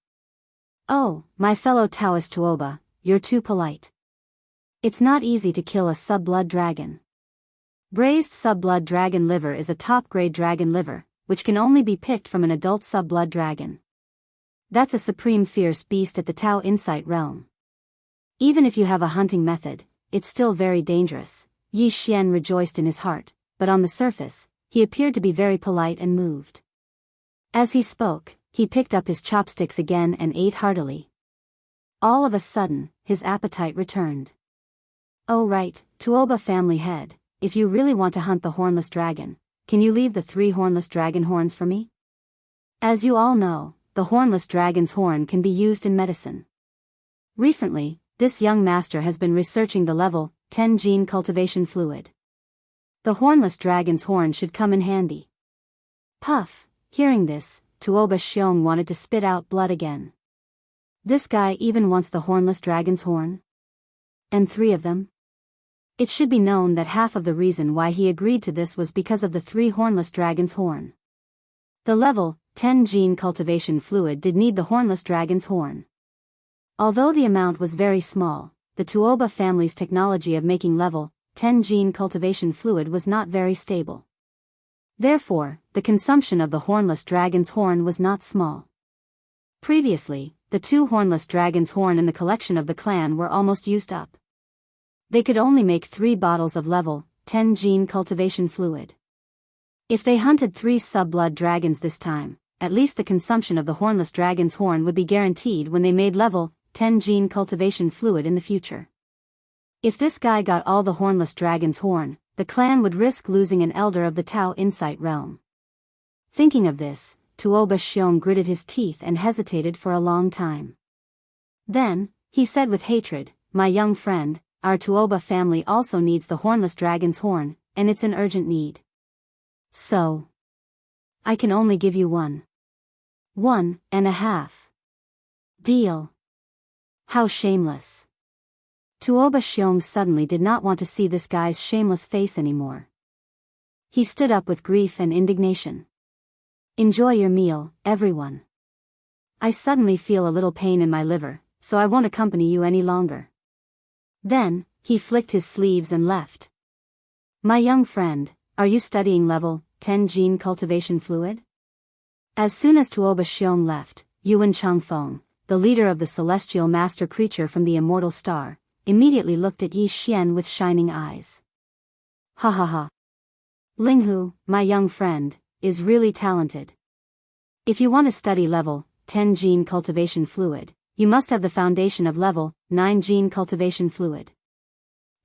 "Oh, my fellow Taoist Tuoba, you're too polite. It's not easy to kill a sub-blood dragon. Braised sub-blood dragon liver is a top-grade dragon liver, which can only be picked from an adult sub-blood dragon. That's a supreme fierce beast at the Tao Insight realm. Even if you have a hunting method, it's still very dangerous." Yi Xian rejoiced in his heart, but on the surface, he appeared to be very polite and moved. As he spoke, he picked up his chopsticks again and ate heartily. All of a sudden, his appetite returned. "Oh right, Tuoba family head, if you really want to hunt the hornless dragon, can you leave the 3 hornless dragon horns for me? As you all know, the hornless dragon's horn can be used in medicine. Recently, this young master has been researching the level 10 gene cultivation fluid. The hornless dragon's horn should come in handy." Puff, hearing this, Tuoba Xiong wanted to spit out blood again. This guy even wants the hornless dragon's horn? And 3 of them? It should be known that half of the reason why he agreed to this was because of the 3 hornless dragon's horn. The level 10 gene cultivation fluid did need the hornless dragon's horn. Although the amount was very small, the Tuoba family's technology of making level 10 gene cultivation fluid was not very stable. Therefore, the consumption of the hornless dragon's horn was not small. Previously, the 2 hornless dragon's horn in the collection of the clan were almost used up. They could only make 3 bottles of level 10 gene cultivation fluid. If they hunted 3 sub-blood dragons this time, at least the consumption of the hornless dragon's horn would be guaranteed when they made level 10 gene cultivation fluid in the future. If this guy got all the hornless dragon's horn, the clan would risk losing an elder of the Tao Insight realm. Thinking of this, Tuoba Xiong gritted his teeth and hesitated for a long time. Then, he said with hatred, "My young friend, our Tuoba family also needs the hornless dragon's horn, and it's an urgent need. So, I can only give you 1.5. Deal." How shameless. Tuoba Xiong suddenly did not want to see this guy's shameless face anymore. He stood up with grief and indignation. "Enjoy your meal, everyone. I suddenly feel a little pain in my liver, so I won't accompany you any longer." Then, he flicked his sleeves and left. "My young friend, are you studying level 10 gene cultivation fluid?" As soon as Tuoba Xiong left, Yuan Changfeng, the leader of the celestial master creature from the immortal star, immediately looked at Yi Xian with shining eyes. "Ha ha ha. Linghu, my young friend, is really talented. If you want to study level 10 gene cultivation fluid, you must have the foundation of level 9 gene cultivation fluid.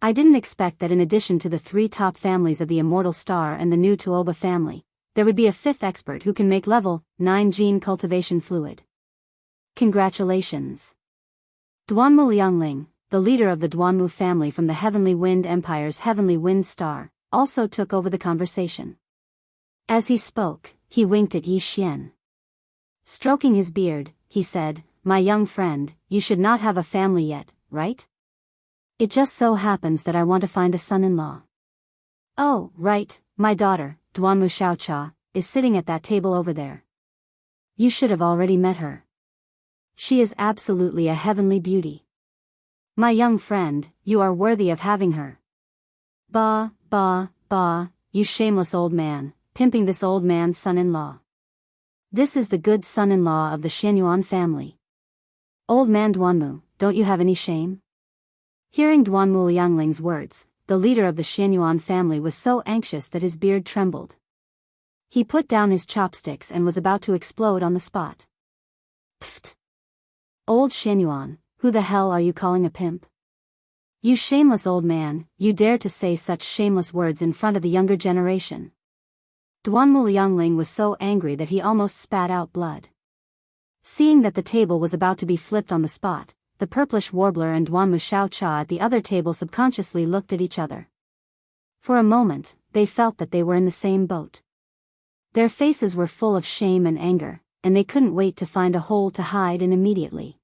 I didn't expect that in addition to the 3 top families of the immortal star and the new Tuoba family, there would be a 5th expert who can make level 9 gene cultivation fluid. Congratulations." Duanmu Liangling, the leader of the Duanmu family from the Heavenly Wind Empire's Heavenly Wind Star, also took over the conversation. As he spoke, he winked at Yi Xian. Stroking his beard, he said, "My young friend, you should not have a family yet, right? It just so happens that I want to find a son-in-law." "Oh, right, my daughter, Duanmu Xiaocha, is sitting at that table over there. You should have already met her. She is absolutely a heavenly beauty. My young friend, you are worthy of having her." "Bah, you shameless old man, pimping this old man's son-in-law. This is the good son-in-law of the Xianyuan family. Old man Duanmu, don't you have any shame?" Hearing Duanmu Liangling's words, the leader of the Xianyuan family was so anxious that his beard trembled. He put down his chopsticks and was about to explode on the spot. "Pfft! Old Xianyuan, who the hell are you calling a pimp? You shameless old man, you dare to say such shameless words in front of the younger generation." Duanmu Liangling was so angry that he almost spat out blood. Seeing that the table was about to be flipped on the spot, the purplish warbler and Duanmu Xiaocha at the other table subconsciously looked at each other. For a moment, they felt that they were in the same boat. Their faces were full of shame and anger, and they couldn't wait to find a hole to hide in immediately.